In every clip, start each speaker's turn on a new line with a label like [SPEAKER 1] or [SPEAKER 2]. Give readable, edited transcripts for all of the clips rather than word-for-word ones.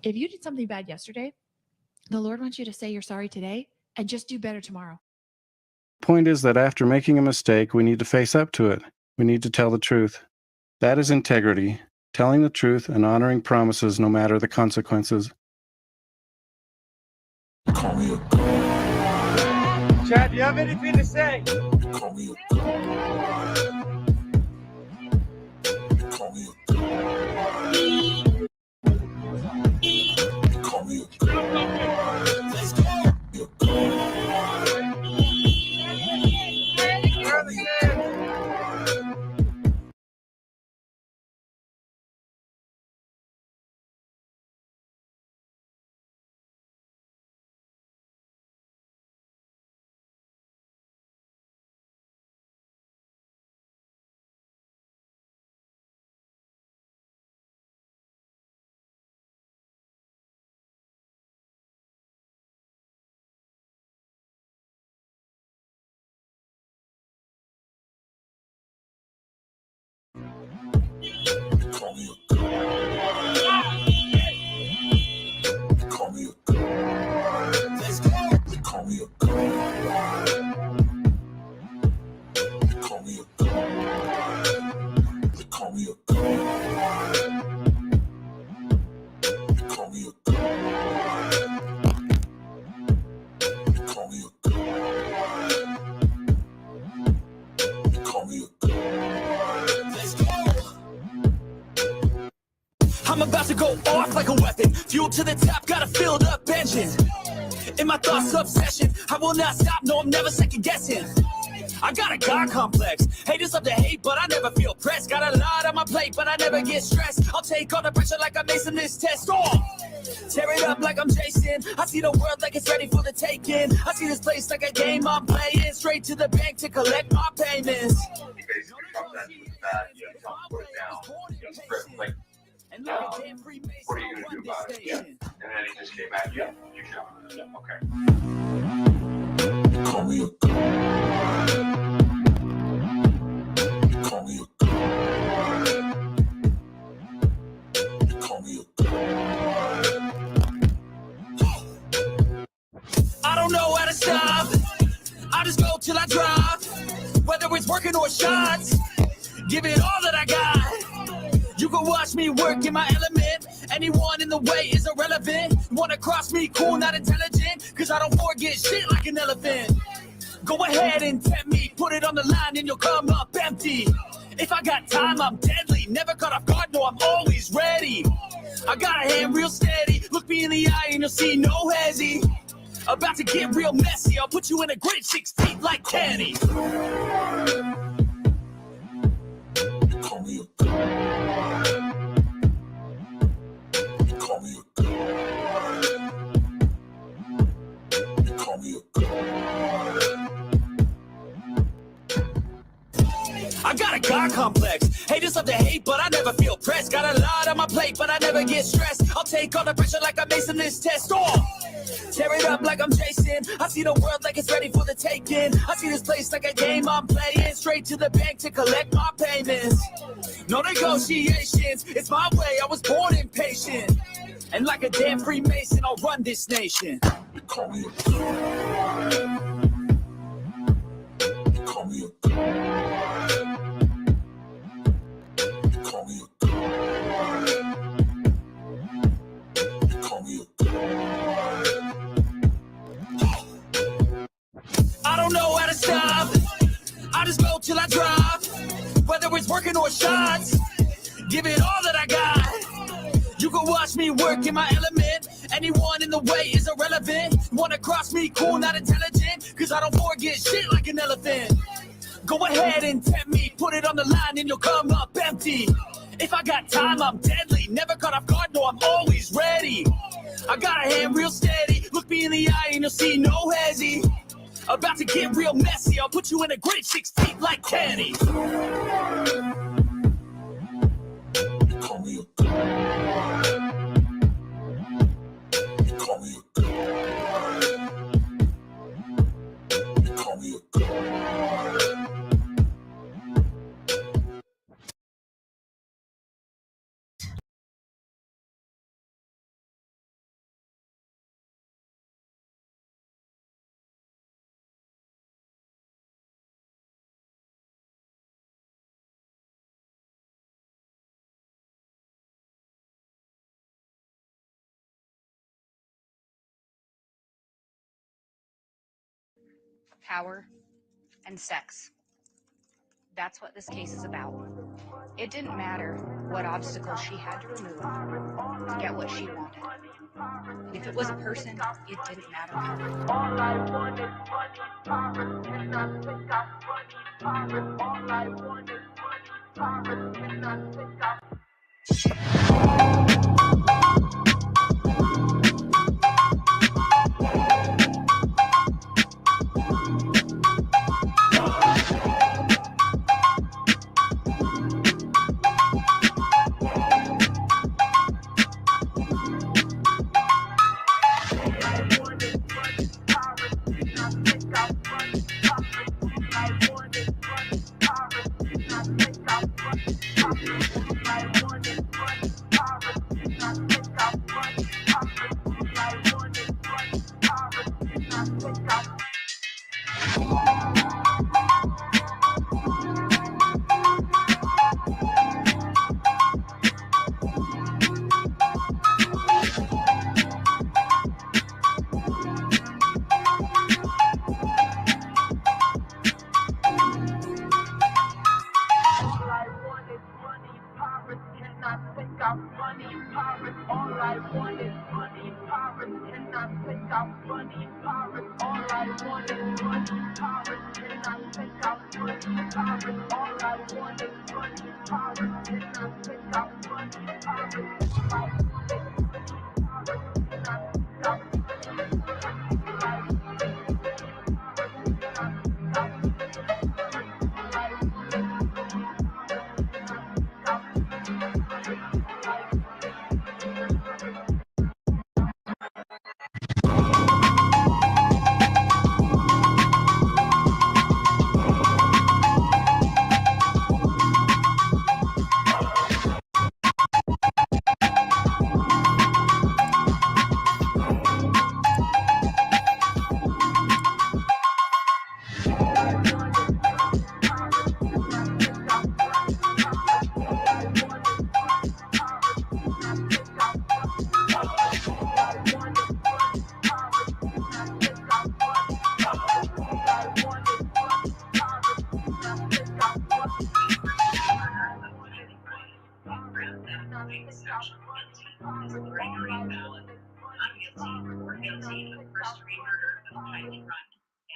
[SPEAKER 1] If you did something bad yesterday, the Lord wants you to say you're sorry today and just do better tomorrow.
[SPEAKER 2] Point is that after making a mistake, we need to face up to it. We need to tell the truth. That is integrity, telling the truth and honoring promises no matter the consequences.
[SPEAKER 3] Call me a god.
[SPEAKER 4] Chad, do you have anything to say?
[SPEAKER 3] Call me a god. Call me a god. Call me a god. Let's go. A god. Call me a god. Call me a god. Let's go. Call me a god. Call me a god. Call me a god. Call me a god. Call me a god. Call me a god. Let's go.
[SPEAKER 5] I'm about to go off like a weapon. Fuel to the top, got a filled up engine. In my thoughts, obsession. I will not stop, no, I'm never second guessing. I got a God complex. Haters love to hate, but I never feel pressed. Got a lot on my plate, but I never get stressed. I'll take all the pressure like I'm acing this test. Oh! Tear it up like I'm Jason. I see the world like it's ready for the taking. I see this place like a game I'm playing. Straight to the bank to collect my payments.
[SPEAKER 6] Basically, from that, you have to put it down. You have to script, like, what are you going to do about it? Yeah. And then he just came back. Yeah, you shot him. Yeah, okay.
[SPEAKER 3] Call me a god. Call me a god. Call me a god.
[SPEAKER 5] I don't know how to stop. I just go till I drop. Whether it's working or shots, give it all that I got. You can watch me work in my element. Anyone in the way is irrelevant. You wanna cross me, cool, not intelligent. Cause I don't forget shit like an elephant. Go ahead and tempt me. Put it on the line and you'll come up empty. If I got time, I'm deadly. Never caught off guard, no, I'm always ready. I got a hand real steady. Look me in the eye and you'll see no hezzy. About to get real messy. I'll put you in a grid 6 feet like Kenny.
[SPEAKER 3] Call me a god. Call me a god. Call me a god.
[SPEAKER 5] I got a God complex. Haters love to hate, but I never feel pressed. Got a lot on my plate, but I never get stressed. I'll take all the pressure like I'm acing this test. Oh! Tear it up like I'm Jason. I see the world like it's ready for the taking. I see this place like a game I'm playing. Straight to the bank to collect my payments. No negotiations, it's my way. I was born impatient. And like a damn Freemason, I'll run this nation.
[SPEAKER 3] Call me a god. Call me a god. Call me a god. Call me a god.
[SPEAKER 5] I don't know how to stop. I just go till I drop. Whether it's working or shots, give it all that I got. You can watch me work in my element. Anyone in the way is irrelevant. Wanna cross me, cool, not intelligent. Cause I don't forget shit like an elephant. Go ahead and tempt me. Put it on the line and you'll come up empty. If I got time, I'm deadly. Never caught off guard, no, I'm always ready. I got a hand real steady. Look me in the eye and you'll see no hezzy. About to get real messy. I'll put you in a grid 6 feet like Kenny.
[SPEAKER 3] Call me a god. Call me a god. Call me a god.
[SPEAKER 4] power, and sex. That's what this case is about. It didn't matter what obstacles she had to remove to get what she wanted. And if it was a person, it didn't matter how.
[SPEAKER 7] All I want is money, power, and I think I'm money, power. All I want is money, power, and I think I'm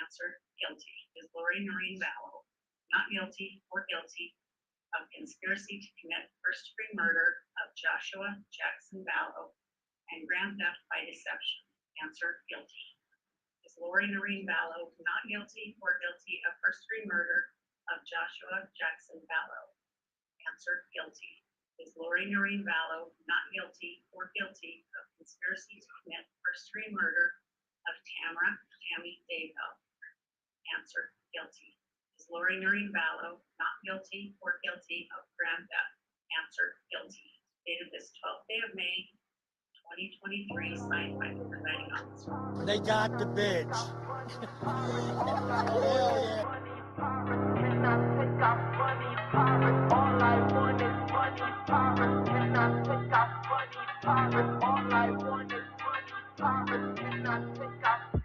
[SPEAKER 8] Answer, guilty. Is Lori Vallow not guilty or guilty of conspiracy to commit first-degree murder of Joshua Jackson Vallow and grand theft by deception? Answer, guilty. Is Lori Vallow not guilty or guilty of first-degree murder of Joshua Jackson Vallow? Answer, guilty. Is Lori Vallow not guilty or guilty of conspiracy to commit first-degree murder of Tammy Daybell? Answer, guilty. Is Lori Vallow not guilty or guilty of grand theft? Answer, guilty. Dated this 12th day of May, 2023, signed by the presiding officer.
[SPEAKER 9] They got the bitch. Hell yeah.
[SPEAKER 7] All I want is money, power, and I think I'm money, power. All I want is money, power, and I think I'm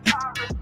[SPEAKER 7] power.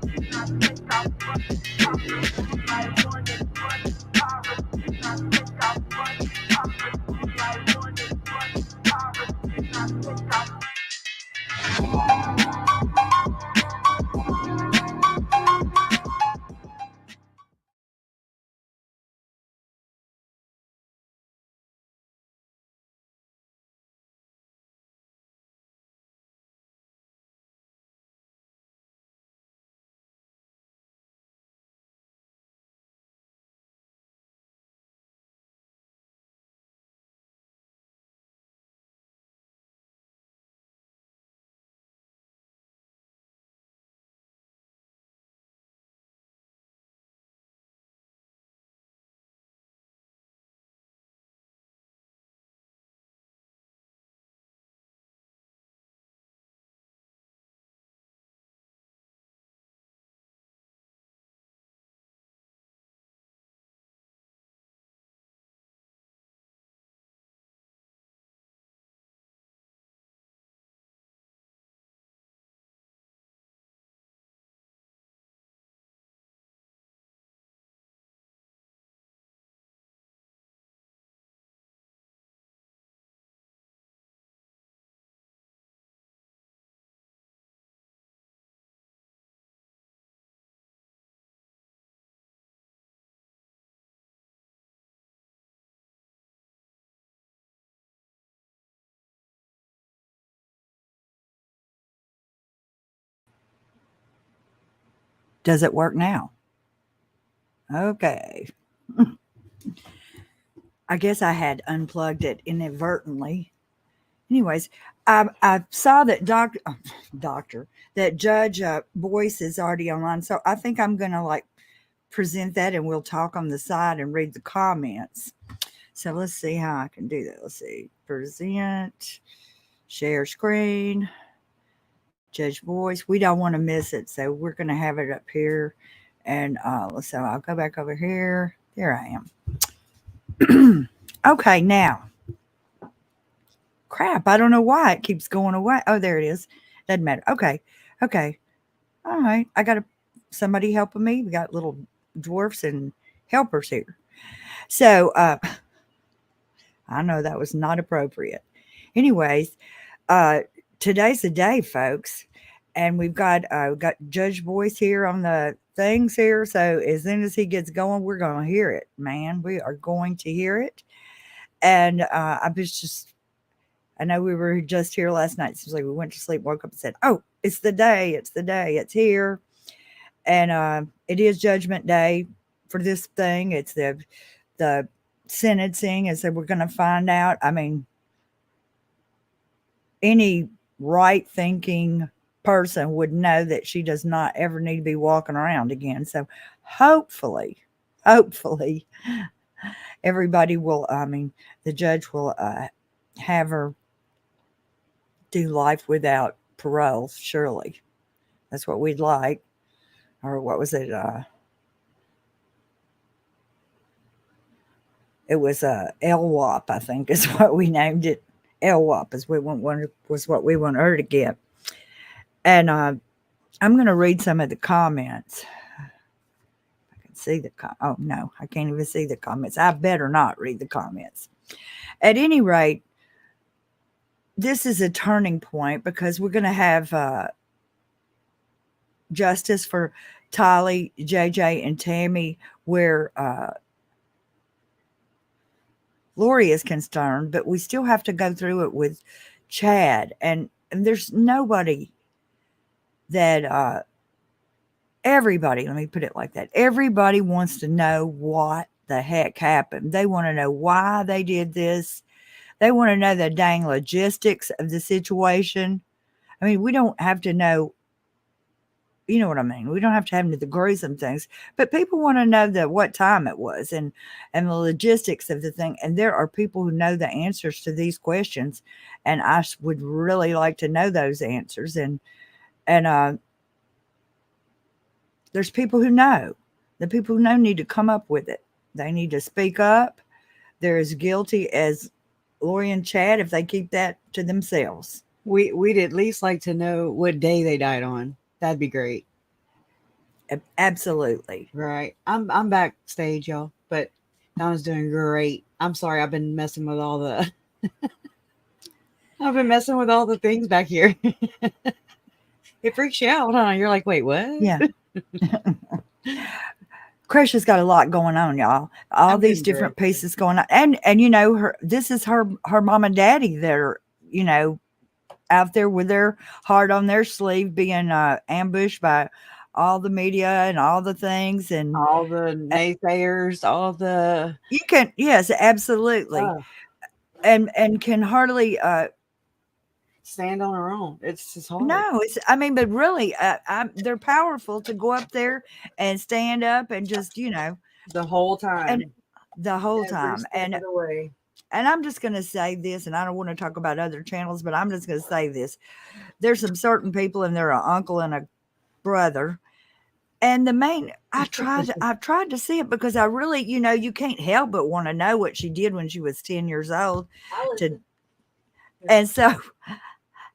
[SPEAKER 9] Does it work now? Okay. I guess I had unplugged it inadvertently. Anyways, I saw that that Judge Boyce is already online. So I think I'm going to like present that and we'll talk on the side and read the comments. So let's see how I can do that. Let's see. Present, share screen, Judge Boyce. We don't want to miss it. So we're going to have it up here. And so I'll go back over here. There I am. Okay, now. Crap, I don't know why it keeps going away. Oh, there it is. Doesn't matter. Okay. All right. I got somebody helping me. We got little dwarfs and helpers here. So I know that was not appropriate. Anyways, today's the day, folks. And we've got Judge Boyce here on the things here. So as soon as he gets going, we're going to hear it, man. We are going to hear it. And I know we were just here last night. It seems like we went to sleep, woke up and said, oh, it's the day. It's here. And it is Judgment Day for this thing. It's the sentencing. And so we're going to find out. I mean, any right-thinking person would know that she does not ever need to be walking around again. So hopefully, everybody will, the judge will have her do life without parole, surely. That's what we'd like. Or what was it? It was LWAP, I think is what we named it. LWAP was what we want her to get. And I'm going to read some of the comments. I can see oh, no, I can't even see the comments. I better not read the comments. At any rate, this is a turning point because we're going to have justice for Tylee, JJ, and Tammy where Lori is concerned, but we still have to go through it with Chad. And there's nobody that everybody, let me put it like that, everybody wants to know what the heck happened. They want to know why they did this. They want to know the dang logistics of the situation. I mean, we don't have to know, you know what I mean? We don't have to have the gruesome things, but people want to know what time it was and the logistics of the thing. And there are people who know the answers to these questions. And I would really like to know those answers. And there's people who know. The people who know need to come up with it. They need to speak up. They're as guilty as Lori and Chad if they keep that to themselves.
[SPEAKER 10] We'd at least like to know what day they died on. That'd be great.
[SPEAKER 9] Absolutely.
[SPEAKER 10] Right. I'm backstage, y'all, but Donna's doing great. I'm sorry, I've been messing with all the things back here. It freaks you out, huh? You're like, wait, what?
[SPEAKER 9] Yeah. Krisha's got a lot going on, y'all. All these different pieces going on. And you know, this is her mom and daddy that are, you know, out there with their heart on their sleeve being ambushed by all the media and all the things and
[SPEAKER 10] all the naysayers, all the
[SPEAKER 9] yes, absolutely. And can hardly
[SPEAKER 10] stand on her own. It's just hard.
[SPEAKER 9] No, but really, they're powerful to go up there and stand up and just, you know,
[SPEAKER 10] the whole time.
[SPEAKER 9] And I'm just going to say this, and I don't want to talk about other channels, but I'm just going to say this. There's some certain people, and they're an uncle and a brother. And I've tried to see it because I really, you know, you can't help but want to know what she did when she was 10 years old.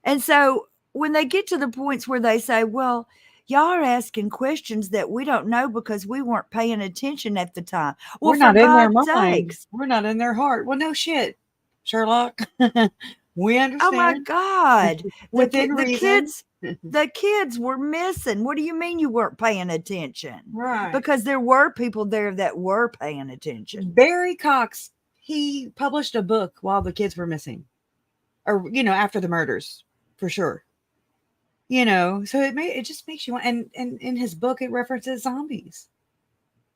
[SPEAKER 9] And so when they get to the points where they say, well, y'all are asking questions that we don't know because we weren't paying attention at the time. Well,
[SPEAKER 10] we're not in their mind. We're not in their heart. Well, no shit, Sherlock. We understand.
[SPEAKER 9] Oh my God.
[SPEAKER 10] The
[SPEAKER 9] kids were missing. What do you mean you weren't paying attention?
[SPEAKER 10] Right.
[SPEAKER 9] Because there were people there that were paying attention.
[SPEAKER 10] Barry Cox, he published a book while the kids were missing. Or, you know, after the murders, for sure. you know, so it just makes you want, and in his book it references zombies,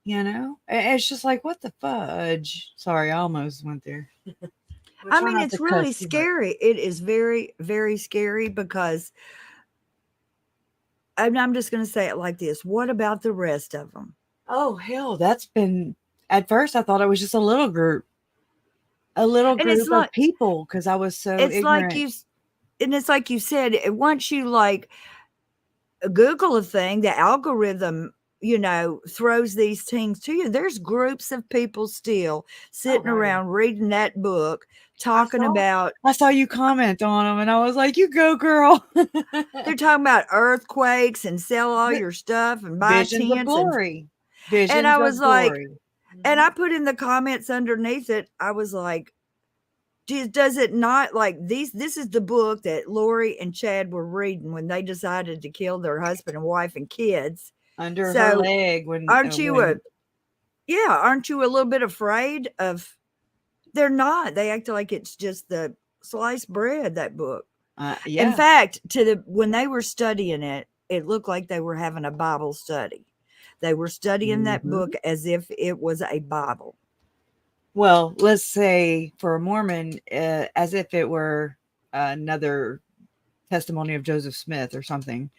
[SPEAKER 10] you know. It's just like, what the fudge. Sorry, I almost went there. We'll
[SPEAKER 9] I
[SPEAKER 10] try
[SPEAKER 9] mean,
[SPEAKER 10] not
[SPEAKER 9] it's
[SPEAKER 10] to
[SPEAKER 9] really
[SPEAKER 10] cuss too much.
[SPEAKER 9] scary. It is very, very scary because, and I'm just going to say it like this. What about the rest of them?
[SPEAKER 10] Oh hell, that's been, at first I thought it was just a little group
[SPEAKER 9] And it's
[SPEAKER 10] of
[SPEAKER 9] like,
[SPEAKER 10] people, because I was so
[SPEAKER 9] it's like
[SPEAKER 10] ignorant.
[SPEAKER 9] and it's like you said, once you like Google a thing, the algorithm, you know, throws these things to you. There's groups of people still sitting
[SPEAKER 10] Oh, right.
[SPEAKER 9] around reading that book, talking about,
[SPEAKER 10] I saw you comment on them, and I was like, "You go, girl."
[SPEAKER 9] they're talking about earthquakes and sell all
[SPEAKER 10] Vi-
[SPEAKER 9] your stuff and buy
[SPEAKER 10] Visions of
[SPEAKER 9] tents.
[SPEAKER 10] glory.
[SPEAKER 9] And I
[SPEAKER 10] Visions
[SPEAKER 9] was
[SPEAKER 10] of
[SPEAKER 9] like,
[SPEAKER 10] glory.
[SPEAKER 9] and I put in the comments underneath it, I was like, does it not like this is the book that Lori and Chad were reading when they decided to kill their husband and wife and kids.
[SPEAKER 10] Under her
[SPEAKER 9] So
[SPEAKER 10] leg
[SPEAKER 9] aren't you aren't you a little bit afraid of, they're not, they act like it's just the sliced bread, that book.
[SPEAKER 10] yeah.
[SPEAKER 9] In fact, when they were studying it, it looked like they were having a Bible study. They were studying that book as if it was a Bible.
[SPEAKER 10] Well, let's say for a Mormon, as if it were another testimony of Joseph Smith or something.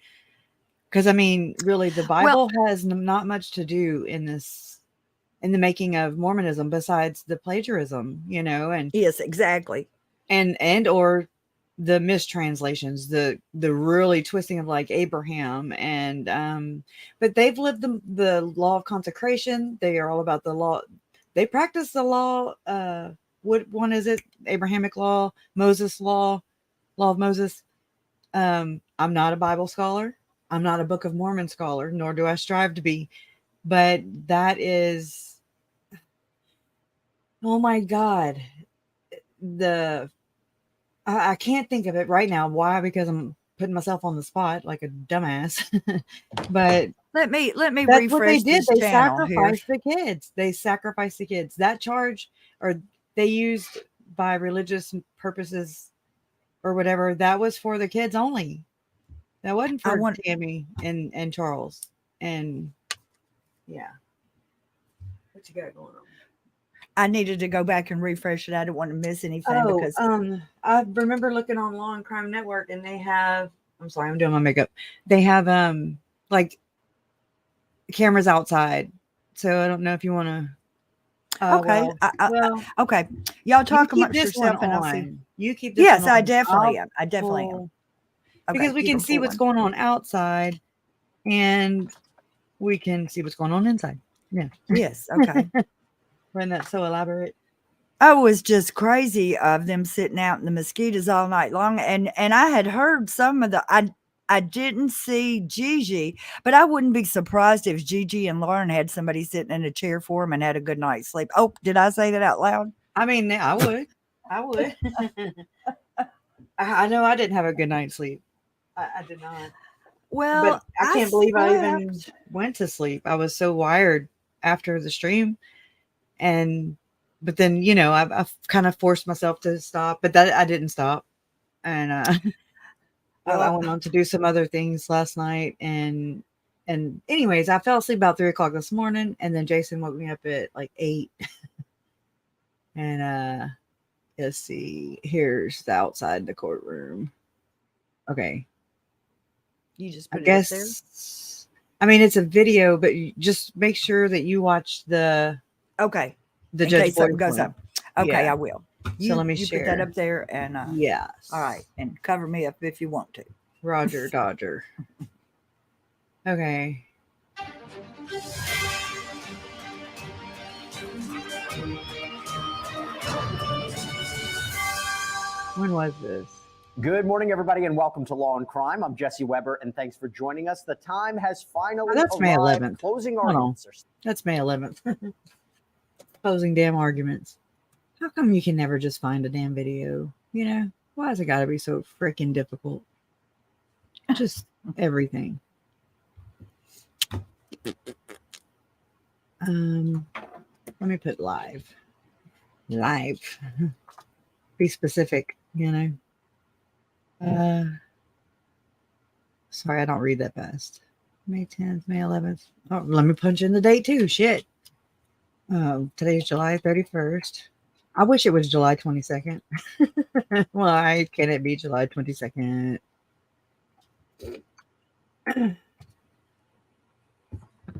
[SPEAKER 10] Because I mean, really, the Bible has not much to do in the making of Mormonism, besides the plagiarism, you know, and
[SPEAKER 9] yes, exactly,
[SPEAKER 10] and or the mistranslations, the really twisting of like Abraham, and but they've lived the law of consecration. They are all about the law. They practice the law. What one is it? Abrahamic law, Moses law of Moses. I'm not a Bible scholar. I'm not a Book of Mormon scholar, nor do I strive to be. But that is, oh my God, I can't think of it right now. Why? Because I'm putting myself on the spot like a dumbass. But
[SPEAKER 9] let me
[SPEAKER 10] that's what they
[SPEAKER 9] refresh
[SPEAKER 10] did.
[SPEAKER 9] this
[SPEAKER 10] They
[SPEAKER 9] channel here.
[SPEAKER 10] sacrificed the kids. They sacrificed the kids. That charge, or they used by religious purposes or whatever, that was for the kids only. That wasn't for Tammy and Charles. And yeah. What you got going on?
[SPEAKER 9] I needed to go back and refresh it. I didn't want to miss anything because
[SPEAKER 10] I remember looking on Law and Crime Network, and they have, I'm sorry, I'm doing my makeup. They have like cameras outside. So I don't know if you want to.
[SPEAKER 9] Okay. Okay. Y'all talk amongst yourself and I'll see.
[SPEAKER 10] You keep this
[SPEAKER 9] Yes,
[SPEAKER 10] one
[SPEAKER 9] I
[SPEAKER 10] on.
[SPEAKER 9] definitely am. I definitely am. Okay,
[SPEAKER 10] because we can see what's going on outside, and we can see what's going on inside. Yeah.
[SPEAKER 9] Yes. Okay.
[SPEAKER 10] Wasn't that so elaborate?
[SPEAKER 9] I was just crazy of them sitting out in the mosquitoes all night long. And I had heard some of the, I didn't see Gigi, but I wouldn't be surprised if Gigi and Lauren had somebody sitting in a chair for them and had a good night's sleep. Oh, did I say that out loud?
[SPEAKER 10] I mean, I would. I know I didn't have a good night's sleep. I did not.
[SPEAKER 9] Well,
[SPEAKER 10] but I can't believe I even went to sleep. I was so wired after the stream. But then, you know, I've kind of forced myself to stop, but that I didn't stop. And I went on to do some other things last night. And anyways, I fell asleep about 3 o'clock this morning. And then Jason woke me up at like 8. And let's see, here's the outside the courtroom. Okay.
[SPEAKER 9] You just put
[SPEAKER 10] it up there? I mean, it's a video, but you just make sure that you watch the
[SPEAKER 9] the
[SPEAKER 10] Judge
[SPEAKER 9] case something goes up. Okay,
[SPEAKER 10] Yeah.
[SPEAKER 9] I will.
[SPEAKER 10] So let me
[SPEAKER 9] you
[SPEAKER 10] share.
[SPEAKER 9] put that up there and
[SPEAKER 10] yes.
[SPEAKER 9] All right, and cover me up if you want to.
[SPEAKER 10] Roger Dodger. Okay. When was this?
[SPEAKER 11] Good morning, everybody, and welcome to Law and Crime. I'm Jesse Weber, and thanks for joining us. The time has finally
[SPEAKER 10] that's May
[SPEAKER 11] arrived.
[SPEAKER 10] 11th.
[SPEAKER 11] Closing
[SPEAKER 10] Hold on.
[SPEAKER 11] arguments.
[SPEAKER 10] That's May 11th. Closing damn arguments. How come you can never just find a damn video? You know, why has it got to be so freaking difficult? Just everything. Let me put live. Live. Be specific, you know. Sorry, I don't read that fast. May 10th, May 11th. Oh, let me punch in the date too. Shit. Today's July 31st. I wish it was July 22nd. Why can it be July 22nd? Okay,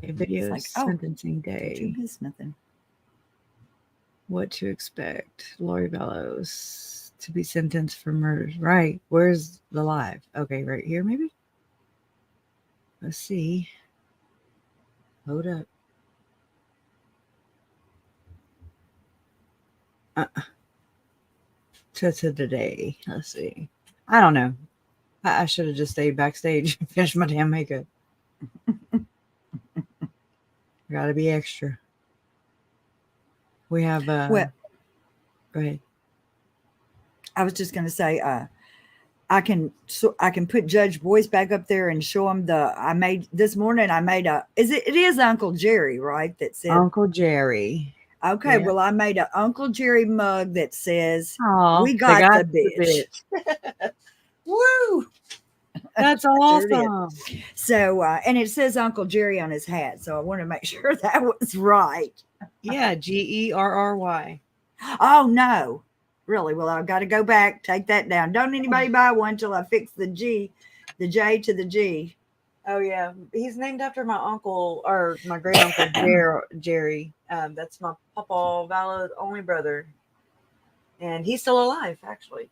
[SPEAKER 10] video
[SPEAKER 9] like, oh,
[SPEAKER 10] sentencing
[SPEAKER 9] Did
[SPEAKER 10] day.
[SPEAKER 9] you miss nothing?
[SPEAKER 10] What to expect? Lori Vallows to be sentenced for murders. Right. Where's the live? Okay, right here, maybe? Let's see. Hold up. To today. Let's see. I don't know. I should have just stayed backstage and finished my damn makeup. Gotta be extra. We have
[SPEAKER 9] Well,
[SPEAKER 10] go ahead.
[SPEAKER 9] I was just going to say, I can put Judge Boyce back up there and show him this morning. It is Uncle Jerry, right? That said
[SPEAKER 10] Uncle Jerry.
[SPEAKER 9] Okay,
[SPEAKER 10] Yeah.
[SPEAKER 9] well, I made an Uncle Jerry mug that says,
[SPEAKER 10] Aw,
[SPEAKER 9] "We got the bitch."
[SPEAKER 10] Woo! That's
[SPEAKER 9] Sure
[SPEAKER 10] awesome.
[SPEAKER 9] did. So, and it says Uncle Jerry on his hat. So I want to make sure that was right.
[SPEAKER 10] Yeah, Gerry.
[SPEAKER 9] Oh, no. Really? Well, I've got to go back, take that down. Don't anybody buy one till I fix the J to the G.
[SPEAKER 10] Oh yeah, he's named after my uncle or my great uncle Jerry. That's my Papa Vallow's only brother, and he's still alive actually.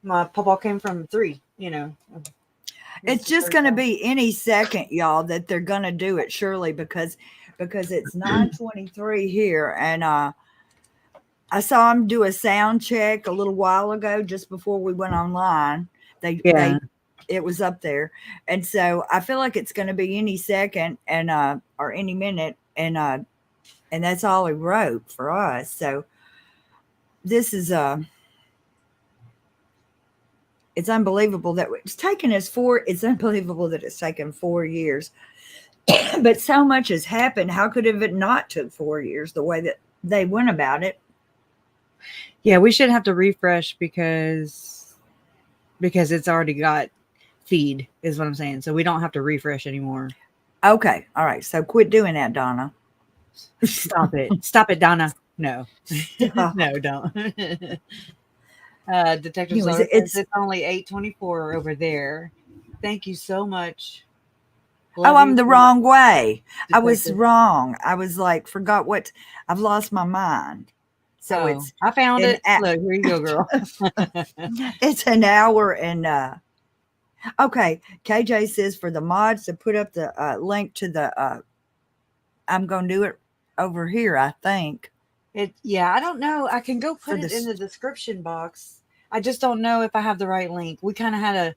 [SPEAKER 10] My Papa came from 3. You know,
[SPEAKER 9] It's just going to be any second, y'all, that they're going to do it. Surely, because it's 9:23 here, and I saw him do a sound check a little while ago, just before we went online. It was up there. And so I feel like it's going to be any second and, or any minute. And that's all he wrote for us. So this is, it's unbelievable that it's unbelievable that it's taken 4 years, but so much has happened. How could it not took 4 years the way that they went about it?
[SPEAKER 10] Yeah, we should have to refresh because it's already got feed is what I'm saying. So we don't have to refresh anymore.
[SPEAKER 9] Okay. All right. So quit doing that, Donna.
[SPEAKER 10] Stop it. Stop it, Donna. No. No, don't. Detective Slaughter says it's only 8:24 over there. Thank you so much.
[SPEAKER 9] Love I'm the wrong way. Detective. I was wrong. I was like, forgot what I've lost my mind. So
[SPEAKER 10] I found it. Look, here you go, girl.
[SPEAKER 9] It's an hour and okay. KJ says for the mods to put up the link to the I'm gonna do it over here, I think.
[SPEAKER 10] I don't know. I can go put it in the description box. I just don't know if I have the right link. We kind of had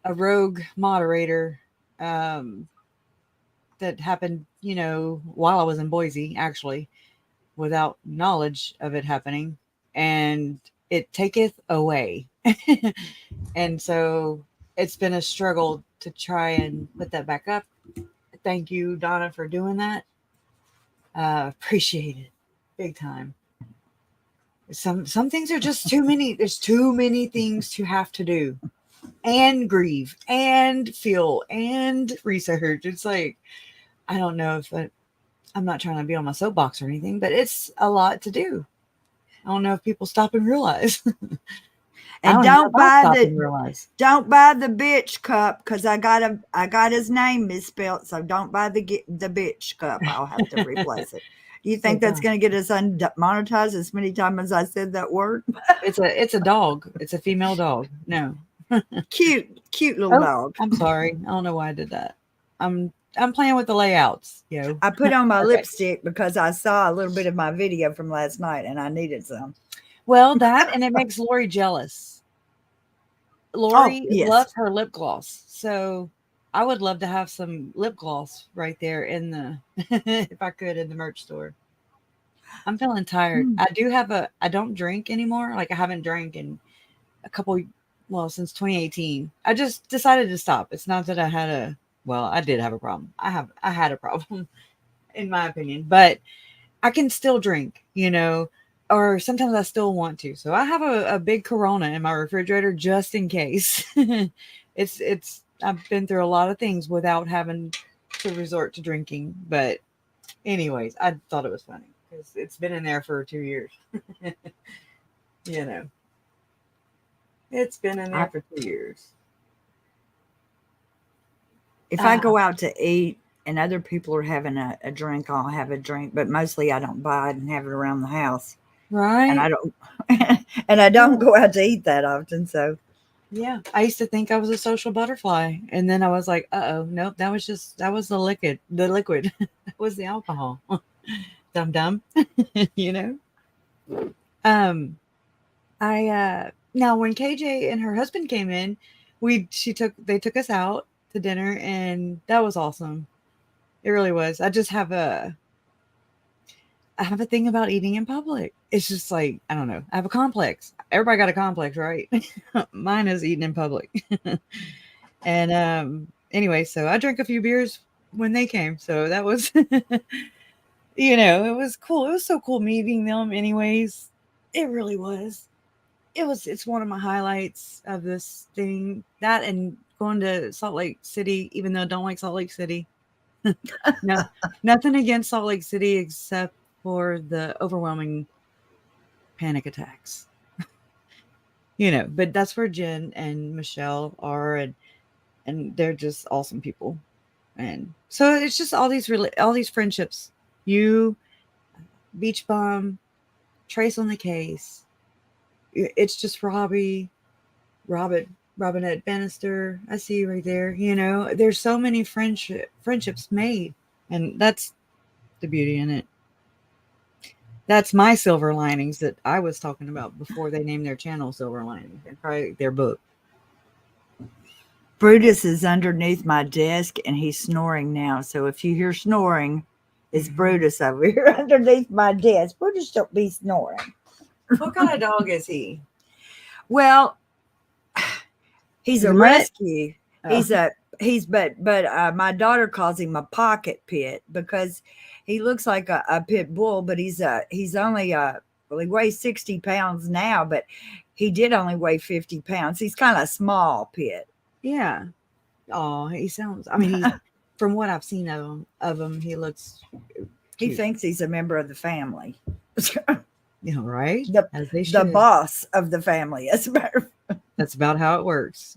[SPEAKER 10] a rogue moderator that happened, while I was in Boise, actually, without knowledge of it happening, and it taketh away. And so it's been a struggle to try and put that back up. Thank you, Donna, for doing that. Appreciate it big time. Some things are just too many. There's too many things to have to do and grieve and feel and research. It's like, I don't know if I'm not trying to be on my soapbox or anything, but it's a lot to do. I don't know if people stop and realize.
[SPEAKER 9] And don't buy the bitch cup, because I got his name misspelled. So don't buy the bitch cup. I'll have to replace it. Do you think that's going to get us unmonetized as many times as I said that word?
[SPEAKER 10] It's a dog. It's a female dog. No.
[SPEAKER 9] Cute little dog.
[SPEAKER 10] I'm sorry. I don't know why I did that. I'm playing with the layouts.
[SPEAKER 9] I put on my lipstick because I saw a little bit of my video from last night and I needed some.
[SPEAKER 10] Well, that, and it makes Lori jealous. Lori loves her lip gloss. So I would love to have some lip gloss right there in the, if I could, in the merch store. I'm feeling tired. I don't drink anymore. Like, I haven't drank in since 2018. I just decided to stop. It's not that I did have a problem. I had a problem in my opinion, but I can still drink, or sometimes I still want to. So I have a big Corona in my refrigerator just in case. I've been through a lot of things without having to resort to drinking. But anyways, I thought it was funny because it's been in there for 2 years. You know, it's been in there for 2 years.
[SPEAKER 9] If I go out to eat and other people are having a drink, I'll have a drink, but mostly I don't buy it and have it around the house.
[SPEAKER 10] Right.
[SPEAKER 9] And I don't go out to eat that often. So
[SPEAKER 10] yeah, I used to think I was a social butterfly, and then I was like, nope, that was the liquid. That was the alcohol. Dumb. You know. Now when KJ and her husband came in, they took us out to dinner, and that was awesome. It really was. I have a thing about eating in public. It's just like, I don't know. I have a complex. Everybody got a complex, right? Mine is eating in public. And anyway, so I drank a few beers when they came. So that was, you know, it was cool. It was so cool meeting them anyways. It really was. It's one of my highlights of this thing. That and going to Salt Lake City, even though I don't like Salt Lake City. No, nothing against Salt Lake City except for the overwhelming panic attacks. You know, but that's where Jen and Michelle are, and they're just awesome people. And so it's just all these friendships. You, Beach Bum, Trace on the Case. It's just Robbie, Robinette Bannister. I see you right there. You know, there's so many friendships made, and that's the beauty in it. That's my silver linings that I was talking about before they named their channel Silver Linings, and probably their book.
[SPEAKER 9] Brutus is underneath my desk and he's snoring now. So if you hear snoring, it's Brutus over here underneath my desk. Brutus, don't be snoring.
[SPEAKER 10] What kind of dog is he?
[SPEAKER 9] Well, he's a rescue.
[SPEAKER 10] Oh.
[SPEAKER 9] But my daughter calls him a pocket pit because he looks like a pit bull, but he's only he weighs 60 pounds now, but he did only weigh 50 pounds. He's kind of a small pit.
[SPEAKER 10] Yeah. Oh, he sounds, I mean, from what I've seen of him, he looks cute.
[SPEAKER 9] He thinks he's a member of the family.
[SPEAKER 10] Yeah, right?
[SPEAKER 9] The boss of the family, as a matter of fact.
[SPEAKER 10] That's about how it works.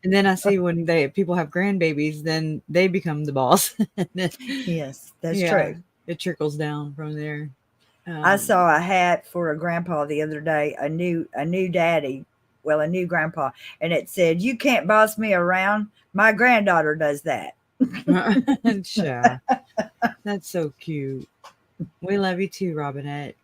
[SPEAKER 10] And then I see when people have grandbabies, then they become the boss.
[SPEAKER 9] Yes, that's true.
[SPEAKER 10] It trickles down from there.
[SPEAKER 9] I saw a hat for a grandpa the other day, a new daddy, well, a new grandpa, and it said, "You can't boss me around. My granddaughter does that."
[SPEAKER 10] Sure. That's so cute. We love you too, Robinette.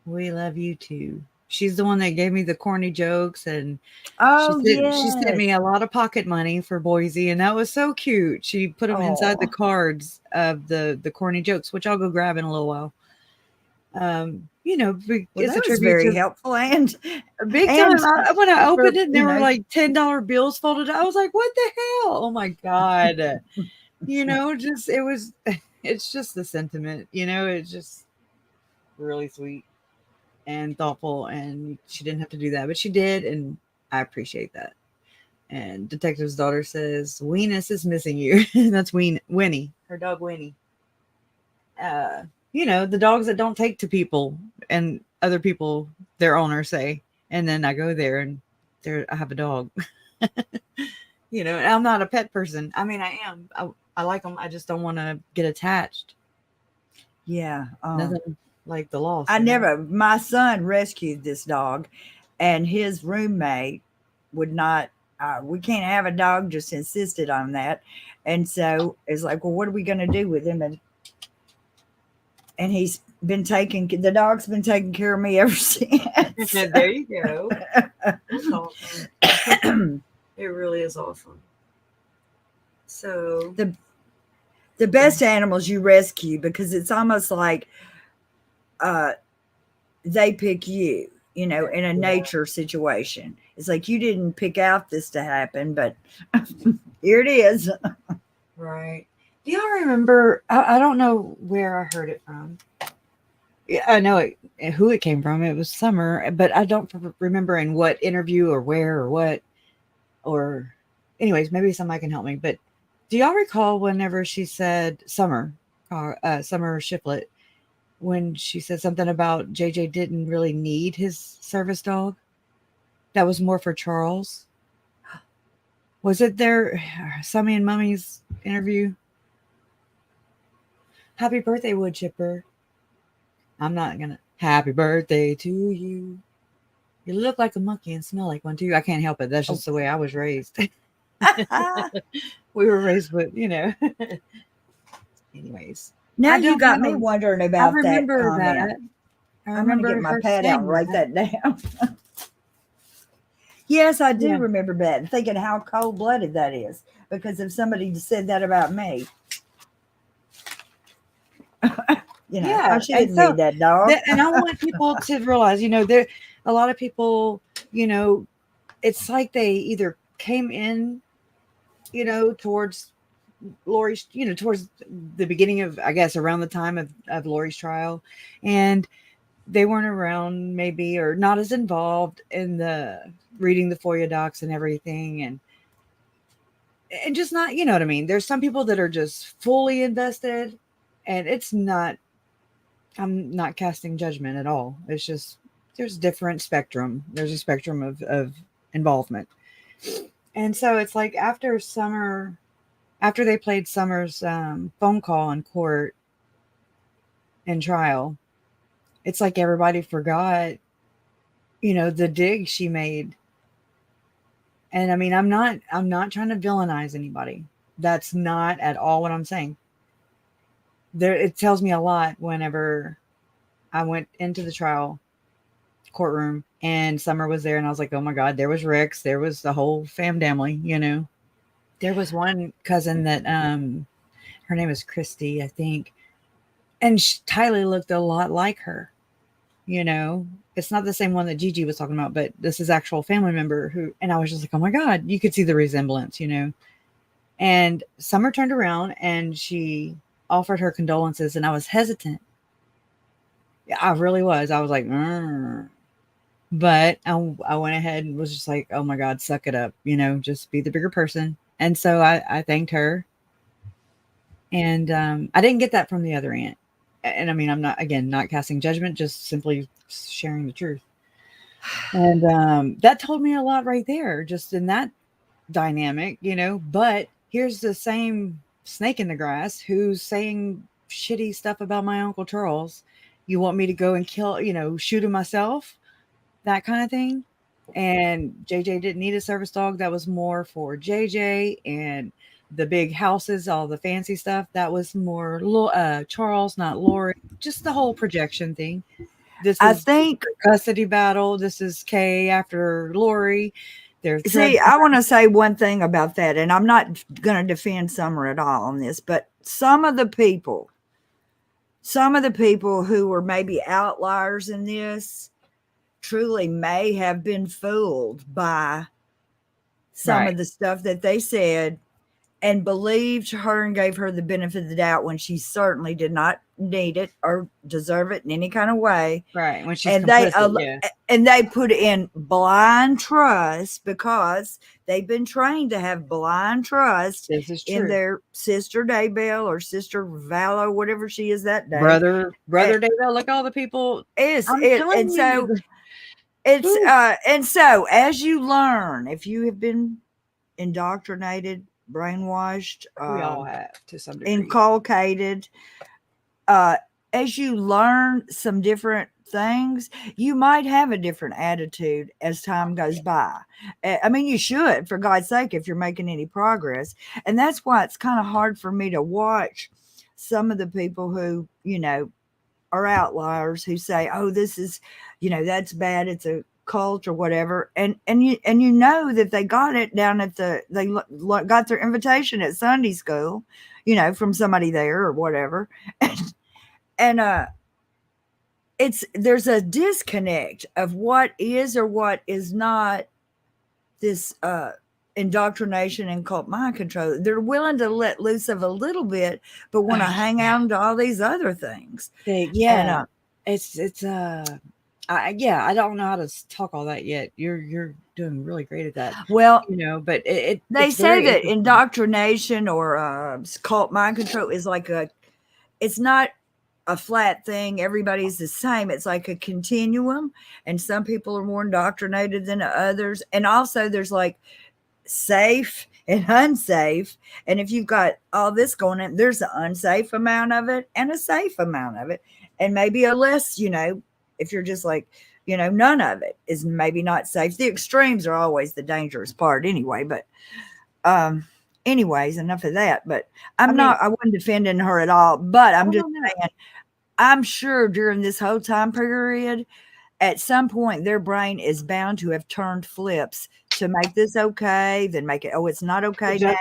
[SPEAKER 10] We love you too. She's the one that gave me the corny jokes, and she sent me a lot of pocket money for Boise, and that was so cute. She put them inside the cards of the corny jokes, which I'll go grab in a little while. You know, it's a tribute
[SPEAKER 9] very helpful and
[SPEAKER 10] big time. When I opened it, there were like $10 bills folded. I was like, "What the hell? Oh my god!" You know, it's just the sentiment. You know, it's just really sweet and thoughtful, and she didn't have to do that, but she did, and I appreciate that. And Detective's daughter says, "Weenus is missing you." That's Winnie, her dog Winnie. You know, the dogs that don't take to people and other people, their owners say, and then I go there and I have a dog. You know, and I'm not a pet person. I mean, I am. I like them. I just don't want to get attached.
[SPEAKER 9] Yeah.
[SPEAKER 10] Nothing like the loss.
[SPEAKER 9] My son rescued this dog, and his roommate would not, we can't have a dog, just insisted on that. And so it's like, well, what are we going to do with him? And the dog's been taking care of me ever since.
[SPEAKER 10] There you go. That's awesome. It really is awesome. So
[SPEAKER 9] the best animals you rescue, because it's almost like they pick you, you know, in a nature situation. It's like you didn't pick out this to happen, but here it is.
[SPEAKER 10] Right. Do y'all remember? I don't know where I heard it from. Yeah, I know who it came from. It was Summer, but I don't remember in what interview or where or what. Or anyways, maybe somebody can help me. But do y'all recall whenever she said Summer Shiplet, when she said something about JJ didn't really need his service dog? That was more for Charles. Was it their Summy and Mummy's interview? Happy birthday, wood chipper. I'm not gonna. Happy birthday to you. You look like a monkey and smell like one too. I can't help it. That's just the way I was raised. We were raised with, Anyways.
[SPEAKER 9] Now
[SPEAKER 10] I
[SPEAKER 9] you
[SPEAKER 10] don't
[SPEAKER 9] got me
[SPEAKER 10] know.
[SPEAKER 9] wondering about
[SPEAKER 10] I remember
[SPEAKER 9] that comment.
[SPEAKER 10] that.
[SPEAKER 9] I'm going to get my
[SPEAKER 10] her
[SPEAKER 9] pad out and
[SPEAKER 10] saying
[SPEAKER 9] write that down. Yes, I do remember that. And thinking how cold-blooded that is. Because if somebody said that about me,
[SPEAKER 10] Yeah,
[SPEAKER 9] she didn't need that dog.
[SPEAKER 10] And I want people to realize, there a lot of people, it's like they either came in, towards Lori's, towards the beginning of, I guess, around the time of Lori's trial, and they weren't around maybe, or not as involved in the reading the FOIA docs and everything, and just not, you know what I mean? There's some people that are just fully invested, and I'm not casting judgment at all. It's just, there's different spectrum. There's a spectrum of involvement. And so it's like after they played Summer's phone call in court and trial, it's like everybody forgot, the dig she made. And I mean, I'm not trying to villainize anybody. That's not at all what I'm saying. It tells me a lot whenever I went into the trial courtroom and Summer was there, and I was like, oh my God, there was Rex, there was the whole family, There was one cousin that her name is Christy, I think, and Tylee looked a lot like her. It's not the same one that Gigi was talking about, but this is actual family member and I was just like, oh my God, you could see the resemblance, And Summer turned around and she offered her condolences, and I was hesitant. Yeah, I really was. I was like, but I went ahead and was just like, oh my God, suck it up, just be the bigger person. And so I thanked her, and I didn't get that from the other aunt. And I mean, I'm not casting judgment, just simply sharing the truth. And that told me a lot right there, just in that dynamic, but here's the same snake in the grass who's saying shitty stuff about my Uncle Charles. You want me to go and kill, shoot him myself, that kind of thing. And JJ didn't need a service dog. That was more for JJ, and the big houses, all the fancy stuff, that was more Charles, not Lori. Just the whole projection thing. I think custody battle. This is Kay after Lori.
[SPEAKER 9] I want to say one thing about that, and I'm not going to defend Summer at all on this, but some of the people who were maybe outliers in this truly may have been fooled by some of the stuff that they said and believed her and gave her the benefit of the doubt when she certainly did not need it or deserve it in any kind of way.
[SPEAKER 10] Right. When she's
[SPEAKER 9] and they put in blind trust because they've been trained to have blind trust in their sister Daybell or sister Vallow, whatever she is that day.
[SPEAKER 10] Brother Daybell. Look, all the people.
[SPEAKER 9] And so as you learn, if you have been indoctrinated, brainwashed,
[SPEAKER 10] we all have to some degree,
[SPEAKER 9] inculcated, as you learn some different things, you might have a different attitude as time goes by. I mean, you should, for God's sake, if you're making any progress. And that's why it's kind of hard for me to watch some of the people who, are outliers, who say, oh, this is, that's bad, it's a cult or whatever, and that they got it down at they got their invitation at Sunday school, from somebody there or whatever, and there's a disconnect of what is or what is not this indoctrination and cult mind control. They're willing to let loose of a little bit, but want to hang out to all these other things.
[SPEAKER 10] Yeah, I don't know how to talk all that yet. You're doing really great at that,
[SPEAKER 9] Well,
[SPEAKER 10] but
[SPEAKER 9] they
[SPEAKER 10] it's
[SPEAKER 9] say
[SPEAKER 10] very
[SPEAKER 9] that
[SPEAKER 10] interesting.
[SPEAKER 9] indoctrination or cult mind control is like it's not a flat thing. Everybody's the same. It's like a continuum, and some people are more indoctrinated than others. And also, there's like safe and unsafe. And if you've got all this going on, there's an unsafe amount of it and a safe amount of it, and maybe a less. If you're just like, none of it is maybe not safe. The extremes are always the dangerous part, anyway. But anyways, enough of that. But I wasn't defending her at all, but I'm just saying, I'm sure during this whole time period, at some point, their brain is bound to have turned flips to make this okay, then make it, oh, it's not okay now.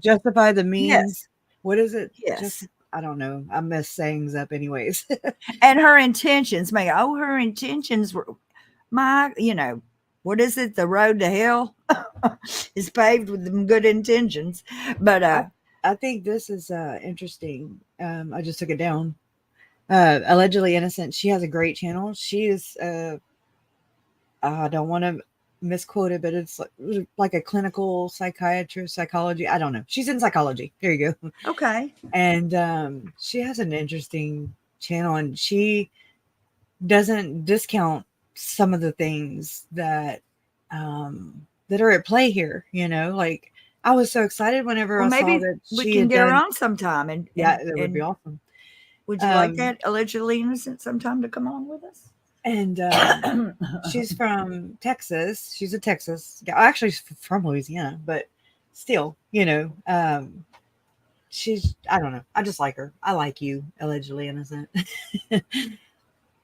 [SPEAKER 10] Justify the means.
[SPEAKER 9] Yes.
[SPEAKER 10] What is it?
[SPEAKER 9] Yes.
[SPEAKER 10] I don't know. I mess sayings up anyways.
[SPEAKER 9] And her intentions, her intentions were what is it? The road to hell is paved with them good intentions. But
[SPEAKER 10] I think this is interesting. I just took it down. Allegedly Innocent. She has a great channel. She is I don't want to misquote it, but it's like a clinical psychiatrist, psychology. I don't know. She's in psychology. There you go.
[SPEAKER 9] Okay.
[SPEAKER 10] And she has an interesting channel, and she doesn't discount some of the things that are at play here. Like, I was so excited whenever I saw that
[SPEAKER 9] we can get her on sometime. And
[SPEAKER 10] that would be awesome.
[SPEAKER 9] Would you like that Allegedly Innocent sometime to come on with us?
[SPEAKER 10] And she's from Texas. She's a Texas. Actually, she's from Louisiana, but still, she's, I don't know. I just like her. I like you, Allegedly Innocent.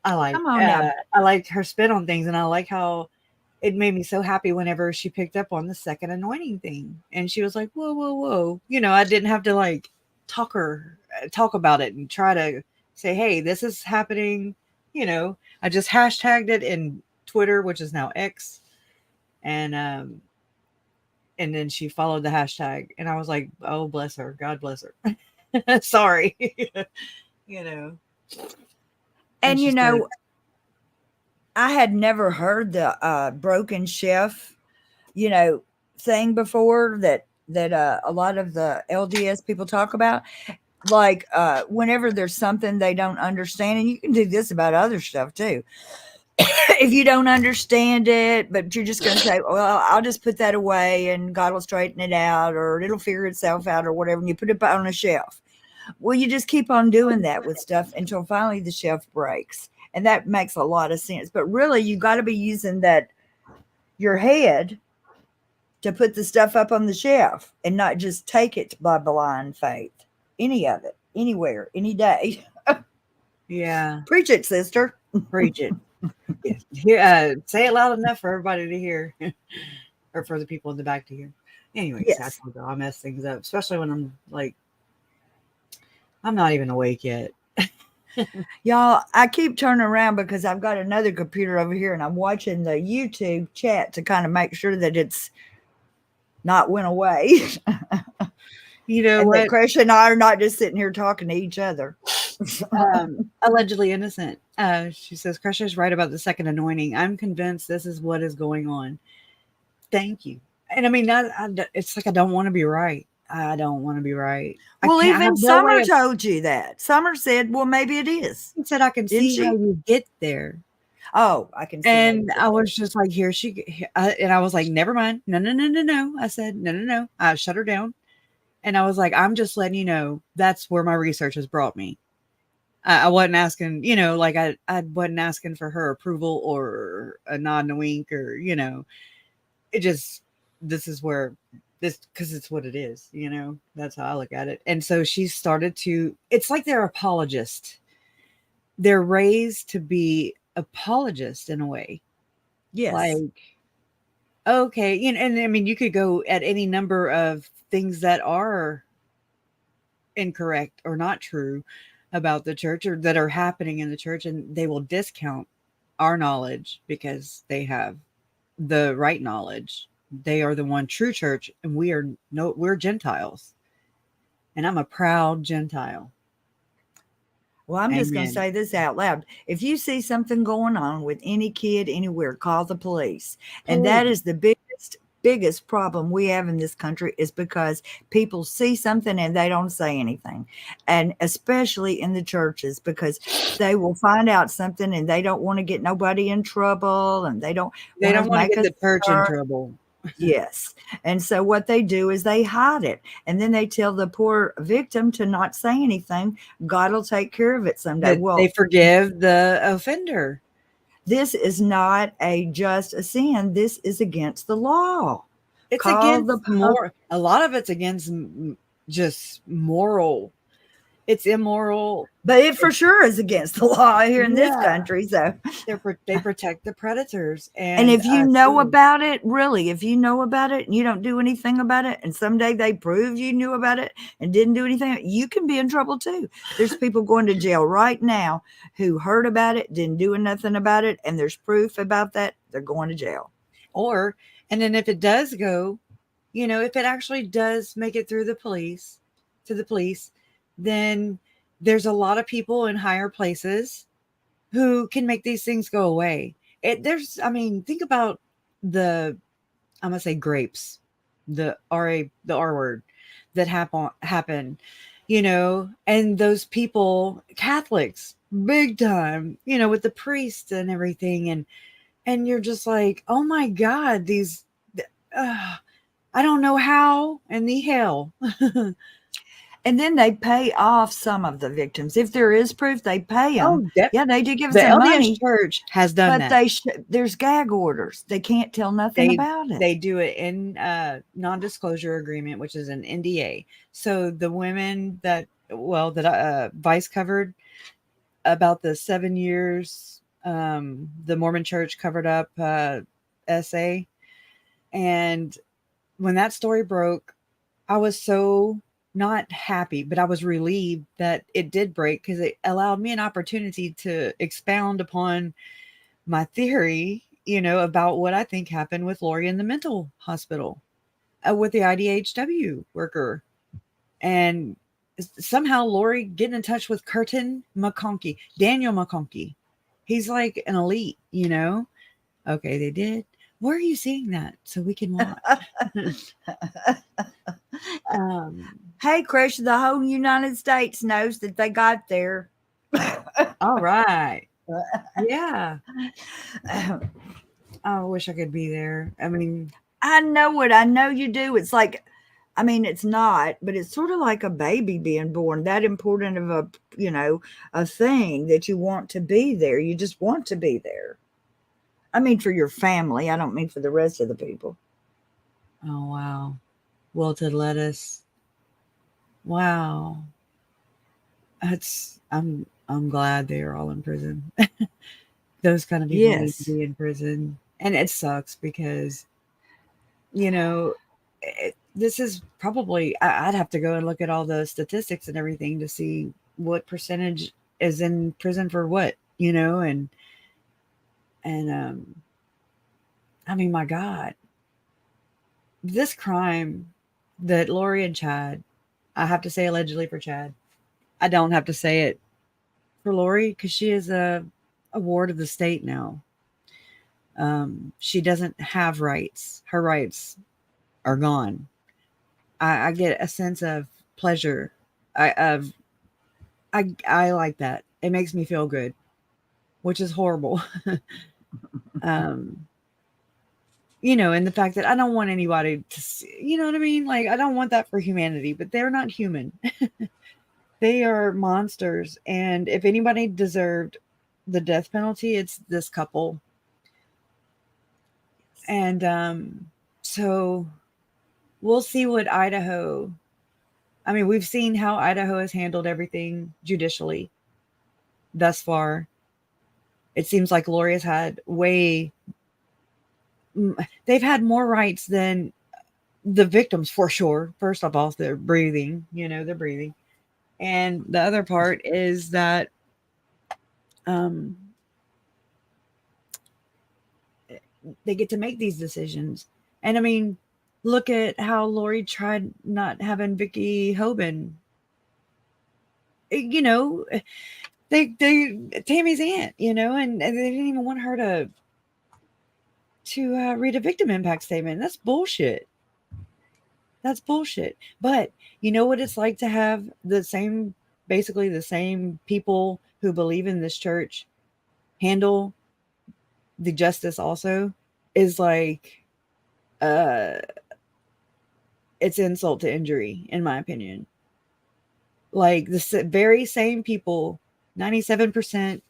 [SPEAKER 10] I like her spin on things, and I like how it made me so happy whenever she picked up on the second anointing thing, and she was like, "Whoa, whoa, whoa!" I didn't have to like talk about it and try to say, "Hey, this is happening." I just hashtagged it in Twitter, which is now X, and then she followed the hashtag, and I was like, "Oh, bless her, God bless her." Sorry,
[SPEAKER 9] And I had never heard the broken chef, thing before that a lot of the LDS people talk about. Like whenever there's something they don't understand, and you can do this about other stuff too. If you don't understand it, but you're just going to say, well, I'll just put that away and God will straighten it out, or it'll figure itself out, or whatever, and you put it on a shelf. Well, you just keep on doing that with stuff until finally the shelf breaks. And that makes a lot of sense. But really, you got to be using your head to put the stuff up on the shelf and not just take it by blind faith. Any of it, anywhere, any day.
[SPEAKER 10] Yeah.
[SPEAKER 9] Preach it, sister.
[SPEAKER 10] Preach it. Yeah. Say it loud enough for everybody to hear, or for the people in the back to hear. Anyways,
[SPEAKER 9] yes.
[SPEAKER 10] I mess things up, especially when I'm like, I'm not even awake yet.
[SPEAKER 9] Y'all, I keep turning around because I've got another computer over here, and I'm watching the YouTube chat to kind of make sure that it's not went away.
[SPEAKER 10] What?
[SPEAKER 9] Crush and I are not just sitting here talking to each other.
[SPEAKER 10] Allegedly Innocent. She says, Crush is right about the second anointing. I'm convinced this is what is going on. Thank you. And I mean, it's like I don't want to be right. I don't want to be right.
[SPEAKER 9] Well, even Summer told you that. Summer said, well, maybe it is.
[SPEAKER 10] She said, I can see how you get there.
[SPEAKER 9] Oh, I can see.
[SPEAKER 10] And I was just like, and I was like, never mind. No. I said, no. I shut her down. And I was like, I'm just letting you know that's where my research has brought me. I wasn't asking, like I wasn't asking for her approval or a nod and a wink, or, it just, because it's what it is, that's how I look at it. And so she started it's like they're apologists. They're raised to be apologists in a way.
[SPEAKER 9] Yes.
[SPEAKER 10] Like, okay. And I mean, you could go at any number of things that are incorrect or not true about the church, or that are happening in the church, and they will discount our knowledge because they have the right knowledge. They are the one true church, and we're Gentiles, and I'm a proud Gentile.
[SPEAKER 9] Well, I'm just going to
[SPEAKER 10] Amen.
[SPEAKER 9] say this out loud. If you see something going on with any kid anywhere, call the police. And that
[SPEAKER 10] Please.
[SPEAKER 9] is the biggest problem we have in this country, is because people see something and they don't say anything. And especially in the churches, because they will find out something and they don't want to get nobody in trouble, and they don't
[SPEAKER 10] They don't want to
[SPEAKER 9] make
[SPEAKER 10] get
[SPEAKER 9] a
[SPEAKER 10] the church in
[SPEAKER 9] start.
[SPEAKER 10] trouble.
[SPEAKER 9] Yes. And so what they do is they hide it. And then they tell the poor victim to not say anything. God will take care of it someday.
[SPEAKER 10] That
[SPEAKER 9] Well,
[SPEAKER 10] they forgive the offender.
[SPEAKER 9] this is not just a sin. This is against the law.
[SPEAKER 10] It's
[SPEAKER 9] Call
[SPEAKER 10] against a lot of it's against just moral. It's immoral.
[SPEAKER 9] But it for sure is against the law here in this
[SPEAKER 10] Yeah.
[SPEAKER 9] country. So
[SPEAKER 10] They protect the predators.
[SPEAKER 9] and if you know
[SPEAKER 10] sinners.
[SPEAKER 9] about it, really, if you know about it and you don't do anything about it, and someday they prove you knew about it and didn't do anything, you can be in trouble too. There's people going to jail right now who heard about it, didn't do nothing about it, and there's proof about that. They're going to jail.
[SPEAKER 10] And then if it does go, if it actually does make it through the police, then there's a lot of people in higher places who can make these things go away. Think about I'm going to say grapes, the R word that happen, and those people, Catholics, big time, with the priests and everything. And you're just like, oh my God, I don't know how in the hell.
[SPEAKER 9] And then they pay off some of the victims. If there is proof, they pay them. Yeah, they do give
[SPEAKER 10] the
[SPEAKER 9] some
[SPEAKER 10] LDS
[SPEAKER 9] money.
[SPEAKER 10] Church has done
[SPEAKER 9] But
[SPEAKER 10] that.
[SPEAKER 9] there's gag orders. They can't tell nothing about it.
[SPEAKER 10] They do it in non-disclosure agreement, which is an NDA. So the women that Vice covered about the 7 years, the Mormon Church covered up essay. And when that story broke, I was so not happy, but I was relieved that it did break, because it allowed me an opportunity to expound upon my theory, about what I think happened with Lori in the mental hospital with the IDHW worker. And somehow Lori getting in touch with Daniel McConkey. He's like an elite, Okay, they did. Where are you seeing that so we can watch?
[SPEAKER 9] Hey, Chris, the whole United States knows that they got there.
[SPEAKER 10] All right. Yeah. I wish I could be there. I mean,
[SPEAKER 9] I know it. I know you do. It's like, it's not, but it's sort of like a baby being born. That important of a thing that you want to be there. You just want to be there. For your family. I don't mean for the rest of the people.
[SPEAKER 10] Oh, wow. Wilted lettuce. Wow. I'm glad they are all in prison. Those kind of people need to be in prison. And it sucks because, this is probably, I'd have to go and look at all the statistics and everything to see what percentage is in prison for what, my God, this crime that Lori and Chad, I have to say allegedly for Chad. I don't have to say it for Lori because she is a ward of the state now. She doesn't have rights. Her rights are gone. I get a sense of pleasure. I like that. It makes me feel good, which is horrible. And the fact that I don't want anybody to see, you know what I mean? Like, I don't want that for humanity, but they're not human. They are monsters. And if anybody deserved the death penalty, it's this couple. And so we'll see what Idaho, we've seen how Idaho has handled everything judicially thus far. It seems like Lori has had they've had more rights than the victims for sure. First of all, they're breathing, they're breathing. And the other part is that they get to make these decisions. And look at how Lori tried not having Vicky Hoban. they Tammy's aunt, you know, and they didn't even want her to read a victim impact statement. That's bullshit. That's bullshit. But you know what it's like to have basically the same people who believe in this church handle the justice also is like, it's insult to injury, in my opinion. Like the very same people, 97%,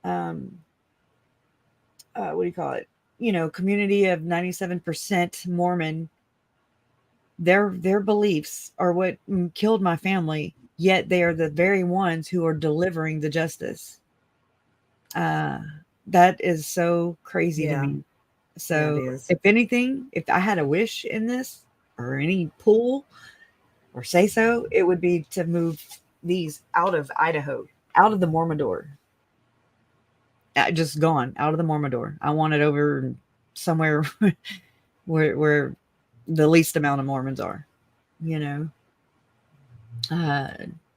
[SPEAKER 10] what do you call it? You know, community of 97% Mormon. Their beliefs are what killed my family. Yet they are the very ones who are delivering the justice. That is so crazy
[SPEAKER 9] Yeah.
[SPEAKER 10] to me. So,
[SPEAKER 9] Yeah, it is.
[SPEAKER 10] if anything, if I had a wish in this or any pull or say so, it would be to move these out of Idaho, out of the Mormondor. Just gone out of the Mormondor. I want it over somewhere where the least amount of Mormons are, you know.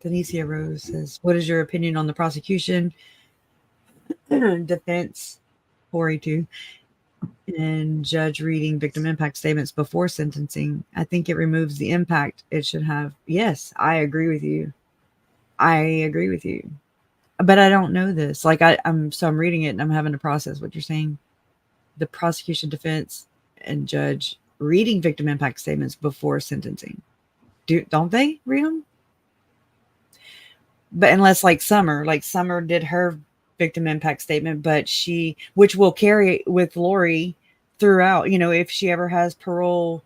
[SPEAKER 10] Denicia Rose says, what is your opinion on the prosecution, defense, 482, and judge reading victim impact statements before sentencing? I think it removes the impact it should have. Yes, I agree with you. But I don't know this. Like I'm reading it and I'm having to process what you're saying. The prosecution, defense, and judge reading victim impact statements before sentencing. Don't they read them? But unless like Summer did her victim impact statement, but which will carry with Lori throughout, you know, if she ever has parole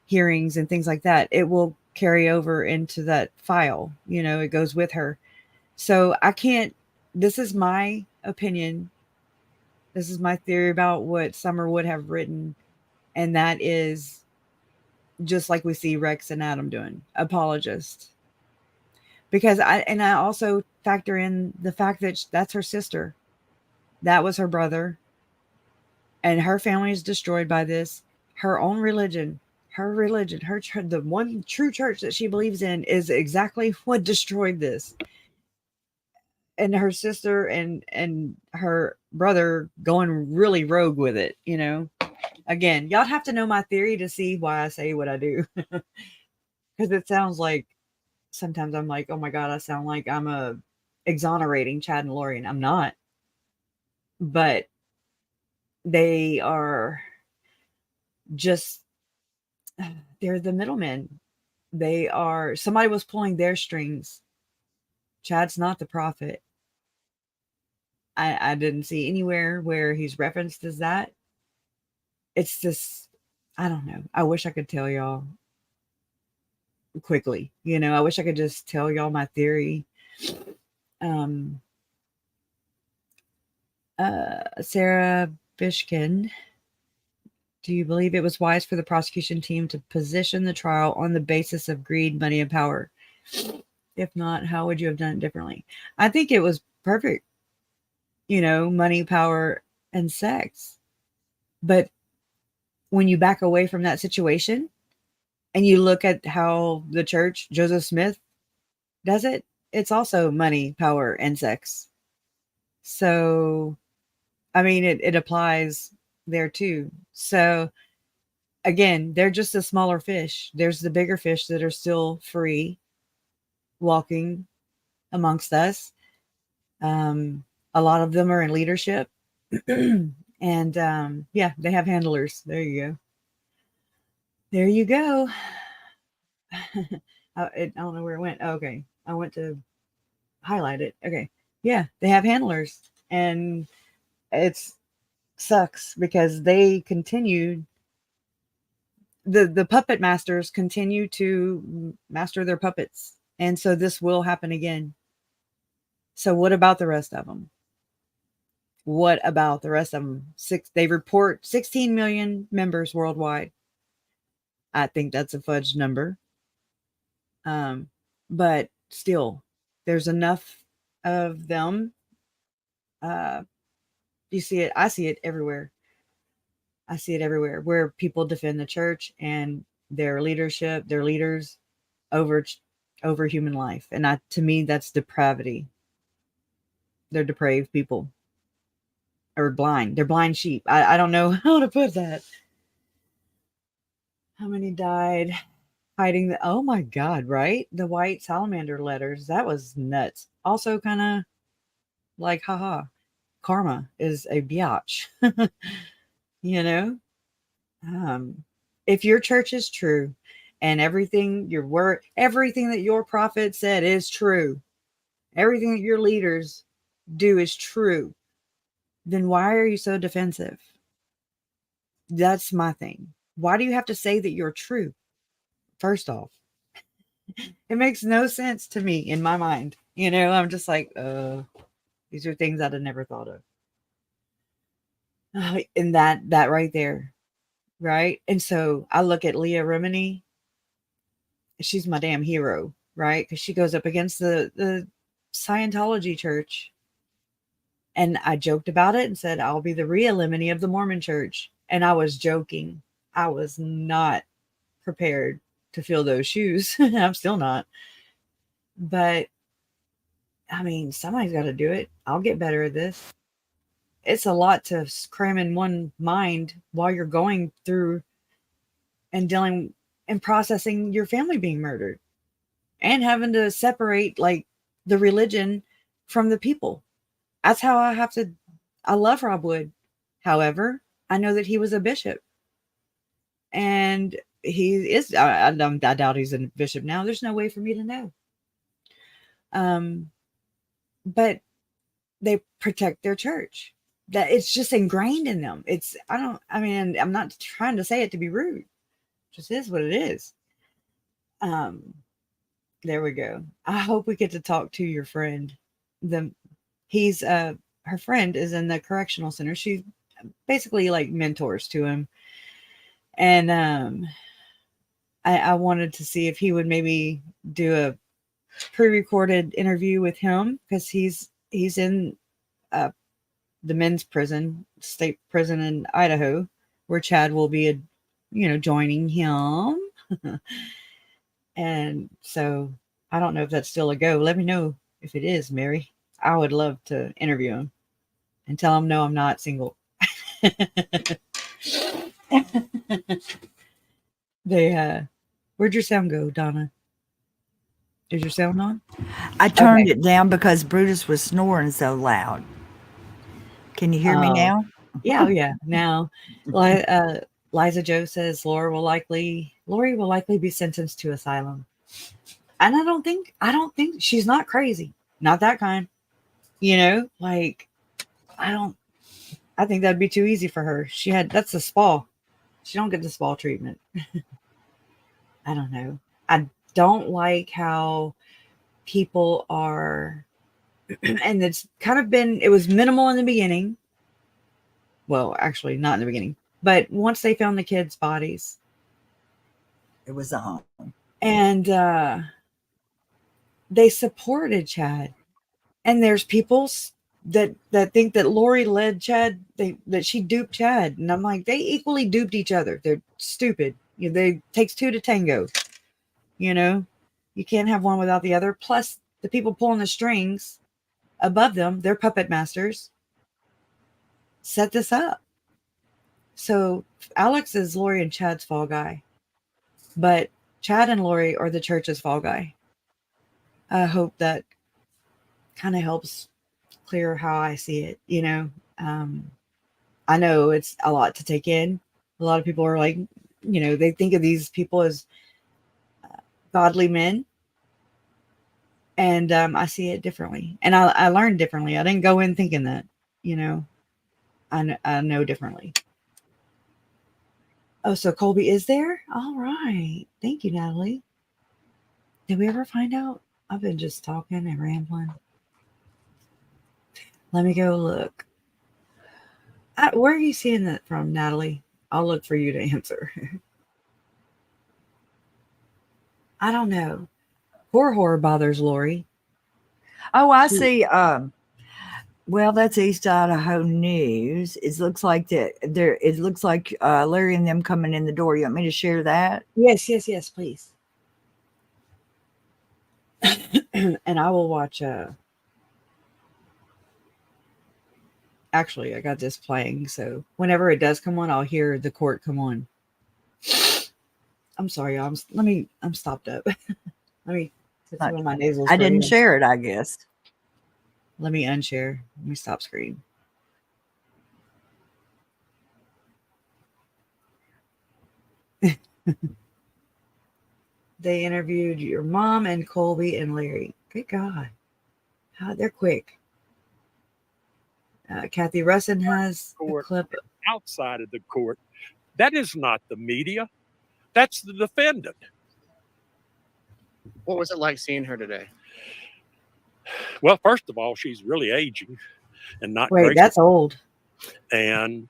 [SPEAKER 10] hearings and things like that, it will carry over into that file, you know, it goes with her. So this is my opinion. This is my theory about what Summer would have written. And that is just like we see Rex and Adam doing, apologist. Because I also factor in the fact that that's her sister. That was her brother. And her family is destroyed by this. Her own religion, the one true church that she believes in is exactly what destroyed this. And her sister and her brother going really rogue with it, you know. Again, y'all have to know my theory to see why I say what I do. Because it sounds like sometimes I'm like, oh my God, I sound like I'm exonerating Chad and Lori, and I'm not. But they are just, they're the middlemen. Somebody was pulling their strings. Chad's not the prophet. I didn't see anywhere where he's referenced as that. It's just, I don't know. I wish I could tell y'all quickly. You know, I wish I could just tell y'all my theory. Sarah Bishkin, do you believe it was wise for the prosecution team to position the trial on the basis of greed, money, and power? If not, how would you have done it differently? I think it was perfect. You know, money, power, and sex. But when you back away from that situation and you look at how the church, Joseph Smith, does it, it's also money, power, and sex. So, I mean, it applies there too. So, again, they're just a smaller fish. There's the bigger fish that are still free, walking amongst us. A lot of them are in leadership. And yeah, they have handlers. There you go. I don't know where it went. Oh, okay. I went to highlight it. Okay. Yeah, they have handlers. And it sucks because they continued, the puppet masters continue to master their puppets. And so this will happen again. So what about the rest of them? What about the rest of them? They report 16 million members worldwide. I think that's a fudged number. But still, there's enough of them. You see it. I see it everywhere. Where people defend the church and their leadership, their leaders over human life. And to me, that's depravity. They're depraved people. Or blind. They're blind sheep. I don't know how to put that. How many died hiding the... Oh my God, right? The white salamander letters. That was nuts. Also kind of like, haha, karma is a biatch. You know? If your church is true and everything everything that your prophet said is true, everything that your leaders do is true, then why are you so defensive? That's my thing. Why do you have to say that you're true? First off, it makes no sense to me in my mind. You know, I'm just like, these are things I'd have never thought of. And that right there, right? And so I look at Leah Remini. She's my damn hero, right? Because she goes up against the Scientology church. And I joked about it and said, I'll be the Rhea Lemony of the Mormon church. And I was joking. I was not prepared to fill those shoes. I'm still not. But, I mean, somebody's got to do it. I'll get better at this. It's a lot to cram in one mind while you're going through and dealing and processing your family being murdered. And having to separate, like, the religion from the people. That's how I love Rob Wood. However, I know that he was a bishop. And he is, I doubt he's a bishop now. There's no way for me to know. But they protect their church. That it's just ingrained in them. I'm not trying to say it to be rude. It just is what it is. There we go. I hope we get to talk to your friend. Her friend is in the correctional center. She basically like mentors to him. And I wanted to see if he would maybe do a pre-recorded interview with him, because he's in the men's prison, state prison in Idaho, where Chad will be joining him. And so I don't know if that's still a go. Let me know if it is, Mary. I would love to interview him and tell him, no, I'm not single. Where'd your sound go, Donna? Is your sound on?
[SPEAKER 9] I turned it down because Brutus was snoring so loud. Can you hear me now?
[SPEAKER 10] Yeah, now. Liza Joe says Lori will likely be sentenced to asylum. And I don't think she's not crazy. Not that kind. I think that'd be too easy for her. That's a spa. She don't get the spa treatment. I don't know. I don't like how people are, and it's kind of it was minimal in the beginning. Well, actually not in the beginning, but once they found the kids' bodies,
[SPEAKER 9] it was a home.
[SPEAKER 10] And they supported Chad. And there's people that think that Lori led Chad, that she duped Chad. And I'm like, they equally duped each other. They're stupid. They takes two to tango. You can't have one without the other. Plus, the people pulling the strings above them, they're puppet masters, set this up. So Alex is Lori and Chad's fall guy. But Chad and Lori are the church's fall guy. I hope that kind of helps clear how I see it. I know it's a lot to take in. A lot of people are like, they think of these people as godly men. And I see it differently. And I learned differently. I didn't go in thinking that, I know differently. Oh, so Colby is there? All right. Thank you, Natalie. Did we ever find out? I've been just talking and rambling. Let me go look. Where are you seeing that from, Natalie? I'll look for you to answer. I don't know. Poor horror bothers Lori.
[SPEAKER 9] Oh, I see. Well, that's East Idaho News. It looks like It looks like Larry and them coming in the door. You want me to share that?
[SPEAKER 10] Yes, please. And I will watch. Actually, I got this playing, so whenever it does come on, I'll hear the court come on. I'm sorry, y'all. I'm stopped up. Let me put some of my nasal
[SPEAKER 9] I didn't
[SPEAKER 10] spray in.
[SPEAKER 9] share it, I guess.
[SPEAKER 10] Let me unshare. Let me stop screen. They interviewed your mom and Colby and Larry. Good God. They're quick. Kathy Russin has a clip.
[SPEAKER 12] Outside of the court. That is not the media. That's the defendant.
[SPEAKER 13] What was it like seeing her today?
[SPEAKER 12] Well, first of all, she's really aging and not
[SPEAKER 10] Wait,
[SPEAKER 12] graceful.
[SPEAKER 10] that's old.
[SPEAKER 12] And,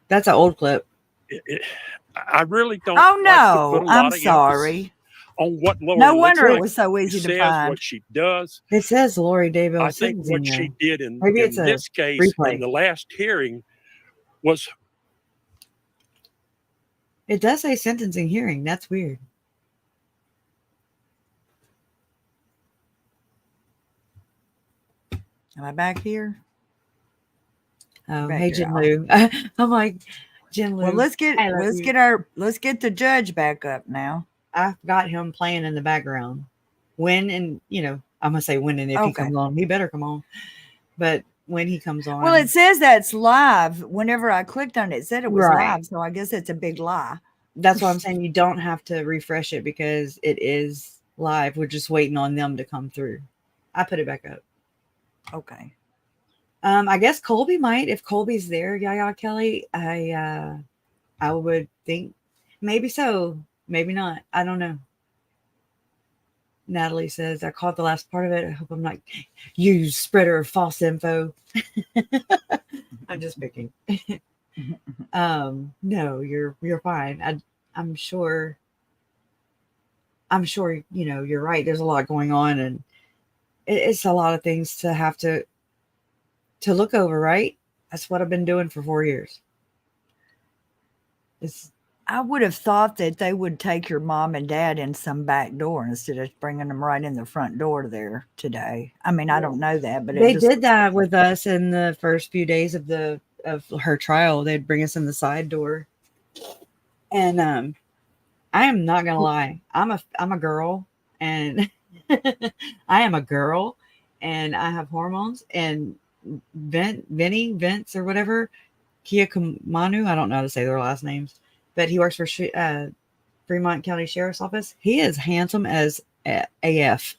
[SPEAKER 10] that's an old clip.
[SPEAKER 12] I really don't.
[SPEAKER 9] Oh,
[SPEAKER 12] like
[SPEAKER 9] no.
[SPEAKER 12] to put a
[SPEAKER 9] I'm
[SPEAKER 12] lot of
[SPEAKER 9] sorry.
[SPEAKER 12] emphasis on what Lori
[SPEAKER 9] No
[SPEAKER 12] looks
[SPEAKER 9] wonder
[SPEAKER 12] like,
[SPEAKER 9] it was so easy
[SPEAKER 12] she
[SPEAKER 9] to
[SPEAKER 12] says,
[SPEAKER 9] find.
[SPEAKER 12] what she does.
[SPEAKER 10] It says Lori Daybell.
[SPEAKER 12] I think what she did in
[SPEAKER 10] it's a
[SPEAKER 12] this case,
[SPEAKER 10] replay.
[SPEAKER 12] in the last hearing, was.
[SPEAKER 10] It does say sentencing hearing. That's weird.
[SPEAKER 9] Am I back here?
[SPEAKER 10] Oh,
[SPEAKER 9] Back
[SPEAKER 10] hey,
[SPEAKER 9] here,
[SPEAKER 10] Jin Lou. I'm like, Jin Lou.
[SPEAKER 9] Well, let's get the judge back up now.
[SPEAKER 10] I've got him playing in the background. When and I'm gonna say when and if he
[SPEAKER 9] Okay.
[SPEAKER 10] comes on, he better come on. But when he comes on,
[SPEAKER 9] Well, it says that's live. Whenever I clicked on it, it said it was
[SPEAKER 10] Right.
[SPEAKER 9] live. So I guess it's a big lie.
[SPEAKER 10] That's why I'm saying you don't have to refresh it because it is live. We're just waiting on them to come through. I put it back up.
[SPEAKER 9] Okay.
[SPEAKER 10] I guess Colby might. If Colby's there, Yaya Kelly, I would think maybe so, maybe not. I don't know. Natalie says, I caught the last part of it. I hope I'm not you spreader of false info. I'm just picking. No, you're fine. I'm sure you're right. There's a lot going on, and it's a lot of things to have to look over, right? That's what I've been doing for 4 years.
[SPEAKER 9] I would have thought that they would take your mom and dad in some back door instead of bringing them right in the front door there today. I mean, I don't know that, but
[SPEAKER 10] They did that with us in the first few days of her trial. They'd bring us in the side door. And I am not gonna lie, I'm a girl, and I am a girl, and I have hormones. And Vince or whatever, Kia Kamanu, I don't know how to say their last names, but he works for Fremont County Sheriff's Office. He is handsome as AF.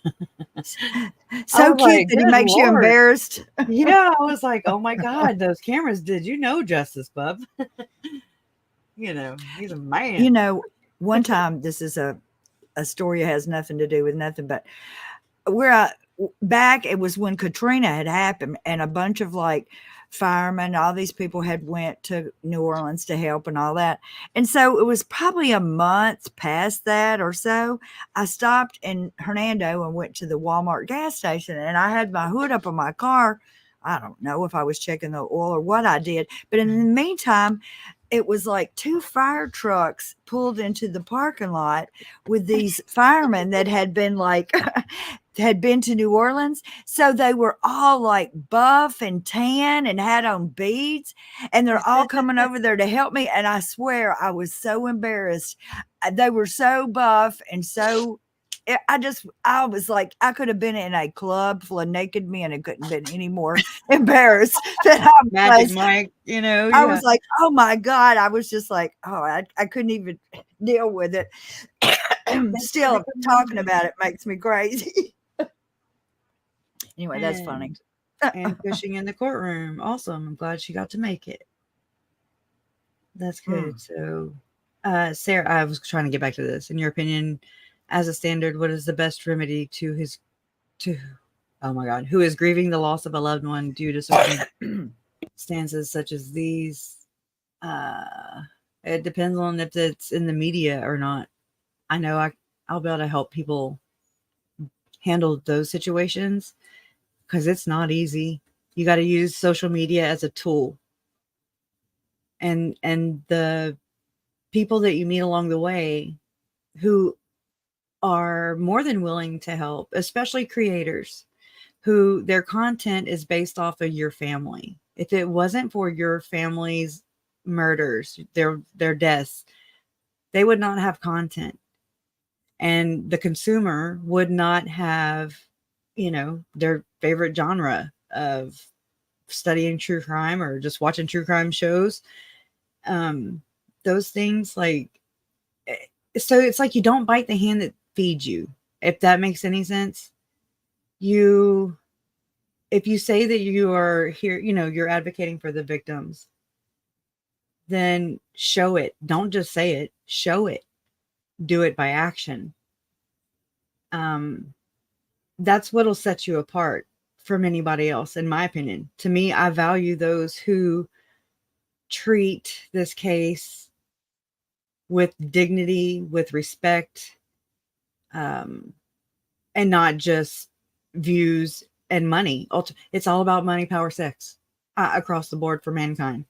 [SPEAKER 9] So cute that he makes you embarrassed.
[SPEAKER 10] Yeah, I was like, oh my God, those cameras. Did you know Justice, bub? He's a man.
[SPEAKER 9] One time, this is a story that has nothing to do with nothing, but back, it was when Katrina had happened, and a bunch of firemen, all these people had went to New Orleans to help and all that. And so it was probably a month past that or so. I stopped in Hernando and went to the Walmart gas station, and I had my hood up on my car. I don't know if I was checking the oil or what I did, but in the meantime, it was like 2 fire trucks pulled into the parking lot with these firemen that had been had been to New Orleans. So they were all buff and tan and had on beads, and they're all coming over there to help me. And I swear I was so embarrassed. They were so buff and so I was like, I could have been in a club full of naked men and couldn't have been any more embarrassed than I was.
[SPEAKER 10] Magic Mike,
[SPEAKER 9] I was like, oh my God. I was just like, I couldn't even deal with it. Still talking about it makes me crazy. Anyway, that's funny.
[SPEAKER 10] And fishing in the courtroom. Awesome. I'm glad she got to make it. That's good. So, Sarah, I was trying to get back to this. In your opinion, as a standard, what is the best remedy who is grieving the loss of a loved one due to circumstances such as these? It depends on if it's in the media or not. I know I'll be able to help people handle those situations because it's not easy. You got to use social media as a tool. And the people that you meet along the way who are more than willing to help, especially creators who their content is based off of your family. If it wasn't for your family's murders, their deaths, they would not have content. And the consumer would not have, their favorite genre of studying true crime or just watching true crime shows. Those things, like, so it's like you don't bite the hand that feeds you, if that makes any sense. If you say that you are here, you're advocating for the victims, then show it. Don't just say it, show it. Do it by action. That's what'll set you apart from anybody else, in my opinion. To me, I value those who treat this case with dignity, with respect, and not just views and money. It's all about money, power, sex across the board for mankind.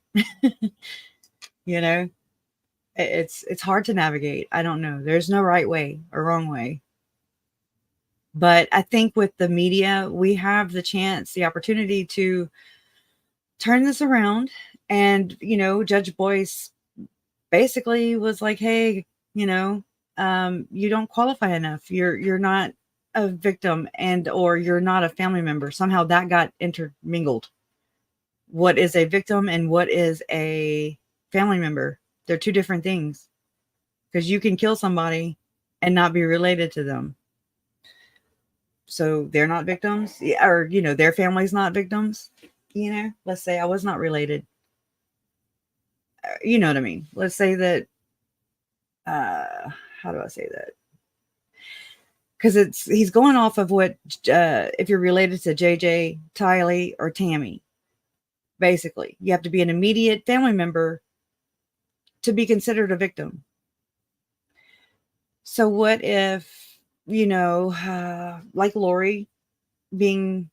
[SPEAKER 10] It's hard to navigate. I don't know. There's no right way or wrong way. But I think with the media, we have the opportunity to turn this around. And, Judge Boyce basically was like, hey, you don't qualify enough. You're not a victim or you're not a family member. Somehow that got intermingled. What is a victim and what is a family member? They're two different things, because you can kill somebody and not be related to them. So they're not victims, or, their family's not victims. Let's say I was not related. You know what I mean? Let's say that, how do I say that? Because he's going off of what, if you're related to JJ, Tylee, or Tammy, basically, you have to be an immediate family member to be considered a victim. So what if, like Lori being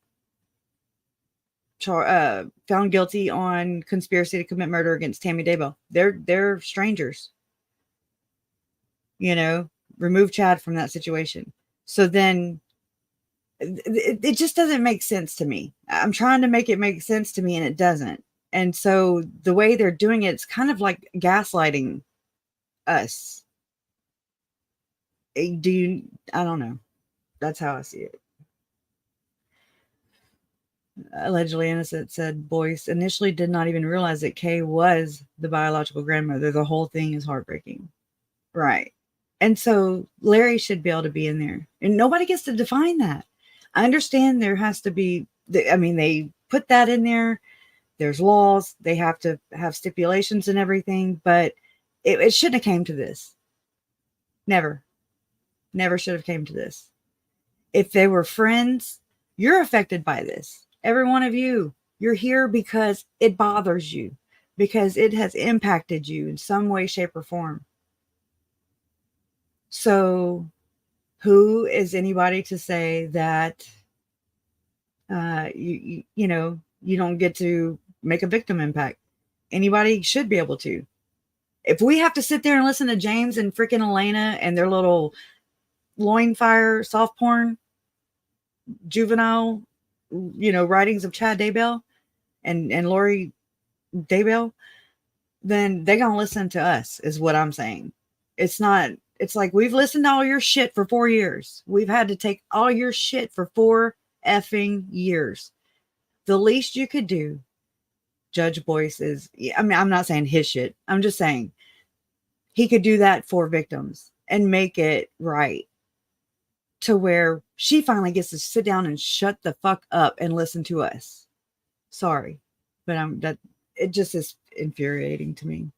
[SPEAKER 10] found guilty on conspiracy to commit murder against Tammy Daybell? They're strangers. Remove Chad from that situation. So then it just doesn't make sense to me. I'm trying to make it make sense to me, and it doesn't. And so the way they're doing it's kind of like gaslighting us. I don't know. That's how I see it. Allegedly innocent, said Boyce, initially did not even realize that Kay was the biological grandmother. The whole thing is heartbreaking. Right. And so Larry should be able to be in there. And nobody gets to define that. I understand there has to be, they put that in there. There's laws. They have to have stipulations and everything. But it shouldn't have came to this. Never should have came to this. If they were friends, you're affected by this. Every one of you, you're here because it bothers you, because it has impacted you in some way, shape, or form. So who is anybody to say that you don't get to make a victim impact? Anybody should be able to. If we have to sit there and listen to James and freaking Elena and their little loin fire, soft porn, juvenile, writings of Chad Daybell and Lori Daybell, then they're going to listen to us, is what I'm saying. It's like, we've listened to all your shit for 4 years. We've had to take all your shit for 4 effing years. The least you could do, Judge Boyce, is, I'm not saying his shit. I'm just saying he could do that for victims and make it right, to where she finally gets to sit down and shut the fuck up and listen to us. Sorry, but it just is infuriating to me.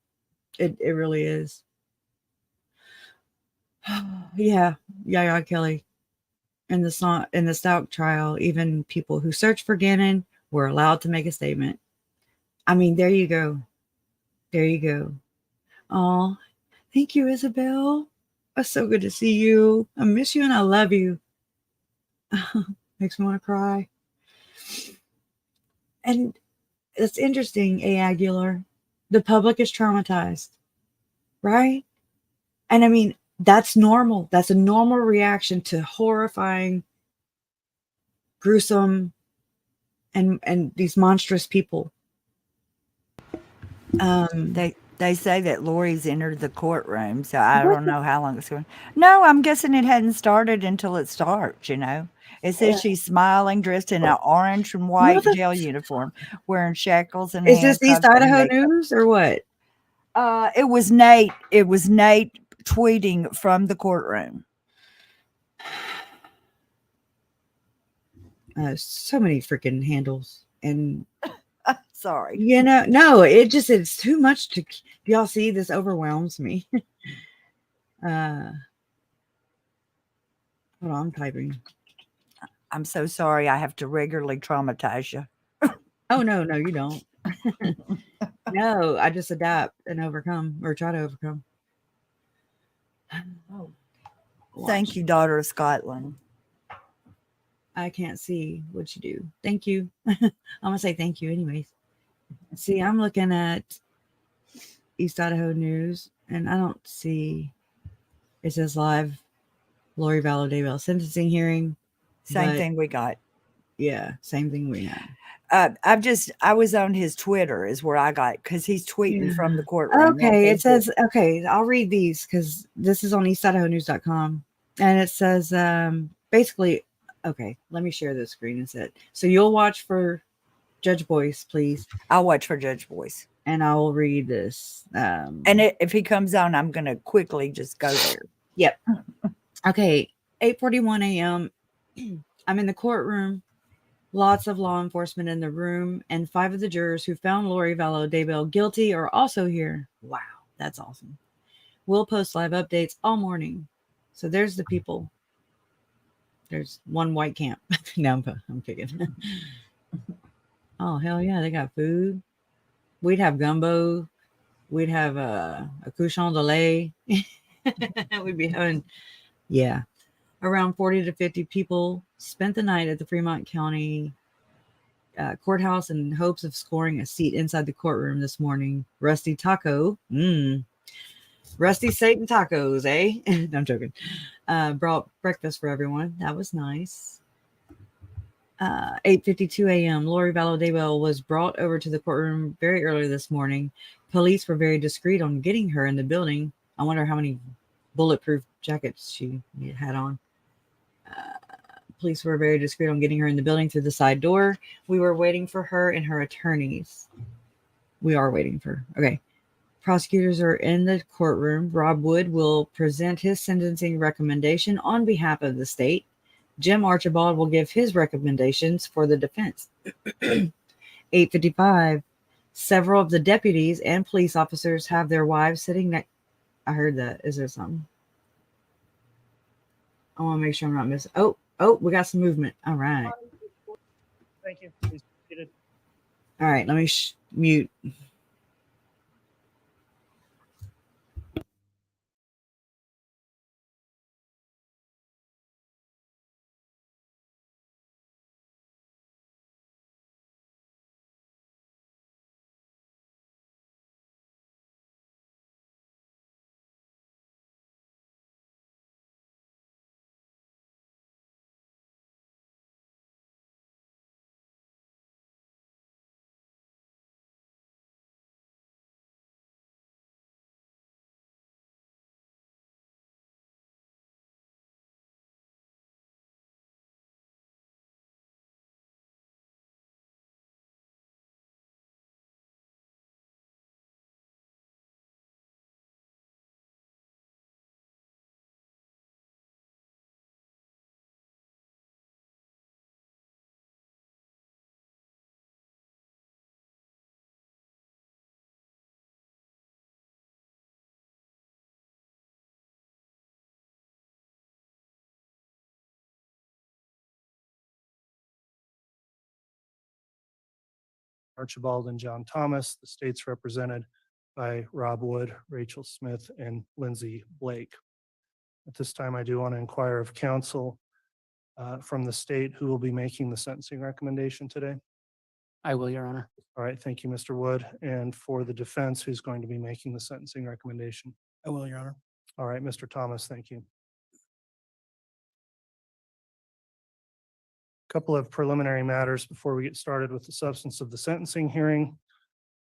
[SPEAKER 10] It really is. Yeah, Kelly. In the Stout trial, even people who searched for Gannon were allowed to make a statement. There you go. There you go. Oh, thank you, Isabel. It's so good to see you. I miss you and I love you. Makes me want to cry. And it's interesting, A. Aguilar. The public is traumatized, right? And that's normal. That's a normal reaction to horrifying, gruesome and these monstrous people.
[SPEAKER 9] They say that Lori's entered the courtroom, so I
[SPEAKER 10] What
[SPEAKER 9] don't know how long it's going. No, I'm guessing it hadn't started until it starts. You know, it says she's smiling, dressed in an orange and white jail uniform, wearing shackles and
[SPEAKER 10] Is this East
[SPEAKER 9] handcuffs and
[SPEAKER 10] Idaho
[SPEAKER 9] makeup.
[SPEAKER 10] News or what?
[SPEAKER 9] It was Nate. It was Nate tweeting from the courtroom.
[SPEAKER 10] So many freaking handles. And
[SPEAKER 9] sorry.
[SPEAKER 10] You know, no, it's too much to. Do y'all see this? Overwhelms me. Hold on, I'm typing.
[SPEAKER 9] I'm so sorry. I have to regularly traumatize you.
[SPEAKER 10] Oh no, you don't. No, I just adapt and overcome, or try to overcome.
[SPEAKER 9] Oh. Thank you, daughter of Scotland.
[SPEAKER 10] I can't see what you do. Thank you. I'm gonna say thank you anyways. See, I'm looking at East Idaho News, and I don't see. It says live. Lori Vallow Daybell sentencing hearing.
[SPEAKER 9] Same thing we got.
[SPEAKER 10] Yeah, same thing we had.
[SPEAKER 9] I was on his Twitter is where I got, because he's tweeting from the courtroom.
[SPEAKER 10] Okay, it says, okay, I'll read these because this is on eastidahonews.com. And it says, basically, okay, let me share the screen instead. So you'll watch for Judge Boyce, please.
[SPEAKER 9] I'll watch for Judge Boyce.
[SPEAKER 10] And I will read this.
[SPEAKER 9] If he comes on, I'm going to quickly just go there.
[SPEAKER 10] Yep. Okay, 8:41 a.m. I'm in the courtroom. Lots of law enforcement in the room, and 5 of the jurors who found Lori Vallow Daybell guilty are also here. Wow, that's awesome. We'll post live updates all morning. So there's the people. There's one white camp. No, I'm kidding. Oh, hell yeah, they got food. We'd have gumbo. We'd have a couchon de lait. We'd be having, yeah. Around 40 to 50 people spent the night at the Fremont County courthouse in hopes of scoring a seat inside the courtroom this morning. Rusty Taco, Rusty Satan tacos, eh? No, I'm joking. Brought breakfast for everyone. That was nice. 8:52 a.m. Lori Vallow Daybell was brought over to the courtroom very early this morning. Police were very discreet on getting her in the building. I wonder how many bulletproof jackets she had on. Police were very discreet on getting her in the building through the side door. We were waiting for her and her attorneys. We are waiting for her. Okay. Prosecutors are in the courtroom. Rob Wood will present his sentencing recommendation on behalf of the state. Jim Archibald will give his recommendations for the defense. 8:55. Several of the deputies and police officers have their wives sitting next. I heard that. Is there something? I want to make sure I'm not missing. Oh, we got some movement. All right.
[SPEAKER 13] Thank you. Please be seated.
[SPEAKER 10] All right. Let me mute.
[SPEAKER 13] Archibald and John Thomas. The state's represented by Rob Wood, Rachel Smith, and Lindsay Blake. At this time, I do want to inquire of counsel from the state who will be making the sentencing recommendation today.
[SPEAKER 14] I will, Your Honor.
[SPEAKER 13] All right, thank you, Mr. Wood. And for the defense, who's going to be making the sentencing recommendation?
[SPEAKER 14] I will, Your Honor.
[SPEAKER 13] All right, Mr. Thomas, thank you. Couple of preliminary matters before we get started with the substance of the sentencing hearing.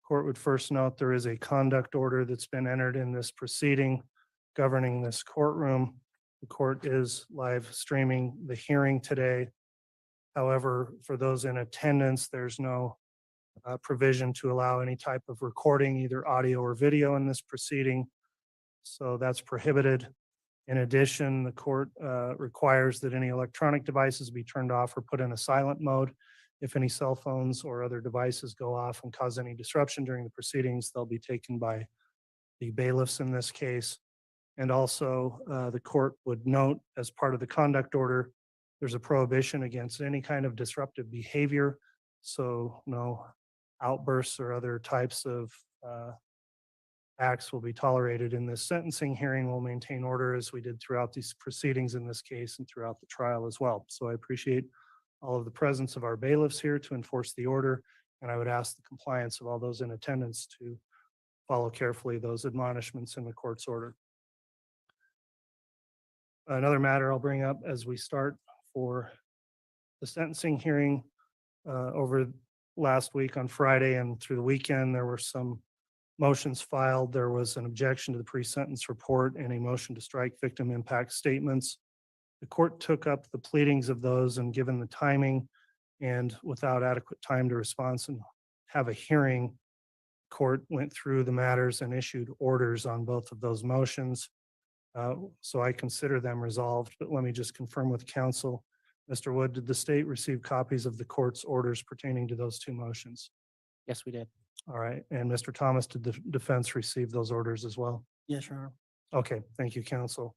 [SPEAKER 13] Court would first note there is a conduct order that's been entered in this proceeding governing this courtroom. The court is live streaming the hearing today. However, for those in attendance, there's no provision to allow any type of recording, either audio or video, in this proceeding. So that's prohibited. In addition, the court requires that any electronic devices be turned off or put in a silent mode. If any cell phones or other devices go off and cause any disruption during the proceedings, they'll be taken by the bailiffs in this case. And also, the court would note, as part of the conduct order, there's a prohibition against any kind of disruptive behavior. So no outbursts or other types of acts will be tolerated in this sentencing hearing. We'll maintain order as we did throughout these proceedings in this case and throughout the trial as well. So I appreciate all of the presence of our bailiffs here to enforce the order. And I would ask the compliance of all those in attendance to follow carefully those admonishments in the court's order. Another matter I'll bring up as we start for the sentencing hearing. Over last week on Friday and through the weekend, there were some motions filed. There was an objection to the pre-sentence report and a motion to strike victim impact statements. The court took up the pleadings of those, and given the timing and without adequate time to respond and have a hearing, court went through the matters and issued orders on both of those motions. So I consider them resolved, but let me just confirm with counsel. Mr. Wood, did the state receive copies of the court's orders pertaining to those two motions?
[SPEAKER 14] Yes, we did.
[SPEAKER 13] All right. And Mr. Thomas, did the defense receive those orders as well?
[SPEAKER 14] Yes, Your Honor.
[SPEAKER 13] Okay, thank you, counsel.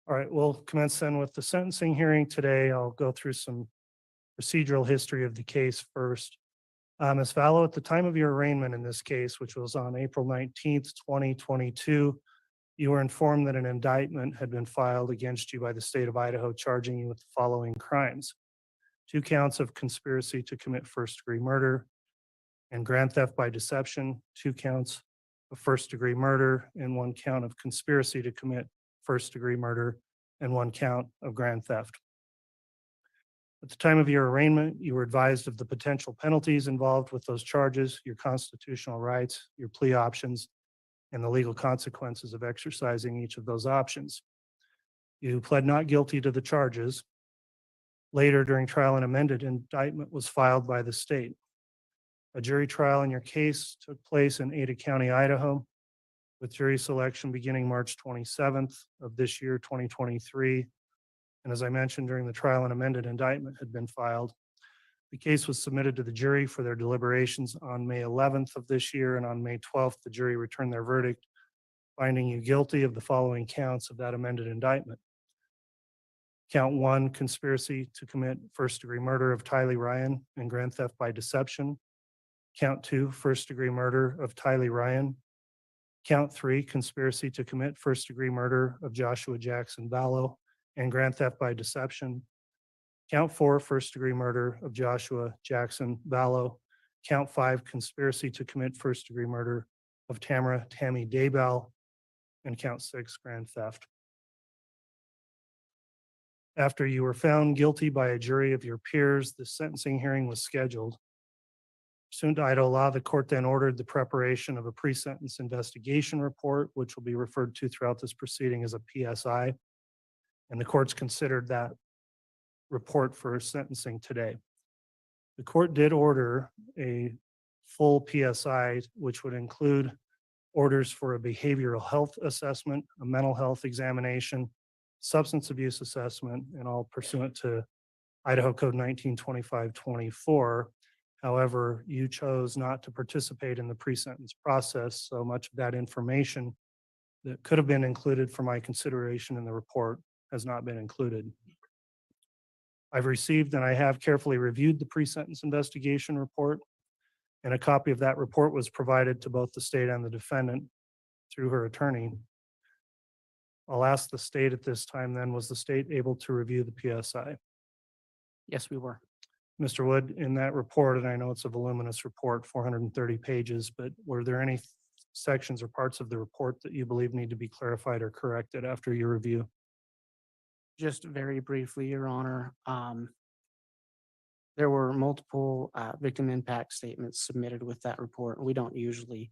[SPEAKER 13] All right, we'll commence then with the sentencing hearing today. I'll go through some procedural history of the case first. Ms. Vallow, at the time of your arraignment in this case, which was on April 19th, 2022, you were informed that an indictment had been filed against you by the state of Idaho, charging you with the following crimes: 2 counts of conspiracy to commit first-degree murder and grand theft by deception, 2 counts of first-degree murder, and 1 count of conspiracy to commit first-degree murder, and 1 count of grand theft. At the time of your arraignment, you were advised of the potential penalties involved with those charges, your constitutional rights, your plea options, and the legal consequences of exercising each of those options. You pled not guilty to the charges. Later, during trial, an amended indictment was filed by the state. A jury trial in your case took place in Ada County, Idaho, with jury selection beginning March 27th of this year, 2023. And as I mentioned, during the trial, an amended indictment had been filed. The case was submitted to the jury for their deliberations on May 11th of this year, and on May 12th, the jury returned their verdict, finding you guilty of the following counts of that amended indictment. Count 1, conspiracy to commit first-degree murder of Tylee Ryan and grand theft by deception. Count 2, first-degree murder of Tylee Ryan. Count 3, conspiracy to commit first-degree murder of Joshua Jackson Vallow and grand theft by deception. Count 4, first-degree murder of Joshua Jackson Vallow. Count 5, conspiracy to commit first-degree murder of Tammy Daybell. And count 6, grand theft. After you were found guilty by a jury of your peers, the sentencing hearing was scheduled. Pursuant to Idaho law, the court then ordered the preparation of a pre-sentence investigation report, which will be referred to throughout this proceeding as a PSI. And the courts considered that report for sentencing today. The court did order a full PSI, which would include orders for a behavioral health assessment, a mental health examination, substance abuse assessment, and all pursuant to Idaho Code 1925-24. However, you chose not to participate in the pre-sentence process, so much of that information that could have been included for my consideration in the report has not been included. I've received and I have carefully reviewed the pre-sentence investigation report, and a copy of that report was provided to both the state and the defendant through her attorney. I'll ask the state at this time then, was the state able to review the PSI?
[SPEAKER 14] Yes, we were.
[SPEAKER 13] Mr. Wood, in that report, and I know it's a voluminous report, 430 pages, but were there any sections or parts of the report that you believe need to be clarified or corrected after your review?
[SPEAKER 14] Just very briefly, Your Honor, there were multiple victim impact statements submitted with that report. We don't usually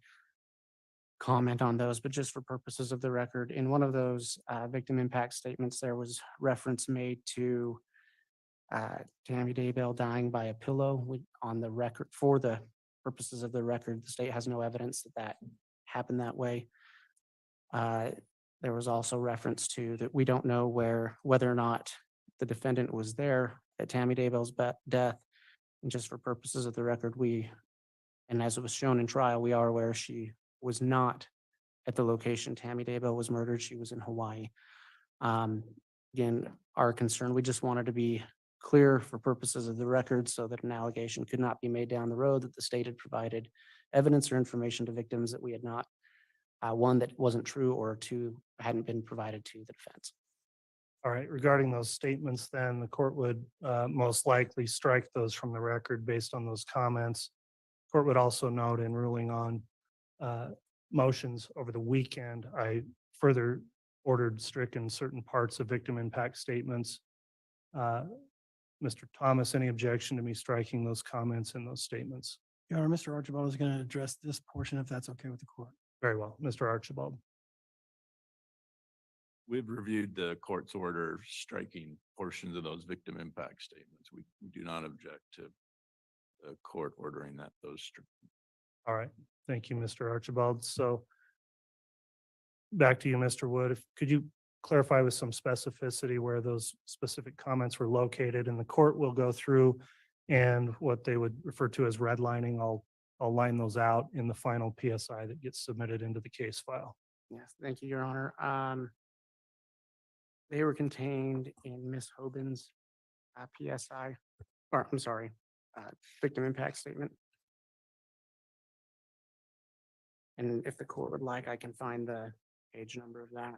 [SPEAKER 14] comment on those, but just for purposes of the record, in one of those victim impact statements, there was reference made to Tammy Daybell dying by a pillow. On the record, for the purposes of the record, the state has no evidence that that happened that way. There was also reference to that we don't know whether or not the defendant was there at Tammy Daybell's death. And just for purposes of the record, and as it was shown in trial, we are aware she was not at the location Tammy Daybell was murdered. She was in Hawaii. Again, our concern, we just wanted to be clear for purposes of the record so that an allegation could not be made down the road that the state had provided evidence or information to victims that we had not, one, that wasn't true, or two, hadn't been provided to the defense.
[SPEAKER 13] All right, regarding those statements, then the court would most likely strike those from the record based on those comments. Court would also note in ruling on motions over the weekend, I further ordered stricken certain parts of victim impact statements. Mr. Thomas, any objection to me striking those comments in those statements?
[SPEAKER 15] Your Honor, Mr. Archibald is going to address this portion if that's okay with the court.
[SPEAKER 13] Very well, Mr. Archibald.
[SPEAKER 16] We've reviewed the court's order striking portions of those victim impact statements. We do not object to the court ordering those stricken.
[SPEAKER 13] All right, thank you, Mr. Archibald. So back to you, Mr. Wood. Could you clarify with some specificity where those specific comments were located? And the court will go through and what they would refer to as redlining. I'll line those out in the final PSI that gets submitted into the case file.
[SPEAKER 14] Yes, thank you, Your Honor. They were contained in Ms. Hoban's PSI, or I'm sorry, victim impact statement. And if the court would like, I can find the page number of that.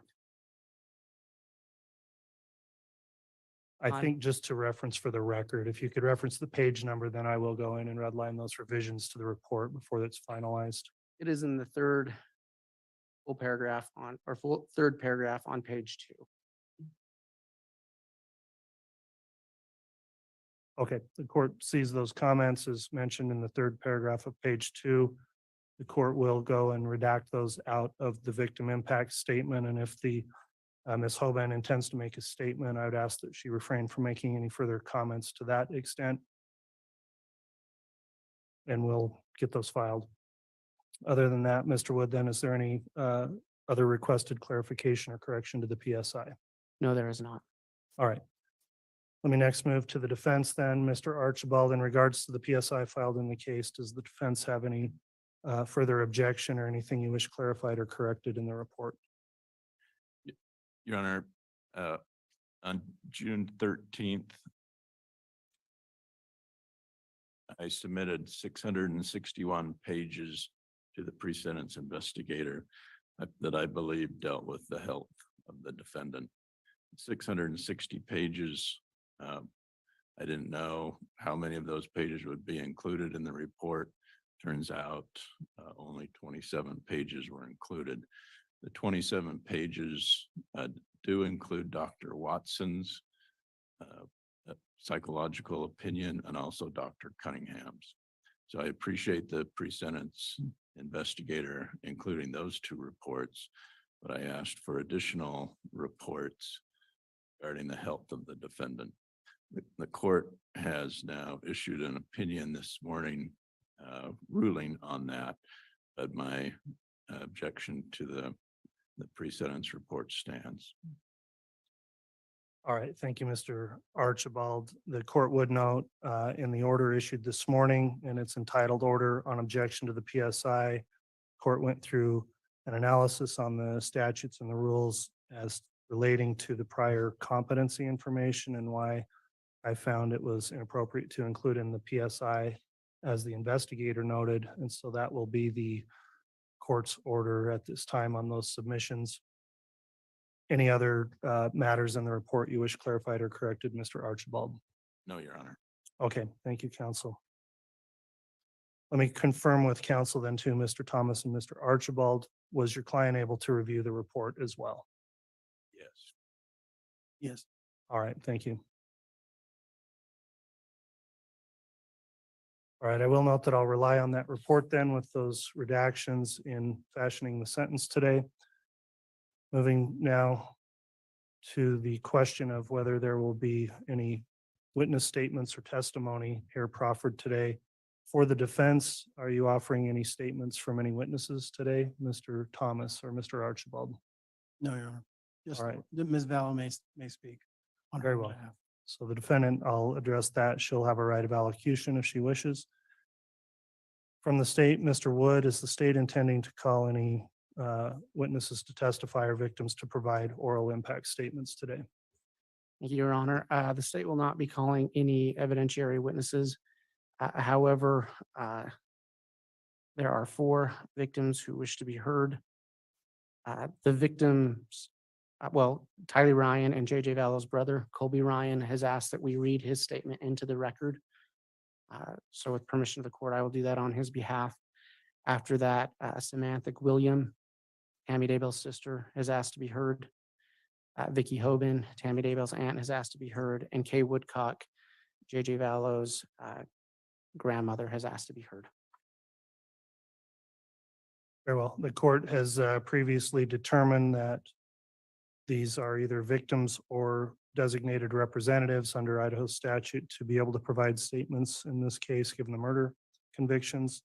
[SPEAKER 13] I think just to reference for the record, if you could reference the page number, then I will go in and redline those revisions to the report before it's finalized.
[SPEAKER 14] It is in the third paragraph on page 2.
[SPEAKER 13] Okay, the court sees those comments as mentioned in the third paragraph of page 2. The court will go and redact those out of the victim impact statement. And if the Ms. Hoban intends to make a statement, I would ask that she refrain from making any further comments to that extent. And we'll get those filed. Other than that, Mr. Wood, then is there any other requested clarification or correction to the PSI?
[SPEAKER 14] No, there is not.
[SPEAKER 13] All right. Let me next move to the defense then. Mr. Archibald, in regards to the PSI filed in the case, does the defense have any further objection or anything you wish clarified or corrected in the report?
[SPEAKER 16] Your Honor, on June 13th, I submitted 661 pages to the pre-sentence investigator that I believe dealt with the health of the defendant. 660 pages. I didn't know how many of those pages would be included in the report. Turns out only 27 pages were included. The 27 pages do include Dr. Watson's psychological opinion and also Dr. Cunningham's. So I appreciate the pre-sentence investigator including those two reports, but I asked for additional reports regarding the health of the defendant. The court has now issued an opinion this morning ruling on that, but my objection to the pre-sentence report stands.
[SPEAKER 13] All right, thank you, Mr. Archibald. The court would note in the order issued this morning, and it's entitled Order on Objection to the PSI, court went through an analysis on the statutes and the rules as relating to the prior competency information and why I found it was inappropriate to include in the PSI as the investigator noted. And so that will be the court's order at this time on those submissions. Any other matters in the report you wish clarified or corrected, Mr. Archibald?
[SPEAKER 16] No, Your Honor.
[SPEAKER 13] Okay, thank you, counsel. Let me confirm with counsel then too, Mr. Thomas and Mr. Archibald, was your client able to review the report as well?
[SPEAKER 16] Yes.
[SPEAKER 15] Yes.
[SPEAKER 13] All right, thank you. All right, I will note that I'll rely on that report then with those redactions in fashioning the sentence today. Moving now to the question of whether there will be any witness statements or testimony here proffered today. For the defense, are you offering any statements from any witnesses today, Mr. Thomas or Mr. Archibald?
[SPEAKER 15] No, Your Honor. Just
[SPEAKER 13] All right.
[SPEAKER 15] Ms. Vallow may speak. on her
[SPEAKER 13] Very well.
[SPEAKER 15] behalf.
[SPEAKER 13] So the defendant, I'll address that. She'll have a right of allocution if she wishes. From the state, Mr. Wood, is the state intending to call any witnesses to testify or victims to provide oral impact statements today?
[SPEAKER 14] Thank you, Your Honor. The state will not be calling any evidentiary witnesses. However, there are 4 victims who wish to be heard. The victims, Tylee Ryan and JJ Vallow's brother, Colby Ryan, has asked that we read his statement into the record. So with permission of the court, I will do that on his behalf. After that, Samantha William, Tammy Daybell's sister, has asked to be heard. Vicky Hoban, Tammy Daybell's aunt, has asked to be heard, and Kay Woodcock, JJ Vallow's grandmother, has asked to be heard.
[SPEAKER 13] Very well. The court has previously determined that these are either victims or designated representatives under Idaho statute to be able to provide statements in this case, given the murder convictions.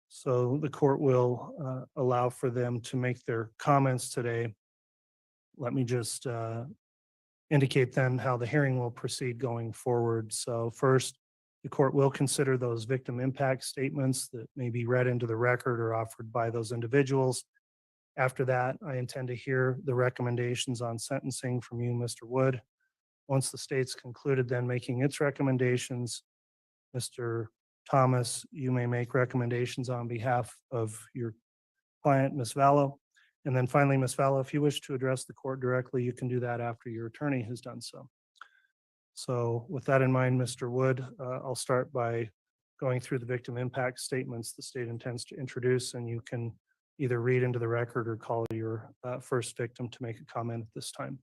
[SPEAKER 13] So the court will allow for them to make their comments today. Let me just indicate then how the hearing will proceed going forward. So first, the court will consider those victim impact statements that may be read into the record or offered by those individuals. After that, I intend to hear the recommendations on sentencing from you, Mr. Wood. Once the state's concluded then making its recommendations, Mr. Thomas, you may make recommendations on behalf of your client, Ms. Vallow. And then finally, Ms. Vallow, if you wish to address the court directly, you can do that after your attorney has done so. So with that in mind, Mr. Wood, I'll start by going through the victim impact statements the state intends to introduce, and you can either read into the record or call your first victim to make a comment at this time.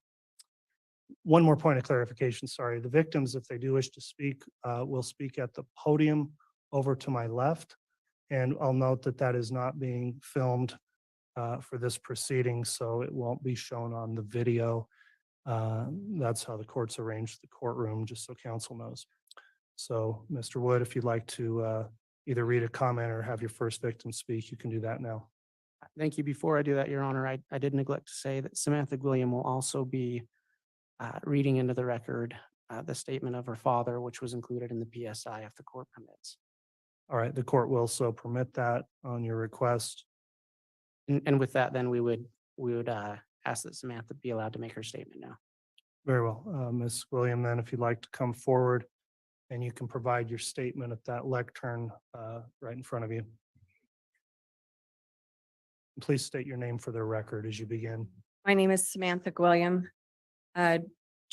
[SPEAKER 13] One more point of clarification, sorry. The victims, if they do wish to speak, will speak at the podium over to my left. And I'll note that that is not being filmed for this proceeding, so it won't be shown on the video. That's how the court's arranged the courtroom, just so counsel knows. So, Mr. Wood, if you'd like to either read a comment or have your first victim speak, you can do that now.
[SPEAKER 14] Thank you. Before I do that, Your Honor, I did neglect to say that Samantha William will also be reading into the record the statement of her father, which was included in the PSI if the court permits.
[SPEAKER 13] All right, the court will so permit that on your request.
[SPEAKER 14] And with that, then we would ask that Samantha be allowed to make her statement now.
[SPEAKER 13] Very well. Ms. William, then if you'd like to come forward and you can provide your statement at that lectern right in front of you. Please state your name for the record as you begin.
[SPEAKER 17] My name is Samantha William. Do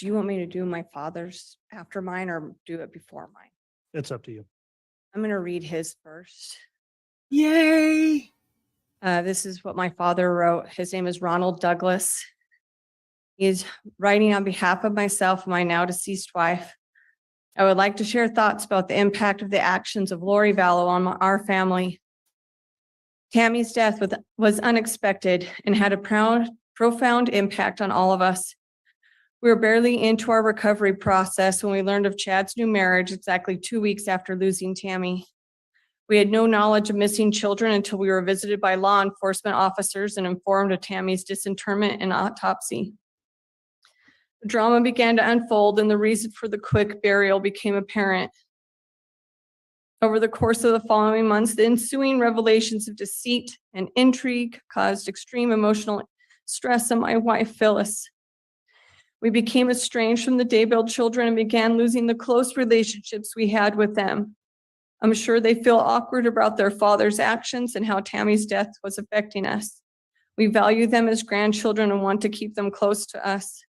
[SPEAKER 17] you want me to do my father's after mine or do it before mine?
[SPEAKER 13] It's up to you.
[SPEAKER 17] I'm going to read his first.
[SPEAKER 10] Yay!
[SPEAKER 17] This is what my father wrote. His name is Ronald Douglas. He is writing on behalf of myself and my now deceased wife. I would like to share thoughts about the impact of the actions of Lori Vallow on our family. Tammy's death was unexpected and had a profound impact on all of us. We were barely into our recovery process when we learned of Chad's new marriage exactly 2 weeks after losing Tammy. We had no knowledge of missing children until we were visited by law enforcement officers and informed of Tammy's disinterment and autopsy. The drama began to unfold and the reason for the quick burial became apparent. Over the course of the following months, the ensuing revelations of deceit and intrigue caused extreme emotional stress on my wife, Phyllis. We became estranged from the Daybell children and began losing the close relationships we had with them. I'm sure they feel awkward about their father's actions and how Tammy's death was affecting us. We value them as grandchildren and want to keep them close to us.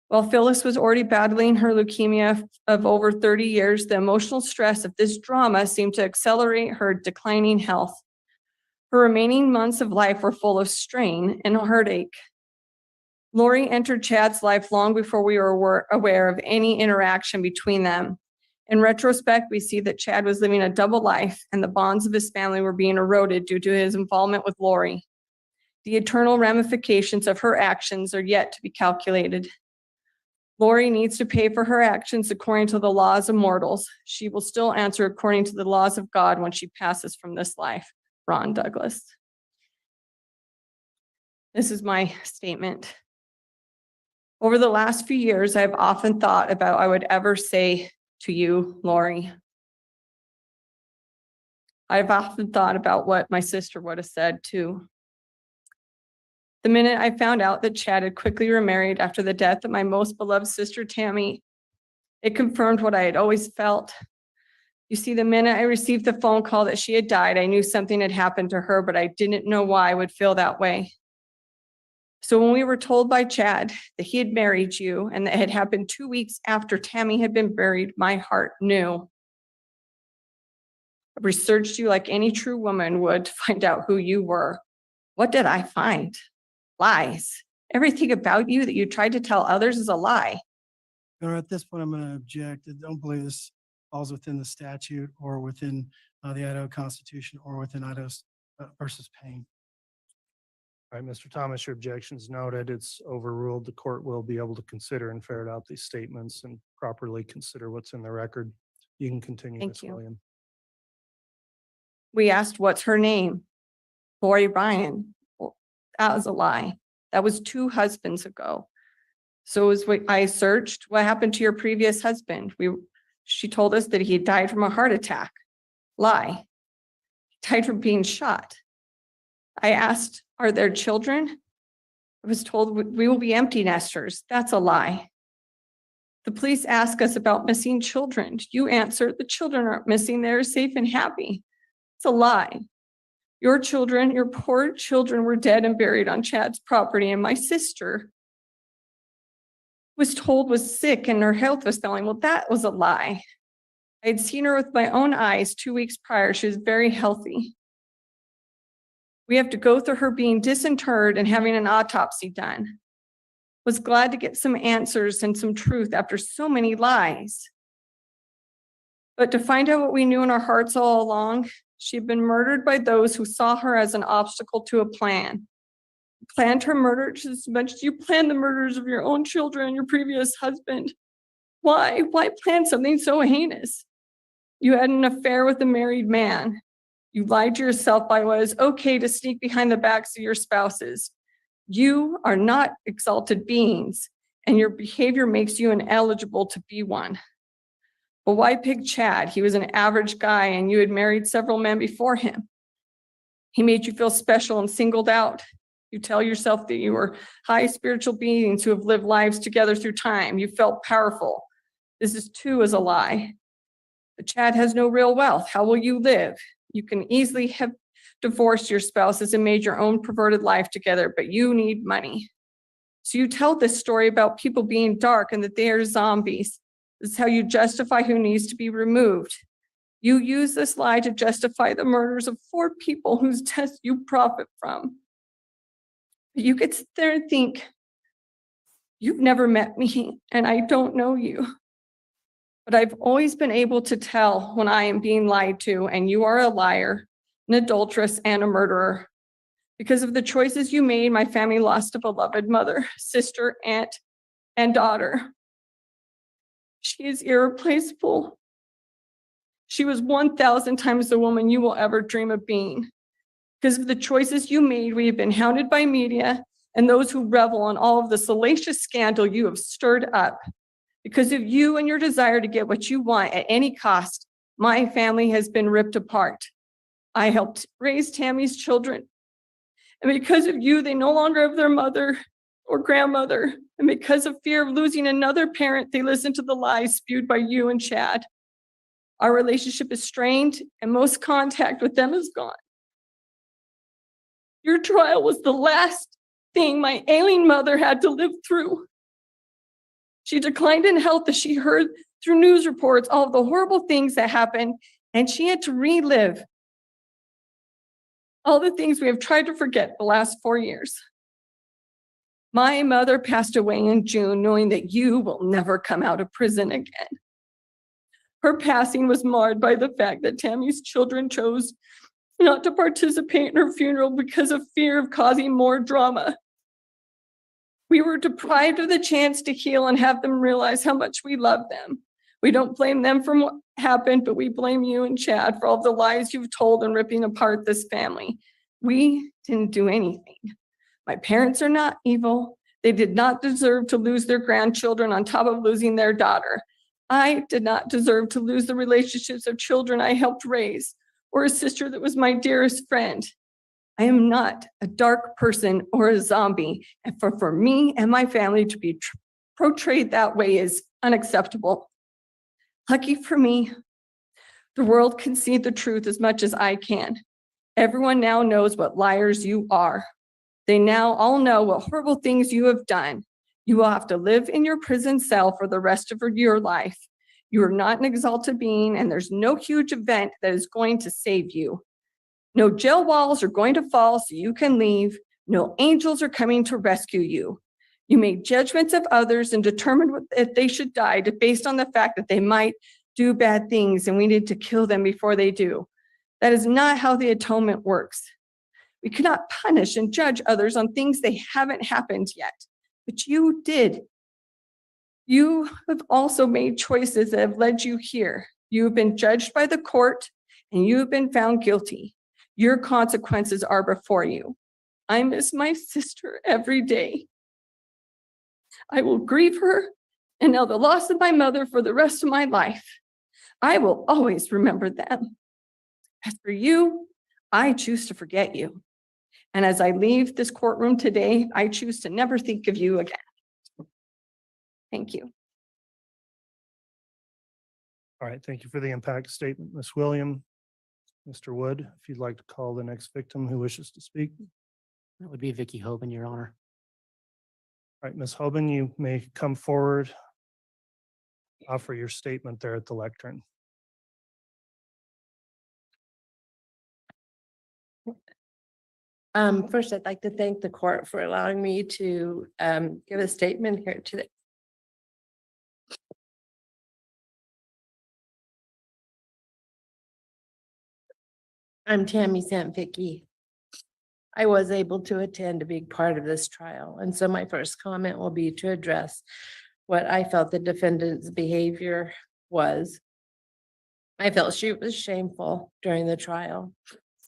[SPEAKER 17] While Phyllis was already battling her leukemia of over 30 years, the emotional stress of this drama seemed to accelerate her declining health. Her remaining months of life were full of strain and heartache. Lori entered Chad's life long before we were aware of any interaction between them. In retrospect, we see that Chad was living a double life and the bonds of his family were being eroded due to his involvement with Lori. The eternal ramifications of her actions are yet to be calculated. Lori needs to pay for her actions according to the laws of mortals. She will still answer according to the laws of God when she passes from this life. Ron Douglas. This is my statement. Over the last few years, I've often thought about what I would ever say to you, Lori. I've often thought about what my sister would have said too. The minute I found out that Chad had quickly remarried after the death of my most beloved sister, Tammy, it confirmed what I had always felt. You see, the minute I received the phone call that she had died, I knew something had happened to her, but I didn't know why I would feel that way. So when we were told by Chad that he had married you and that it had happened 2 weeks after Tammy had been buried, my heart knew. I researched you like any true woman would to find out who you were. What did I find? Lies. Everything about you that you tried to tell others is a lie.
[SPEAKER 15] Your Honor, at this point, I'm going to object. I don't believe this falls within the statute or within the Idaho Constitution or within Idaho's versus Payne.
[SPEAKER 13] All right, Mr. Thomas, your objection's noted. It's overruled. The court will be able to consider and ferret out these statements and properly consider what's in the record. You can continue,
[SPEAKER 17] Thank
[SPEAKER 13] Ms.
[SPEAKER 17] you.
[SPEAKER 13] William.
[SPEAKER 17] We asked, what's her name? Lori Ryan. Well, that was a lie. That was 2 husbands ago. So as I searched, what happened to your previous husband? She told us that he died from a heart attack. Lie. He died from being shot. I asked, are there children? I was told we will be empty nesters. That's a lie. The police ask us about missing children. You answer, the children aren't missing. They're safe and happy. It's a lie. Your children, your poor children were dead and buried on Chad's property, and my sister was told was sick and her health was failing. Well, that was a lie. I had seen her with my own eyes 2 weeks prior. She was very healthy. We have to go through her being disinterred and having an autopsy done. Was glad to get some answers and some truth after so many lies. But to find out what we knew in our hearts all along, she had been murdered by those who saw her as an obstacle to a plan. Planned her murder just as much as you planned the murders of your own children and your previous husband. Why? Why plan something so heinous? You had an affair with a married man. You lied to yourself by what is okay to sneak behind the backs of your spouses. You are not exalted beings, and your behavior makes you ineligible to be one. But why pick Chad? He was an average guy, and you had married several men before him. He made you feel special and singled out. You tell yourself that you were high spiritual beings who have lived lives together through time. You felt powerful. This is too is a lie. But Chad has no real wealth. How will you live? You can easily have divorced your spouses and made your own perverted life together, but you need money. So you tell this story about people being dark and that they are zombies. This is how you justify who needs to be removed. You use this lie to justify the murders of 4 people whose deaths you profit from. But you could sit there and think, you've never met me and I don't know you. But I've always been able to tell when I am being lied to, and you are a liar, an adulteress, and a murderer. Because of the choices you made, my family lost a beloved mother, sister, aunt, and daughter. She is irreplaceable. She was 1,000 times the woman you will ever dream of being. Because of the choices you made, we have been hounded by media and those who revel in all of the salacious scandal you have stirred up. Because of you and your desire to get what you want at any cost, my family has been ripped apart. I helped raise Tammy's children. And because of you, they no longer have their mother or grandmother. And because of fear of losing another parent, they listen to the lies spewed by you and Chad. Our relationship is strained and most contact with them is gone. Your trial was the last thing my ailing mother had to live through. She declined in health as she heard through news reports all of the horrible things that happened, and she had to relive all the things we have tried to forget the last 4 years. My mother passed away in June, knowing that you will never come out of prison again. Her passing was marred by the fact that Tammy's children chose not to participate in her funeral because of fear of causing more drama. We were deprived of the chance to heal and have them realize how much we love them. We don't blame them for what happened, but we blame you and Chad for all the lies you've told and ripping apart this family. We didn't do anything. My parents are not evil. They did not deserve to lose their grandchildren on top of losing their daughter. I did not deserve to lose the relationships of children I helped raise, or a sister that was my dearest friend. I am not a dark person or a zombie, and for me and my family to be portrayed that way is unacceptable. Lucky for me, the world can see the truth as much as I can. Everyone now knows what liars you are. They now all know what horrible things you have done. You will have to live in your prison cell for the rest of your life. You are not an exalted being, and there's no huge event that is going to save you. No jail walls are going to fall so you can leave. No angels are coming to rescue you. You made judgments of others and determined if they should die based on the fact that they might do bad things and we need to kill them before they do. That is not how the atonement works. We cannot punish and judge others on things they haven't happened yet, but you did. You have also made choices that have led you here. You have been judged by the court and you have been found guilty. Your consequences are before you. I miss my sister every day. I will grieve her and know the loss of my mother for the rest of my life. I will always remember them. As for you, I choose to forget you. And as I leave this courtroom today, I choose to never think of you again. Thank you.
[SPEAKER 13] All right, thank you for the impact statement, Ms. William. Mr. Wood, if you'd like to call the next victim who wishes to speak.
[SPEAKER 14] That would be Vicky Hoban, Your Honor.
[SPEAKER 13] All right, Ms. Hoban, you may come forward, offer your statement there at the lectern.
[SPEAKER 18] First, I'd like to thank the court for allowing me to give a statement here today. I'm Tammy Santvicki. I was able to attend a big part of this trial, and so my first comment will be to address what I felt the defendant's behavior was. I felt she was shameful during the trial.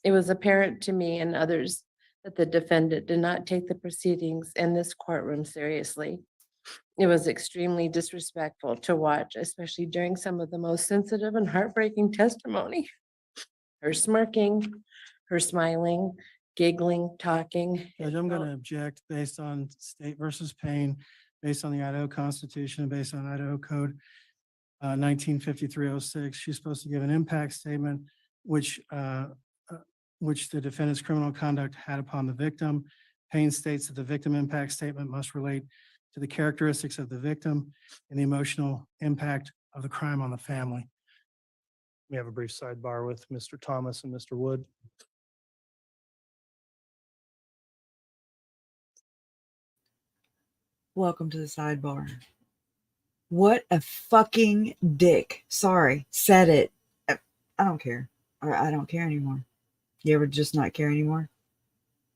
[SPEAKER 18] It was apparent to me and others that the defendant did not take the proceedings in this courtroom seriously. It was extremely disrespectful to watch, especially during some of the most sensitive and heartbreaking testimony. Her smirking, her smiling, giggling, talking.
[SPEAKER 15] Judge, I'm going to object based on State versus Payne, based on the Idaho Constitution, based on Idaho Code 1953-06. She's supposed to give an impact statement, which the defendant's criminal conduct had upon the victim. Payne states that the victim impact statement must relate to the characteristics of the victim and the emotional impact of the crime on the family.
[SPEAKER 13] We have a brief sidebar with Mr. Thomas and Mr. Wood.
[SPEAKER 9] Welcome to the sidebar. What a fucking dick. Sorry, said it. I don't care. Or I don't care anymore. You ever just not care anymore?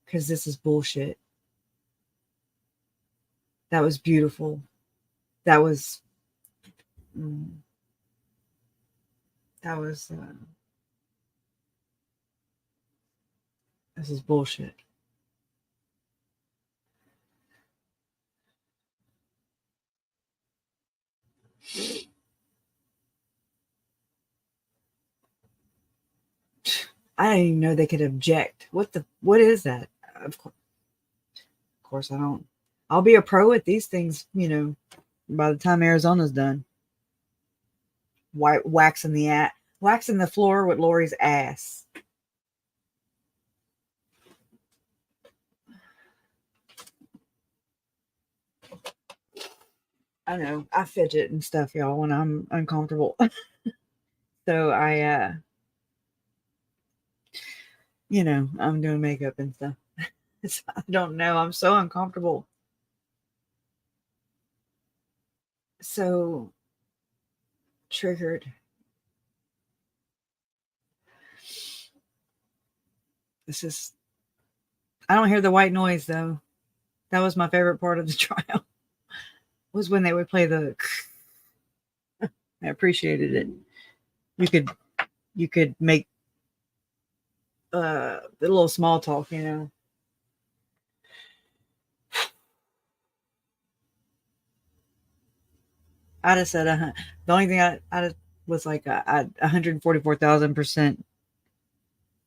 [SPEAKER 9] Because this is bullshit. That was beautiful. That was... this is bullshit. I didn't even know they could object. What is that? Of course I don't. I'll be a pro at these things, by the time Arizona's done. Waxing the floor with Lori's ass.
[SPEAKER 10] I know I fidget and stuff, y'all, when I'm uncomfortable. So I, I'm doing makeup and stuff. I don't know. I'm so uncomfortable. So triggered. I don't hear the white noise though. That was my favorite part of the trial. Was when they would play the. I appreciated it. You could make the little small talk, I just said the only thing I was like 144,000%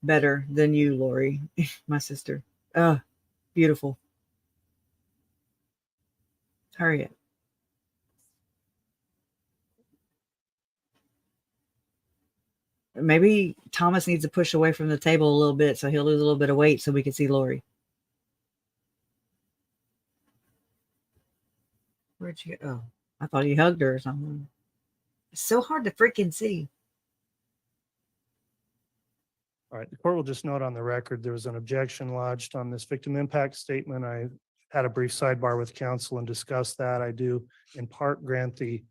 [SPEAKER 10] better than you, Lori, my sister. Beautiful. Hurry up. Maybe Thomas needs to push away from the table a little bit so he'll lose a little bit of weight so we can see Lori. Where'd you go? Oh, I thought you hugged her or something. It's so hard to freaking see.
[SPEAKER 13] All right, the court will just note on the record, there was an objection lodged on this victim impact statement. I had a brief sidebar with counsel and discussed that. I do in part grant the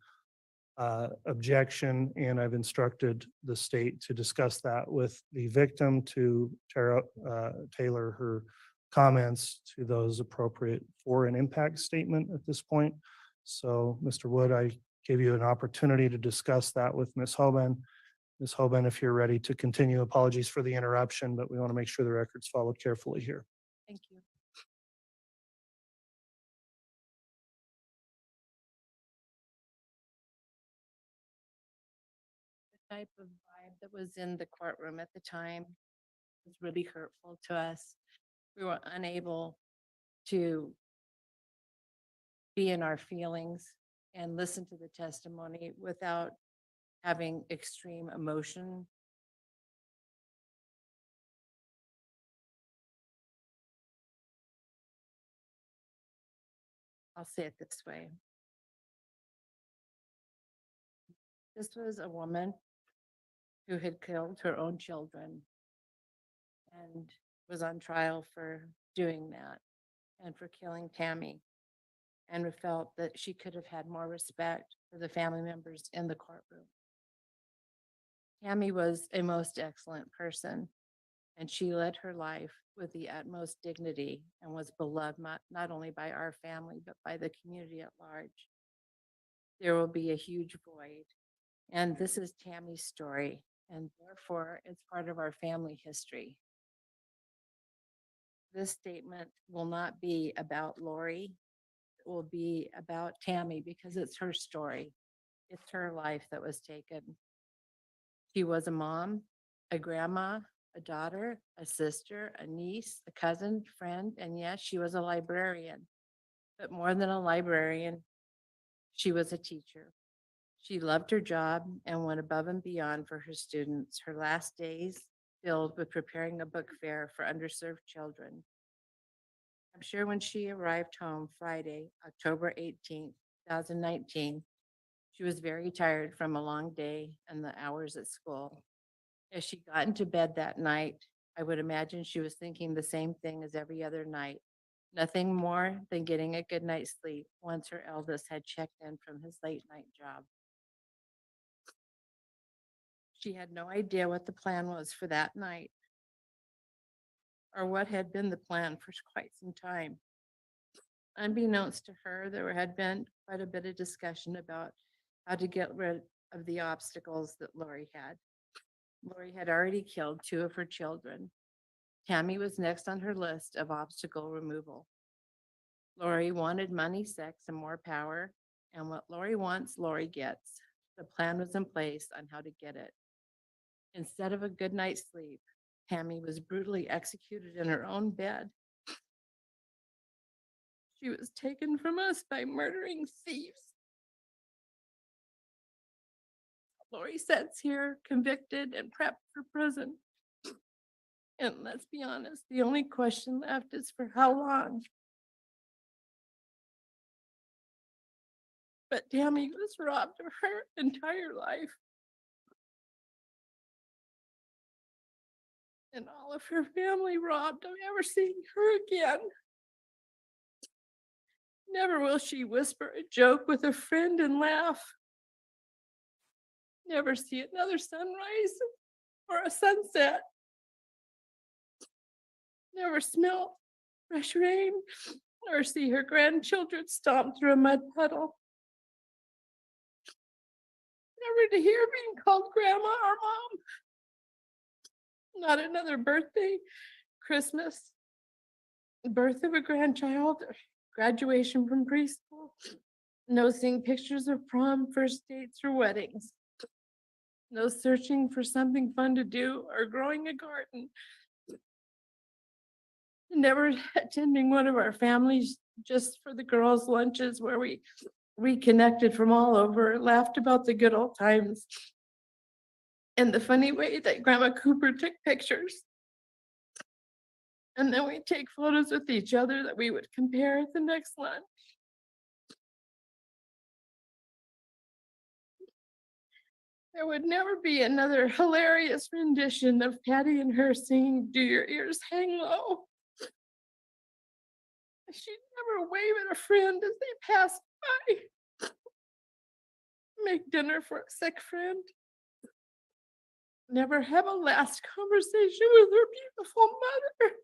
[SPEAKER 13] objection, and I've instructed the state to discuss that with the victim to tailor her comments to those appropriate for an impact statement at this point. So, Mr. Wood, I gave you an opportunity to discuss that with Ms. Hoban. Ms. Hoban, if you're ready to continue, apologies for the interruption, but we want to make sure the record's followed carefully here.
[SPEAKER 18] Thank you. The type of vibe that was in the courtroom at the time was really hurtful to us. We were unable to be in our feelings and listen to the testimony without having extreme emotion. I'll say it this way. This was a woman who had killed her own children and was on trial for doing that and for killing Tammy, and felt that she could have had more respect for the family members in the courtroom. Tammy was a most excellent person, and she led her life with the utmost dignity and was beloved not only by our family, but by the community at large. There will be a huge void, and this is Tammy's story, and therefore it's part of our family history. This statement will not be about Lori. It will be about Tammy because it's her story. It's her life that was taken. She was a mom, a grandma, a daughter, a sister, a niece, a cousin, friend, and yes, she was a librarian. But more than a librarian, she was a teacher. She loved her job and went above and beyond for her students. Her last days filled with preparing a book fair for underserved children. I'm sure when she arrived home Friday, October 18th, 2019, she was very tired from a long day and the hours at school. As she got into bed that night, I would imagine she was thinking the same thing as every other night. Nothing more than getting a good night's sleep once her eldest had checked in from his late night job. She had no idea what the plan was for that night or what had been the plan for quite some time. Unbeknownst to her, there had been quite a bit of discussion about how to get rid of the obstacles that Lori had. Lori had already killed 2 of her children. Tammy was next on her list of obstacle removal. Lori wanted money, sex, and more power, and what Lori wants, Lori gets. The plan was in place on how to get it. Instead of a good night's sleep, Tammy was brutally executed in her own bed. She was taken from us by murdering thieves. Lori sits here convicted and prepped for prison. And let's be honest, the only question left is for how long? But Tammy was robbed of her entire life. And all of her family robbed of ever seeing her again. Never will she whisper a joke with a friend and laugh. Never see another sunrise or a sunset. Never smell fresh rain or see her grandchildren stomp through a mud puddle. Never to hear being called grandma or mom. Not another birthday, Christmas, birth of a grandchild, graduation from preschool. No seeing pictures of prom, first dates, or weddings. No searching for something fun to do or growing a garden. Never attending one of our families just for the girls' lunches where we reconnected from all over, laughed about the good old times. And the funny way that Grandma Cooper took pictures. And then we take photos with each other that we would compare at the next lunch. There would never be another hilarious rendition of Patty and her singing "Do Your Ears Hang Low." She'd never wave at a friend as they passed by. Make dinner for a sick friend. Never have a last conversation with her beautiful mother.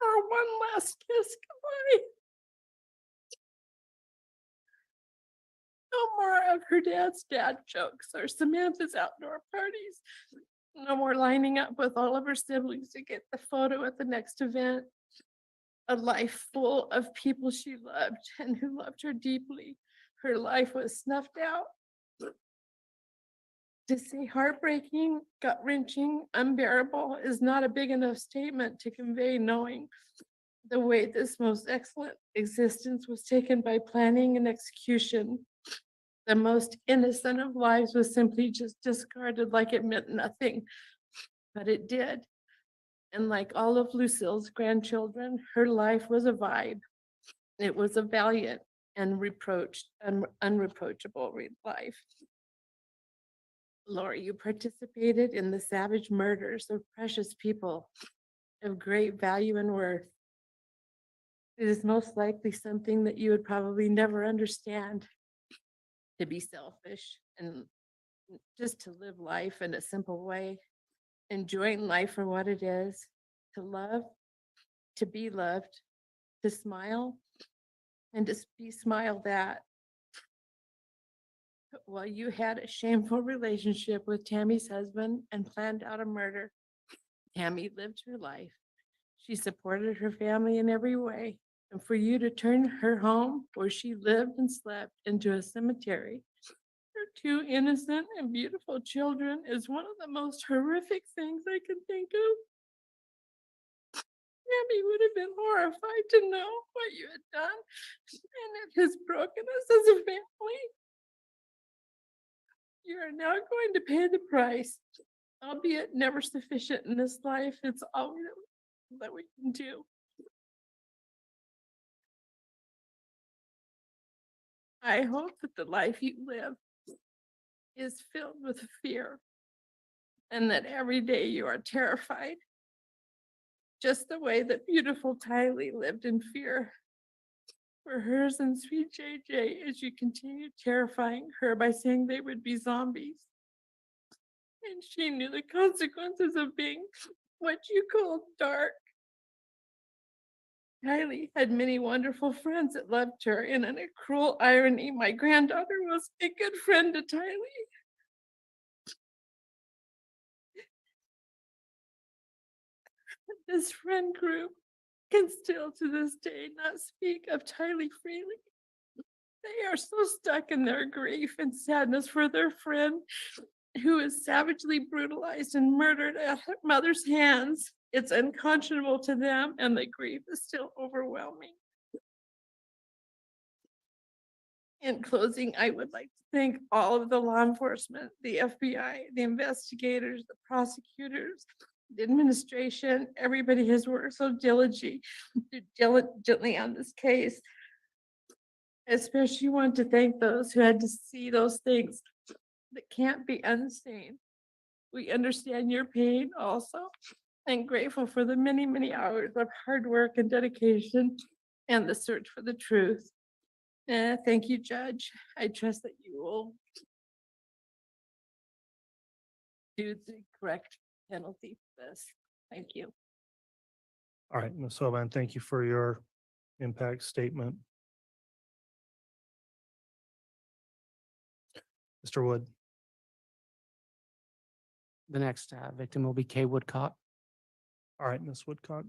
[SPEAKER 18] Or one last kiss goodbye. No more of her dad's dad jokes or Samantha's outdoor parties. No more lining up with all of her siblings to get the photo at the next event. A life full of people she loved and who loved her deeply. Her life was snuffed out. To say heartbreaking, gut-wrenching, unbearable is not a big enough statement to convey knowing the way this most excellent existence was taken by planning and execution. The most innocent of lives was simply just discarded like it meant nothing, but it did. And like all of Lucille's grandchildren, her life was a vibe. It was a valiant and unreproachable life. Lori, you participated in the savage murders of precious people of great value and worth. It is most likely something that you would probably never understand. To be selfish and just to live life in a simple way, enjoying life for what it is, to love, to be loved, to smile, and to be smiled at. While you had a shameful relationship with Tammy's husband and planned out a murder, Tammy lived her life. She supported her family in every way. And for you to turn her home where she lived and slept into a cemetery, her two innocent and beautiful children, is one of the most horrific things I can think of. Tammy would have been horrified to know what you had done and it has broken us as a family. You are now going to pay the price, albeit never sufficient in this life. It's all that we can do. I hope that the life you live is filled with fear and that every day you are terrified, just the way that beautiful Tylee lived in fear for hers and sweet JJ as you continue terrifying her by saying they would be zombies. And she knew the consequences of being what you called dark. Tylee had many wonderful friends that loved her, and in a cruel irony, my granddaughter was a good friend to Tylee. This friend group can still to this day not speak of Tylee freely. They are so stuck in their grief and sadness for their friend who is savagely brutalized and murdered at her mother's hands. It's unconscionable to them, and the grief is still overwhelming. In closing, I would like to thank all of the law enforcement, the FBI, the investigators, the prosecutors, the administration. Everybody has worked so diligently on this case. Especially want to thank those who had to see those things that can't be unseen. We understand your pain also and grateful for the many, many hours of hard work and dedication and the search for the truth. Thank you, Judge. I trust that you will do the correct penalty for this. Thank you.
[SPEAKER 13] All right, Ms. Hoban, thank you for your impact statement. Mr. Wood.
[SPEAKER 14] The next victim will be Kay Woodcock.
[SPEAKER 13] All right, Ms. Woodcock.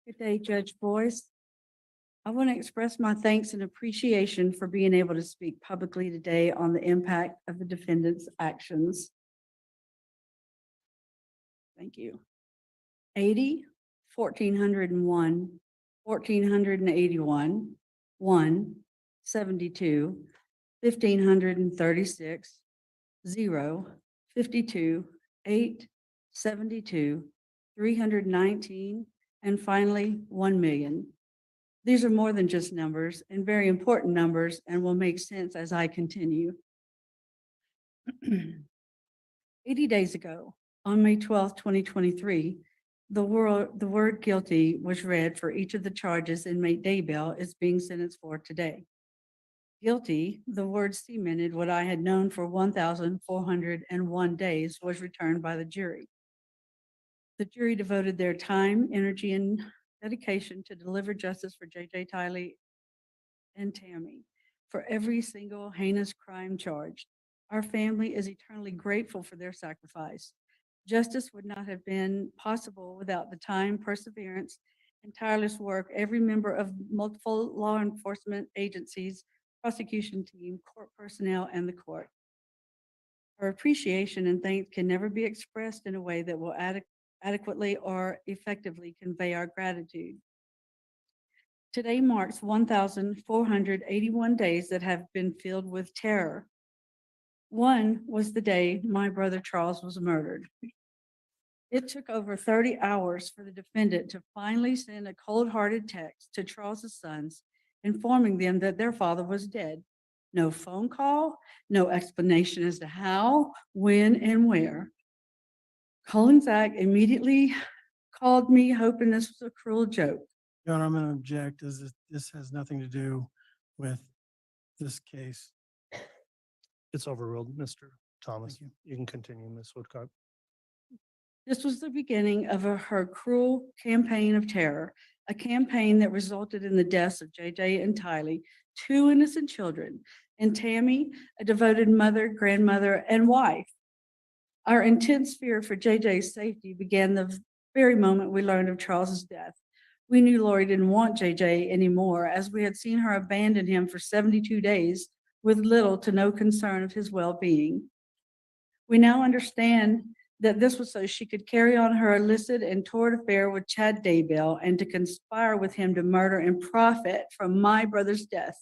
[SPEAKER 19] Good day, Judge Boyce. I want to express my thanks and appreciation for being able to speak publicly today on the impact of the defendant's actions. Thank you. 80, 1401, 1481, 1, 72, 1536, 0, 52, 8, 72, 319, and finally 1 million. These are more than just numbers and very important numbers and will make sense as I continue. 80 days ago, on May 12th, 2023, the word guilty was read for each of the charges inmate Daybell is being sentenced for today. Guilty, the word cemented what I had known for 1,401 days, was returned by the jury. The jury devoted their time, energy, and dedication to deliver justice for JJ, Tylee, and Tammy for every single heinous crime charged. Our family is eternally grateful for their sacrifice. Justice would not have been possible without the time, perseverance, and tireless work every member of multiple law enforcement agencies, prosecution team, court personnel, and the court. Our appreciation and thanks can never be expressed in a way that will adequately or effectively convey our gratitude. Today marks 1,481 days that have been filled with terror. One was the day my brother Charles was murdered. It took over 30 hours for the defendant to finally send a cold-hearted text to Charles's sons, informing them that their father was dead. No phone call, no explanation as to how, when, and where. Colin Zach immediately called me, hoping this was a cruel joke.
[SPEAKER 15] Your Honor, I'm going to object as this has nothing to do with this case.
[SPEAKER 13] It's overruled, Mr. Thomas. You can continue, Ms. Woodcock.
[SPEAKER 19] This was the beginning of her cruel campaign of terror, a campaign that resulted in the deaths of JJ and Tylee, 2 innocent children, and Tammy, a devoted mother, grandmother, and wife. Our intense fear for JJ's safety began the very moment we learned of Charles's death. We knew Lori didn't want JJ anymore, as we had seen her abandon him for 72 days with little to no concern of his well-being. We now understand that this was so she could carry on her illicit and torrid affair with Chad Daybell and to conspire with him to murder and profit from my brother's death.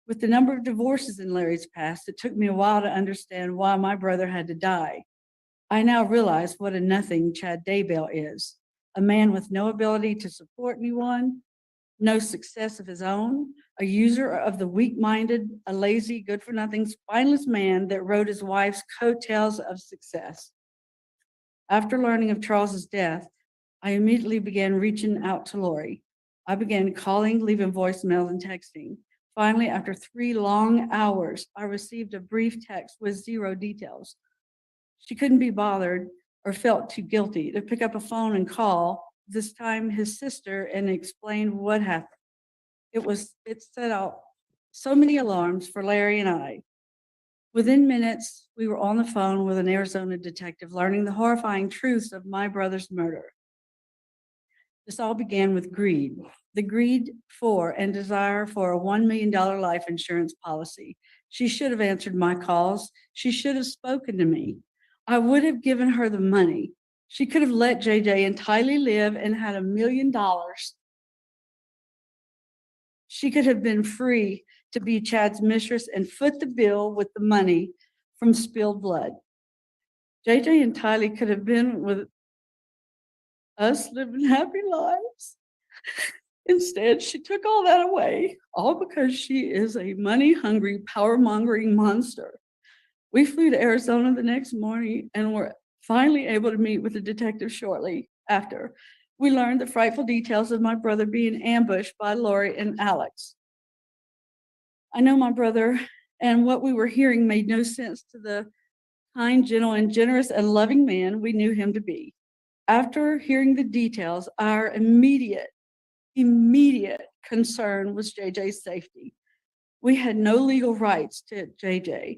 [SPEAKER 19] With the number of divorces in Larry's past, it took me a while to understand why my brother had to die. I now realize what a nothing Chad Daybell is, a man with no ability to support anyone, no success of his own, a user of the weak-minded, a lazy, good-for-nothing, spineless man that rode his wife's coattails of success. After learning of Charles's death, I immediately began reaching out to Lori. I began calling, leaving voicemails, and texting. Finally, after 3 long hours, I received a brief text with 0 details. She couldn't be bothered or felt too guilty to pick up a phone and call, this time his sister, and explain what happened. It set out so many alarms for Larry and I. Within minutes, we were on the phone with an Arizona detective learning the horrifying truths of my brother's murder. This all began with greed, the greed for and desire for a $1 million life insurance policy. She should have answered my calls. She should have spoken to me. I would have given her the money. She could have let JJ and Tylee live and had $1 million. She could have been free to be Chad's mistress and foot the bill with the money from spilled blood. JJ and Tylee could have been with us living happy lives. Instead, she took all that away, all because she is a money-hungry, power-mongering monster. We flew to Arizona the next morning and were finally able to meet with the detective shortly after. We learned the frightful details of my brother being ambushed by Lori and Alex. I know my brother, and what we were hearing made no sense to the kind, gentle, and generous and loving man we knew him to be. After hearing the details, our immediate concern was JJ's safety. We had no legal rights to JJ.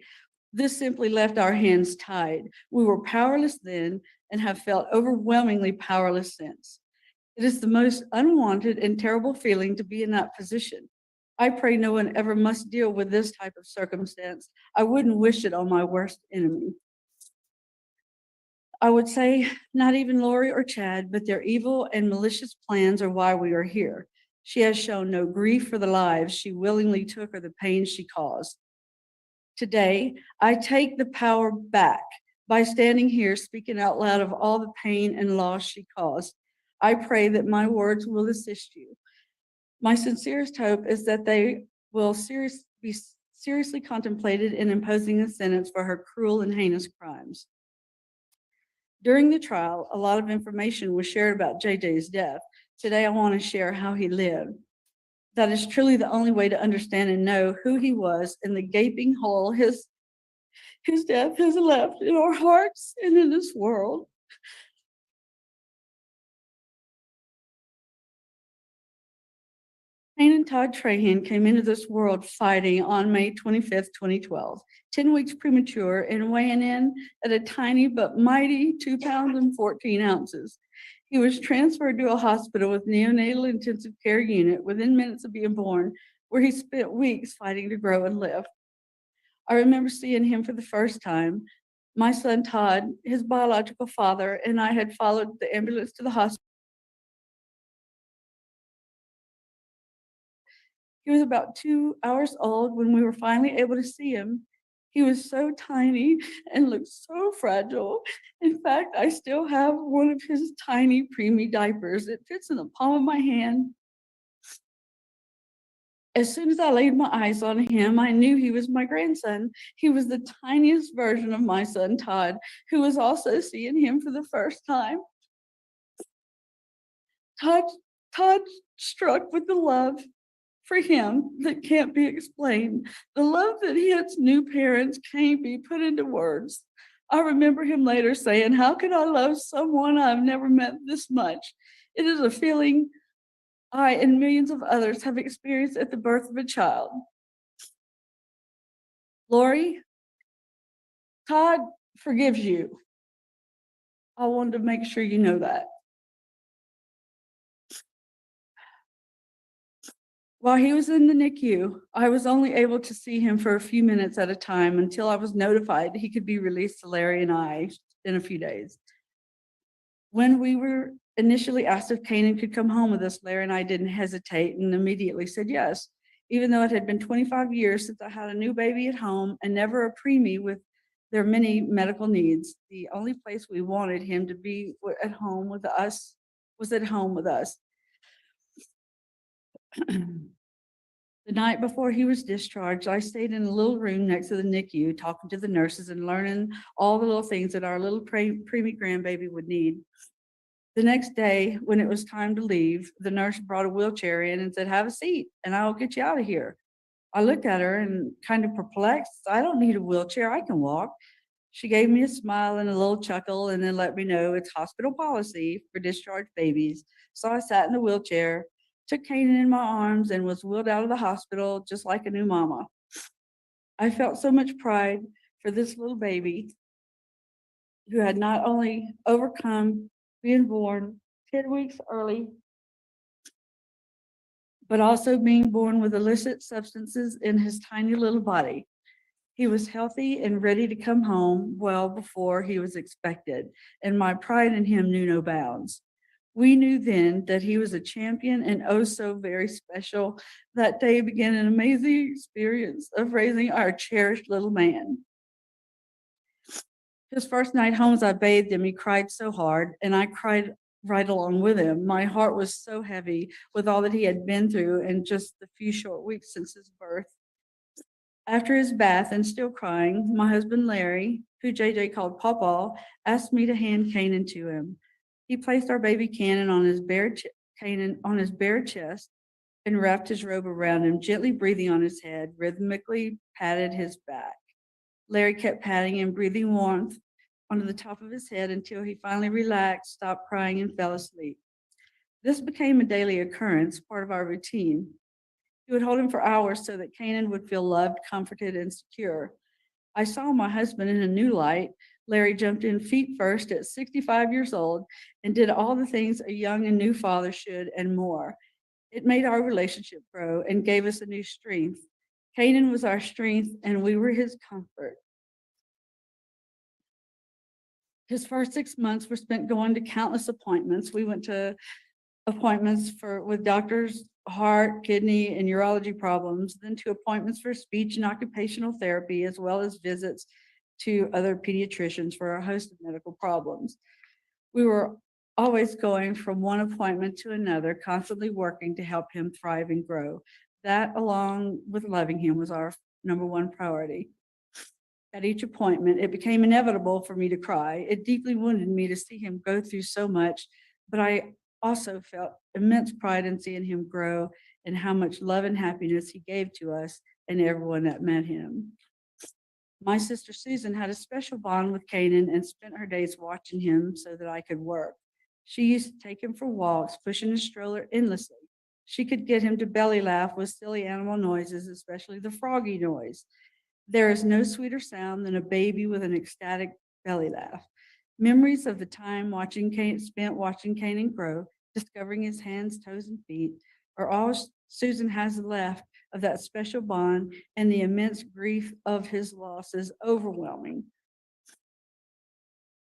[SPEAKER 19] This simply left our hands tied. We were powerless then and have felt overwhelmingly powerless since. It is the most unwanted and terrible feeling to be in that position. I pray no one ever must deal with this type of circumstance. I wouldn't wish it on my worst enemy. I would say not even Lori or Chad, but their evil and malicious plans are why we are here. She has shown no grief for the lives she willingly took or the pain she caused. Today, I take the power back by standing here speaking out loud of all the pain and loss she caused. I pray that my words will assist you. My sincerest hope is that they will be seriously contemplated in imposing a sentence for her cruel and heinous crimes. During the trial, a lot of information was shared about JJ's death. Today, I want to share how he lived. That is truly the only way to understand and know who he was and the gaping hole his death has left in our hearts and in this world. Payne and Todd Trahan came into this world fighting on May 25th, 2012, 10 weeks premature and weighing in at a tiny but mighty 2 pounds and 14 ounces. He was transferred to a hospital with neonatal intensive care unit within minutes of being born, where he spent weeks fighting to grow and live. I remember seeing him for the first time. My son Todd, his biological father, and I had followed the ambulance to the hospital. He was about 2 hours old when we were finally able to see him. He was so tiny and looked so fragile. In fact, I still have one of his tiny preemie diapers. It fits in the palm of my hand. As soon as I laid my eyes on him, I knew he was my grandson. He was the tiniest version of my son, Todd, who was also seeing him for the first time. Todd struck with the love for him that can't be explained. The love that hits new parents can't be put into words. I remember him later saying, "How can I love someone I've never met this much?" It is a feeling I and millions of others have experienced at the birth of a child. Lori, Todd forgives you. I wanted to make sure you know that. While he was in the NICU, I was only able to see him for a few minutes at a time until I was notified he could be released to Larry and I in a few days. When we were initially asked if Kanan could come home with us, Larry and I didn't hesitate and immediately said yes, even though it had been 25 years since I had a new baby at home and never a preemie with their many medical needs. The only place we wanted him to be at home with us was at home with us. The night before he was discharged, I stayed in a little room next to the NICU, talking to the nurses and learning all the little things that our little preemie grandbaby would need. The next day, when it was time to leave, the nurse brought a wheelchair in and said, "Have a seat, and I'll get you out of here." I looked at her and kind of perplexed. "I don't need a wheelchair, I can walk." She gave me a smile and a little chuckle and then let me know it's hospital policy for discharged babies. So I sat in the wheelchair, took Kanan in my arms, and was wheeled out of the hospital just like a new mama. I felt so much pride for this little baby who had not only overcome being born 10 weeks early, but also being born with illicit substances in his tiny little body. He was healthy and ready to come home well before he was expected, and my pride in him knew no bounds. We knew then that he was a champion and oh so very special. That day began an amazing experience of raising our cherished little man. His first night home, as I bathed him, he cried so hard, and I cried right along with him. My heart was so heavy with all that he had been through in just the few short weeks since his birth. After his bath and still crying, my husband Larry, who JJ called Pawpaw, asked me to hand Canaan to him. He placed our baby Canaan on his bare chest and wrapped his robe around him, gently breathing on his head, rhythmically patted his back. Larry kept patting and breathing warmth onto the top of his head until he finally relaxed, stopped crying, and fell asleep. This became a daily occurrence, part of our routine. He would hold him for hours so that Canaan would feel loved, comforted, and secure. I saw my husband in a new light. Larry jumped in feet first at 65 years old and did all the things a young and new father should and more. It made our relationship grow and gave us a new strength. Canaan was our strength and we were his comfort. His first 6 months were spent going to countless appointments. We went to appointments with doctors, heart, kidney, and urology problems, then to appointments for speech and occupational therapy, as well as visits to other pediatricians for a host of medical problems. We were always going from one appointment to another, constantly working to help him thrive and grow. That, along with loving him, was our number one priority. At each appointment, it became inevitable for me to cry. It deeply wounded me to see him go through so much, but I also felt immense pride in seeing him grow and how much love and happiness he gave to us and everyone that met him. My sister Susan had a special bond with Canaan and spent her days watching him so that I could work. She used to take him for walks, pushing his stroller endlessly. She could get him to belly laugh with silly animal noises, especially the froggy noise. There is no sweeter sound than a baby with an ecstatic belly laugh. Memories of the time spent watching Canaan grow, discovering his hands, toes, and feet, are all Susan has left of that special bond, and the immense grief of his loss is overwhelming.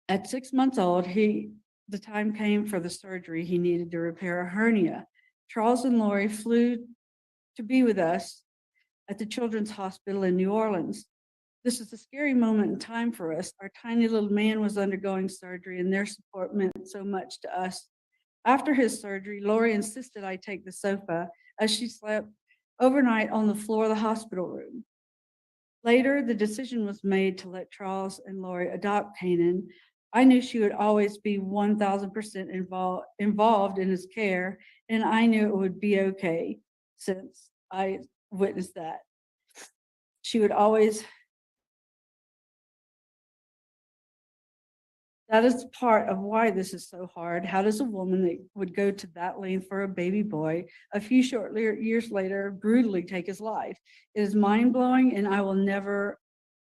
[SPEAKER 19] At 6 months old, the time came for the surgery he needed to repair a hernia. Charles and Lori flew to be with us at the Children's Hospital in New Orleans. This was a scary moment in time for us. Our tiny little man was undergoing surgery, and their support meant so much to us. After his surgery, Lori insisted I take the sofa as she slept overnight on the floor of the hospital room. Later, the decision was made to let Charles and Lori adopt Canaan. I knew she would always be 1000% involved in his care, and I knew it would be okay since I witnessed that. She would always. That is part of why this is so hard. How does a woman that would go to that length for a baby boy a few short years later brutally take his life? It is mind-blowing, and I will never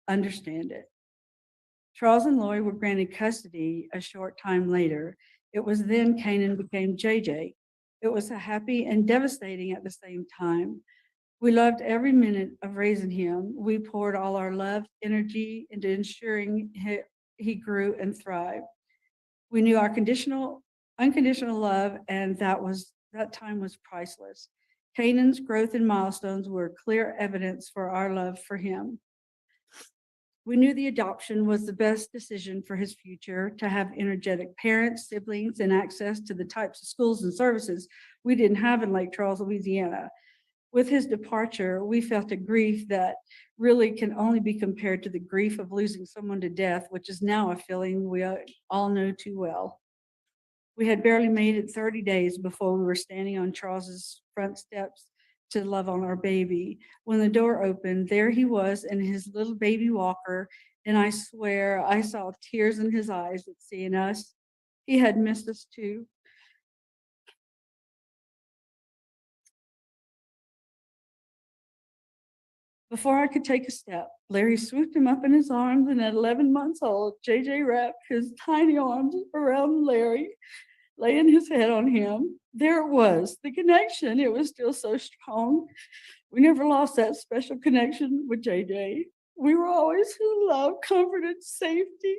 [SPEAKER 19] understand it. Charles and Lori were granted custody a short time later. It was then Canaan became JJ. It was happy and devastating at the same time. We loved every minute of raising him. We poured all our love, energy into ensuring he grew and thrived. We knew our unconditional love, and that time was priceless. Canaan's growth and milestones were clear evidence for our love for him. We knew the adoption was the best decision for his future, to have energetic parents, siblings, and access to the types of schools and services we didn't have in Lake Charles, Louisiana. With his departure, we felt a grief that really can only be compared to the grief of losing someone to death, which is now a feeling we all know too well. We had barely made it 30 days before we were standing on Charles's front steps to love on our baby. When the door opened, there he was in his little baby walker, and I swear I saw tears in his eyes at seeing us. He had missed us too. Before I could take a step, Larry swooped him up in his arms, and at 11 months old, JJ wrapped his tiny arms around Larry laying his head on him. There it was, the connection. It was still so strong. We never lost that special connection with JJ. We were always in love, comfort, and safety.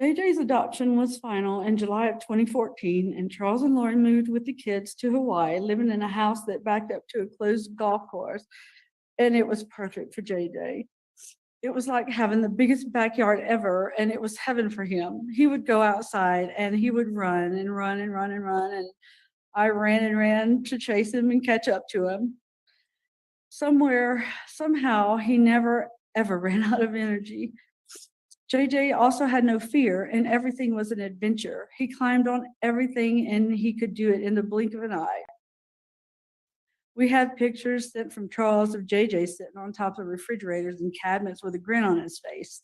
[SPEAKER 19] JJ's adoption was final in July of 2014, and Charles and Lori moved with the kids to Hawaii, living in a house that backed up to a closed golf course, and it was perfect for JJ. It was like having the biggest backyard ever, and it was heaven for him. He would go outside and he would run and run and run and run, and I ran and ran to chase him and catch up to him. Somehow, he never ever ran out of energy. JJ also had no fear, and everything was an adventure. He climbed on everything, and he could do it in the blink of an eye. We have pictures sent from Charles of JJ sitting on top of refrigerators and cabinets with a grin on his face.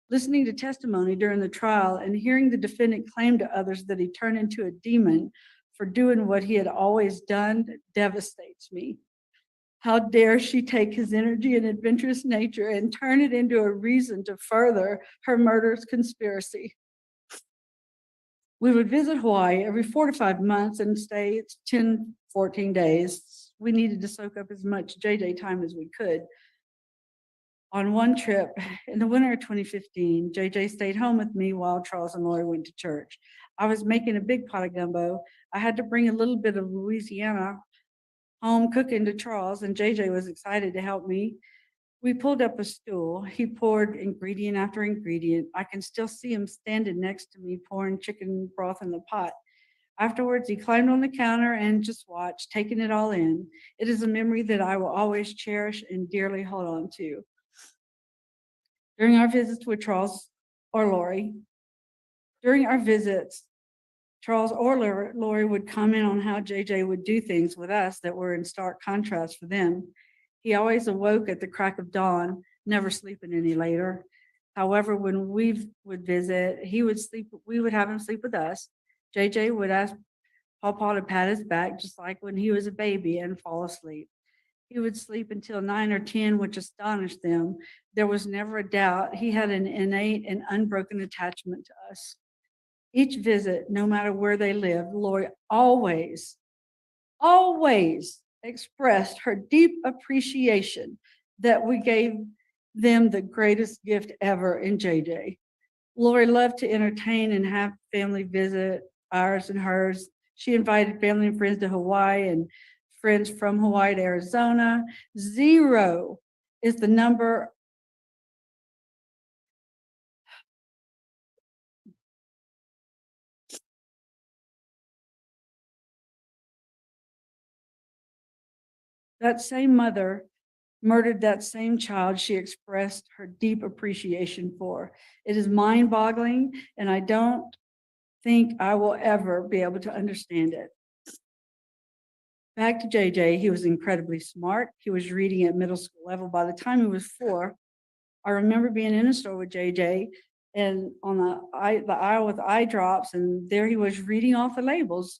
[SPEAKER 19] Listening to testimony during the trial and hearing the defendant claim to others that he turned into a demon for doing what he had always done devastates me. How dare she take his energy and adventurous nature and turn it into a reason to further her murderous conspiracy? We would visit Hawaii every 4 to 5 months and stay 10, 14 days. We needed to soak up as much JJ time as we could. On one trip in the winter of 2015, JJ stayed home with me while Charles and Lori went to church. I was making a big pot of gumbo. I had to bring a little bit of Louisiana home cooking to Charles, and JJ was excited to help me. We pulled up a stool. He poured ingredient after ingredient. I can still see him standing next to me pouring chicken broth in the pot. Afterwards, he climbed on the counter and just watched, taking it all in. It is a memory that I will always cherish and dearly hold on to. During our visits with Charles or Lori, Charles or Lori would comment on how JJ would do things with us that were in stark contrast for them. He always awoke at the crack of dawn, never sleeping any later. However, when we would visit, we would have him sleep with us. JJ would ask Pawpaw to pat his back, just like when he was a baby, and fall asleep. He would sleep until 9 or 10, which astonished them. There was never a doubt he had an innate and unbroken attachment to us. Each visit, no matter where they lived, Lori always expressed her deep appreciation that we gave them the greatest gift ever in JJ. Lori loved to entertain and have family visit, ours and hers. She invited family and friends to Hawaii and friends from Hawaii to Arizona. 0 is the number that same mother murdered that same child she expressed her deep appreciation for. It is mind-boggling, and I don't think I will ever be able to understand it. Back to JJ, he was incredibly smart. He was reading at middle school level by the time he was 4. I remember being in a store with JJ and on the aisle with eye drops, and there he was reading off the labels: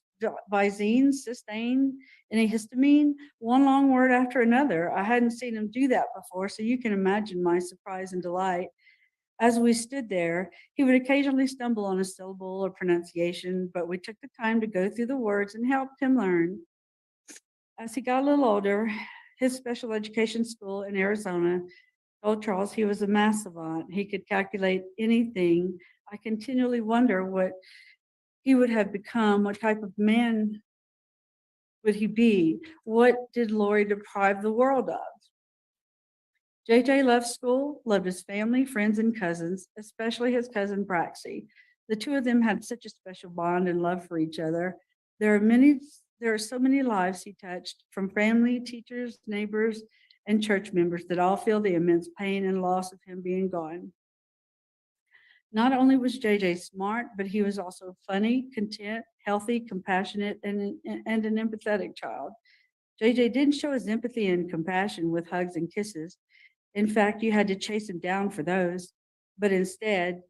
[SPEAKER 19] Visine, cysteine, antihistamine, one long word after another. I hadn't seen him do that before, so you can imagine my surprise and delight. As we stood there, he would occasionally stumble on a syllable or pronunciation, but we took the time to go through the words and helped him learn. As he got a little older, his special education school in Arizona told Charles he was a math savant. He could calculate anything. I continually wonder what he would have become, what type of man would he be? What did Lori deprive the world of? JJ loved school, loved his family, friends, and cousins, especially his cousin Braxy. The two of them had such a special bond and love for each other. There are so many lives he touched, from family, teachers, neighbors, and church members, that all feel the immense pain and loss of him being gone. Not only was JJ smart, but he was also funny, content, healthy, compassionate, and an empathetic child. JJ didn't show his empathy and compassion with hugs and kisses. In fact, you had to chase him down for those. But instead,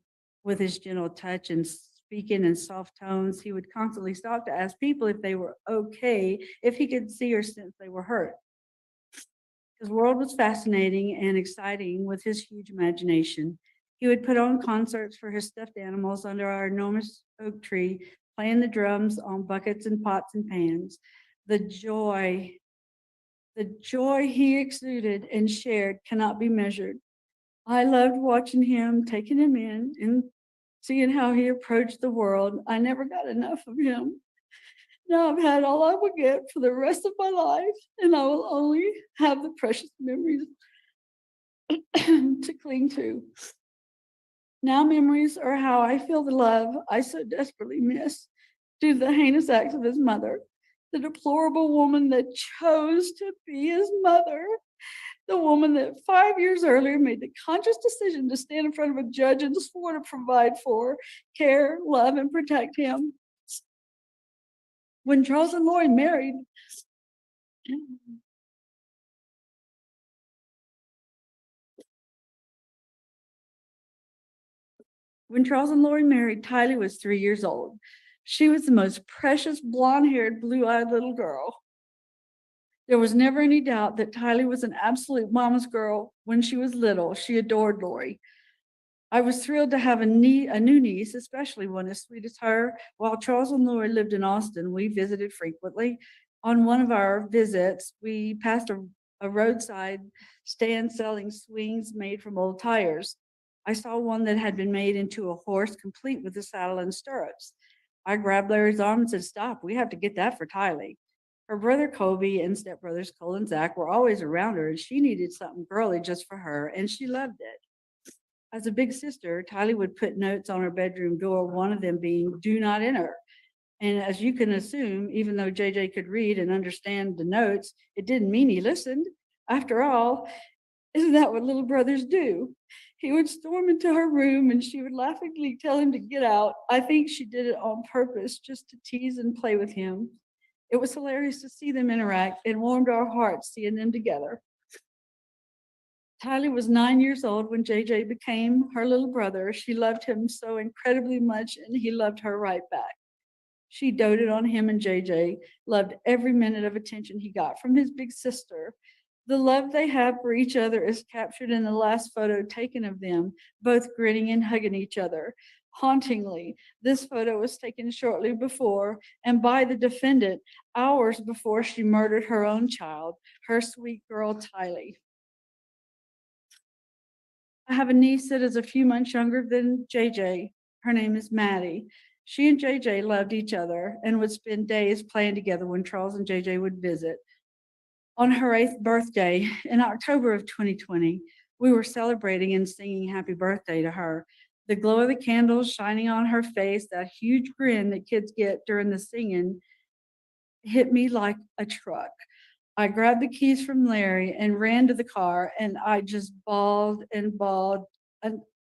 [SPEAKER 19] with his gentle touch and speaking in soft tones, he would constantly stop to ask people if they were okay, if he could see or sense they were hurt. His world was fascinating and exciting with his huge imagination. He would put on concerts for his stuffed animals under our enormous oak tree, playing the drums on buckets and pots and pans. The joy he exuded and shared cannot be measured. I loved watching him, taking him in, and seeing how he approached the world. I never got enough of him. Now I've had all I will get for the rest of my life, and I will only have the precious memories to cling to. Now memories are how I feel the love I so desperately miss due to the heinous acts of his mother, the deplorable woman that chose to be his mother, the woman that 5 years earlier made the conscious decision to stand in front of a judge and swore to provide for, care, love, and protect him. When Charles and Lori married, Tylee was 3 years old. She was the most precious blonde-haired, blue-eyed little girl. There was never any doubt that Tylee was an absolute mama's girl. When she was little, she adored Lori. I was thrilled to have a new niece, especially one as sweet as her. While Charles and Lori lived in Austin, we visited frequently. On one of our visits, we passed a roadside stand selling swings made from old tires. I saw one that had been made into a horse, complete with a saddle and stirrups. I grabbed Larry's arm and said, "Stop, we have to get that for Tylee." Her brother Kobe and stepbrothers Cole and Zach were always around her, and she needed something girly just for her, and she loved it. As a big sister, Tylee would put notes on her bedroom door, one of them being, "Do not enter." And as you can assume, even though JJ could read and understand the notes, it didn't mean he listened. After all, isn't that what little brothers do? He would storm into her room and she would laughingly tell him to get out. I think she did it on purpose, just to tease and play with him. It was hilarious to see them interact and warmed our hearts seeing them together. Tylee was 9 years old when JJ became her little brother. She loved him so incredibly much, and he loved her right back. She doted on him, and JJ loved every minute of attention he got from his big sister. The love they have for each other is captured in the last photo taken of them, both grinning and hugging each other. Hauntingly, this photo was taken shortly before and by the defendant hours before she murdered her own child, her sweet girl Tylee. I have a niece that is a few months younger than JJ. Her name is Maddie. She and JJ loved each other and would spend days playing together when Charles and JJ would visit. On her 8th birthday in October of 2020, we were celebrating and singing happy birthday to her. The glow of the candles shining on her face, that huge grin that kids get during the singing, hit me like a truck. I grabbed the keys from Larry and ran to the car, and I just bawled and bawled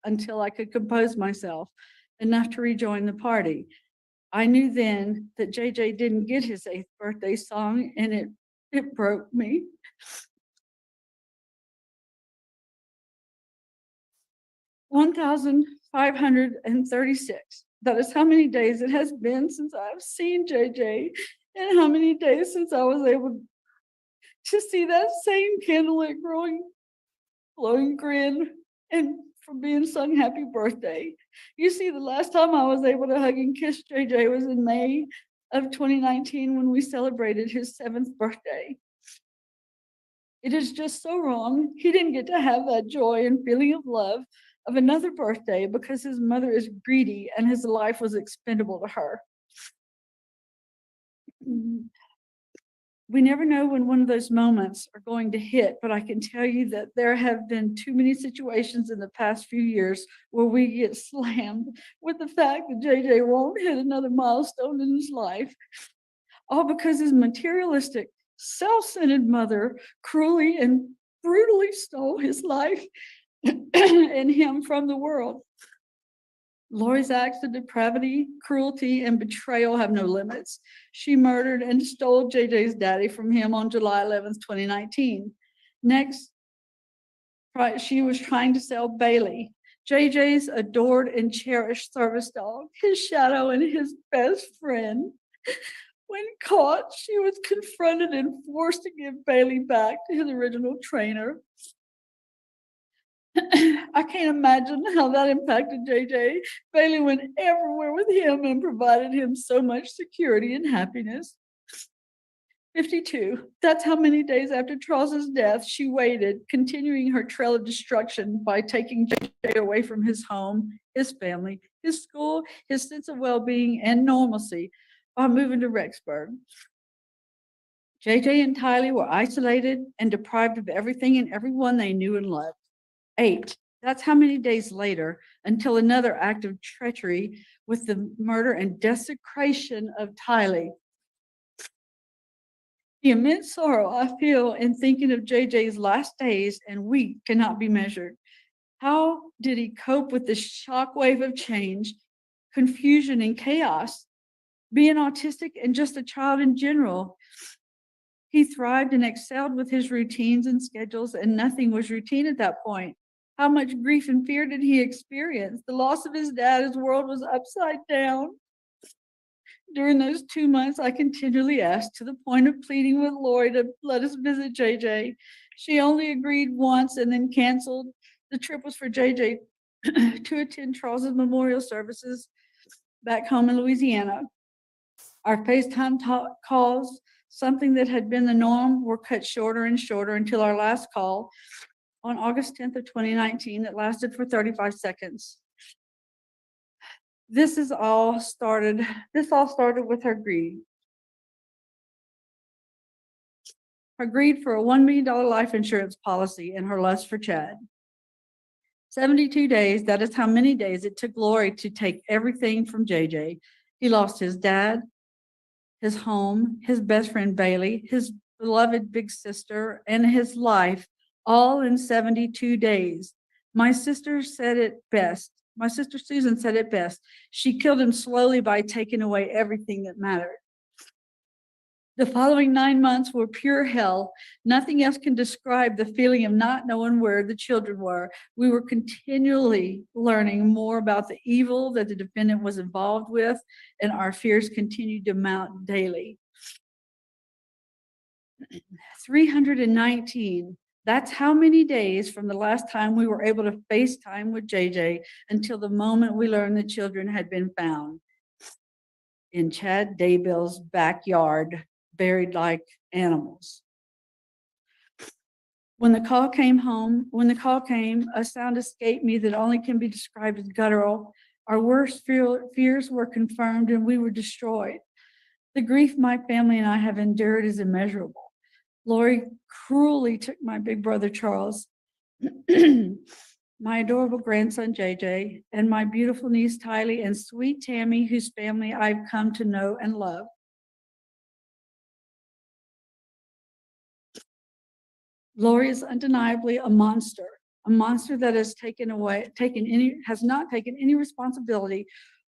[SPEAKER 19] until I could compose myself enough to rejoin the party. I knew then that JJ didn't get his 8th birthday song, and it broke me. $1,536. That is how many days it has been since I've seen JJ, and how many days since I was able to see that same candlelit glowing grin and from being sung happy birthday. You see, the last time I was able to hug and kiss JJ was in May of 2019 when we celebrated his 7th birthday. It is just so wrong. He didn't get to have that joy and feeling of love of another birthday because his mother is greedy and his life was expendable to her. We never know when one of those moments are going to hit, but I can tell you that there have been too many situations in the past few years where we get slammed with the fact that JJ won't hit another milestone in his life, all because his materialistic, self-centered mother cruelly and brutally stole his life and him from the world. Lori's acts of depravity, cruelty, and betrayal have no limits. She murdered and stole JJ's daddy from him on July 11th, 2019. Next, she was trying to sell Bailey, JJ's adored and cherished service dog, his shadow and his best friend. When caught, she was confronted and forced to give Bailey back to his original trainer. I can't imagine how that impacted JJ. Bailey went everywhere with him and provided him so much security and happiness. 52. That's how many days after Charles's death she waited, continuing her trail of destruction by taking JJ away from his home, his family, his school, his sense of well-being and normalcy by moving to Rexburg. JJ and Tylee were isolated and deprived of everything and everyone they knew and loved. 8. That's how many days later until another act of treachery with the murder and desecration of Tylee. The immense sorrow I feel in thinking of JJ's last days and week cannot be measured. How did he cope with the shockwave of change, confusion, and chaos? Being autistic and just a child in general, he thrived and excelled with his routines and schedules, and nothing was routine at that point. How much grief and fear did he experience? The loss of his dad, his world was upside down. During those 2 months, I continually asked, to the point of pleading with Lori to let us visit JJ. She only agreed once and then canceled. The trip was for JJ to attend Charles's memorial services back home in Louisiana. Our FaceTime calls, something that had been the norm, were cut shorter and shorter until our last call on August 10th of 2019 that lasted for 35 seconds. This all started with her greed. Her greed for a $1 million life insurance policy and her lust for Chad. 72 days, that is how many days it took Lori to take everything from JJ. He lost his dad, his home, his best friend Bailey, his beloved big sister, and his life, all in 72 days. My sister said it best. My sister Susan said it best. She killed him slowly by taking away everything that mattered. The following 9 months were pure hell. Nothing else can describe the feeling of not knowing where the children were. We were continually learning more about the evil that the defendant was involved with, and our fears continued to mount daily. 319. That's how many days from the last time we were able to FaceTime with JJ until the moment we learned the children had been found in Chad Daybell's backyard, buried like animals. When the call came, a sound escaped me that only can be described as guttural. Our worst fears were confirmed and we were destroyed. The grief my family and I have endured is immeasurable. Lori cruelly took my big brother Charles, my adorable grandson JJ, and my beautiful niece Tylee and sweet Tammy, whose family I've come to know and love. Lori is undeniably a monster that has not taken any responsibility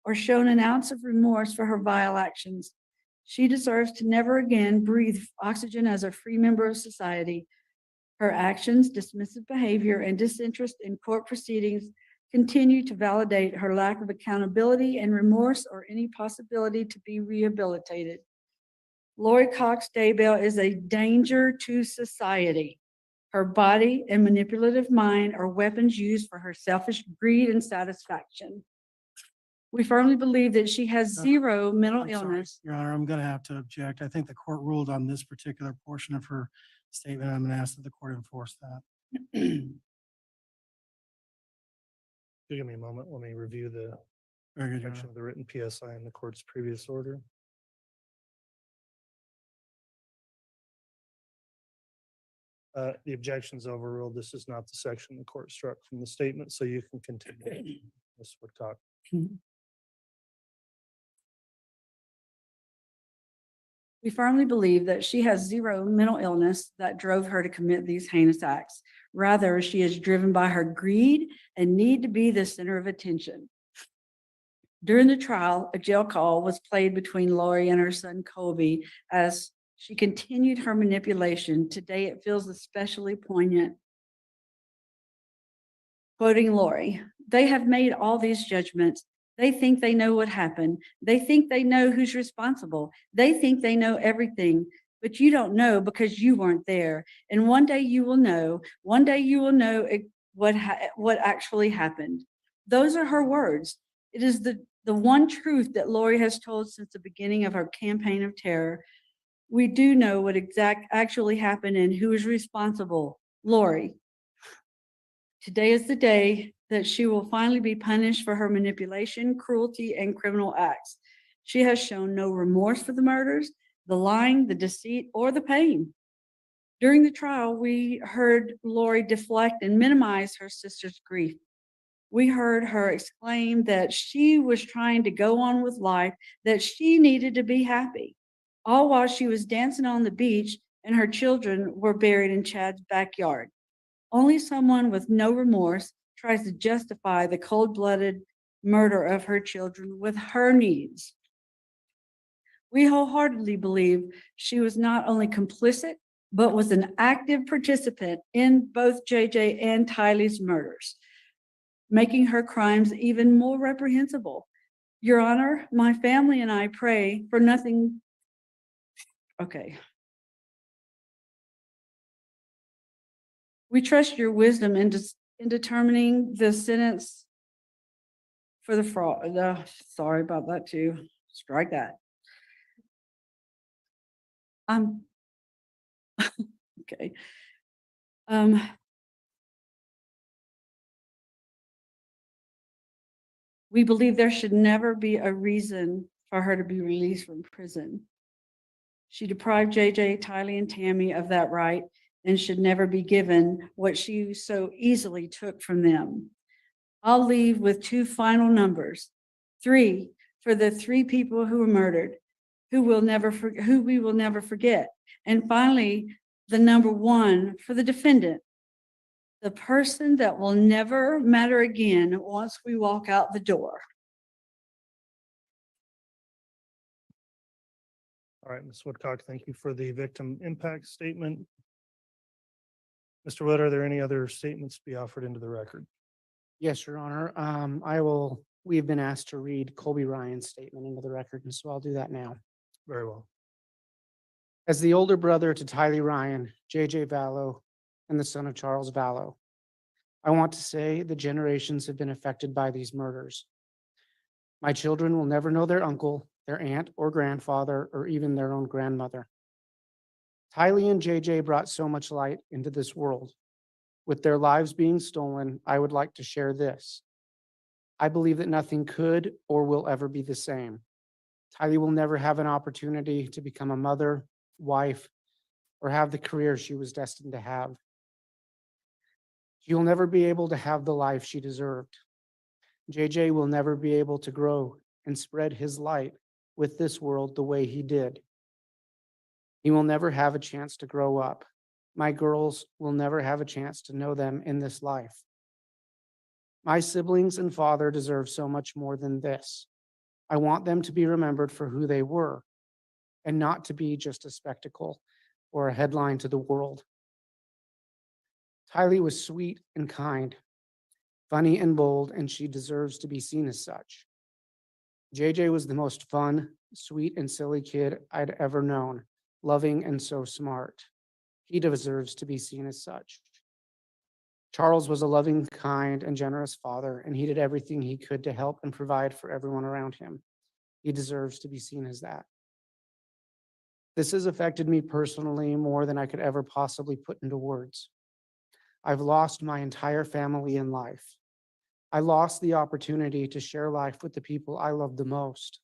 [SPEAKER 19] or shown an ounce of remorse for her vile actions. She deserves to never again breathe oxygen as a free member of society. Her actions, dismissive behavior, and disinterest in court proceedings continue to validate her lack of accountability and remorse or any possibility to be rehabilitated. Lori Cox Daybell is a danger to society. Her body and manipulative mind are weapons used for her selfish greed and satisfaction. We firmly believe that she has zero mental illness.
[SPEAKER 15] Your Honor, I'm going to have to object. I think the court ruled on this particular portion of her statement. I'm going to ask that the court enforce that.
[SPEAKER 13] Give me a moment. Let me review the
[SPEAKER 15] Very good, Your
[SPEAKER 13] section of the written PSI in the court's previous order. The objection's overruled. This is not the section the court struck from the statement, so you can continue, Ms. Woodcock.
[SPEAKER 19] We firmly believe that she has zero mental illness that drove her to commit these heinous acts. Rather, she is driven by her greed and need to be the center of attention. During the trial, a jail call was played between Lori and her son Colby as she continued her manipulation. Today, it feels especially poignant. Quoting Lori, "They have made all these judgments. They think they know what happened. They think they know who's responsible. They think they know everything, but you don't know because you weren't there. And one day you will know. One day you will know what actually happened. Those are her words. It is the one truth that Lori has told since the beginning of her campaign of terror. We do know what actually happened and who is responsible. Lori. Today is the day that she will finally be punished for her manipulation, cruelty, and criminal acts. She has shown no remorse for the murders, the lying, the deceit, or the pain. During the trial, we heard Lori deflect and minimize her sister's grief. We heard her exclaim that she was trying to go on with life, that she needed to be happy, all while she was dancing on the beach and her children were buried in Chad's backyard. Only someone with no remorse tries to justify the cold-blooded murder of her children with her needs. We wholeheartedly believe she was not only complicit, but was an active participant in both JJ and Tylee's murders, making her crimes even more reprehensible. Your Honor, my family and I pray for nothing. Okay. We trust your wisdom in determining the sentence for the fraud. Sorry about that too. Strike that. Okay. We believe there should never be a reason for her to be released from prison. She deprived JJ, Tylee, and Tammy of that right and should never be given what she so easily took from them. I'll leave with two final numbers. 3 for the 3 people who were murdered, who we will never forget. And finally, the number 1 for the defendant, the person that will never matter again once we walk out the door.
[SPEAKER 13] All right, Ms. Woodcock, thank you for the victim impact statement. Mr. Wood, are there any other statements to be offered into the record?
[SPEAKER 14] Yes, Your Honor. We have been asked to read Colby Ryan's statement into the record, and so I'll do that now.
[SPEAKER 13] Very well.
[SPEAKER 14] As the older brother to Tylee Ryan, JJ Vallow, and the son of Charles Vallow, I want to say the generations have been affected by these murders. My children will never know their uncle, their aunt or grandfather, or even their own grandmother. Tylee and JJ brought so much light into this world. With their lives being stolen, I would like to share this. I believe that nothing could or will ever be the same. Tylee will never have an opportunity to become a mother, wife, or have the career she was destined to have. She will never be able to have the life she deserved. JJ will never be able to grow and spread his light with this world the way he did. He will never have a chance to grow up. My girls will never have a chance to know them in this life. My siblings and father deserve so much more than this. I want them to be remembered for who they were and not to be just a spectacle or a headline to the world. Tylee was sweet and kind, funny and bold, and she deserves to be seen as such. JJ was the most fun, sweet, and silly kid I'd ever known, loving and so smart. He deserves to be seen as such. Charles was a loving, kind, and generous father, and he did everything he could to help and provide for everyone around him. He deserves to be seen as that. This has affected me personally more than I could ever possibly put into words. I've lost my entire family in life. I lost the opportunity to share life with the people I love the most.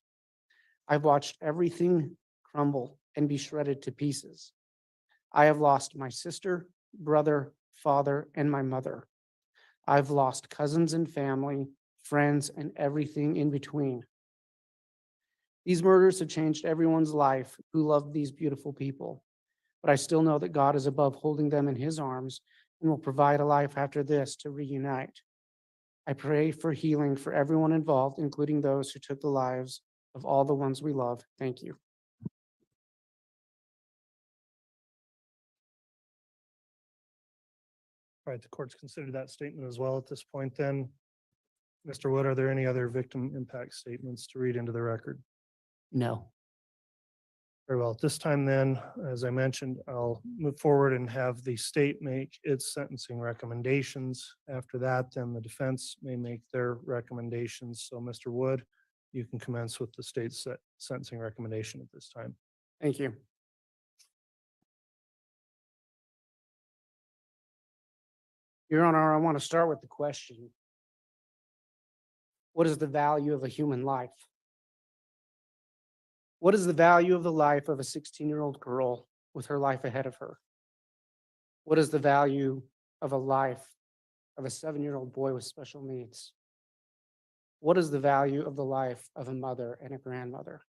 [SPEAKER 14] I've watched everything crumble and be shredded to pieces. I have lost my sister, brother, father, and my mother. I've lost cousins and family, friends, and everything in between. These murders have changed everyone's life who loved these beautiful people, but I still know that God is above holding them in his arms and will provide a life after this to reunite. I pray for healing for everyone involved, including those who took the lives of all the ones we love. Thank you.
[SPEAKER 13] All right, the court's considered that statement as well at this point then. Mr. Wood, are there any other victim impact statements to read into the record?
[SPEAKER 14] No.
[SPEAKER 13] Very well. At this time then, as I mentioned, I'll move forward and have the state make its sentencing recommendations. After that, then the defense may make their recommendations. So Mr. Wood, you can commence with the state's sentencing recommendation at this time.
[SPEAKER 14] Thank you. Your Honor, I want to start with the question. What is the value of a human life? What is the value of the life of a 16-year-old girl with her life ahead of her? What is the value of a life of a 7-year-old boy with special needs? What is the value of the life of a mother and a grandmother?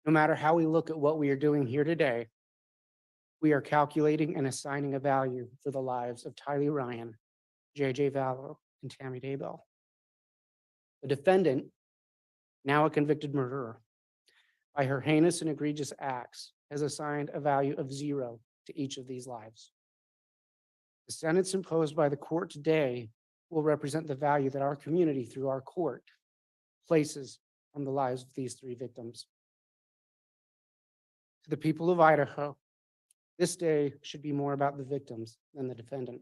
[SPEAKER 14] No matter how we look at what we are doing here today, we are calculating and assigning a value for the lives of Tylee Ryan, J.J. Vallow, and Tammy Daybell. The defendant, now a convicted murderer, by her heinous and egregious acts, has assigned a value of 0 to each of these lives. The sentence imposed by the court today will represent the value that our community, through our court, places on the lives of these 3 victims. To the people of Idaho, this day should be more about the victims than the defendant.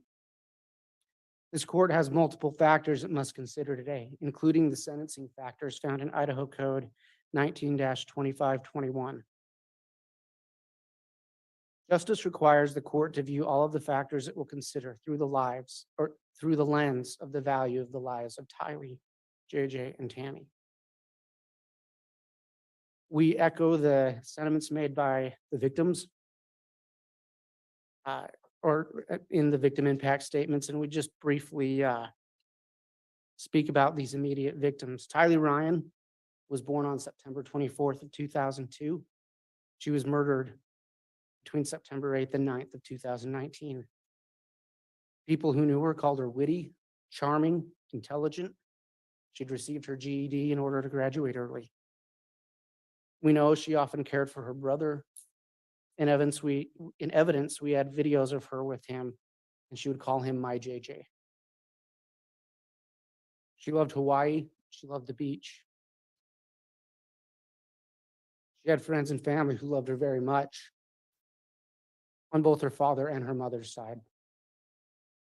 [SPEAKER 14] This court has multiple factors it must consider today, including the sentencing factors found in Idaho Code 19-2521. Justice requires the court to view all of the factors it will consider through the lives or through the lens of the value of the lives of Tylee, JJ, and Tammy. We echo the sentiments made by the victims or in the victim impact statements, and we just briefly speak about these immediate victims. Tylee Ryan was born on September 24th of 2002. She was murdered between September 8th and 9th of 2019. People who knew her called her witty, charming, intelligent. She'd received her GED in order to graduate early. We know she often cared for her brother. In evidence, we had videos of her with him, and she would call him my JJ. She loved Hawaii. She loved the beach. She had friends and family who loved her very much on both her father and her mother's side.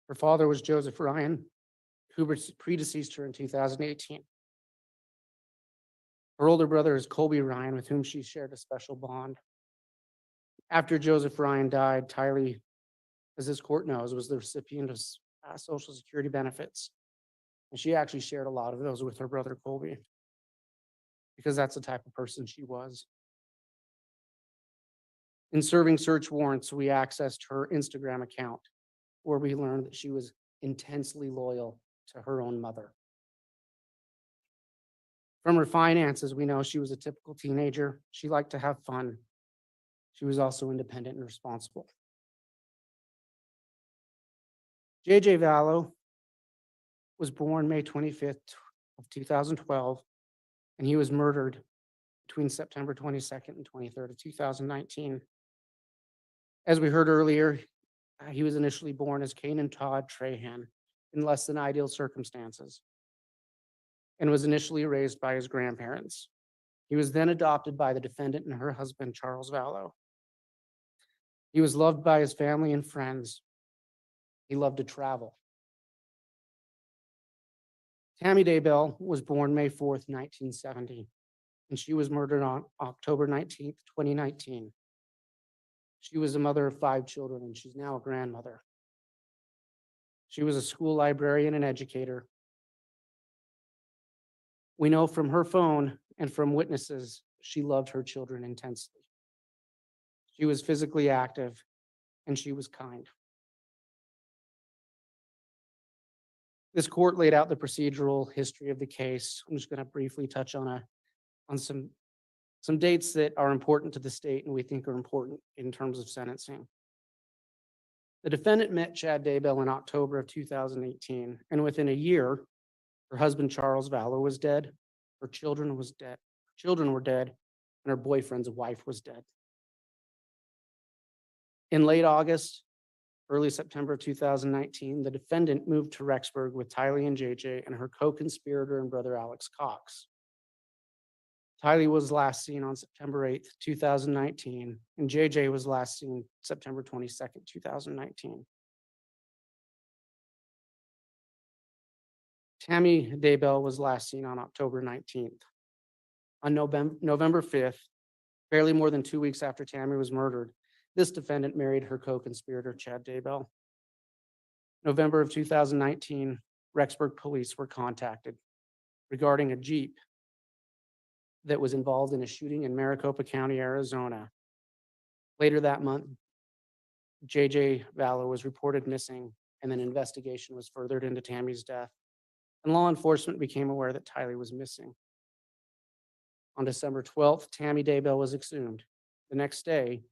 [SPEAKER 14] Her father was Joseph Ryan, who predeceased her in 2018. Her older brother is Colby Ryan, with whom she shared a special bond. After Joseph Ryan died, Tylee, as this court knows, was the recipient of Social Security benefits. And she actually shared a lot of those with her brother Colby, because that's the type of person she was. In serving search warrants, we accessed her Instagram account, where we learned that she was intensely loyal to her own mother. From her finances, we know she was a typical teenager. She liked to have fun. She was also independent and responsible. J.J. Vallow was born May 25th of 2012, and he was murdered between September 22nd and 23rd of 2019. As we heard earlier, he was initially born as Kanan Todd Trahan in less than ideal circumstances and was initially raised by his grandparents. He was then adopted by the defendant and her husband, Charles Vallow. He was loved by his family and friends. He loved to travel. Tammy Daybell was born May 4th, 1970, and she was murdered on October 19th, 2019. She was a mother of 5 children, and she's now a grandmother. She was a school librarian and educator. We know from her phone and from witnesses, she loved her children intensely. She was physically active, and she was kind. This court laid out the procedural history of the case. I'm just going to briefly touch on some dates that are important to the state and we think are important in terms of sentencing. The defendant met Chad Daybell in October of 2018, and within a year, her husband Charles Vallow was dead, her children were dead, and her boyfriend's wife was dead. In late August, Early September 2019, the defendant moved to Rexburg with Tylee and JJ and her co-conspirator and brother Alex Cox. Tylee was last seen on September 8th, 2019, and JJ was last seen September 22nd, 2019. Tammy Daybell was last seen on October 19th. On November 5th, barely more than 2 weeks after Tammy was murdered, this defendant married her co-conspirator, Chad Daybell. November of 2019, Rexburg police were contacted regarding a Jeep that was involved in a shooting in Maricopa County, Arizona. Later that month, JJ Vallow was reported missing, and an investigation was furthered into Tammy's death, and law enforcement became aware that Tylee was missing. On December 12th, Tammy Daybell was exhumed. The next day,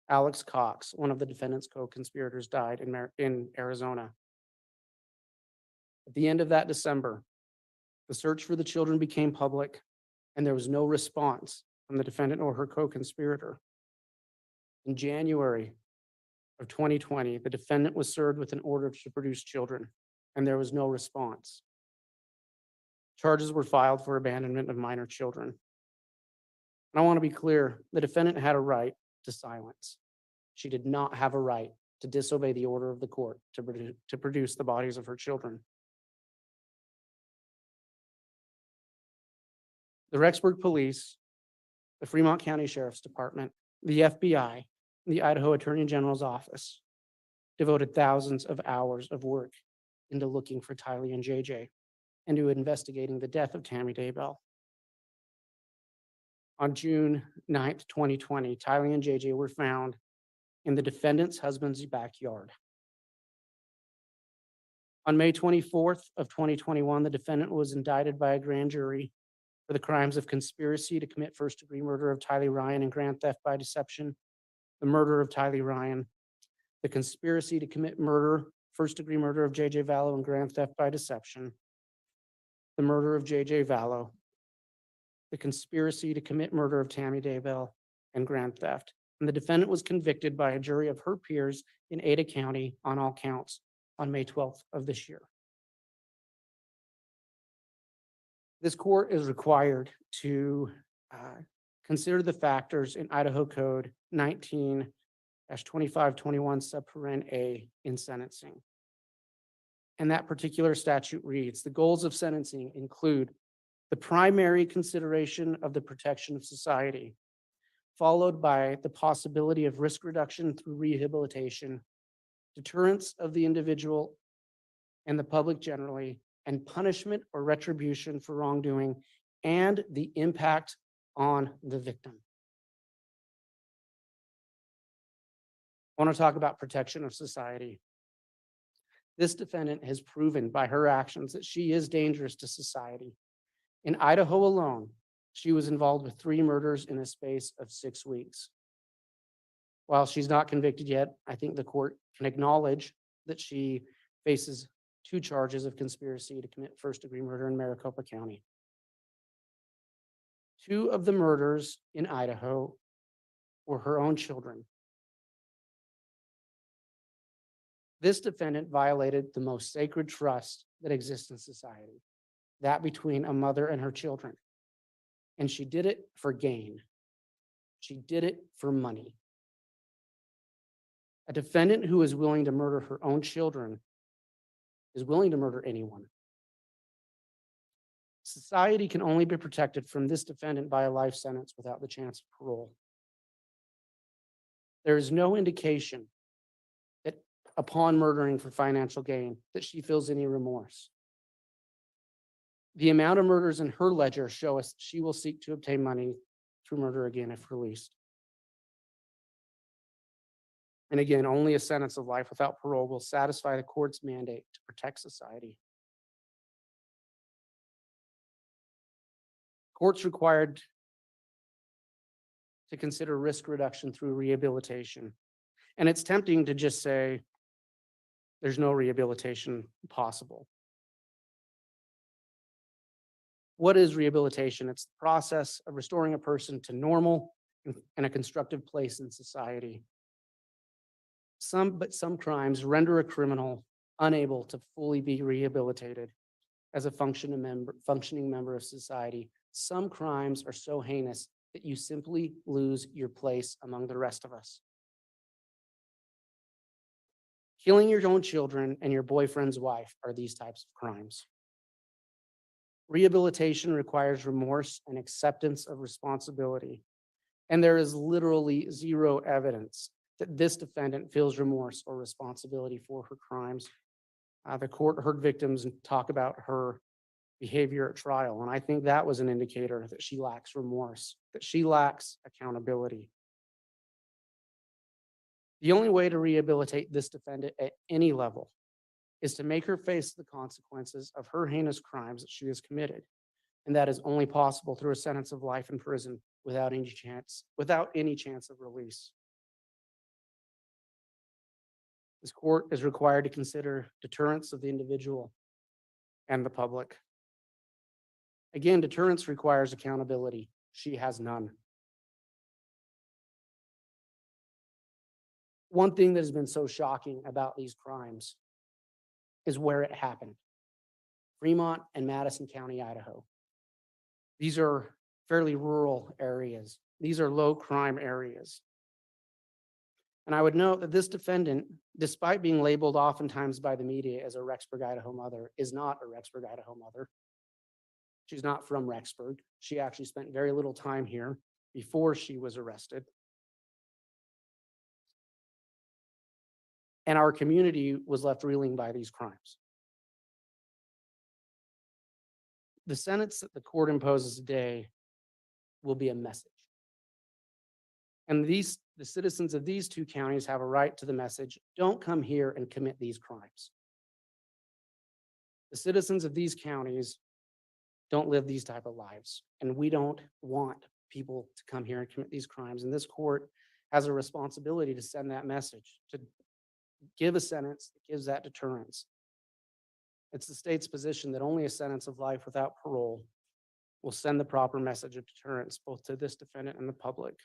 [SPEAKER 14] Alex Cox, one of the defendant's co-conspirators, died in Arizona. At the end of that December, the search for the children became public, and there was no response from the defendant or her co-conspirator. In January of 2020, the defendant was served with an order to produce children, and there was no response. Charges were filed for abandonment of minor children. And I want to be clear, the defendant had a right to silence. She did not have a right to disobey the order of the court to produce the bodies of her children. The Rexburg Police, the Fremont County Sheriff's Department, the FBI, and the Idaho Attorney General's Office devoted thousands of hours of work into looking for Tylee and JJ and to investigating the death of Tammy Daybell. On June 9th, 2020, Tylee and JJ were found in the defendant's husband's backyard. On May 24th of 2021, the defendant was indicted by a grand jury for the crimes of conspiracy to commit first-degree murder of Tylee Ryan and grand theft by deception, the murder of Tylee Ryan, the conspiracy to commit murder, first-degree murder of JJ Vallow and grand theft by deception, the murder of JJ Vallow, the conspiracy to commit murder of Tammy Daybell and grand theft. And the defendant was convicted by a jury of her peers in Ada County on all counts on May 12th of this year. This court is required to consider the factors in Idaho Code 19-2521 subparen A in sentencing. And that particular statute reads, the goals of sentencing include the primary consideration of the protection of society, followed by the possibility of risk reduction through rehabilitation, deterrence of the individual and the public generally, and punishment or retribution for wrongdoing, and the impact on the victim. I want to talk about protection of society. This defendant has proven by her actions that she is dangerous to society. In Idaho alone, she was involved with 3 murders in a space of 6 weeks. While she's not convicted yet, I think the court can acknowledge that she faces 2 charges of conspiracy to commit first-degree murder in Maricopa County. 2 of the murders in Idaho were her own children. This defendant violated the most sacred trust that exists in society, that between a mother and her children. And she did it for gain. She did it for money. A defendant who is willing to murder her own children is willing to murder anyone. Society can only be protected from this defendant by a life sentence without the chance of parole. There is no indication that upon murdering for financial gain that she feels any remorse. The amount of murders in her ledger show us she will seek to obtain money through murder again if released. And again, only a sentence of life without parole will satisfy the court's mandate to protect society. Courts required to consider risk reduction through rehabilitation. And it's tempting to just say there's no rehabilitation possible. What is rehabilitation? It's the process of restoring a person to normal and a constructive place in society. Some crimes render a criminal unable to fully be rehabilitated as a functioning member of society. Some crimes are so heinous that you simply lose your place among the rest of us. Killing your own children and your boyfriend's wife are these types of crimes. Rehabilitation requires remorse and acceptance of responsibility. And there is literally zero evidence that this defendant feels remorse or responsibility for her crimes. The court heard victims talk about her behavior at trial, and I think that was an indicator that she lacks remorse, that she lacks accountability. The only way to rehabilitate this defendant at any level is to make her face the consequences of her heinous crimes that she has committed. And that is only possible through a sentence of life in prison without any chance of release. This court is required to consider deterrence of the individual and the public. Again, deterrence requires accountability. She has none. One thing that has been so shocking about these crimes is where it happened. Fremont and Madison County, Idaho. These are fairly rural areas. These are low crime areas. And I would note that this defendant, despite being labeled oftentimes by the media as a Rexburg, Idaho mother, is not a Rexburg, Idaho mother. She's not from Rexburg. She actually spent very little time here before she was arrested. And our community was left reeling by these crimes. The sentence that the court imposes today will be a message. And the citizens of these two counties have a right to the message, don't come here and commit these crimes. The citizens of these counties don't live these type of lives, and we don't want people to come here and commit these crimes. And this court has a responsibility to send that message, to give a sentence that gives that deterrence. It's the state's position that only a sentence of life without parole will send the proper message of deterrence both to this defendant and the public.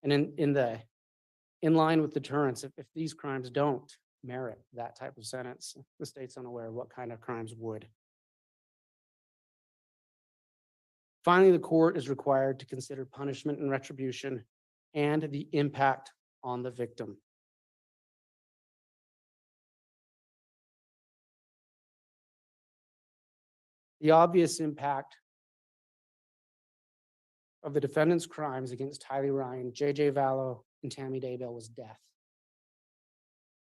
[SPEAKER 14] And in line with deterrence, if these crimes don't merit that type of sentence, the state's unaware of what kind of crimes would. Finally, the court is required to consider punishment and retribution and the impact on the victim. The obvious impact of the defendant's crimes against Tylee Ryan, J.J. Vallow, and Tammy Daybell was death.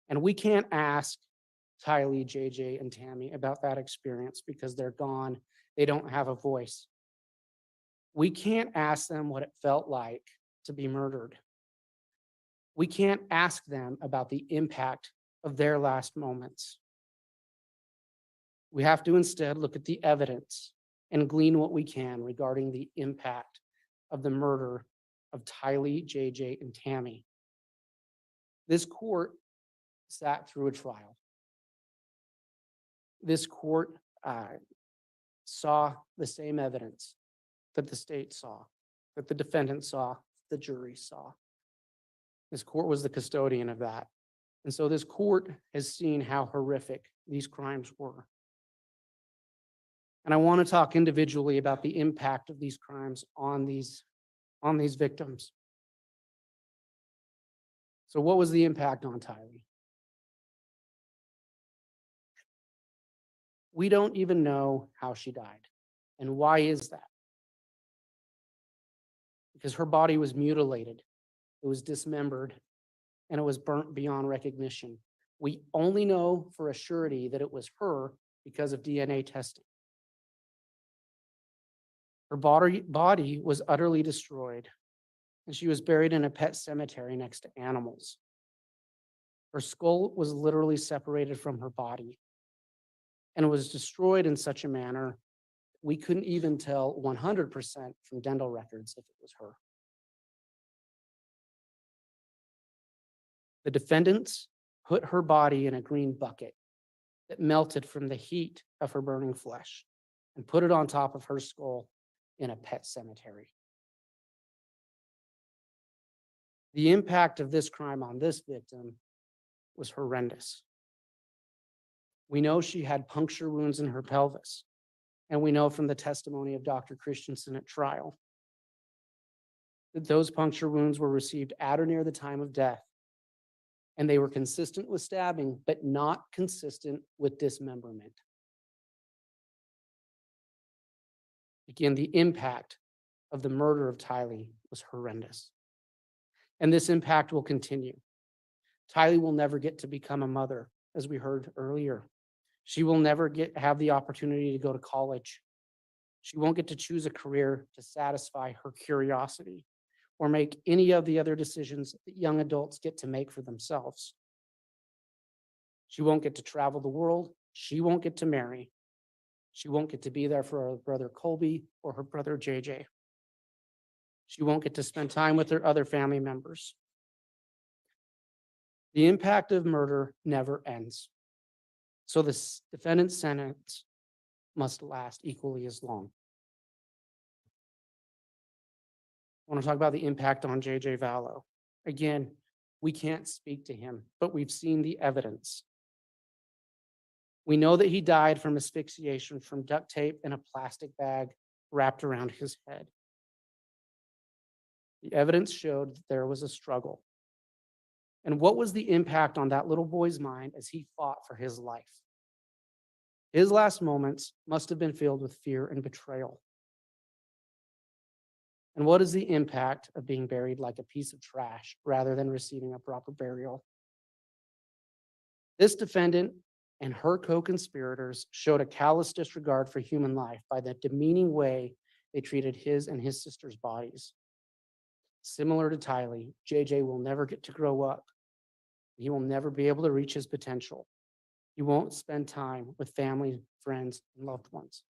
[SPEAKER 14] And we can't ask Tylee, J.J., and Tammy about that experience because they're gone. They don't have a voice. We can't ask them what it felt like to be murdered. We can't ask them about the impact of their last moments. We have to instead look at the evidence and glean what we can regarding the impact of the murder of Tylee, JJ, and Tammy. This court sat through a trial. This court saw the same evidence that the state saw, that the defendant saw, the jury saw. This court was the custodian of that. And so this court has seen how horrific these crimes were. And I want to talk individually about the impact of these crimes on these victims. So what was the impact on Tylee? We don't even know how she died. And why is that? Because her body was mutilated, it was dismembered, and it was burnt beyond recognition. We only know for a surety that it was her because of DNA testing. Her body was utterly destroyed, and she was buried in a pet cemetery next to animals. Her skull was literally separated from her body and was destroyed in such a manner we couldn't even tell 100% from dental records if it was her. The defendants put her body in a green bucket that melted from the heat of her burning flesh and put it on top of her skull in a pet cemetery. The impact of this crime on this victim was horrendous. We know she had puncture wounds in her pelvis, and we know from the testimony of Dr. Christensen at trial that those puncture wounds were received at or near the time of death, and they were consistent with stabbing, but not consistent with dismemberment. Again, the impact of the murder of Tylee was horrendous, and this impact will continue. Tylee will never get to become a mother, as we heard earlier. She will never have the opportunity to go to college. She won't get to choose a career to satisfy her curiosity or make any of the other decisions that young adults get to make for themselves. She won't get to travel the world. She won't get to marry. She won't get to be there for her brother Colby or her brother JJ. She won't get to spend time with her other family members. The impact of murder never ends. So the defendant's sentence must last equally as long. I want to talk about the impact on JJ Vallow. Again, we can't speak to him, but we've seen the evidence. We know that he died from asphyxiation from duct tape in a plastic bag wrapped around his head. The evidence showed that there was a struggle. And what was the impact on that little boy's mind as he fought for his life? His last moments must have been filled with fear and betrayal. And what is the impact of being buried like a piece of trash rather than receiving a proper burial? This defendant and her co-conspirators showed a callous disregard for human life by the demeaning way they treated his and his sister's bodies. Similar to Tylee, JJ will never get to grow up. He will never be able to reach his potential. He won't spend time with family, friends, and loved ones.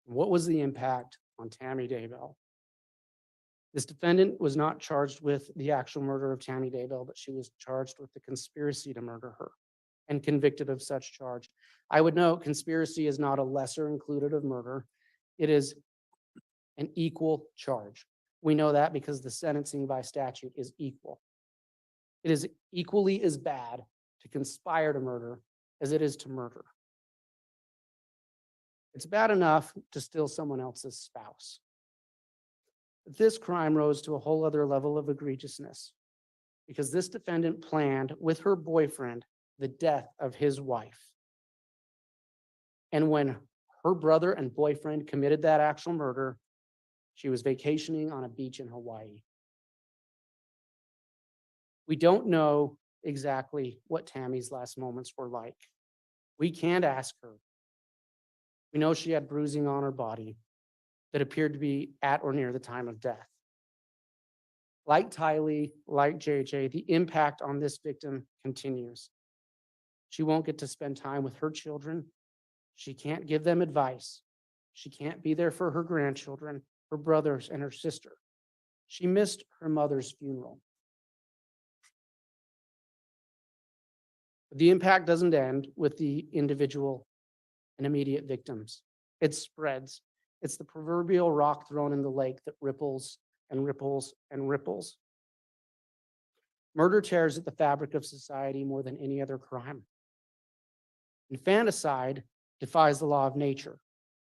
[SPEAKER 14] What was the impact on Tammy Daybell? This defendant was not charged with the actual murder of Tammy Daybell, but she was charged with the conspiracy to murder her and convicted of such charge. I would note conspiracy is not a lesser included of murder. It is an equal charge. We know that because the sentencing by statute is equal. It is equally as bad to conspire to murder as it is to murder. It's bad enough to steal someone else's spouse. But this crime rose to a whole other level of egregiousness because this defendant planned with her boyfriend the death of his wife. And when her brother and boyfriend committed that actual murder, she was vacationing on a beach in Hawaii. We don't know exactly what Tammy's last moments were like. We can't ask her. We know she had bruising on her body that appeared to be at or near the time of death. Like Tylee, like JJ, the impact on this victim continues. She won't get to spend time with her children. She can't give them advice. She can't be there for her grandchildren, her brothers, and her sister. She missed her mother's funeral. The impact doesn't end with the individual and immediate victims. It spreads. It's the proverbial rock thrown in the lake that ripples and ripples and ripples. Murder tears at the fabric of society more than any other crime. Infanticide defies the law of nature.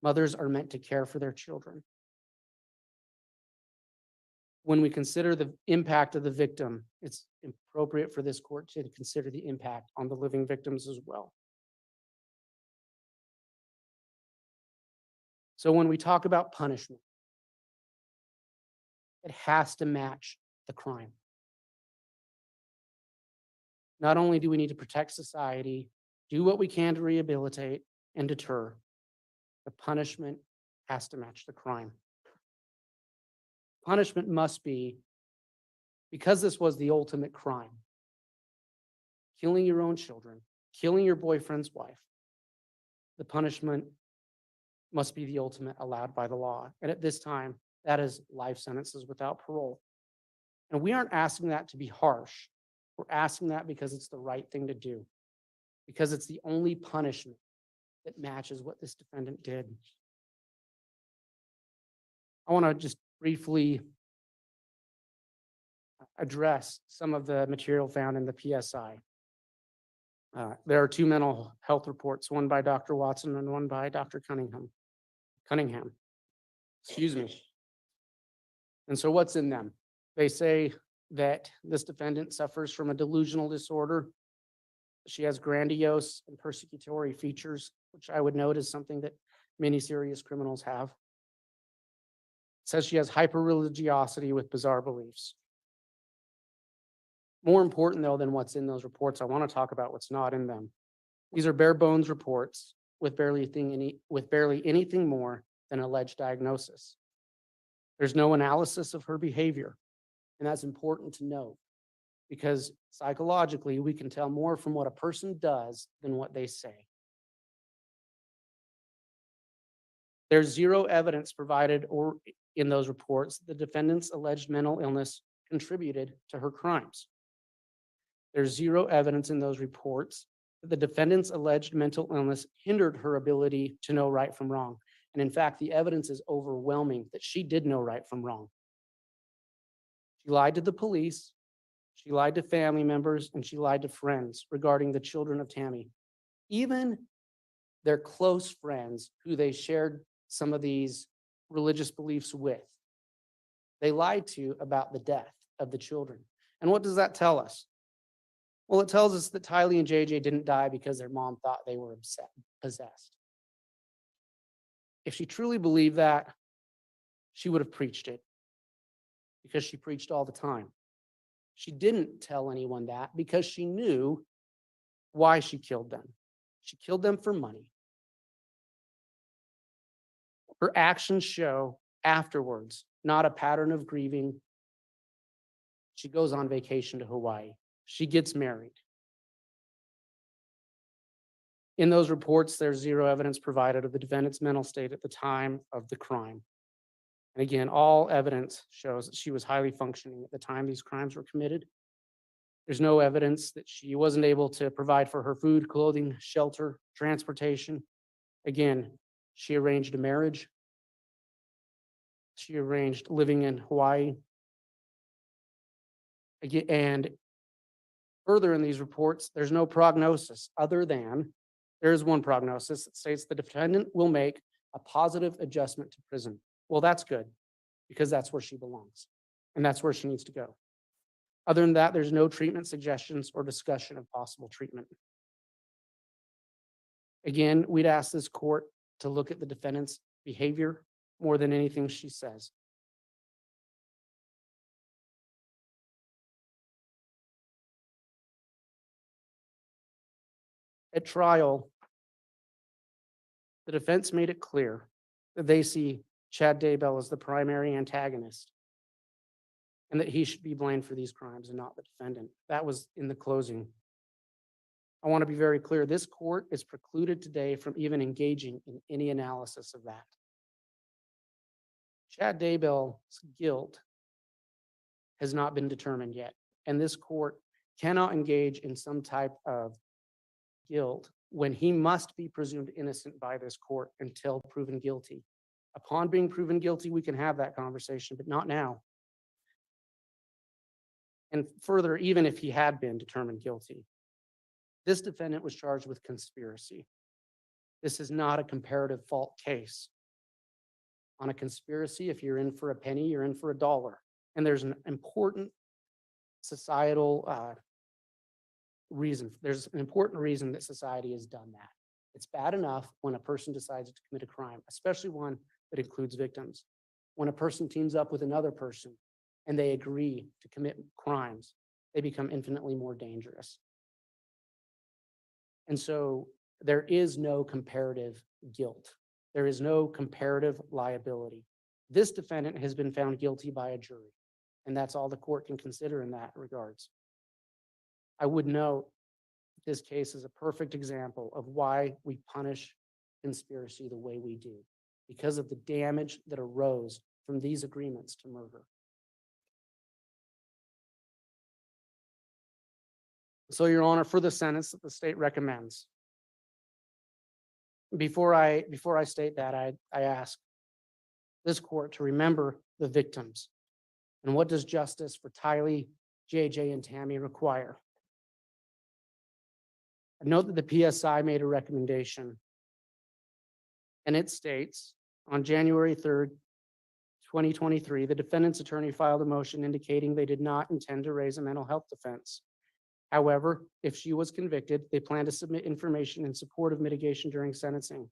[SPEAKER 14] Mothers are meant to care for their children. When we consider the impact of the victim, it's appropriate for this court to consider the impact on the living victims as well. So when we talk about punishment, it has to match the crime. Not only do we need to protect society, do what we can to rehabilitate and deter, the punishment has to match the crime. Punishment must be, because this was the ultimate crime, killing your own children, killing your boyfriend's wife, the punishment must be the ultimate allowed by the law. And at this time, that is life sentences without parole. And we aren't asking that to be harsh. We're asking that because it's the right thing to do, because it's the only punishment that matches what this defendant did. I want to just briefly address some of the material found in the PSI. There are two mental health reports, one by Dr. Watson and one by Dr. Cunningham. Excuse me. And so what's in them? They say that this defendant suffers from a delusional disorder. She has grandiose and persecutory features, which I would note is something that many serious criminals have. It says she has hyper-religiosity with bizarre beliefs. More important, though, than what's in those reports, I want to talk about what's not in them. These are bare bones reports with barely anything more than alleged diagnosis. There's no analysis of her behavior, and that's important to note because psychologically, we can tell more from what a person does than what they say. There's zero evidence provided or in those reports that the defendant's alleged mental illness contributed to her crimes. There's zero evidence in those reports that the defendant's alleged mental illness hindered her ability to know right from wrong. And in fact, the evidence is overwhelming that she did know right from wrong. She lied to the police, she lied to family members, and she lied to friends regarding the children of Tammy. Even their close friends who they shared some of these religious beliefs with, they lied to about the death of the children. And what does that tell us? Well, it tells us that Tylee and JJ didn't die because their mom thought they were possessed. If she truly believed that, she would have preached it because she preached all the time. She didn't tell anyone that because she knew why she killed them. She killed them for money. Her actions show afterwards, not a pattern of grieving. She goes on vacation to Hawaii. She gets married. In those reports, there's zero evidence provided of the defendant's mental state at the time of the crime. And again, all evidence shows that she was highly functioning at the time these crimes were committed. There's no evidence that she wasn't able to provide for her food, clothing, shelter, transportation. Again, she arranged a marriage. She arranged living in Hawaii. Again, and further in these reports, there's no prognosis other than there is one prognosis that states the defendant will make a positive adjustment to prison. Well, that's good because that's where she belongs and that's where she needs to go. Other than that, there's no treatment suggestions or discussion of possible treatment. Again, we'd ask this court to look at the defendant's behavior more than anything she says. At trial, the defense made it clear that they see Chad Daybell as the primary antagonist and that he should be blamed for these crimes and not the defendant. That was in the closing. I want to be very clear. This court is precluded today from even engaging in any analysis of that. Chad Daybell's guilt has not been determined yet, and this court cannot engage in some type of guilt when he must be presumed innocent by this court until proven guilty. Upon being proven guilty, we can have that conversation, but not now. And further, even if he had been determined guilty, this defendant was charged with conspiracy. This is not a comparative fault case. On a conspiracy, if you're in for a penny, you're in for $1. And there's an important societal reason. There's an important reason that society has done that. It's bad enough when a person decides to commit a crime, especially one that includes victims. When a person teams up with another person and they agree to commit crimes, they become infinitely more dangerous. And so there is no comparative guilt. There is no comparative liability. This defendant has been found guilty by a jury, and that's all the court can consider in that regards. I would note this case is a perfect example of why we punish conspiracy the way we do, because of the damage that arose from these agreements to murder. So, Your Honor, for the sentence that the state recommends, before I state that, I ask, this court to remember the victims. And what does justice for Tylee, JJ, and Tammy require? I note that the PSI made a recommendation, and it states, on January 3rd, 2023, the defendant's attorney filed a motion indicating they did not intend to raise a mental health defense. However, if she was convicted, they plan to submit information in support of mitigation during sentencing.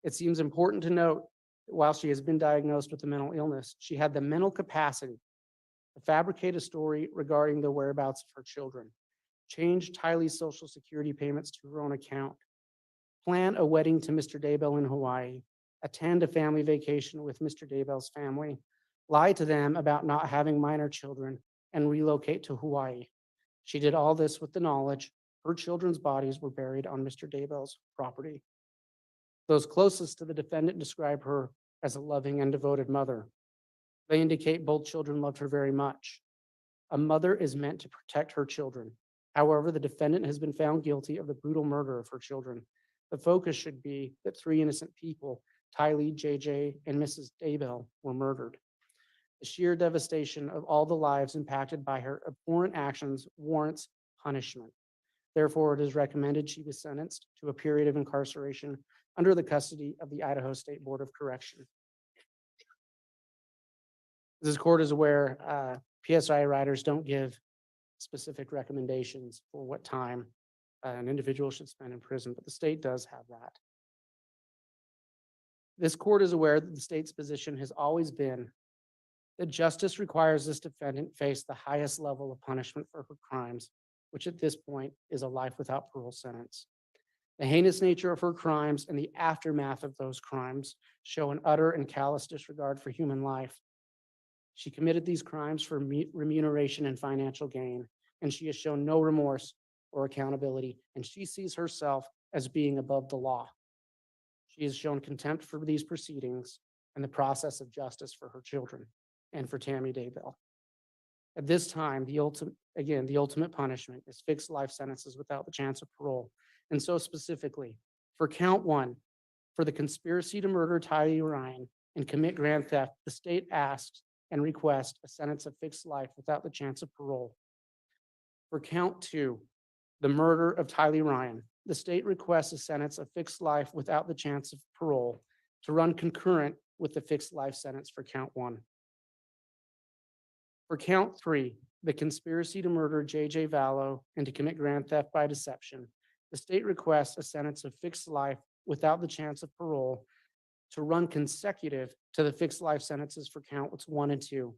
[SPEAKER 14] It seems important to note that while she has been diagnosed with a mental illness, she had the mental capacity to fabricate a story regarding the whereabouts of her children, change Tylee's Social Security payments to her own account, plan a wedding to Mr. Daybell in Hawaii, attend a family vacation with Mr. Daybell's family, lie to them about not having minor children, and relocate to Hawaii. She did all this with the knowledge her children's bodies were buried on Mr. Daybell's property. Those closest to the defendant describe her as a loving and devoted mother. They indicate both children loved her very much. A mother is meant to protect her children. However, the defendant has been found guilty of the brutal murder of her children. The focus should be that 3 innocent people, Tylee, JJ, and Mrs. Daybell, were murdered. The sheer devastation of all the lives impacted by her abhorrent actions warrants punishment. Therefore, it is recommended she be sentenced to a period of incarceration under the custody of the Idaho State Board of Correction. This court is aware PSI riders don't give specific recommendations for what time an individual should spend in prison, but the state does have that. This court is aware that the state's position has always been that justice requires this defendant face the highest level of punishment for her crimes, which at this point is a life without parole sentence. The heinous nature of her crimes and the aftermath of those crimes show an utter and callous disregard for human life. She committed these crimes for remuneration and financial gain, and she has shown no remorse or accountability, and she sees herself as being above the law. She has shown contempt for these proceedings and the process of justice for her children and for Tammy Daybell. At this time, the ultimate punishment is fixed life sentences without the chance of parole. And so specifically, for count 1, for the conspiracy to murder Tylee Ryan and commit grand theft, the state asks and requests a sentence of fixed life without the chance of parole. For count 2, the murder of Tylee Ryan, the state requests a sentence of fixed life without the chance of parole to run concurrent with the fixed life sentence for count 1. For count 3, the conspiracy to murder JJ Vallow and to commit grand theft by deception, the state requests a sentence of fixed life without the chance of parole to run consecutive to the fixed life sentences for counts 1 and 2.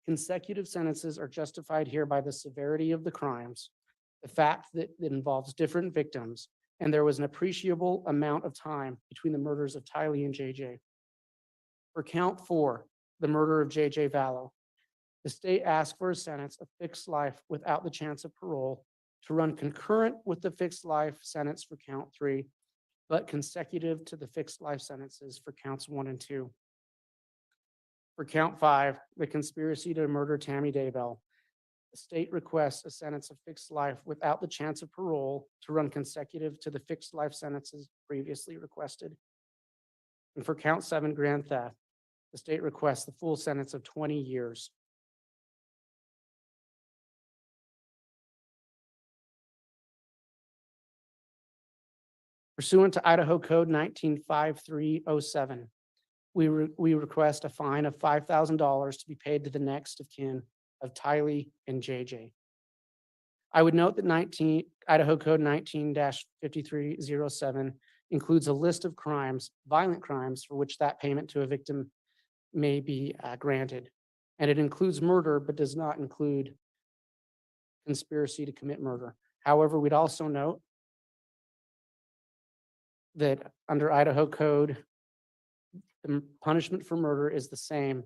[SPEAKER 14] Consecutive sentences are justified here by the severity of the crimes, the fact that it involves different victims, and there was an appreciable amount of time between the murders of Tylee and JJ. For count 4, the murder of JJ Vallow, the state asked for a sentence of fixed life without the chance of parole to run concurrent with the fixed life sentence for count 3, but consecutive to the fixed life sentences for counts 1 and 2. For count 5, the conspiracy to murder Tammy Daybell, the state requests a sentence of fixed life without the chance of parole to run consecutive to the fixed life sentences previously requested. And for count 7, grand theft, the state requests the full sentence of 20 years. Pursuant to Idaho Code 195307, we request a fine of $5,000 to be paid to the next of kin of Tylee and JJ. I would note that Idaho Code 19-5307 includes a list of crimes, violent crimes, for which that payment to a victim may be granted. And it includes murder, but does not include conspiracy to commit murder. However, we'd also note that under Idaho Code, the punishment for murder is the same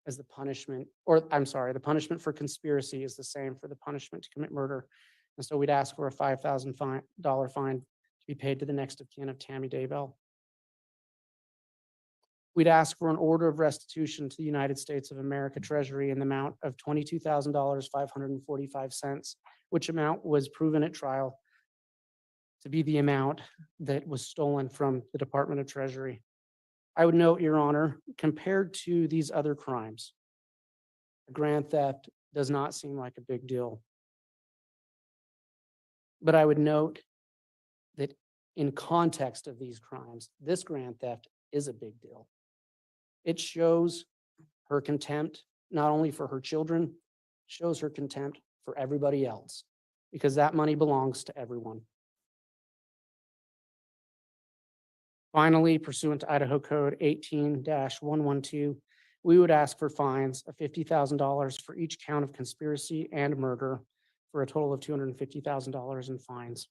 [SPEAKER 14] as the punishment, the punishment for conspiracy is the same for the punishment to commit murder. And so we'd ask for a $5,000 fine to be paid to the next of kin of Tammy Daybell. We'd ask for an order of restitution to the United States of America Treasury in the amount of $22,545, which amount was proven at trial to be the amount that was stolen from the Department of Treasury. I would note, Your Honor, compared to these other crimes, grand theft does not seem like a big deal. But I would note that in context of these crimes, this grand theft is a big deal. It shows her contempt, not only for her children, shows her contempt for everybody else, because that money belongs to everyone. Finally, pursuant to Idaho Code 18-112, we would ask for fines of $50,000 for each count of conspiracy and murder, for a total of $250,000 in fines.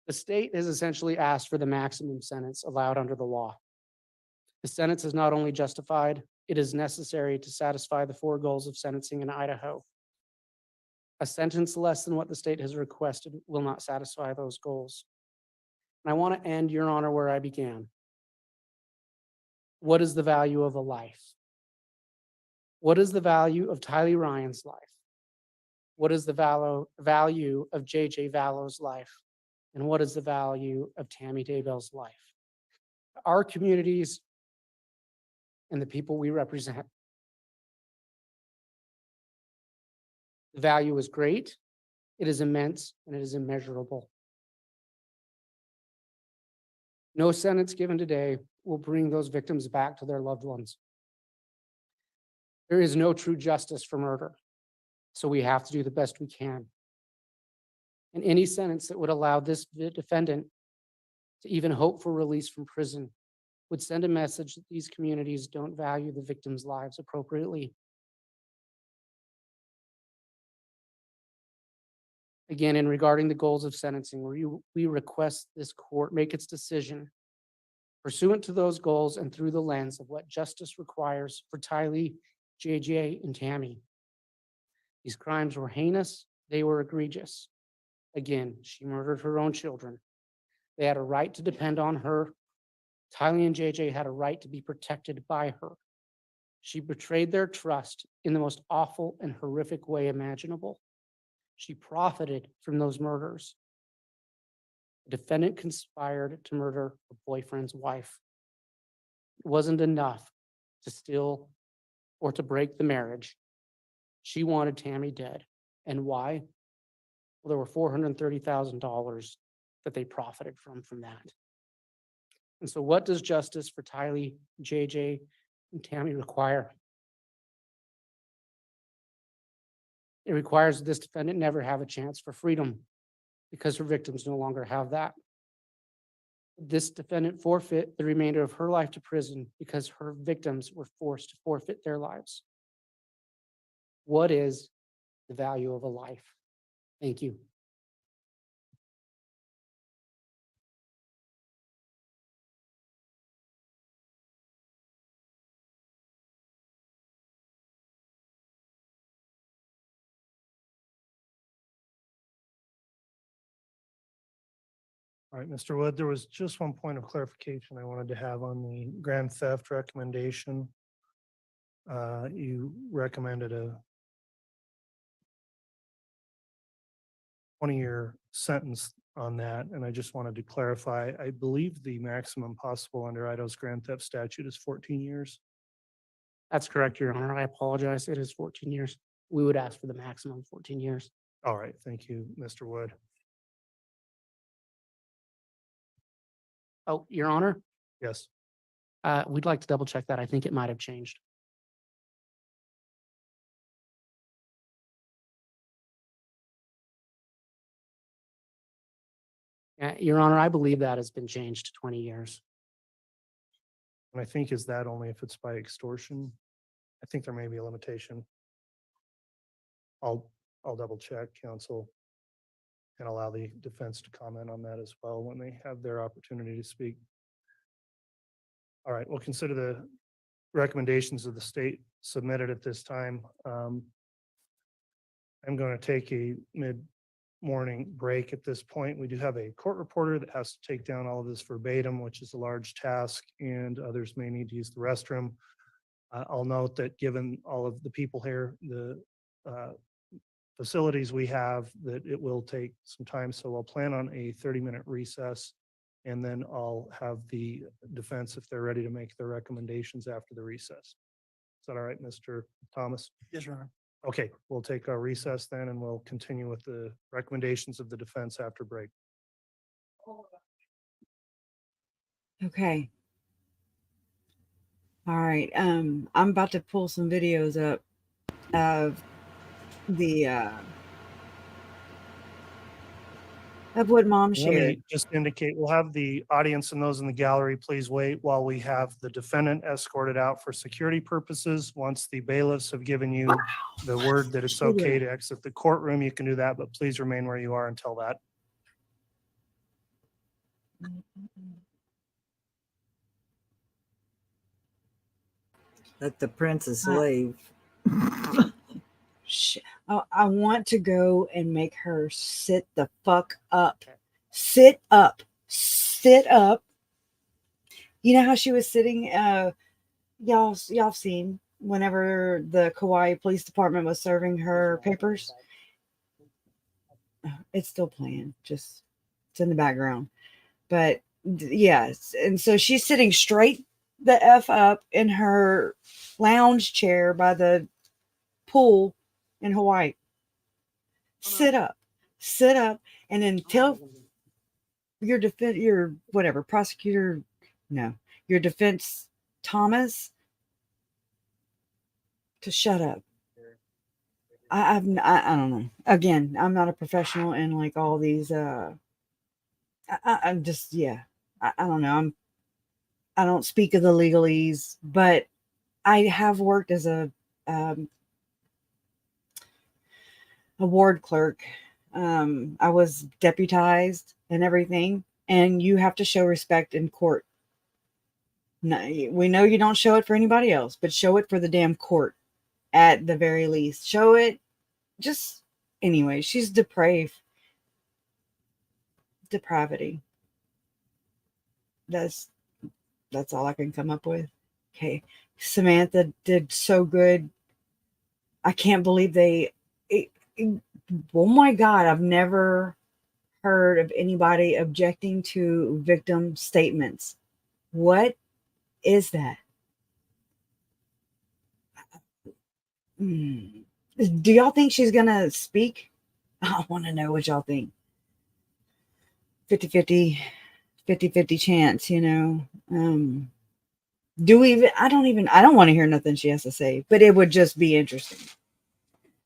[SPEAKER 14] The state has essentially asked for the maximum sentence allowed under the law. The sentence is not only justified, it is necessary to satisfy the 4 goals of sentencing in Idaho. A sentence less than what the state has requested will not satisfy those goals. And I want to end, Your Honor, where I began. What is the value of a life? What is the value of Tylee Ryan's life? What is the value of JJ Vallow's life? And what is the value of Tammy Daybell's life? Our communities and the people we represent, the value is great, it is immense, and it is immeasurable. No sentence given today will bring those victims back to their loved ones. There is no true justice for murder, so we have to do the best we can. And any sentence that would allow this defendant to even hope for release from prison would send a message that these communities don't value the victims' lives appropriately. Again, in regarding the goals of sentencing, we request this court make its decision pursuant to those goals and through the lens of what justice requires for Tylee, JJ, and Tammy. These crimes were heinous, they were egregious. Again, she murdered her own children. They had a right to depend on her. Tylee and JJ had a right to be protected by her. She betrayed their trust in the most awful and horrific way imaginable. She profited from those murders. The defendant conspired to murder her boyfriend's wife. It wasn't enough to steal or to break the marriage. She wanted Tammy dead. And why? Well, there were $430,000 that they profited from that. And so what does justice for Tylee, JJ, and Tammy require? It requires this defendant never have a chance for freedom because her victims no longer have that. This defendant forfeit the remainder of her life to prison because her victims were forced to forfeit their lives. What is the value of a life? Thank you.
[SPEAKER 13] All right, Mr. Wood, there was just one point of clarification I wanted to have on the grand theft recommendation. You recommended a 20-year sentence on that, and I just wanted to clarify. I believe the maximum possible under Idaho's grand theft statute is 14 years.
[SPEAKER 14] That's correct, Your Honor. I apologize. It is 14 years. We would ask for the maximum 14 years.
[SPEAKER 13] All right, thank you, Mr. Wood.
[SPEAKER 14] Oh, Your Honor,
[SPEAKER 13] Yes.
[SPEAKER 14] we'd like to double check that. I think it might have changed. Your Honor, I believe that has been changed to 20 years.
[SPEAKER 13] And I think is that only if it's by extortion? I think there may be a limitation. I'll double check, counsel, and allow the defense to comment on that as well when they have their opportunity to speak. All right, we'll consider the recommendations of the state submitted at this time. I'm going to take a mid-morning break at this point. We do have a court reporter that has to take down all of this verbatim, which is a large task, and others may need to use the restroom. I'll note that given all of the people here, the facilities we have, that it will take some time, so I'll plan on a 30-minute recess and then I'll have the defense, if they're ready to make their recommendations after the recess. Is that all right, Mr. Thomas?
[SPEAKER 15] Yes, Your Honor.
[SPEAKER 13] Okay, we'll take a recess then, and we'll continue with the recommendations of the defense after break.
[SPEAKER 9] Okay. All right. I'm about to pull some videos up of the of what Mom
[SPEAKER 13] Let
[SPEAKER 9] shared.
[SPEAKER 13] me just indicate, we'll have the audience and those in the gallery, please wait while we have the defendant escorted out for security purposes. Once the bailiffs have given you the word that it's okay to exit the courtroom, you can do that, but please remain where you are until that.
[SPEAKER 9] Let the princess slave. I want to go and make her sit the fuck up. Sit up. Sit up. You know how she was sitting? Y'all seen whenever the Kauai Police Department was serving her papers. It's still playing. Just it's in the background. But yes, and so she's sitting straight the F up in her lounge chair by the pool in Hawaii. Sit up, and then tell your prosecutor, no, your defense Thomas to shut up. I don't know. Again, I'm not a professional in like all these. I'm just I don't know. I don't speak of the legalese, but I have worked as a ward clerk. I was deputized and everything, and you have to show respect in court. No, we know you don't show it for anybody else, but show it for the damn court at the very least. Show it. Just anyway, she's depravity. That's all I can come up with. Okay, Samantha did so good. I can't believe oh my God, I've never heard of anybody objecting to victim statements. What is that? Do y'all think she's gonna speak? I want to know what y'all think. 50-50 chance, you know. I don't want to hear nothing she has to say, but it would just be interesting.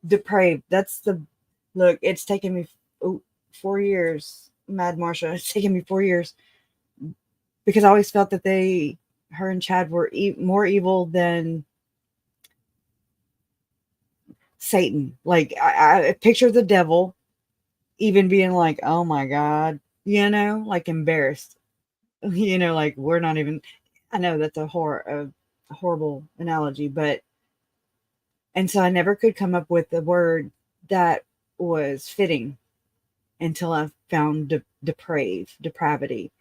[SPEAKER 9] Depraved. Look, it's taken me 4 years, Mad Marsha. It's taken me 4 years because I always felt that her and Chad were more evil than Satan. Like I picture the devil even being like, oh my God, you know, like embarrassed, you know, like we're not even, I know that's a horrible analogy, but, and so I never could come up with a word that was fitting until I found depravity.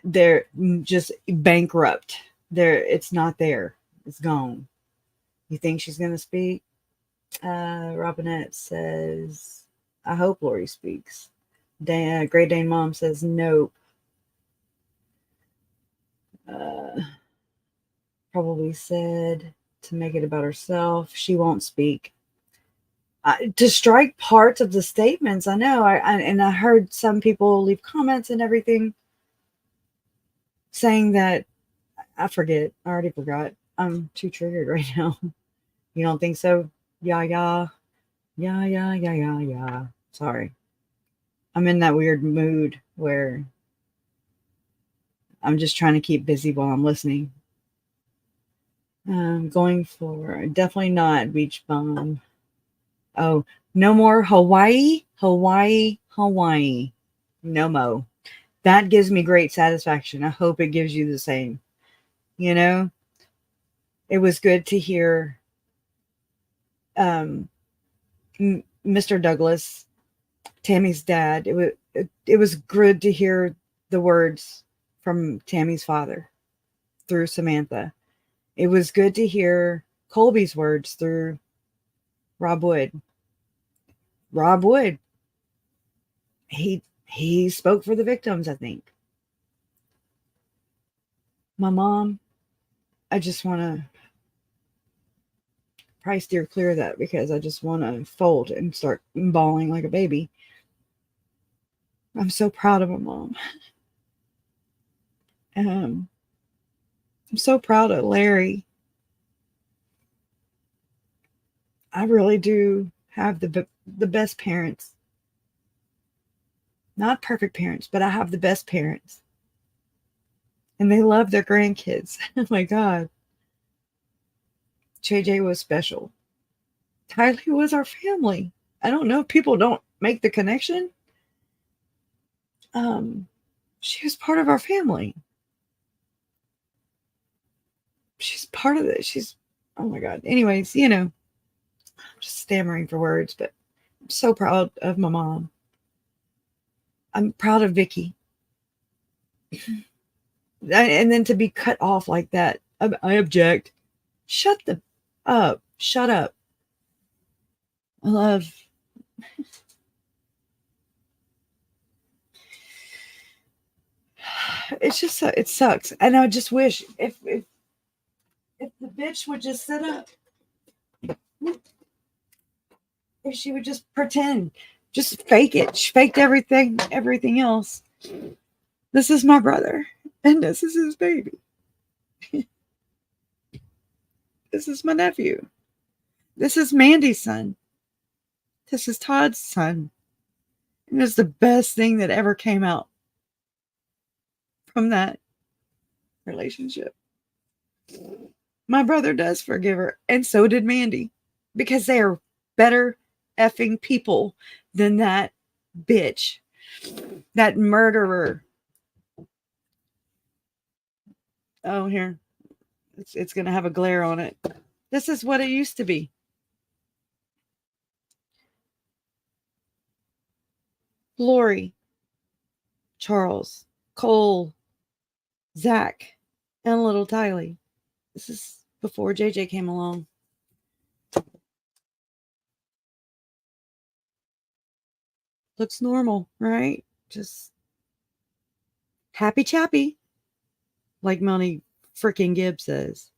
[SPEAKER 9] They're just bankrupt. It's not there. It's gone. You think she's going to speak? Robinette says, I hope Lori speaks. Great Dane Mom says, nope. Probably said to make it about herself. She won't speak. To strike parts of the statements, I know. I heard some people leave comments and everything saying that, I already forgot. I'm too triggered right now. You don't think so? Yeah. Sorry. I'm in that weird mood where I'm just trying to keep busy while I'm listening. Going for definitely not beach bomb. Oh, no more Hawaii. No mo. That gives me great satisfaction. I hope it gives you the same. You know, it was good to hear Mr. Douglas, Tammy's dad. It was good to hear the words from Tammy's father through Samantha. It was good to hear Colby's words through Rob Wood. He spoke for the victims, I think. My mom, I just want to probably steer clear of that because I just want to fold and start bawling like a baby. I'm so proud of my mom. I'm so proud of Larry. I really do have the best parents. Not perfect parents, but I have the best parents. And they love their grandkids. Oh my God. JJ was special. Tylee was our family. I don't know if people don't make the connection. She was part of our family. She's part of it. She's, oh my God. Anyways, you know, I'm just stammering for words, but I'm so proud of my mom. I'm proud of Vicky. And then to be cut off like that, I object. Shut up. Shut up. I love. It's just, it sucks. And I just wish if the bitch would just sit up. If she would just pretend, just fake it. She faked everything else. This is my brother, and this is his baby. This is my nephew. This is Mandy's son. This is Todd's son. And it's the best thing that ever came out from that relationship. My brother does forgive her, and so did Mandy, because they are better effing people than that bitch, that murderer. Oh, here. It's going to have a glare on it. This is what it used to be. Lori, Charles, Cole, Zach, and little Tylee. This is before JJ came along. Looks normal, right? Just happy chappy, like Melanie freaking Gibbs says.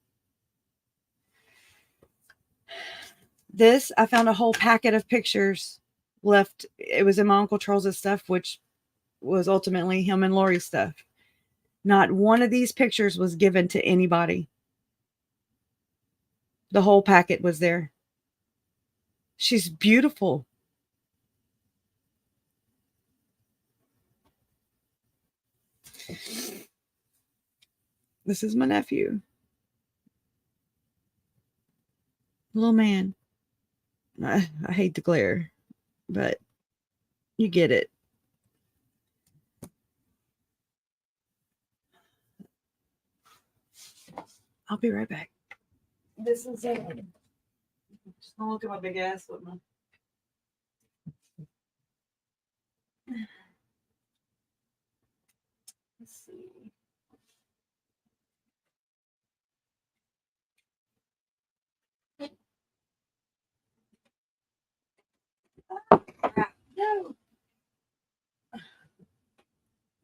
[SPEAKER 9] This, I found a whole packet of pictures left. It was in my Uncle Charles's stuff, which was ultimately him and Lori's stuff. Not one of these pictures was given to anybody. The whole packet was there. She's beautiful. This is my nephew. Little man. I hate the glare, but you get it. I'll be right back. This is it. Just don't look at my big ass with my. Let's see. No.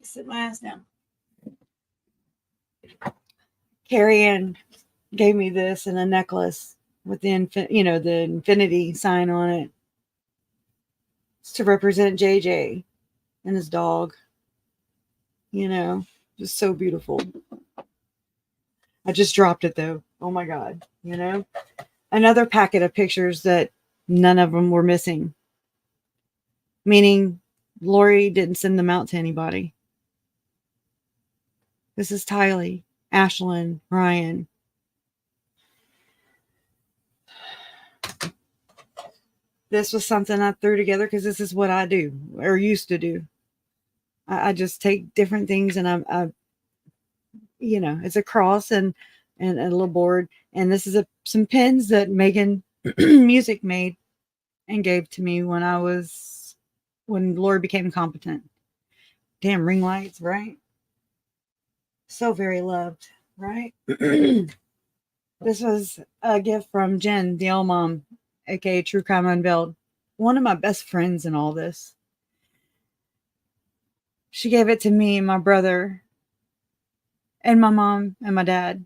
[SPEAKER 9] Sit my ass down. Carrie Ann gave me this and a necklace with the the infinity sign on it. It's to represent JJ and his dog. Just so beautiful. I just dropped it though. Oh my God. Another packet of pictures that none of them were missing. Meaning Lori didn't send them out to anybody. This is Tylee, Ashlyn, Ryan. This was something I threw together because this is what I do or used to do. I just take different things and I it's a cross and a little board. And this is some pins that Megan Music made and gave to me when Lori became competent. Damn ring lights, right? So very loved, right? This was a gift from Jen, the L Mom, aka True Crime Unveiled. One of my best friends in all this. She gave it to me and my brother
[SPEAKER 10] and my mom and my dad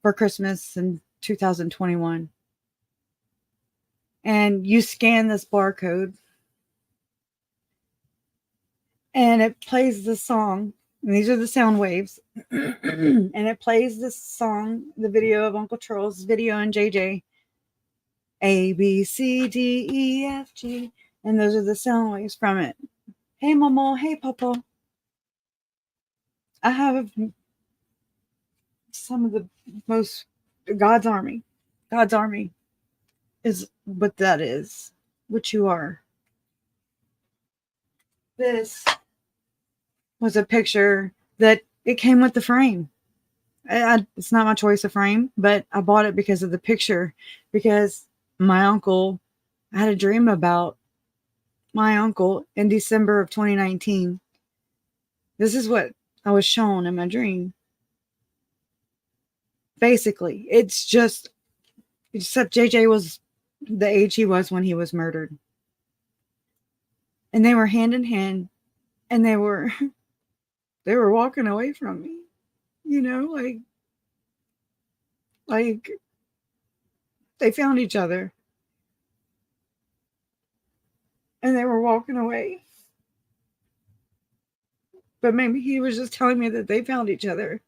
[SPEAKER 10] for Christmas in 2021. And you scan this barcode and it plays the song. And these are the sound waves. And it plays this song, the video of Uncle Charles' video and JJ. A, B, C, D, E, F, G. And those are the sound waves from it. Hey, Mama. Hey, Papa. I have some of the most God's Army. God's Army is what that is. What you are. This was a picture that it came with the frame. It's not my choice of frame, but I bought it because of the picture. Because my uncle, I had a dream about my uncle in December of 2019. This is what I was shown in my dream. Basically, it's just, except JJ was the age he was when he was murdered. And they were hand in hand, and they were walking away from me, you know, like they found each other and they were walking away. But maybe he was just telling me that they found each other.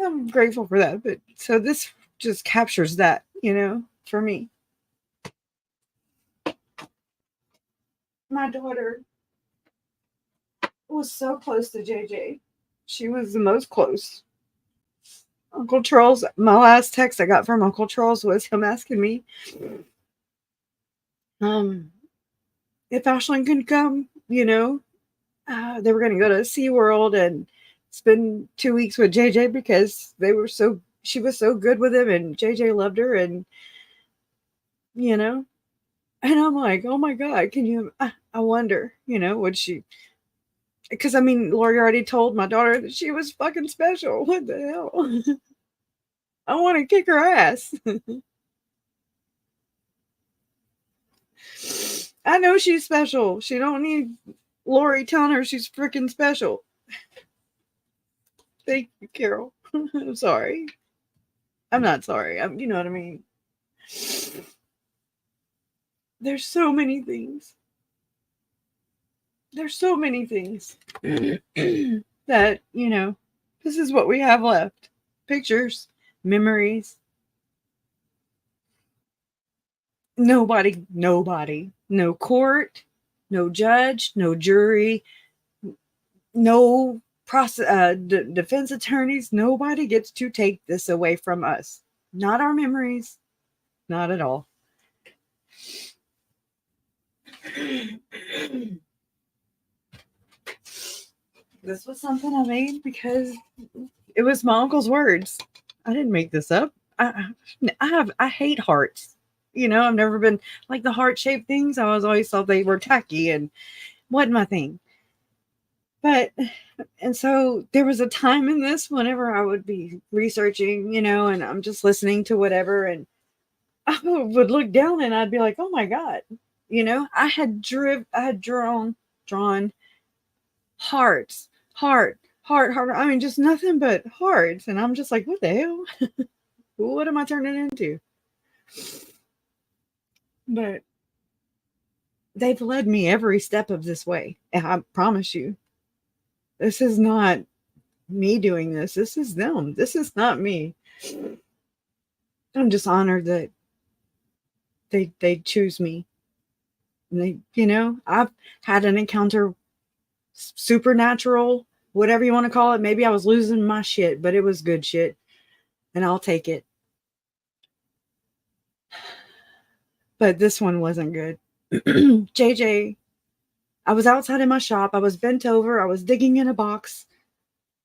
[SPEAKER 10] I'm grateful for that. But so this just captures that, you know, for me. My daughter was so close to JJ. She was the most close. Uncle Charles, my last text I got from Uncle Charles was him asking me if Ashlyn could come, you know. They were going to go to SeaWorld and spend 2 weeks with JJ because she was so good with him and JJ loved her, and, you know. And I'm like, oh my God, can you, I wonder, you know, would she, because I mean, Lori already told my daughter that she was fucking special. What the hell? I want to kick her ass. I know she's special. She don't need Lori telling her she's freaking special. Thank you, Carol. I'm sorry. I'm not sorry. You know what I mean? There's so many things. There's so many things that, you know, this is what we have left. Pictures, memories. Nobody, no court, no judge, no jury, no defense attorneys. Nobody gets to take this away from us. Not our memories, not at all. This was something I made because it was my uncle's words. I didn't make this up. I hate hearts. You know, I've never been like the heart-shaped things. I always thought they were tacky and wasn't my thing. And so there was a time in this whenever I would be researching, you know, and I'm just listening to whatever, and I would look down and I'd be like, oh my God, you know, I had drawn hearts, heart. I mean, just nothing but hearts. And I'm just like, what the hell? What am I turning into? But they've led me every step of this way. I promise you. This is not me doing this. This is them. This is not me. I'm just honored that they choose me. And they, you know, I've had an encounter, supernatural, whatever you want to call it. Maybe I was losing my shit, but it was good shit. And I'll take it. But this one wasn't good. JJ, I was outside in my shop. I was bent over. I was digging in a box.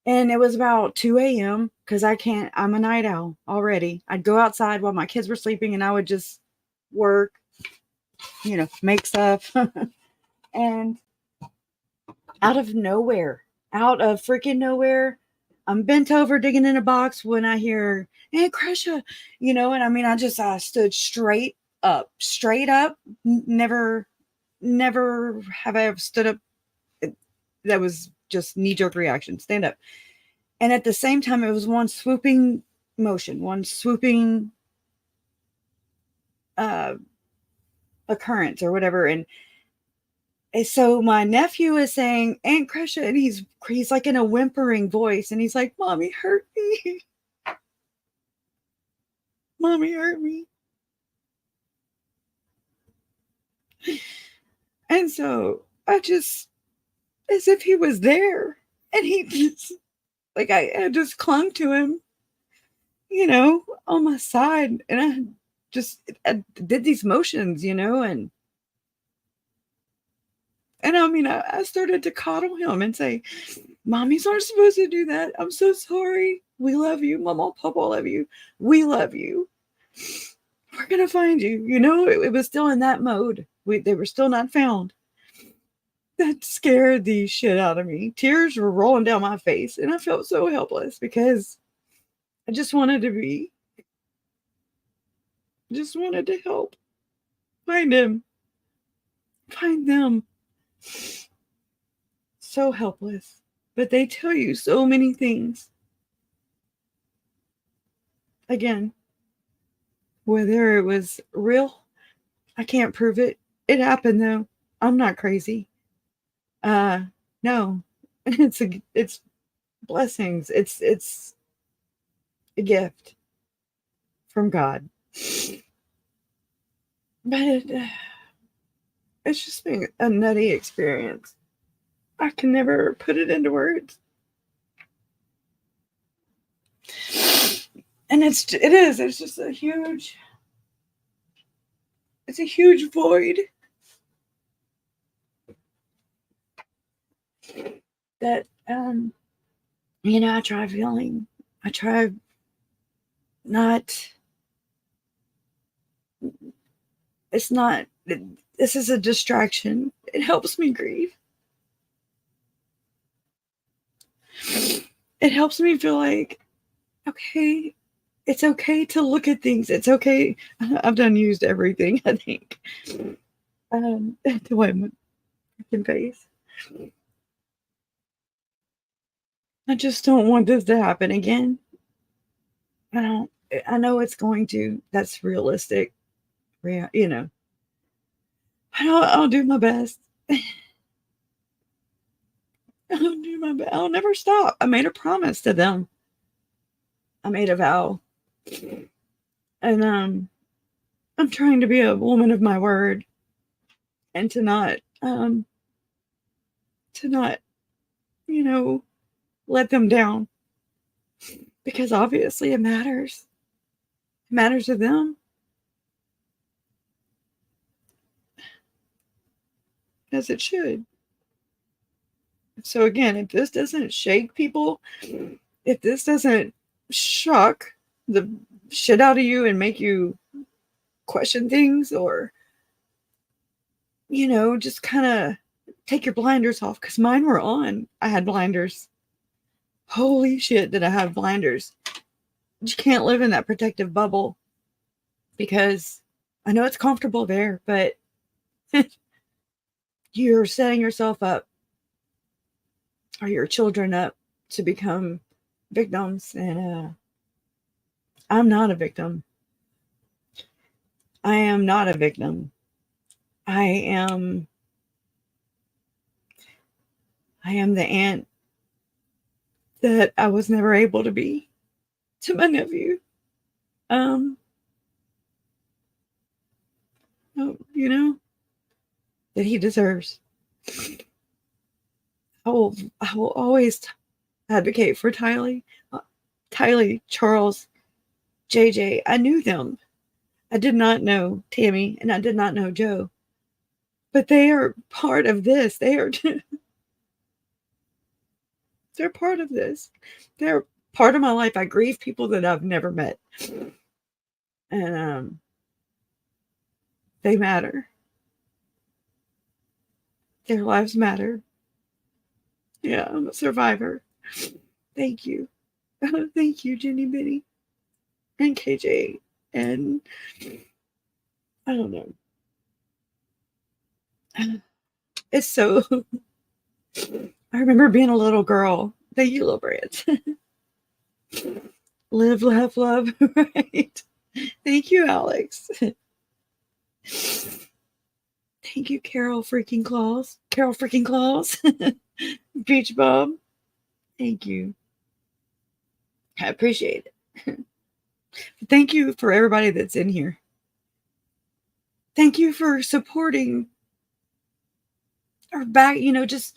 [SPEAKER 10] And it was about 2 a.m. because I'm a night owl already. I'd go outside while my kids were sleeping and I would just work, you know, make stuff. And out of freaking nowhere, I'm bent over digging in a box when I hear, hey, Krisha, you know, and I mean, I stood straight up. Never have I ever stood up that was just knee-jerk reaction. Stand up. And at the same time, it was one swooping motion, one swooping occurrence or whatever. And so my nephew is saying, Aunt Crescia, and he's like in a whimpering voice, and he's like, Mommy hurt me. Mommy hurt me. And so I just, as if he was there, and he just, like, I just clung to him, you know, on my side, and I did these motions, you know, and I mean, I started to coddle him and say, Mommies aren't supposed to do that. I'm so sorry. We love you. Mama and Papa love you. We love you. We're going to find you. You know, it was still in that mode. They were still not found. That scared the shit out of me. Tears were rolling down my face, and I felt so helpless because I just wanted to help. Find him. Find them. So helpless. But they tell you so many things. Again, whether it was real, I can't prove it. It happened though. I'm not crazy. No. It's blessings. It's a gift from God. But it's just been a nutty experience. I can never put it into words. And it's just a huge void that you know, I try not, it's not, this is a distraction. It helps me grieve. It helps me feel like, okay, it's okay to look at things. It's okay. I've done used everything, I think. The way my freaking face. I just don't want this to happen again. I know it's going to. That's realistic. You know. I'll do my best. I'll do my best. I'll never stop. I made a promise to them. I made a vow. And I'm trying to be a woman of my word and to not, you know, let them down, because obviously it matters. It matters to them. As it should. So again, if this doesn't shake people, if this doesn't shock the shit out of you and make you question things, or, you know, just kind of take your blinders off, because mine were on. I had blinders. Holy shit, did I have blinders. You can't live in that protective bubble, because I know it's comfortable there, but you're setting yourself up, or your children up, to become victims. And I'm not a victim. I am not a victim. I am the aunt that I was never able to be to my nephew. You know, that he deserves. I will always advocate for Tylee, Charles, JJ. I knew them. I did not know Tammy, and I did not know Joe. But they are part of this. They're part of this. They're part of my life. I grieve people that I've never met. And they matter. Their lives matter. Yeah, I'm a survivor. Thank you. Thank you, Jenny Bitty. And KJ. And I don't know. It's so,
[SPEAKER 9] I remember being a little girl. Thank you, little Brand. Live, laugh, love. Right. Thank you, Alex. Thank you, Carol freaking Claus. Carol freaking Claus. Beach Bum. Thank you. I appreciate it. Thank you for everybody that's in here. Thank you for supporting our back, just,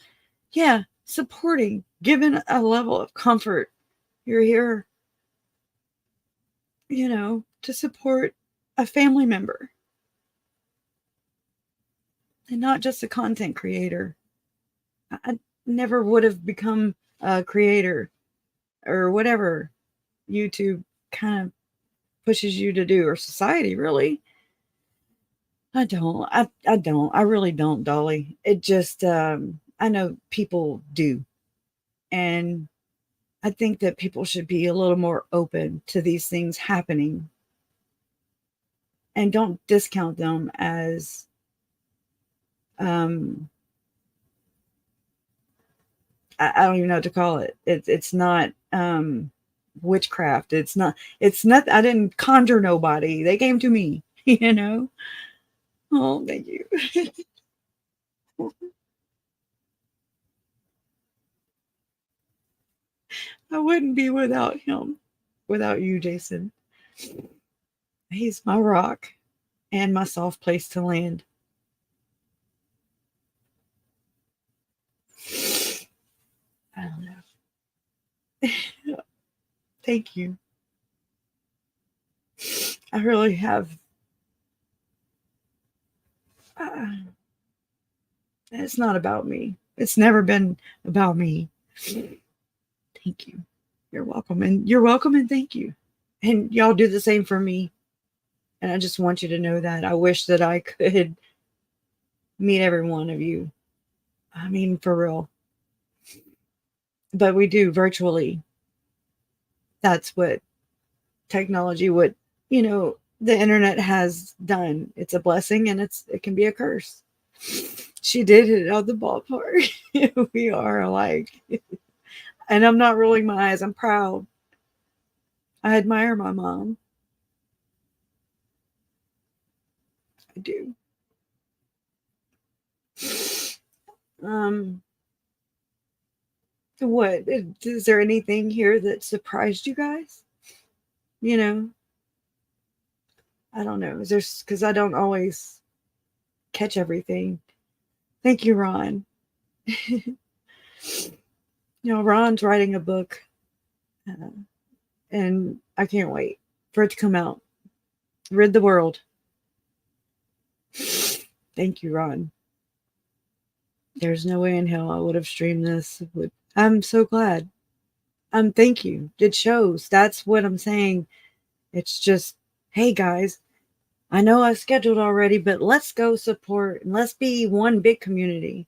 [SPEAKER 9] yeah, supporting, giving a level of comfort. You're here, to support a family member and not just a content creator. I never would have become a creator or whatever YouTube kind of pushes you to do, or society, really. I don't. I really don't, Dolly. It just, I know people do. And I think that people should be a little more open to these things happening and don't discount them as, I don't even know what to call it. It's not, witchcraft. It's not, I didn't conjure nobody. They came to me, Oh, thank you. I wouldn't be without him, without you, Jason. He's my rock and my soft place to land. I don't know. Thank you. I really have. It's not about me. It's never been about me. Thank you. You're welcome. And you're welcome and thank you. And y'all do the same for me. And I just want you to know that. I wish that I could meet every one of you. I mean, for real. But we do virtually. That's what technology, the internet has done. It's a blessing and it can be a curse. She did hit it out the ballpark. We are alike. And I'm not rolling my eyes. I'm proud. I admire my mom. I do. What is there anything here that surprised you guys? I don't know. Is there, because I don't always catch everything. Thank you, Ron. Ron's writing a book, and I can't wait for it to come out. Rid the world. Thank you, Ron. There's no way in hell I would have streamed this. I'm so glad. Thank you. It shows. That's what I'm saying. It's just, hey guys, I know I scheduled already, but let's go support and let's be one big community,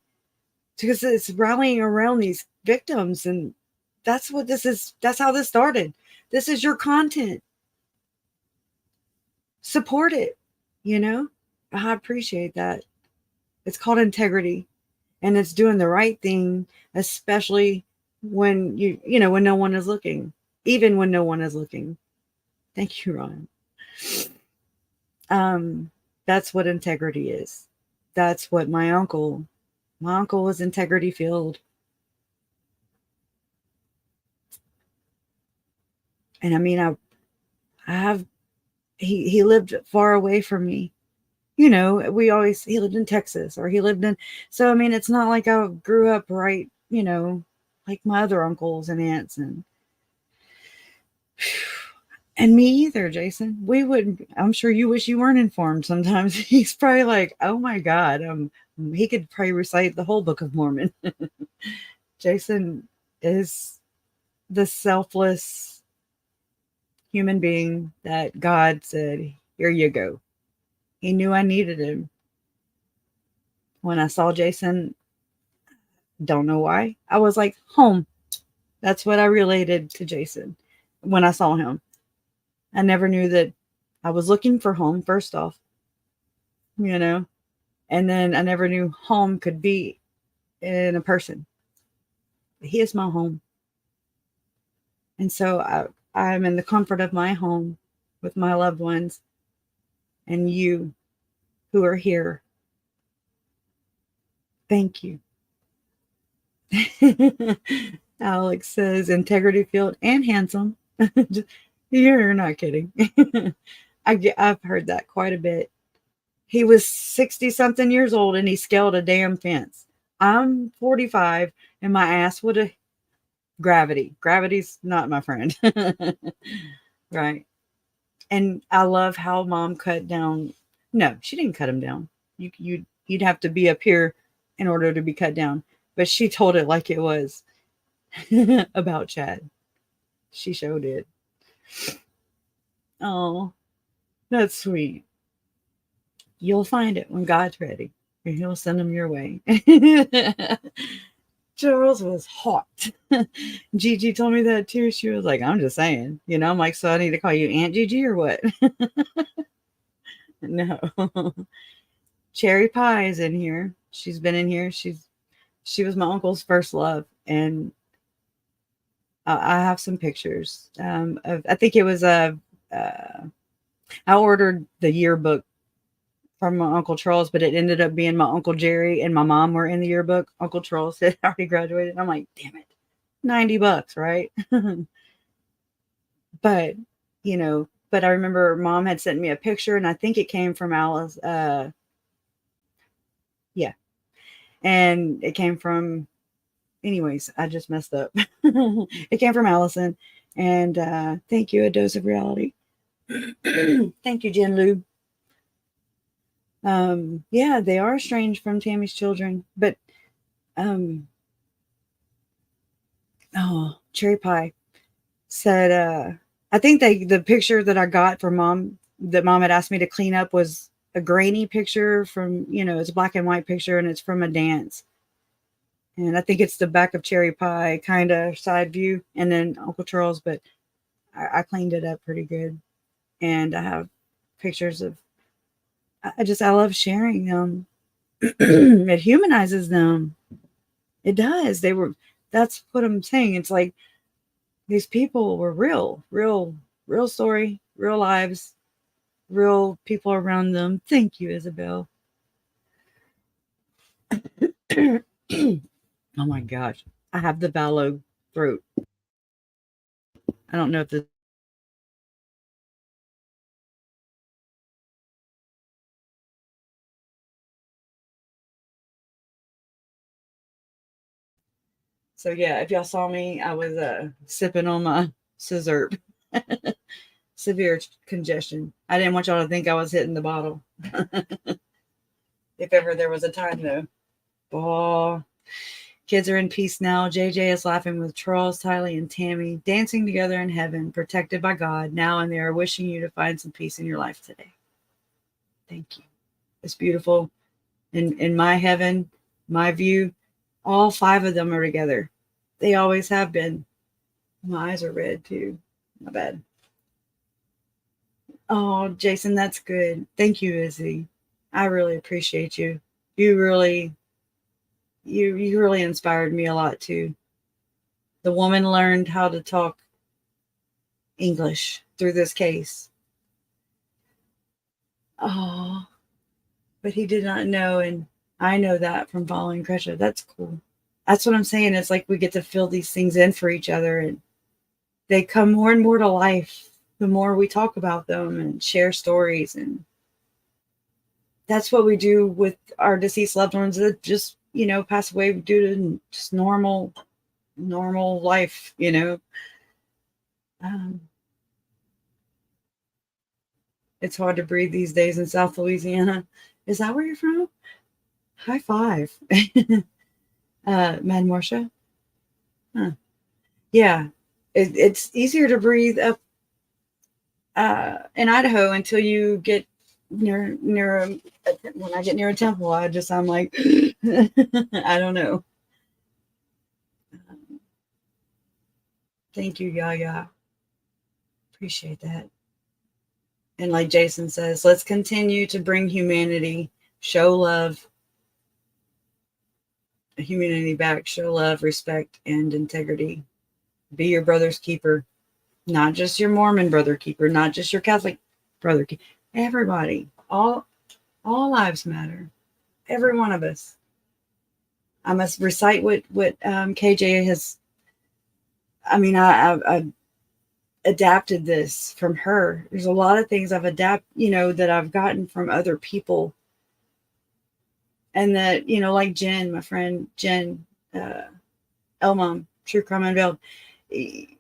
[SPEAKER 9] because it's rallying around these victims. And that's what this is. That's how this started. This is your content. Support it. I appreciate that. It's called integrity, and it's doing the right thing, especially when when no one is looking, even when no one is looking. Thank you, Ron. That's what integrity is. That's what my uncle was integrity filled. And I mean, he lived far away from me. He lived in Texas, or he lived in, so I mean, it's not like I grew up right, like my other uncles and aunts and me either, Jason. I'm sure you wish you weren't informed sometimes. He's probably like, oh my God, he could probably recite the whole Book of Mormon. Jason is the selfless human being that God said, here you go. He knew I needed him. When I saw Jason, don't know why, I was like, home. That's what I related to Jason when I saw him. I never knew that I was looking for home, first off, and then I never knew home could be in a person. He is my home. And so I'm in the comfort of my home with my loved ones and you who are here. Thank you. Alex says integrity field and handsome. You're not kidding. I've heard that quite a bit. He was 60 something years old and he scaled a damn fence. I'm 45 and my ass would have gravity's not my friend. Right. And I love how mom cut down. No, she didn't cut him down. You'd have to be up here in order to be cut down, but she told it like it was about Chad. She showed it. Oh, that's sweet. You'll find it when God's ready and he'll send them your way. Charles was hot. Gigi told me that too. She was like, I'm just saying, I'm like, so I need to call you Aunt Gigi or what? No. Cherry Pie is in here. She's been in here. She was my uncle's first love. And I have some pictures I think it was I ordered the yearbook from my Uncle Charles, but it ended up being my Uncle Jerry and my mom were in the yearbook. Uncle Charles had already graduated. I'm like, damn it, $90, right? But, but I remember mom had sent me a picture and I think it came from Alice. Yeah. And it came from, anyways, I just messed up. It came from Allison. And thank you, A Dose of Reality. Thank you, Jen Lou. Yeah, they are estranged from Tammy's children, but Cherry Pie said I think the picture that I got from mom that mom had asked me to clean up was a grainy picture from, it's a black and white picture and it's from a dance. And I think it's the back of Cherry Pie kind of side view and then Uncle Charles, but I cleaned it up pretty good. And I have pictures of, I love sharing them. It humanizes them. It does. That's what I'm saying. It's like these people were real story, real lives, real people around them. Thank you, Isabel. Oh my gosh. I have the Vallow throat. I don't know if this. So yeah, if y'all saw me, I was sipping on my scissor. Severe congestion. I didn't want y'all to think I was hitting the bottle. If ever there was a time though. Oh, kids are in peace now. JJ is laughing with Charles, Tylee, and Tammy, dancing together in heaven, protected by God now, and they are wishing you to find some peace in your life today. Thank you. It's beautiful. In my heaven, my view, all 5 of them are together. They always have been. My eyes are red too. My bad. Oh, Jason, that's good. Thank you, Izzy. I really appreciate you. You really inspired me a lot too. The woman learned how to talk English through this case. Oh, but he did not know, and I know that from following Krisha. That's cool. That's what I'm saying. It's like we get to fill these things in for each other, and they come more and more to life the more we talk about them and share stories. And that's what we do with our deceased loved ones that just, pass away due to just normal life, It's hard to breathe these days in South Louisiana. Is that where you're from? High five. Mad Marcia? Huh. Yeah. It's easier to breathe up in Idaho until you get near when I get near a temple, I'm like, I don't know. Thank you, Yaya. Appreciate that. And like Jason says, let's continue to bring humanity, show love, humanity back. Show love, respect, and integrity. Be your brother's keeper, not just your Mormon brother keeper, not just your Catholic brother keeper. Everybody, all lives matter. Every one of us. I must recite what KJ has. I mean, I adapted this from her. There's a lot of things I've that I've gotten from other people. And that, like Jen, my friend Jen, Elmom, True Crime Unveiled,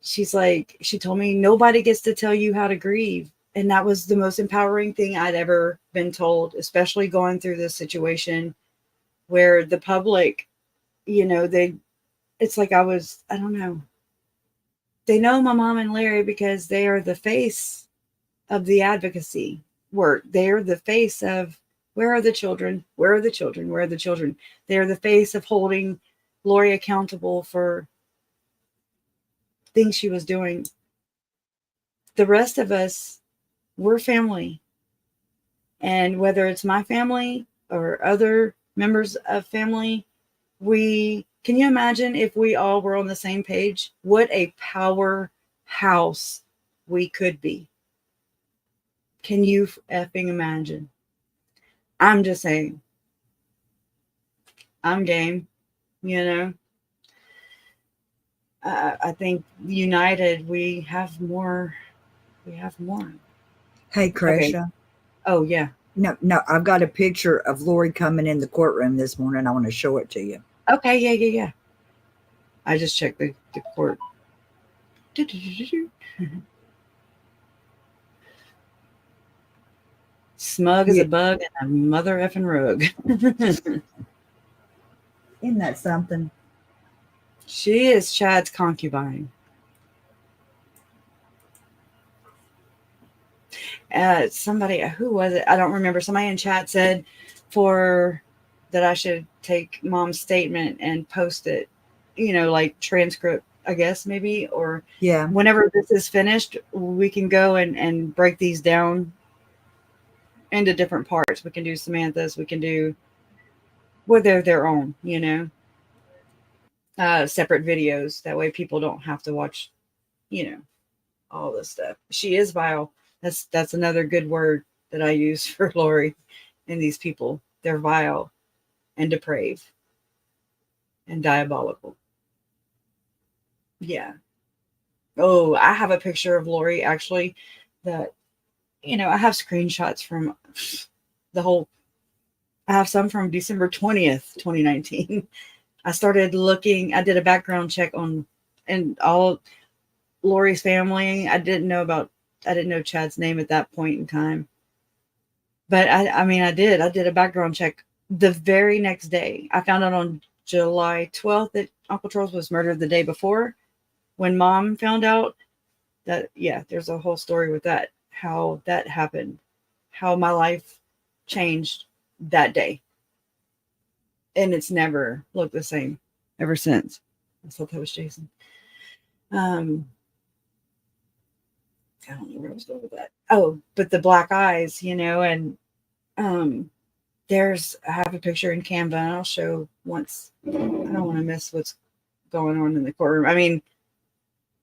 [SPEAKER 9] she's like, she told me nobody gets to tell you how to grieve. And that was the most empowering thing I'd ever been told, especially going through this situation where the public, it's like I don't know. They know my mom and Larry because they are the face of the advocacy work. They are the face of, where are the children? Where are the children? Where are the children? They are the face of holding Lori accountable for things she was doing. The rest of us, we're family. And whether it's my family or other members of family, can you imagine if we all were on the same page? What a powerhouse we could be. Can you effing imagine? I'm just saying. I'm game, I think united, we have more. Hey, Okay. Kresha. Oh, yeah.
[SPEAKER 19] No, I've got a picture of Lori coming in the courtroom this morning. I want to show it to you.
[SPEAKER 9] Okay, yeah. I just checked the court. Smug as a bug and a mother effing rug.
[SPEAKER 19] Isn't that something?
[SPEAKER 9] She is Chad's concubine. Somebody, who was it? I don't remember. Somebody in chat said that I should take mom's statement and post it, like transcript, I guess, maybe, or whenever this is finished, we can go and break these down into different parts. We can do Samantha's, we can do whether their own, separate videos. That way people don't have to watch, all this stuff. She is vile. That's another good word that I use for Lori and these people. They're vile and depraved and diabolical. Yeah. Oh, I have a picture of Lori actually that, I have screenshots from I have some from December 20th, 2019. I started looking, I did a background check and all Lori's family. I didn't know Chad's name at that point in time. But I did a background check the very next day. I found out on July 12th that Uncle Charles was murdered the day before. When Mom found out that, there's a whole story with that, how that happened, how my life changed that day. And it's never looked the same ever since. I thought that was Jason. I don't know where I was going with that. Oh, but the black eyes, and I have a picture in Canva, and I'll show once. I don't want to miss what's going on in the courtroom. I mean,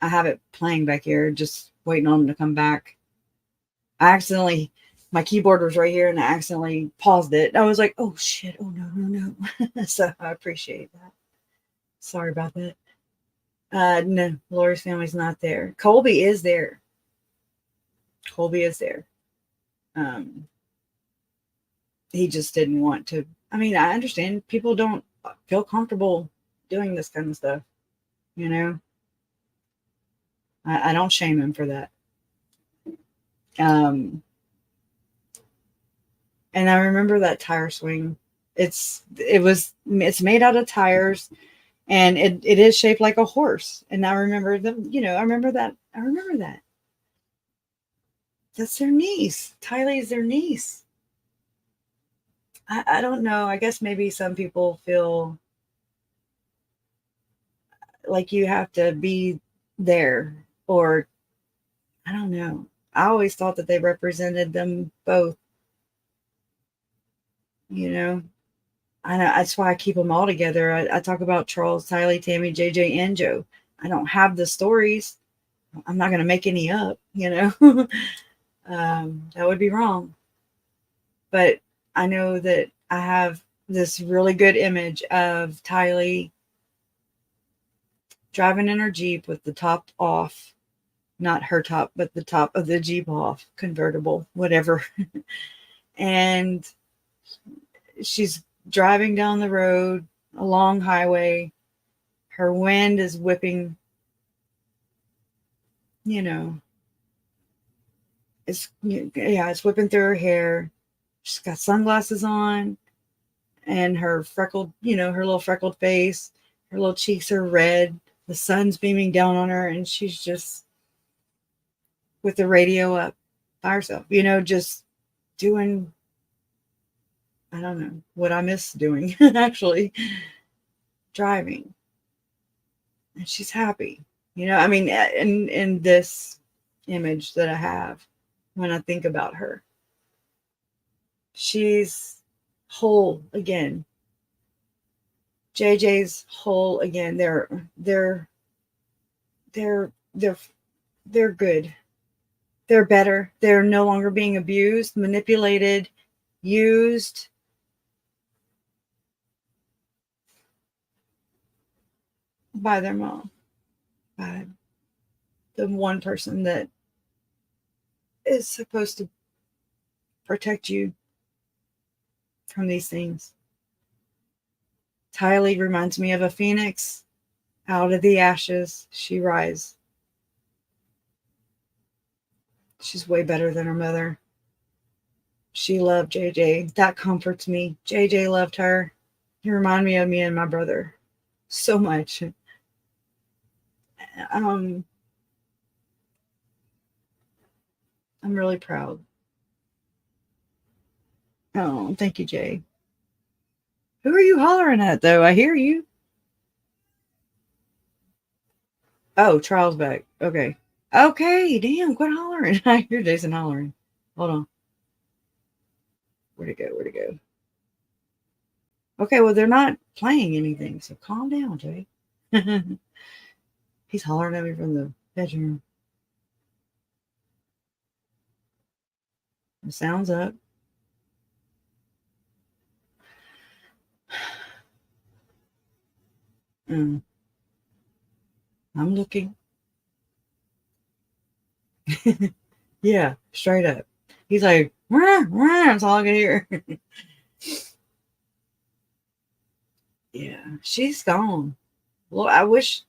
[SPEAKER 9] I have it playing back here, just waiting on them to come back. My keyboard was right here, and I accidentally paused it. I was like, oh shit, oh no. So I appreciate that. Sorry about that. No, Lori's family's not there. Colby is there. He just didn't want to. I mean, I understand people don't feel comfortable doing this kind of stuff. I don't shame him for that. And I remember that tire swing. It's made out of tires, and it is shaped like a horse. And I remember them, I remember that. That's their niece. Tylee is their niece. I don't know. I guess maybe some people feel like you have to be there, or I don't know. I always thought that they represented them both. I know that's why I keep them all together. I talk about Charles, Tylee, Tammy, JJ, and Joe. I don't have the stories. I'm not going to make any up, you know. That would be wrong. But I know that I have this really good image of Tylee driving in her Jeep with the top off, not her top, but the top of the Jeep off, convertible, whatever. And she's driving down the road, a long highway. Her wind is whipping, you know, it's whipping through her hair. She's got sunglasses on and her freckled, her little freckled face, her little cheeks are red. The sun's beaming down on her and she's just with the radio up by herself, just doing, I don't know what I miss doing, actually, driving. And she's happy, in this image that I have when I think about her. She's whole again. JJ's whole again. They're good. They're better. They're no longer being abused, manipulated, used. By their mom, by the one person that is supposed to protect you from these things. Tylee reminds me of a phoenix. Out of the ashes, she rises. She's way better than her mother. She loved JJ. That comforts me. JJ loved her. He reminded me of me and my brother so much. I'm really proud. Oh, thank you, Jay. Who are you hollering at, though? I hear you. Oh, Charles back. Okay. Okay, damn, quit hollering. I hear Jason hollering. Hold on. Where'd it go? Where'd it go? Okay, well, they're not playing anything, so calm down, Jay. He's hollering at me from the bedroom. The sound's up. I'm looking. Yeah, straight up. He's like, rah, rah, that's all I can hear. Yeah, she's gone. Well, I wish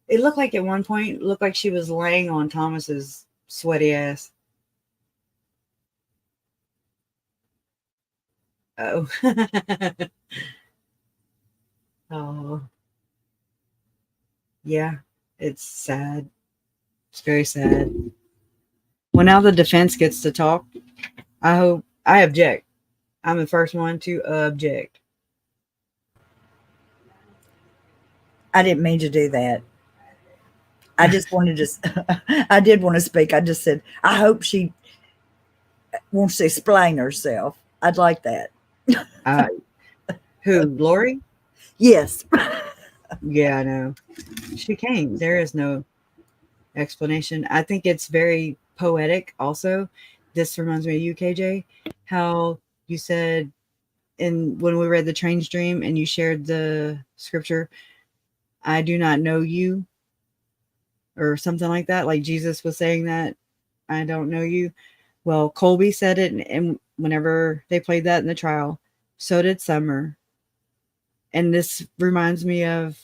[SPEAKER 9] it looked like at one point, it looked like she was laying on Thomas's sweaty ass. Oh. Oh. Yeah, it's sad. It's very sad. Well, now the defense gets to talk. I object. I'm the first one to object. I didn't mean to do that. I just wanted to, I did want to speak. I just said, I hope she wants to explain herself. I'd like that. Who, Lori? Yes. Yeah, I know. She can't. There is no explanation. I think it's very poetic also. This reminds me of you, KJ, how you said when we read the Train's Dream and you shared the scripture, I do not know you, or something like that. Like Jesus was saying that, I don't know you. Well, Colby said it, and whenever they played that in the trial, so did Summer. And this reminds me of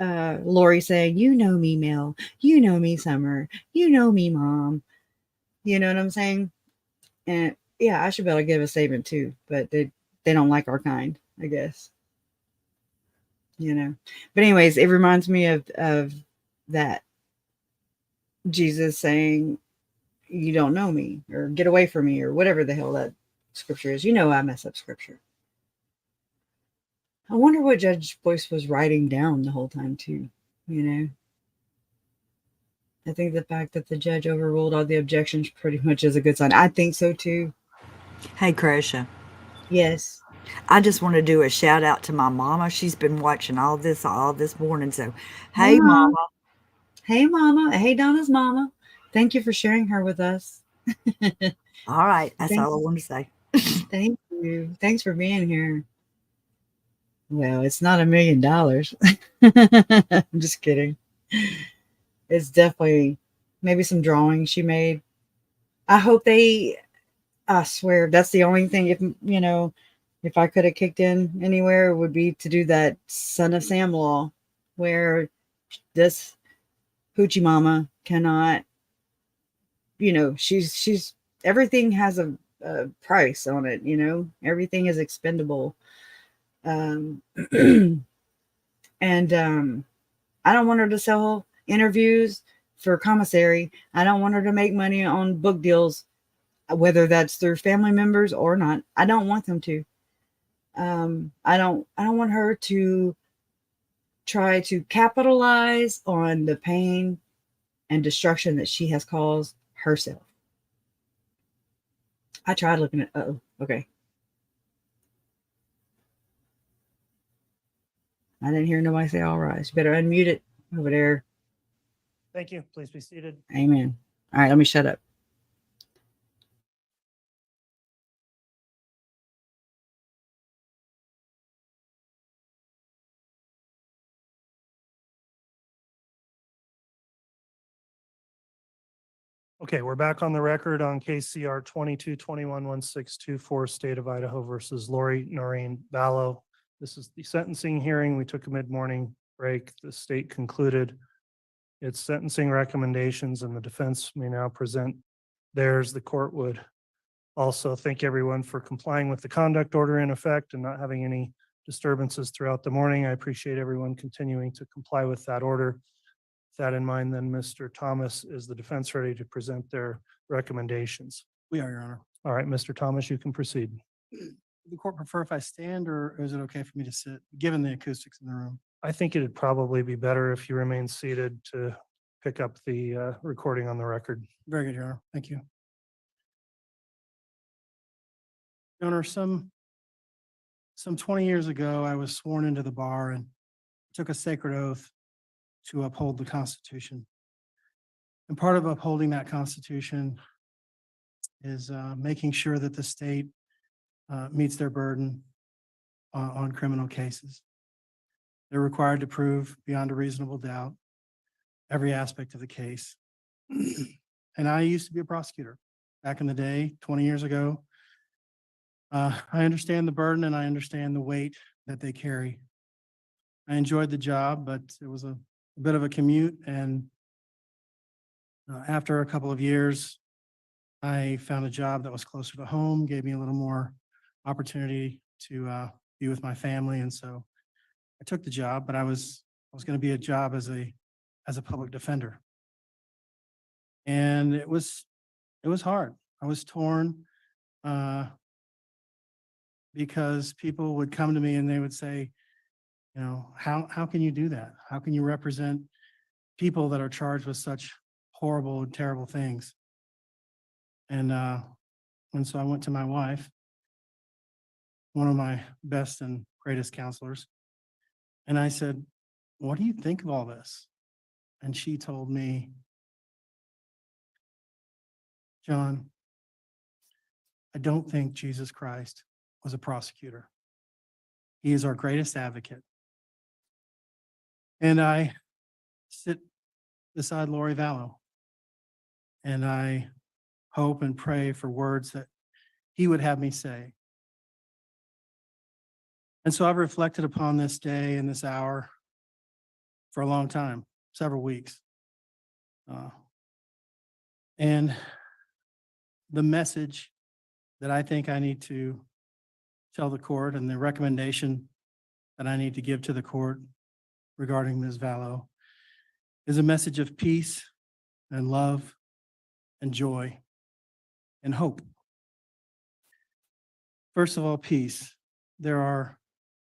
[SPEAKER 9] Lori saying, you know me, Mel. You know me, Summer. You know me, Mom. You know what I'm saying? And yeah, I should be able to give a statement too, but they don't like our kind, I guess. But anyways, it reminds me of that. Jesus saying, you don't know me, or get away from me, or whatever the hell that scripture is. I mess up scripture. I wonder what Judge Boyce was writing down the whole time too, I think the fact that the judge overruled all the objections pretty much is a good sign. I think so too. Hey, Krisha. Yes. I just want to do a shout out to my mama. She's been watching all this morning. So,
[SPEAKER 10] Hey,
[SPEAKER 9] hey,
[SPEAKER 10] Mom.
[SPEAKER 9] mama.
[SPEAKER 10] Hey, Mama. Hey, Donna's mama. Thank you for sharing her with us.
[SPEAKER 9] All right. That's
[SPEAKER 10] Thank
[SPEAKER 9] all I want to say.
[SPEAKER 10] Thank you. Thanks for being here. Well, it's not $1 million. I'm just kidding. It's definitely maybe some drawings she made. I hope I swear that's the only thing, if I could have kicked in anywhere, it would be to do that Son of Sam law where this hoochie mama cannot, she's everything has a price on it, everything is expendable. And I don't want her to sell interviews for commissary. I don't want her to make money on book deals, whether that's through family members or not. I don't want them to. I don't want her to try to capitalize on the pain and destruction that she has caused herself. I tried looking at, okay. I didn't hear nobody say all rise. You better unmute it over there.
[SPEAKER 13] Thank you. Please be seated.
[SPEAKER 10] Amen. All right, let me shut up.
[SPEAKER 13] Okay, we're back on the record on KCR 22211624, State of Idaho versus Lori Vallow. This is the sentencing hearing. We took a mid-morning break. The state concluded its sentencing recommendations and the defense may now present theirs. The court would also thank everyone for complying with the conduct order in effect and not having any disturbances throughout the morning. I appreciate everyone continuing to comply with that order. With that in mind, then Mr. Thomas, is the defense ready to present their recommendations?
[SPEAKER 15] We are, Your Honor.
[SPEAKER 13] All right, Mr. Thomas, you can proceed.
[SPEAKER 15] Would the court prefer if I stand or is it okay for me to sit, given the acoustics in the room?
[SPEAKER 13] I think it'd probably be better if you remain seated to pick up the recording on the record.
[SPEAKER 15] Very good, Your Honor. Thank you. Your Honor, some 20 years ago, I was sworn into the bar and took a sacred oath to uphold the Constitution. And part of upholding that Constitution is making sure that the state meets their burden on criminal cases. They're required to prove beyond a reasonable doubt every aspect of the case. And I used to be a prosecutor back in the day, 20 years ago. I understand the burden and I understand the weight that they carry. I enjoyed the job, but it was a bit of a commute. And after a couple of years, I found a job that was closer to home, gave me a little more opportunity to be with my family. And so I took the job, but I was going to be a job as a public defender. And it was hard. I was torn because people would come to me and they would say, how can you do that? How can you represent people that are charged with such horrible and terrible things? And so I went to my wife, one of my best and greatest counselors, and I said, what do you think of all this? And she told me, John, I don't think Jesus Christ was a prosecutor. He is our greatest advocate. And I sit beside Lori Vallow, and I hope and pray for words that he would have me say. And so I've reflected upon this day and this hour for a long time, several weeks. And the message that I think I need to tell the court and the recommendation that I need to give to the court regarding Ms. Vallow is a message of peace and love and joy and hope. First of all, peace. There are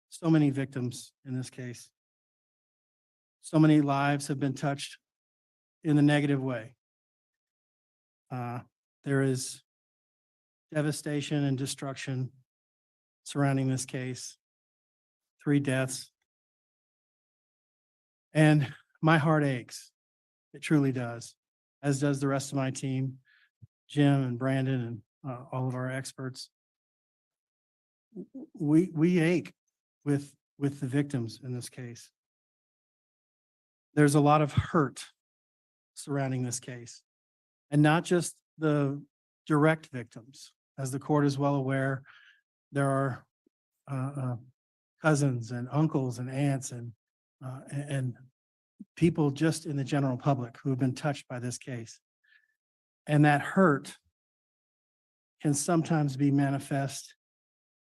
[SPEAKER 15] so many victims in this case. So many lives have been touched in the negative way. There is devastation and destruction surrounding this case, 3 deaths. And my heart aches. It truly does, as does the rest of my team, Jim and Brandon and all of our experts. We ache with the victims in this case. There's a lot of hurt surrounding this case, and not just the direct victims. As the court is well aware, there are cousins and uncles and aunts and people just in the general public who have been touched by this case. And that hurt can sometimes be manifest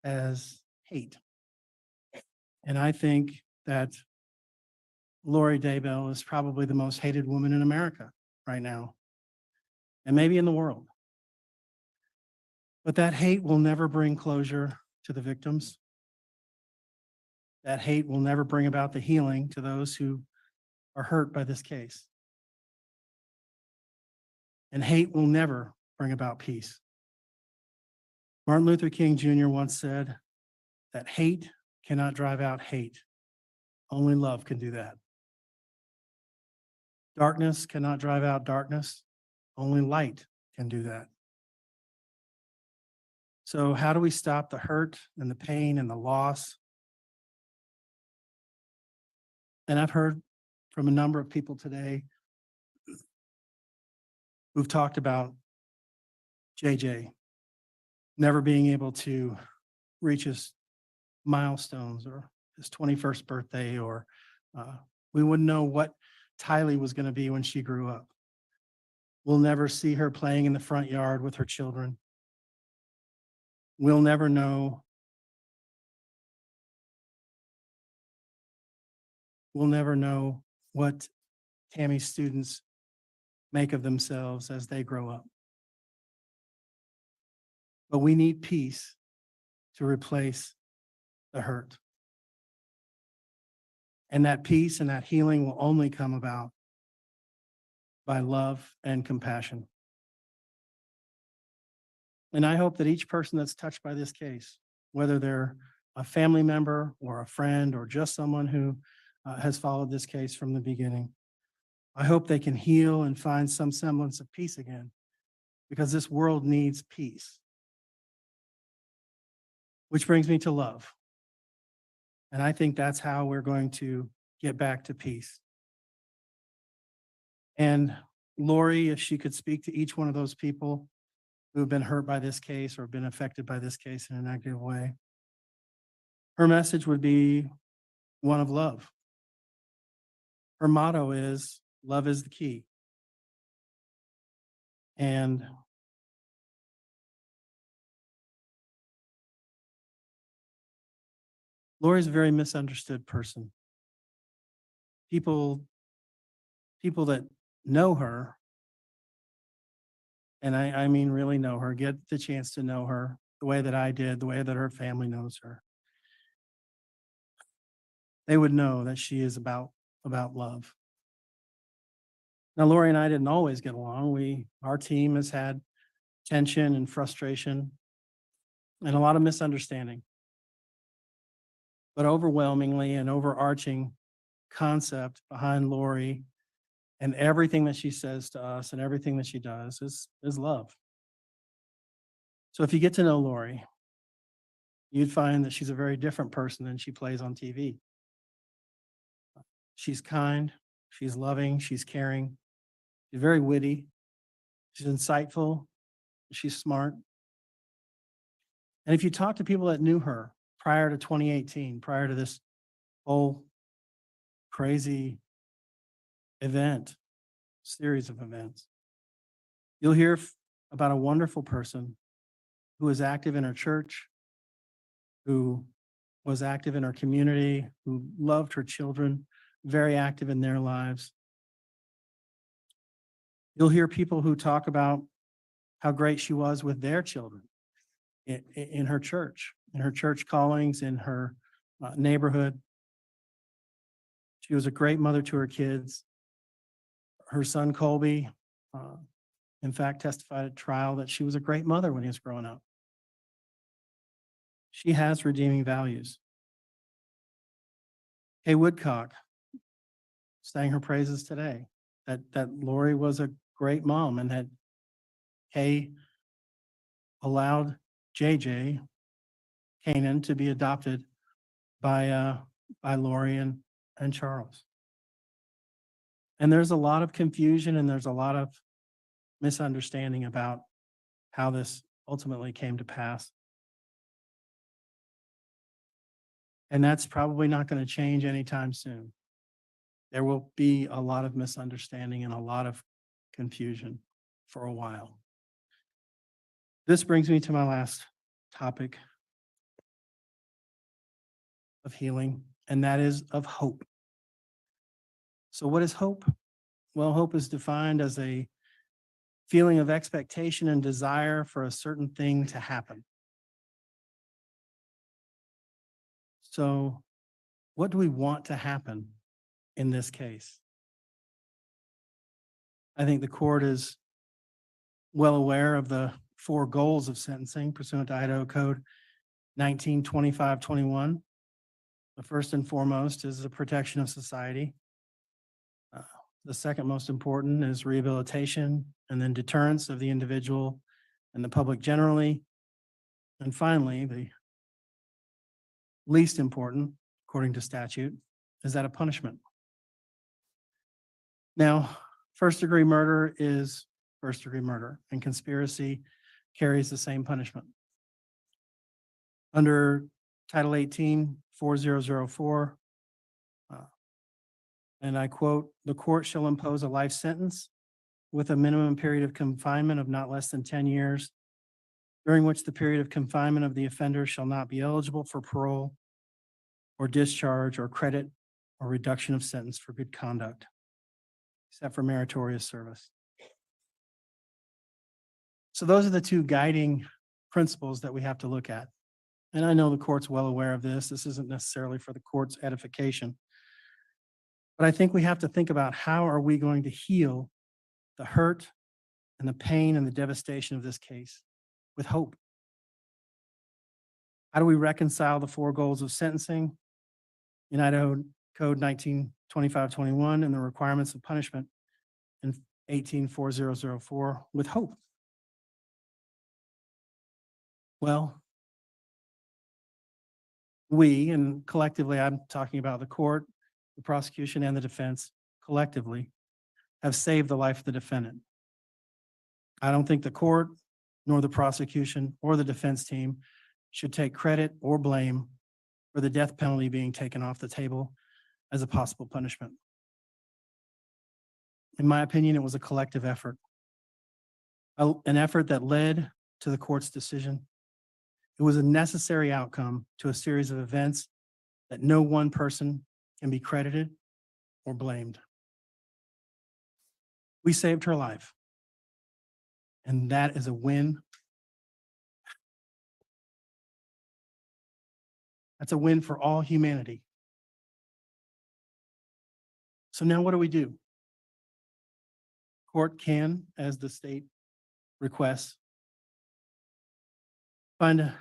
[SPEAKER 15] as hate. And I think that Lori Daybell is probably the most hated woman in America right now, and maybe in the world. But that hate will never bring closure to the victims. That hate will never bring about the healing to those who are hurt by this case. And hate will never bring about peace. Martin Luther King Jr. once said that hate cannot drive out hate. Only love can do that. Darkness cannot drive out darkness. Only light can do that. So how do we stop the hurt and the pain and the loss? And I've heard from a number of people today who've talked about JJ never being able to reach his milestones or his 21st birthday, or we wouldn't know what Tylee was going to be when she grew up. We'll never see her playing in the front yard with her children. We'll never know. We'll never know what Tammy's students make of themselves as they grow up. But we need peace to replace the hurt. And that peace and that healing will only come about by love and compassion. And I hope that each person that's touched by this case, whether they're a family member or a friend or just someone who has followed this case from the beginning, I hope they can heal and find some semblance of peace again, because this world needs peace. Which brings me to love. And I think that's how we're going to get back to peace. And Lori, if she could speak to each one of those people who have been hurt by this case or been affected by this case in a negative way, her message would be one of love. Her motto is, love is the key. And Lori's a very misunderstood person. People that know her, and I mean really know her, get the chance to know her the way that I did, the way that her family knows her. They would know that she is about love. Now, Lori and I didn't always get along. Our team has had tension and frustration and a lot of misunderstanding. But overwhelmingly, an overarching concept behind Lori and everything that she says to us and everything that she does is love. So if you get to know Lori, you'd find that she's a very different person than she plays on TV. She's kind, she's loving, she's caring, she's very witty, she's insightful, she's smart. And if you talk to people that knew her prior to 2018, prior to this whole crazy series of events, you'll hear about a wonderful person who was active in her church, who was active in her community, who loved her children, very active in their lives. You'll hear people who talk about how great she was with their children in her church callings, in her neighborhood. She was a great mother to her kids. Her son, Colby, in fact, testified at trial that she was a great mother when he was growing up. She has redeeming values. Kay Woodcock sang her praises today, that Lori was a great mom and that Kay allowed JJ Canaan to be adopted by Lori and Charles. And there's a lot of confusion and there's a lot of misunderstanding about how this ultimately came to pass. And that's probably not going to change anytime soon. There will be a lot of misunderstanding and a lot of confusion for a while. This brings me to my last topic of healing, and that is of hope. So what is hope? Well, hope is defined as a feeling of expectation and desire for a certain thing to happen. So what do we want to happen in this case? I think the court is well aware of the 4 goals of sentencing pursuant to Idaho Code 1925-21. The first and foremost is the protection of society. The second most important is rehabilitation, and then deterrence of the individual and the public generally. And finally, the least important, according to statute, is that of punishment. Now, first-degree murder is first-degree murder, and conspiracy carries the same punishment. Under Title 18, 4004, and I quote, "The court shall impose a life sentence with a minimum period of confinement of not less than 10 years, during which the period of confinement of the offender shall not be eligible for parole or discharge or credit or reduction of sentence for good conduct, except for meritorious service." So those are the 2 guiding principles that we have to look at. And I know the court's well aware of this. This isn't necessarily for the court's edification. But I think we have to think about how are we going to heal the hurt and the pain and the devastation of this case with hope. How do we reconcile the 4 goals of sentencing in Idaho Code 1925-21 and the requirements of punishment in 18-4004 with hope? Well, we, and collectively I'm talking about the court, the prosecution, and the defense collectively, have saved the life of the defendant. I don't think the court, nor the prosecution, or the defense team should take credit or blame for the death penalty being taken off the table as a possible punishment. In my opinion, it was a collective effort, an effort that led to the court's decision. It was a necessary outcome to a series of events that no one person can be credited or blamed. We saved her life, and that is a win. That's a win for all humanity. So now what do? Court can, as the state requests, find a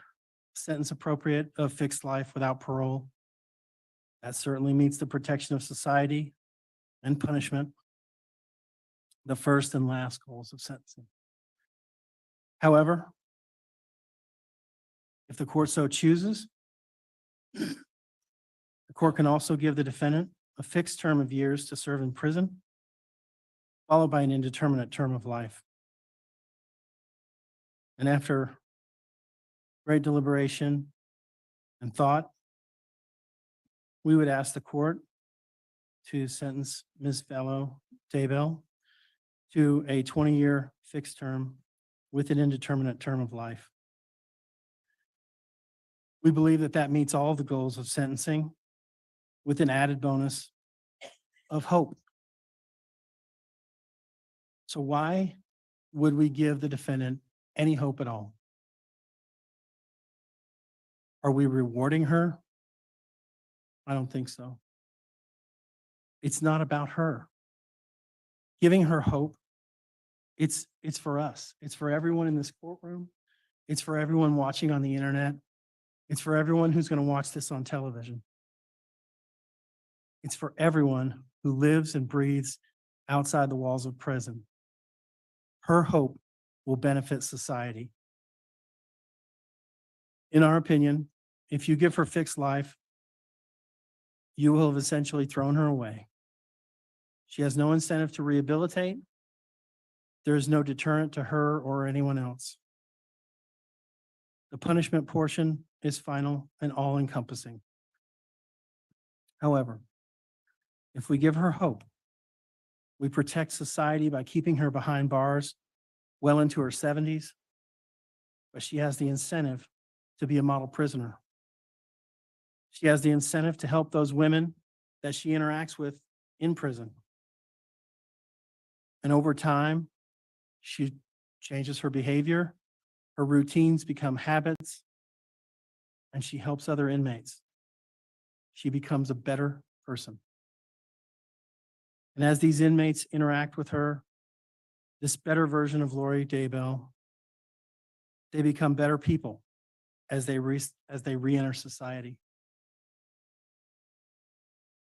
[SPEAKER 15] sentence appropriate of fixed life without parole. That certainly meets the protection of society and punishment, the first and last goals of sentencing. However, if the court so chooses, the court can also give the defendant a fixed term of years to serve in prison, followed by an indeterminate term of life. And after great deliberation and thought, we would ask the court to sentence Ms. Vallow, Daybell, to a 20-year fixed term with an indeterminate term of life. We believe that that meets all the goals of sentencing with an added bonus of hope. So why would we give the defendant any hope at all? Are we rewarding her? I don't think so. It's not about her. Giving her hope, it's for us. It's for everyone in this courtroom. It's for everyone watching on the internet. It's for everyone who's going to watch this on television. It's for everyone who lives and breathes outside the walls of prison. Her hope will benefit society. In our opinion, if you give her fixed life, you will have essentially thrown her away. She has no incentive to rehabilitate. There is no deterrent to her or anyone else. The punishment portion is final and all-encompassing. However, if we give her hope, we protect society by keeping her behind bars well into her 70s, but she has the incentive to be a model prisoner. She has the incentive to help those women that she interacts with in prison. And over time, she changes her behavior, her routines become habits, and she helps other inmates. She becomes a better person. And as these inmates interact with her, this better version of Lori Daybell, they become better people as they re-enter society.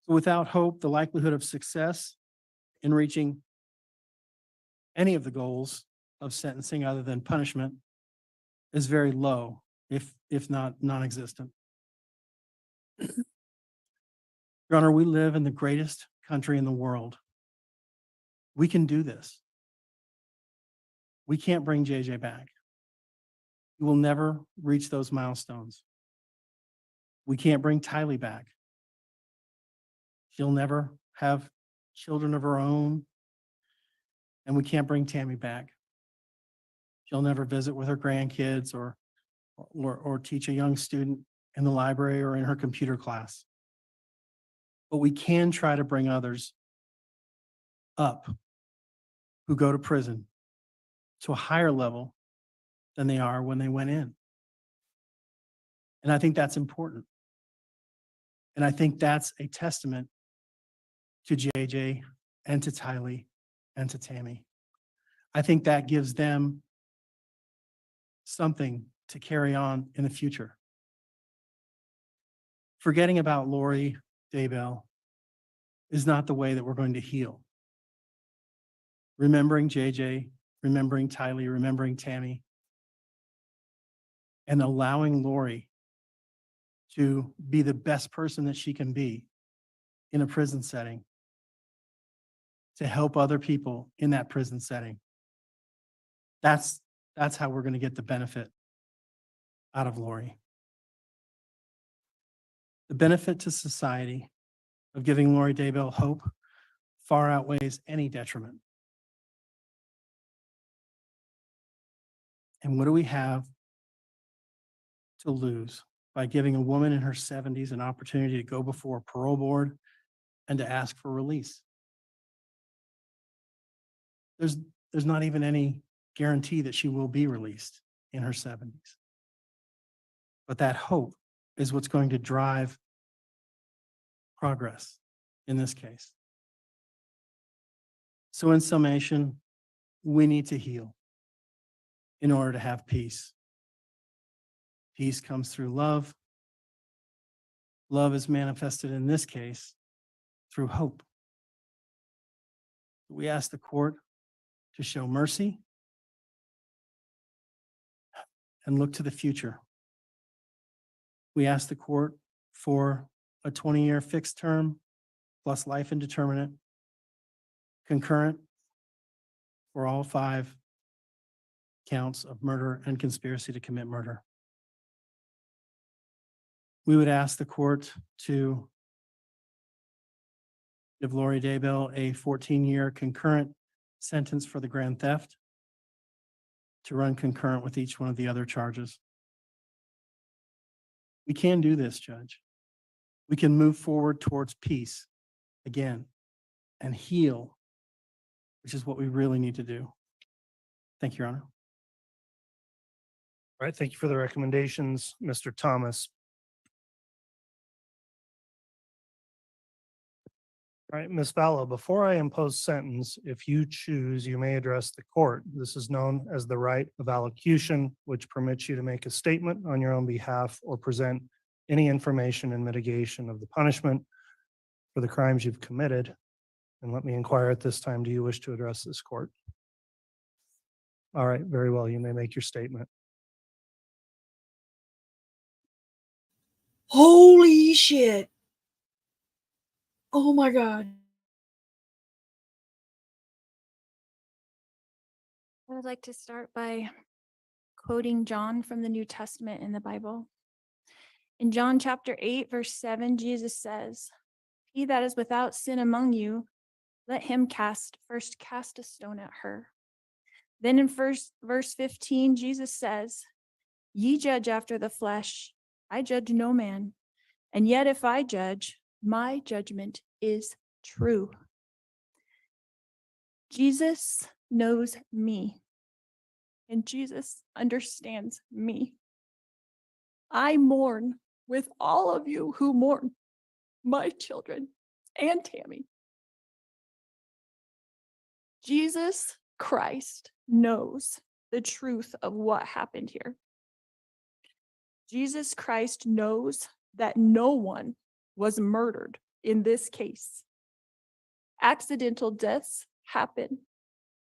[SPEAKER 15] So without hope, the likelihood of success in reaching any of the goals of sentencing other than punishment is very low, if not non-existent. Your Honor, we live in the greatest country in the world. We can do this. We can't bring JJ back. We will never reach those milestones. We can't bring Tylee back. She'll never have children of her own. And we can't bring Tammy back. She'll never visit with her grandkids or teach a young student in the library or in her computer class. But we can try to bring others up who go to prison to a higher level than they are when they went in. And I think that's important. And I think that's a testament to JJ and to Tylee and to Tammy. I think that gives them something to carry on in the future. Forgetting about Lori Daybell is not the way that we're going to heal. Remembering JJ, remembering Tylee, remembering Tammy, and allowing Lori to be the best person that she can be in a prison setting, to help other people in that prison setting. That's how we're going to get the benefit out of Lori. The benefit to society of giving Lori Daybell hope far outweighs any detriment. And what do we have to lose by giving a woman in her 70s an opportunity to go before a parole board and to ask for release? There's not even any guarantee that she will be released in her 70s. But that hope is what's going to drive progress in this case. So in summation, we need to heal in order to have peace. Peace comes through love. Love is manifested in this case through hope. We ask the court to show mercy and look to the future. We ask the court for a 20-year fixed term plus life indeterminate, concurrent for all 5 counts of murder and conspiracy to commit murder. We would ask the court to give Lori Daybell a 14-year concurrent sentence for the grand theft to run concurrent with each one of the other charges. We can do this, Judge. We can move forward towards peace again and heal, which is what we really need to do. Thank you, Your Honor.
[SPEAKER 13] All right, thank you for the recommendations, Mr. Thomas. All right, Ms. Vallow, before I impose sentence, if you choose, you may address the court. This is known as the right of allocution, which permits you to make a statement on your own behalf or present any information in mitigation of the punishment for the crimes you've committed. And let me inquire at this time, do you wish to address this court? All right, very well. You may make your statement.
[SPEAKER 20] Holy shit. Oh my God.
[SPEAKER 1] I would like to start by quoting John from the New Testament in the Bible. In John chapter 8, verse 7, Jesus says, "He that is without sin among you, let him first cast a stone at her." Then in verse 15, Jesus says, "Ye judge after the flesh, I judge no man. And yet if I judge, my judgment is true." Jesus knows me, and Jesus understands me. I mourn with all of you who mourn my children and Tammy. Jesus Christ knows the truth of what happened here. Jesus Christ knows that no one was murdered in this case. Accidental deaths happen.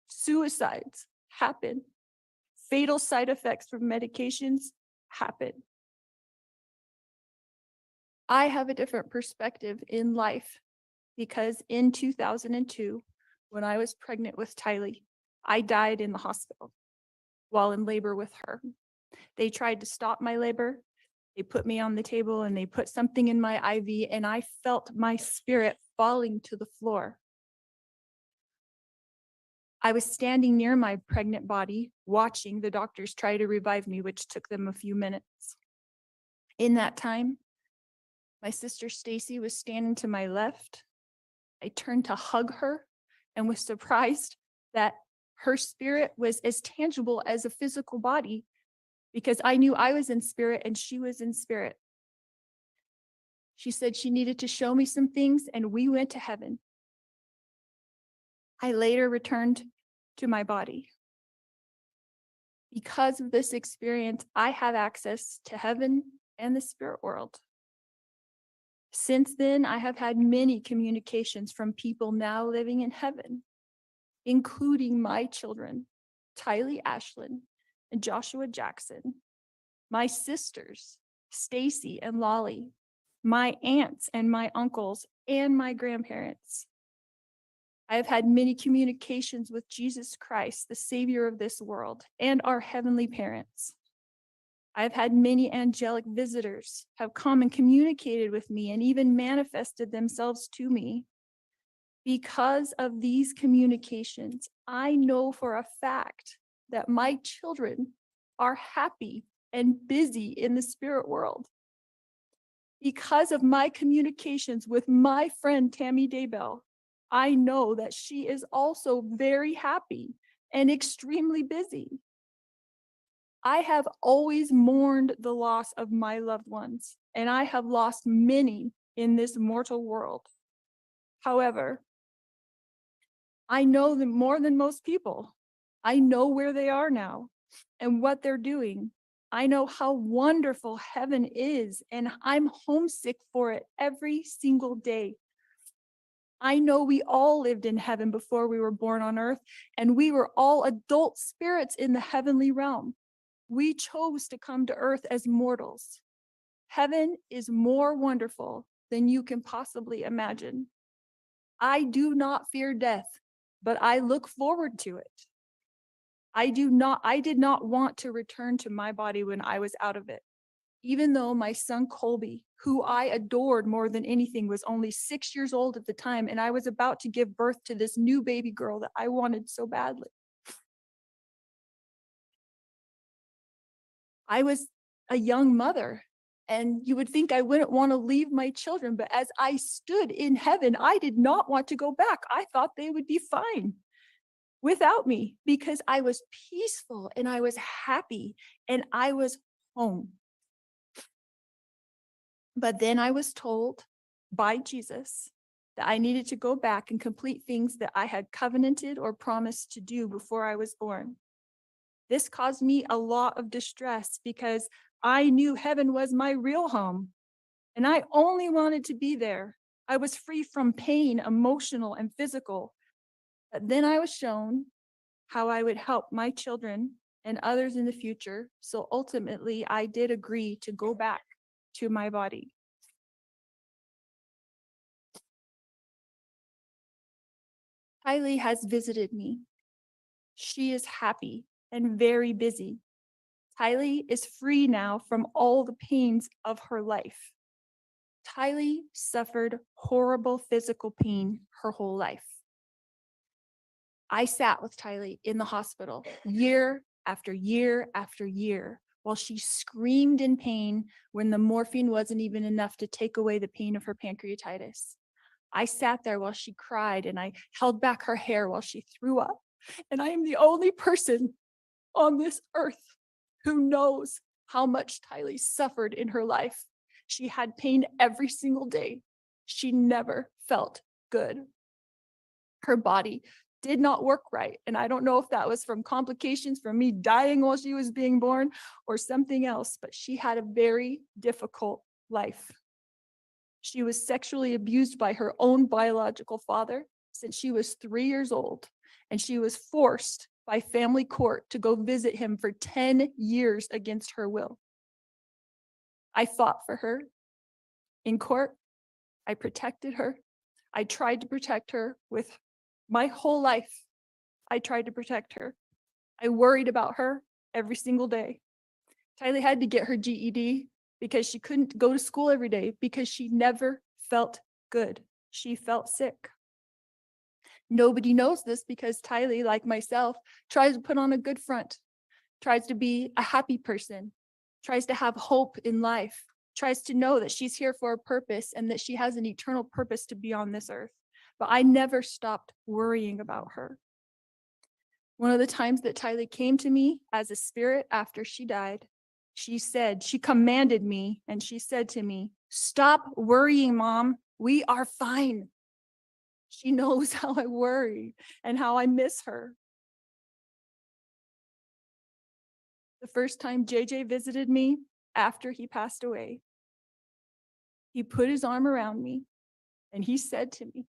[SPEAKER 1] Suicides happen. Fatal side effects from medications happen. I have a different perspective in life because in 2002, when I was pregnant with Tylee, I died in the hospital while in labor with her. They tried to stop my labor. They put me on the table and they put something in my IV, and I felt my spirit falling to the floor. I was standing near my pregnant body, watching the doctors try to revive me, which took them a few minutes. In that time, my sister Stacy was standing to my left. I turned to hug her and was surprised that her spirit was as tangible as a physical body, because I knew I was in spirit and she was in spirit. She said she needed to show me some things, and we went to heaven. I later returned to my body. Because of this experience, I have access to heaven and the spirit world. Since then, I have had many communications from people now living in heaven, including my children, Tylee Ashlyn and Joshua Jackson, my sisters, Stacy and Lolly, my aunts and my uncles, and my grandparents. I have had many communications with Jesus Christ, the Savior of this world, and our heavenly parents. I have had many angelic visitors have come and communicated with me and even manifested themselves to me. Because of these communications, I know for a fact that my children are happy and busy in the spirit world. Because of my communications with my friend Tammy Daybell, I know that she is also very happy and extremely busy. I have always mourned the loss of my loved ones, and I have lost many in this mortal world. However, I know them more than most people. I know where they are now and what they're doing. I know how wonderful heaven is, and I'm homesick for it every single day. I know we all lived in heaven before we were born on earth, and we were all adult spirits in the heavenly realm. We chose to come to earth as mortals. Heaven is more wonderful than you can possibly imagine. I do not fear death, but I look forward to it. I did not want to return to my body when I was out of it. Even though my son Colby, who I adored more than anything, was only 6 years old at the time, and I was about to give birth to this new baby girl that I wanted so badly. I was a young mother, and you would think I wouldn't want to leave my children, but as I stood in heaven, I did not want to go back. I thought they would be fine without me because I was peaceful and I was happy and I was home. But then I was told by Jesus that I needed to go back and complete things that I had covenanted or promised to do before I was born. This caused me a lot of distress because I knew heaven was my real home, and I only wanted to be there. I was free from pain, emotional and physical. But then I was shown how I would help my children and others in the future. So ultimately, I did agree to go back to my body. Tylee has visited me. She is happy and very busy. Tylee is free now from all the pains of her life. Tylee suffered horrible physical pain her whole life. I sat with Tylee in the hospital year after year after year while she screamed in pain when the morphine wasn't even enough to take away the pain of her pancreatitis. I sat there while she cried and I held back her hair while she threw up. And I am the only person on this earth who knows how much Tylee suffered in her life. She had pain every single day. She never felt good. Her body did not work right. And I don't know if that was from complications from me dying while she was being born or something else, but she had a very difficult life. She was sexually abused by her own biological father since she was 3 years old, and she was forced by family court to go visit him for 10 years against her will. I fought for her in court. I protected her. I tried to protect her with my whole life. I tried to protect her. I worried about her every single day. Tylee had to get her GED because she couldn't go to school every day because she never felt good. She felt sick. Nobody knows this because Tylee, like myself, tries to put on a good front, tries to be a happy person, tries to have hope in life, tries to know that she's here for a purpose and that she has an eternal purpose to be on this earth. But I never stopped worrying about her. One of the times that Tylee came to me as a spirit after she died, she commanded me and she said to me, "Stop worrying, Mom. We are fine." She knows how I worry and how I miss her. The first time JJ visited me after he passed away, he put his arm around me and he said to me,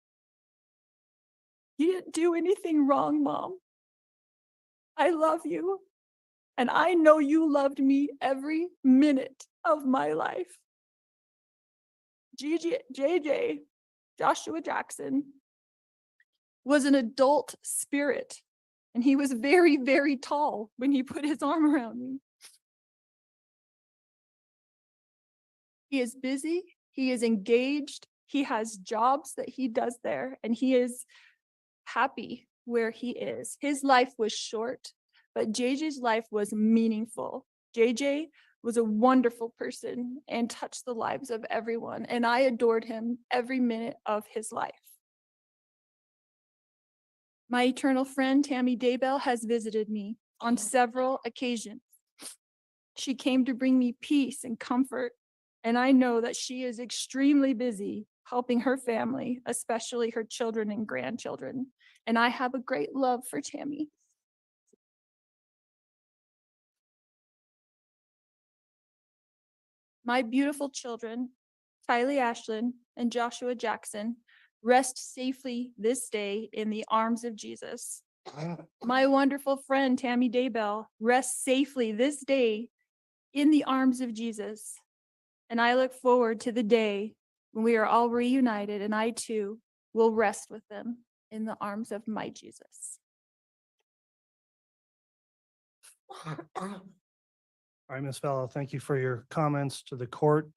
[SPEAKER 1] "You didn't do anything wrong, Mom. I love you. And I know you loved me every minute of my life." JJ, Joshua Jackson, was an adult spirit, and he was very, very tall when he put his arm around me. He is busy, he is engaged, he has jobs that he does there, and he is happy where he is. His life was short, but JJ's life was meaningful. JJ was a wonderful person and touched the lives of everyone, and I adored him every minute of his life. My eternal friend, Tammy Daybell, has visited me on several occasions. She came to bring me peace and comfort, and I know that she is extremely busy helping her family, especially her children and grandchildren, and I have a great love for Tammy. My beautiful children, Tylee Ashlyn and Joshua Jackson, rest safely this day in the arms of Jesus. My wonderful friend, Tammy Daybell, rests safely this day in the arms of Jesus. And I look forward to the day when we are all reunited and I too will rest with them in the arms of my Jesus.
[SPEAKER 13] All right, Ms. Vallow, thank you for your comments to the court.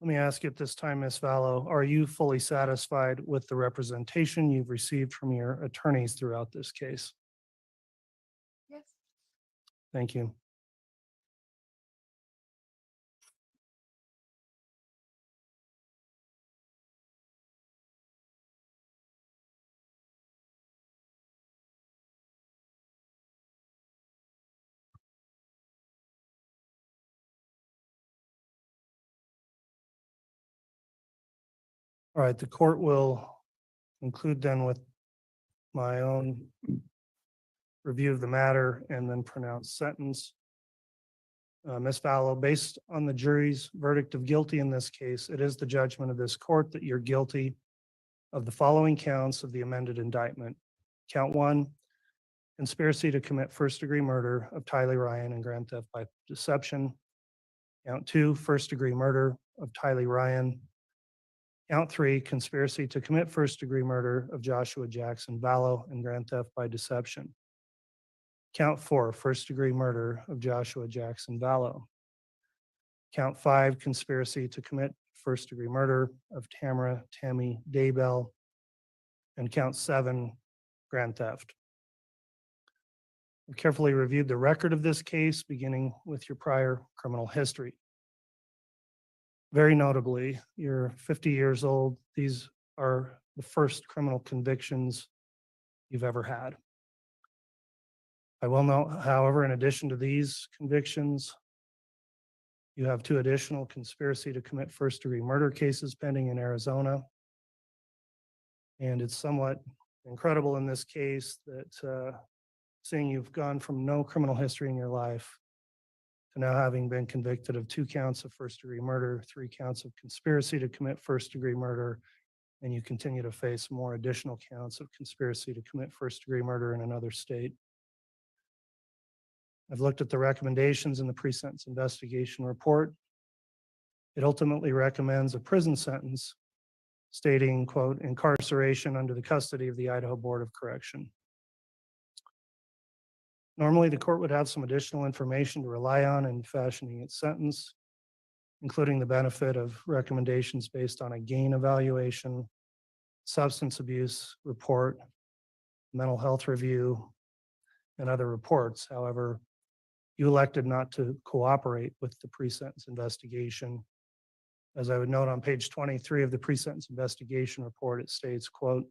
[SPEAKER 13] Let me ask you at this time, Ms. Vallow, are you fully satisfied with the representation you've received from your attorneys throughout this case?
[SPEAKER 1] Yes.
[SPEAKER 13] Thank you. All right, the court will conclude then with my own review of the matter and then pronounce sentence. Ms. Vallow, based on the jury's verdict of guilty in this case, it is the judgment of this court that you're guilty of the following counts of the amended indictment. Count 1, conspiracy to commit first-degree murder of Tylee Ryan and grand theft by deception. Count 2, first-degree murder of Tylee Ryan. Count 3, conspiracy to commit first-degree murder of Joshua Jackson Vallow and grand theft by deception. Count 4, first-degree murder of Joshua Jackson Vallow. Count 5, conspiracy to commit first-degree murder of Tammy Daybell. And count 7, grand theft. I've carefully reviewed the record of this case, beginning with your prior criminal history. Very notably, you're 50 years old. These are the first criminal convictions you've ever had. I will note, however, in addition to these convictions, you have 2 additional conspiracy to commit first-degree murder cases pending in Arizona. And it's somewhat incredible in this case that seeing you've gone from no criminal history in your life to now having been convicted of 2 counts of first-degree murder, 3 counts of conspiracy to commit first-degree murder, and you continue to face more additional counts of conspiracy to commit first-degree murder in another state. I've looked at the recommendations in the pre-sentence investigation report. It ultimately recommends a prison sentence stating, quote, incarceration under the custody of the Idaho Board of Correction. Normally, the court would have some additional information to rely on in fashioning its sentence, including the benefit of recommendations based on a gain evaluation, substance abuse report, mental health review, and other reports. However, you elected not to cooperate with the pre-sentence investigation. As I would note on page 23 of the pre-sentence investigation report, it states, quote,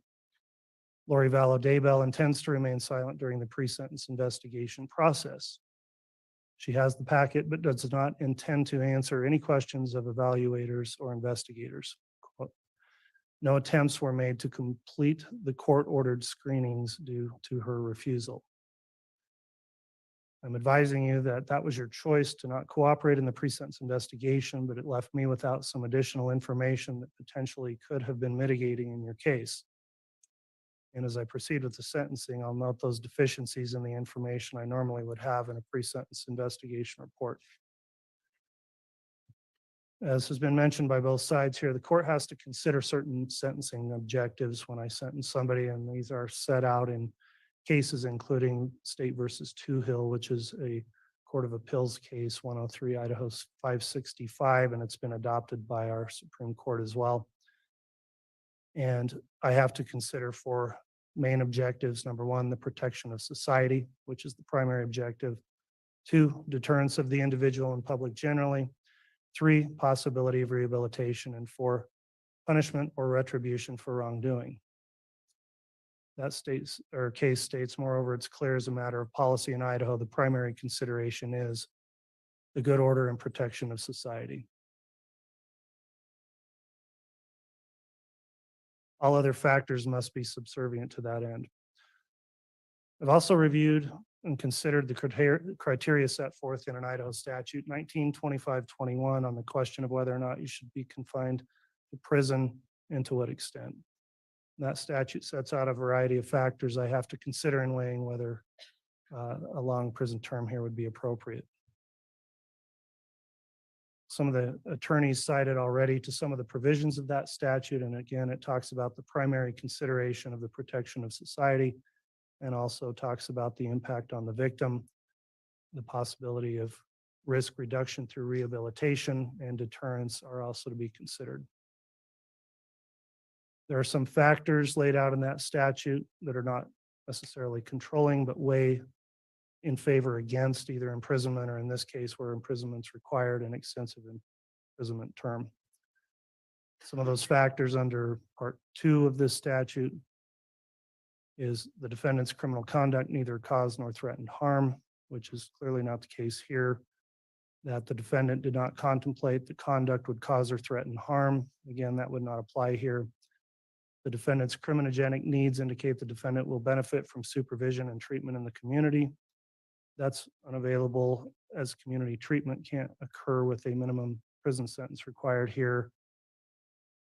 [SPEAKER 13] Lori Vallow Daybell intends to remain silent during the pre-sentence investigation process. She has the packet, but does not intend to answer any questions of evaluators or investigators. Quote, no attempts were made to complete the court-ordered screenings due to her refusal. I'm advising you that that was your choice to not cooperate in the pre-sentence investigation, but it left me without some additional information that potentially could have been mitigating in your case. And as I proceed with the sentencing, I'll note those deficiencies in the information I normally would have in a pre-sentence investigation report. As has been mentioned by both sides here, the court has to consider certain sentencing objectives when I sentence somebody, and these are set out in cases including State versus Hill, which is a Court of Appeals case 103 Idaho 565, and it's been adopted by our Supreme Court as well. And I have to consider for main objectives, number 1, the protection of society, which is the primary objective. 2, deterrence of the individual and public generally. 3, possibility of rehabilitation. And 4, punishment or retribution for wrongdoing. That states, or case states, moreover, it's clear as a matter of policy in Idaho, the primary consideration is the good order and protection of society. All other factors must be subservient to that end. I've also reviewed and considered the criteria set forth in an Idaho statute 1925-21 on the question of whether or not you should be confined to prison and to what extent. That statute sets out a variety of factors I have to consider in weighing whether a long prison term here would be appropriate. Some of the attorneys cited already to some of the provisions of that statute, and again, it talks about the primary consideration of the protection of society, and also talks about the impact on the victim, the possibility of risk reduction through rehabilitation, and deterrence are also to be considered. There are some factors laid out in that statute that are not necessarily controlling, but weigh in favor against either imprisonment, or in this case where imprisonment's required, an extensive imprisonment term. Some of those factors under Part 2 of this statute is the defendant's criminal conduct neither caused nor threatened harm, which is clearly not the case here. that the defendant did not contemplate the conduct would cause or threaten harm. Again, that would not apply here. The defendant's criminogenic needs indicate the defendant will benefit from supervision and treatment in the community. That's unavailable, as community treatment can't occur with a minimum prison sentence required here.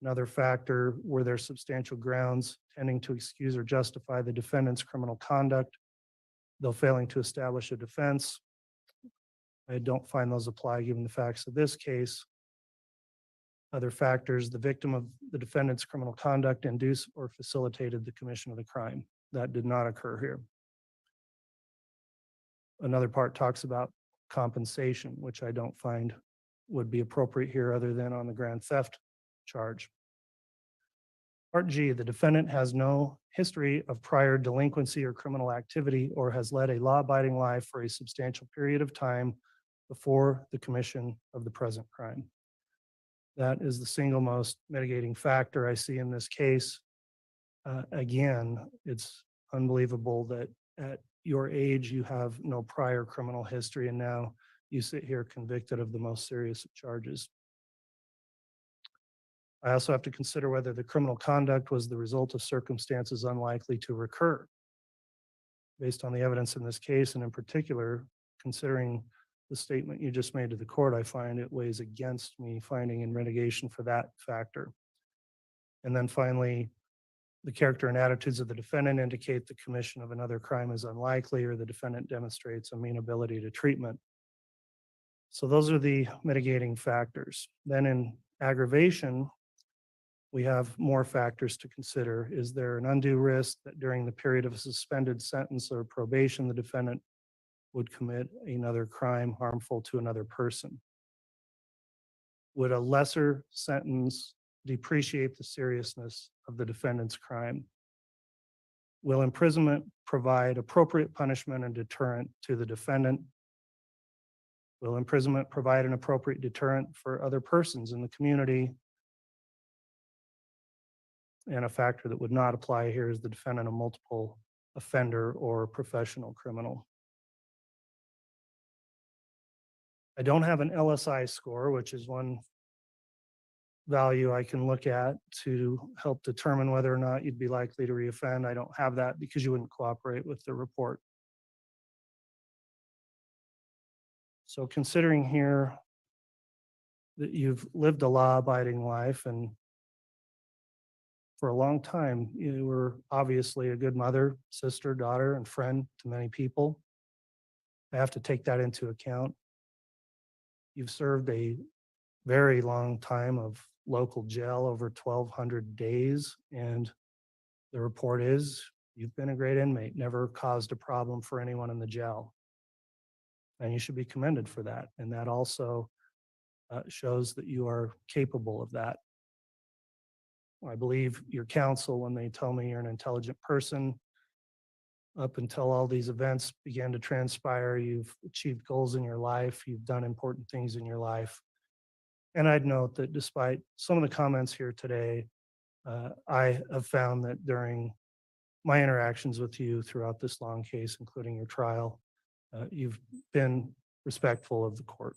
[SPEAKER 13] Another factor, were there substantial grounds tending to excuse or justify the defendant's criminal conduct, though failing to establish a defense? I don't find those apply given the facts of this case. Other factors, the victim of the defendant's criminal conduct induced or facilitated the commission of the crime. That did not occur here. Another part talks about compensation, which I don't find would be appropriate here other than on the grand theft charge. Part G, the defendant has no history of prior delinquency or criminal activity or has led a law-abiding life for a substantial period of time before the commission of the present crime. That is the single most mitigating factor I see in this case. Again, it's unbelievable that at your age, you have no prior criminal history, and now you sit here convicted of the most serious of charges. I also have to consider whether the criminal conduct was the result of circumstances unlikely to recur. Based on the evidence in this case, and in particular, considering the statement you just made to the court, I find it weighs against me finding in mitigation for that factor. And then finally, the character and attitudes of the defendant indicate the commission of another crime is unlikely, or the defendant demonstrates amenability to treatment. So those are the mitigating factors. Then in aggravation, we have more factors to consider. Is there an undue risk that during the period of a suspended sentence or probation, the defendant would commit another crime harmful to another person? Would a lesser sentence depreciate the seriousness of the defendant's crime? Will imprisonment provide appropriate punishment and deterrent to the defendant? Will imprisonment provide an appropriate deterrent for other persons in the community? And a factor that would not apply here is the defendant a multiple offender or professional criminal. I don't have an LSI score, which is one value I can look at to help determine whether or not you'd be likely to reoffend. I don't have that because you wouldn't cooperate with the report. So considering here that you've lived a law-abiding life and for a long time, you were obviously a good mother, sister, daughter, and friend to many people. I have to take that into account. You've served a very long time of local jail, over 1,200 days, and the report is you've been a great inmate, never caused a problem for anyone in the jail. And you should be commended for that. And that also shows that you are capable of that. I believe your counsel when they tell me you're an intelligent person. Up until all these events began to transpire, you've achieved goals in your life, you've done important things in your life. And I'd note that despite some of the comments here today, I have found that during my interactions with you throughout this long case, including your trial, you've been respectful of the court.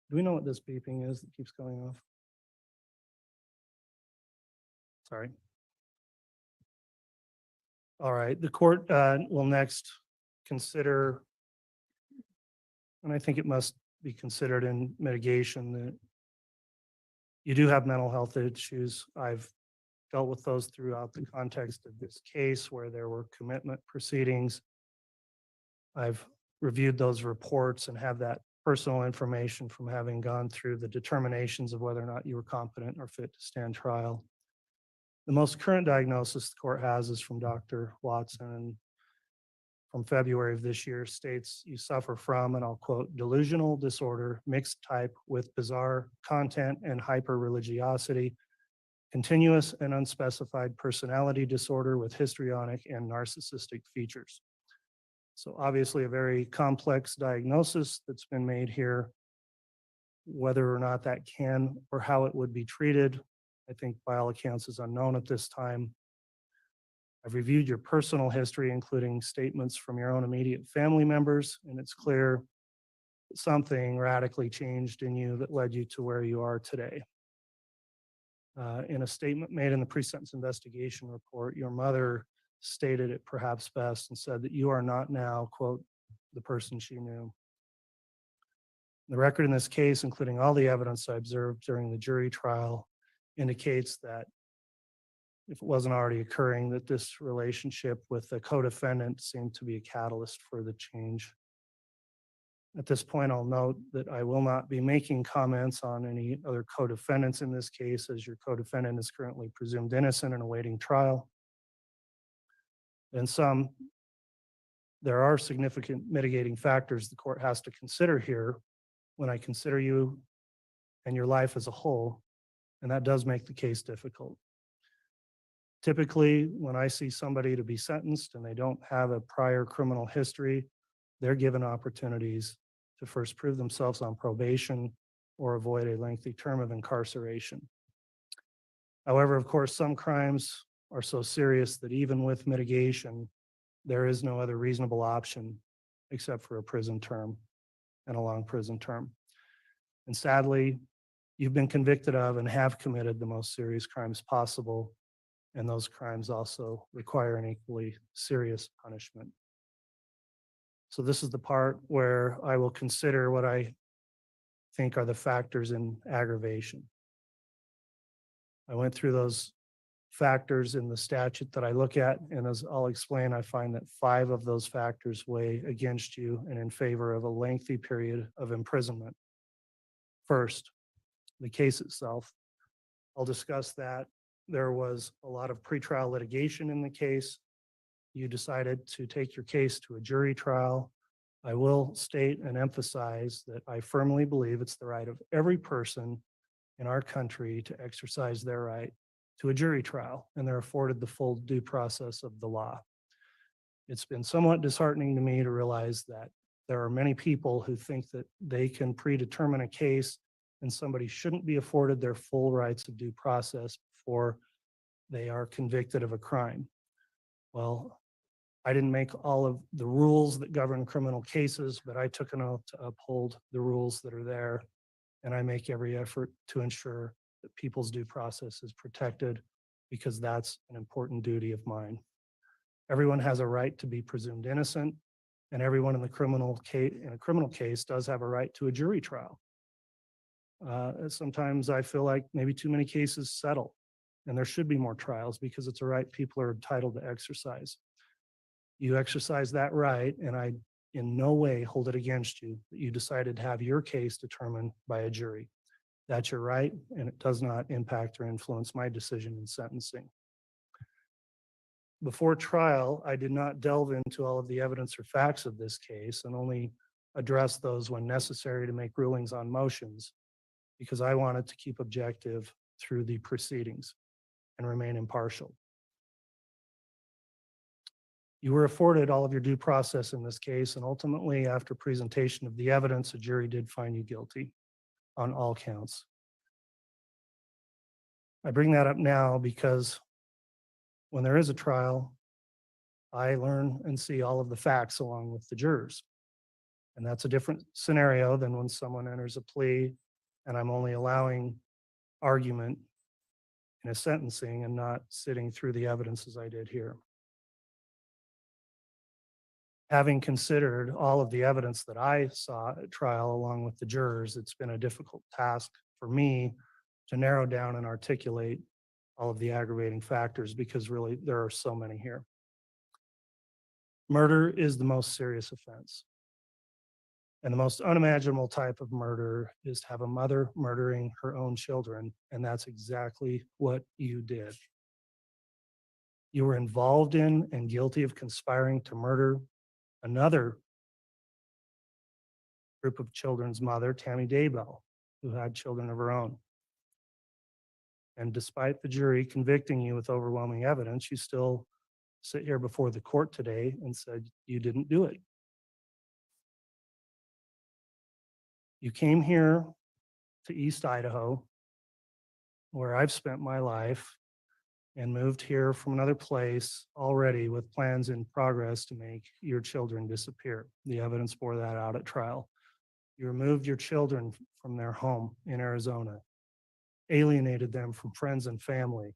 [SPEAKER 13] Do we know what this beeping is that keeps going off? Sorry. All right, the court will next consider, and I think it must be considered in mitigation, that you do have mental health issues. I've dealt with those throughout the context of this case where there were commitment proceedings. I've reviewed those reports and have that personal information from having gone through the determinations of whether or not you were competent or fit to stand trial. The most current diagnosis the court has is from Dr. Watson, and from February of this year states you suffer from, and I'll quote, delusional disorder, mixed type with bizarre content and hyper-religiosity, continuous and unspecified personality disorder with histrionic and narcissistic features. So obviously a very complex diagnosis that's been made here. Whether or not that can or how it would be treated, I think by all accounts is unknown at this time. I've reviewed your personal history, including statements from your own immediate family members, and it's clear something radically changed in you that led you to where you are today. In a statement made in the pre-sentence investigation report, your mother stated it perhaps best and said that you are not now, quote, the person she knew. The record in this case, including all the evidence I observed during the jury trial, indicates that if it wasn't already occurring, that this relationship with the co-defendant seemed to be a catalyst for the change. At this point, I'll note that I will not be making comments on any other co-defendants in this case, as your co-defendant is currently presumed innocent and awaiting trial. In sum, there are significant mitigating factors the court has to consider here when I consider you and your life as a whole, and that does make the case difficult. Typically, when I see somebody to be sentenced and they don't have a prior criminal history, they're given opportunities to first prove themselves on probation or avoid a lengthy term of incarceration. However, of course, some crimes are so serious that even with mitigation, there is no other reasonable option except for a prison term and a long prison term. And sadly, you've been convicted of and have committed the most serious crimes possible, and those crimes also require an equally serious punishment. So this is the part where I will consider what I think are the factors in aggravation. I went through those factors in the statute that I look at, and as I'll explain, I find that 5 of those factors weigh against you and in favor of a lengthy period of imprisonment. First, the case itself. I'll discuss that. There was a lot of pretrial litigation in the case. You decided to take your case to a jury trial. I will state and emphasize that I firmly believe it's the right of every person in our country to exercise their right to a jury trial, and they're afforded the full due process of the law. It's been somewhat disheartening to me to realize that there are many people who think that they can predetermine a case and somebody shouldn't be afforded their full rights of due process before they are convicted of a crime. Well, I didn't make all of the rules that govern criminal cases, but I took an oath to uphold the rules that are there, and I make every effort to ensure that people's due process is protected, because that's an important duty of mine. Everyone has a right to be presumed innocent, and everyone in a criminal case does have a right to a jury trial. Sometimes I feel like maybe too many cases settle, and there should be more trials because it's a right people are entitled to exercise. You exercise that right, and I in no way hold it against you that you decided to have your case determined by a jury. That's your right, and it does not impact or influence my decision in sentencing. Before trial, I did not delve into all of the evidence or facts of this case and only address those when necessary to make rulings on motions, because I wanted to keep objective through the proceedings and remain impartial. You were afforded all of your due process in this case, and ultimately, after presentation of the evidence, a jury did find you guilty on all counts. I bring that up now because when there is a trial, I learn and see all of the facts along with the jurors. And that's a different scenario than when someone enters a plea and I'm only allowing argument in a sentencing and not sitting through the evidence as I did here. Having considered all of the evidence that I saw at trial along with the jurors, it's been a difficult task for me to narrow down and articulate all of the aggravating factors, because really there are so many here. Murder is the most serious offense. And the most unimaginable type of murder is to have a mother murdering her own children, and that's exactly what you did. You were involved in and guilty of conspiring to murder another group of children's mother, Tammy Daybell, who had children of her own. And despite the jury convicting you with overwhelming evidence, you still sit here before the court today and said you didn't do it. You came here to East Idaho, where I've spent my life, and moved here from another place already with plans in progress to make your children disappear. The evidence bore that out at trial. You removed your children from their home in Arizona, alienated them from friends and family,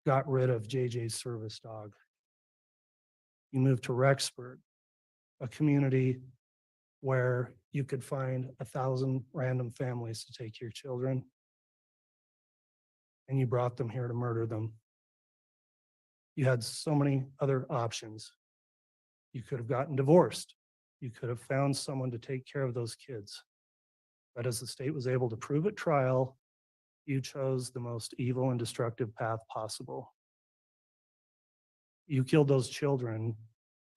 [SPEAKER 13] got rid of JJ's service dog. You moved to Rexburg, a community where you could find 1,000 random families to take your children, and you brought them here to murder them. You had so many other options. You could have gotten divorced. You could have found someone to take care of those kids. But as the state was able to prove at trial, you chose the most evil and destructive path possible. You killed those children,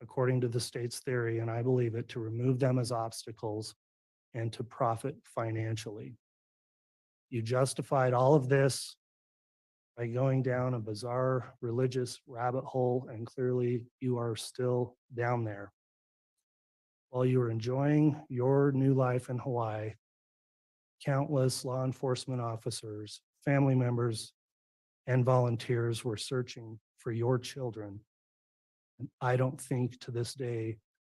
[SPEAKER 13] according to the state's theory, and I believe it, to remove them as obstacles and to profit financially. You justified all of this by going down a bizarre religious rabbit hole, and clearly you are still down there. While you were enjoying your new life in Hawaii, countless law enforcement officers, family members, and volunteers were searching for your children. And I don't think to this day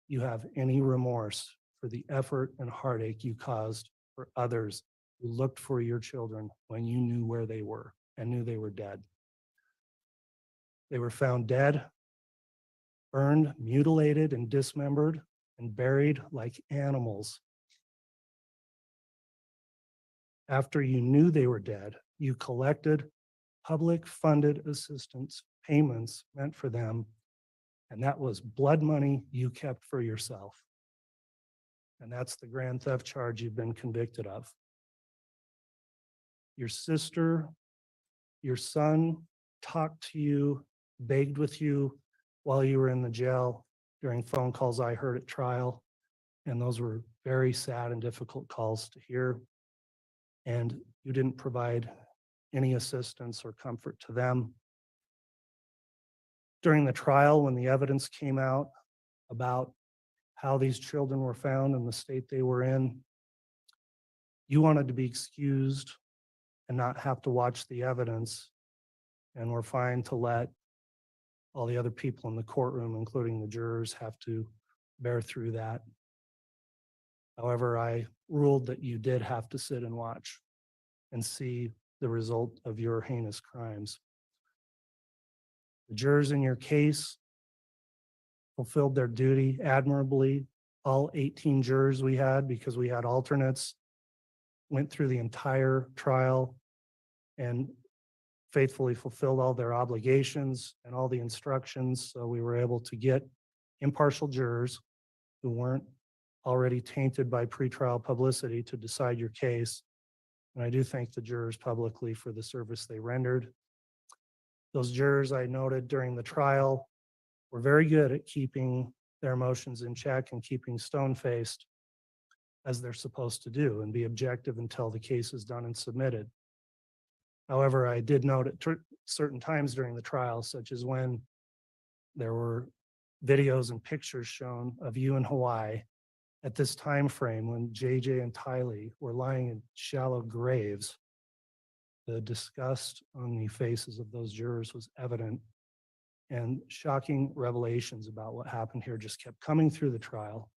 [SPEAKER 13] you have any remorse for the effort and heartache you caused for others who looked for your children when you knew where they were and knew they were dead. They were found dead, burned, mutilated, and dismembered, and buried like animals. After you knew they were dead, you collected public funded assistance payments meant for them, and that was blood money you kept for yourself. And that's the grand theft charge you've been convicted of. Your sister, your son talked to you, begged with you while you were in the jail during phone calls I heard at trial. And those were very sad and difficult calls to hear. And you didn't provide any assistance or comfort to them. During the trial, when the evidence came out about how these children were found and the state they were in, you wanted to be excused and not have to watch the evidence, and were fine to let all the other people in the courtroom, including the jurors, have to bear through that. However, I ruled that you did have to sit and watch and see the result of your heinous crimes. The jurors in your case fulfilled their duty admirably. All 18 jurors we had, because we had alternates, went through the entire trial and faithfully fulfilled all their obligations and all the instructions. So we were able to get impartial jurors who weren't already tainted by pretrial publicity to decide your case. And I do thank the jurors publicly for the service they rendered. Those jurors I noted during the trial were very good at keeping their emotions in check and keeping stone-faced, as they're supposed to do, and be objective until the case is done and submitted. However, I did note at certain times during the trial, such as when there were videos and pictures shown of you in Hawaii at this time frame when JJ and Tylee were lying in shallow graves, the disgust on the faces of those jurors was evident, and shocking revelations about what happened here just kept coming through the trial.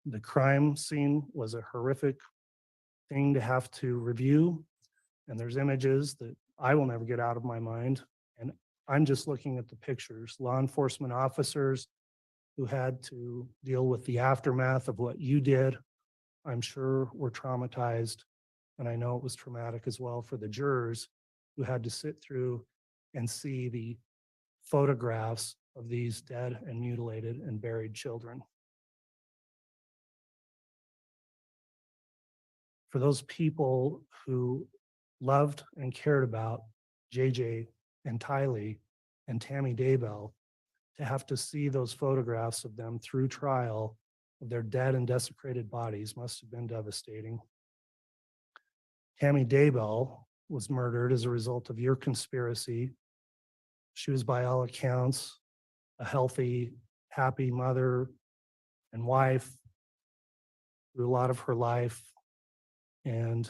[SPEAKER 13] The crime scene was a horrific thing to have to review, and there's images that I will never get out of my mind, and I'm just looking at the pictures. Law enforcement officers who had to deal with the aftermath of what you did, I'm sure were traumatized, and I know it was traumatic as well for the jurors who had to sit through and see the photographs of these dead and mutilated and buried children. For those people who loved and cared about JJ and Tylee and Tammy Daybell, to have to see those photographs of them through trial of their dead and desecrated bodies must have been devastating. Tammy Daybell was murdered as a result of your conspiracy. She was, by all accounts, a healthy, happy mother and wife through a lot of her life. And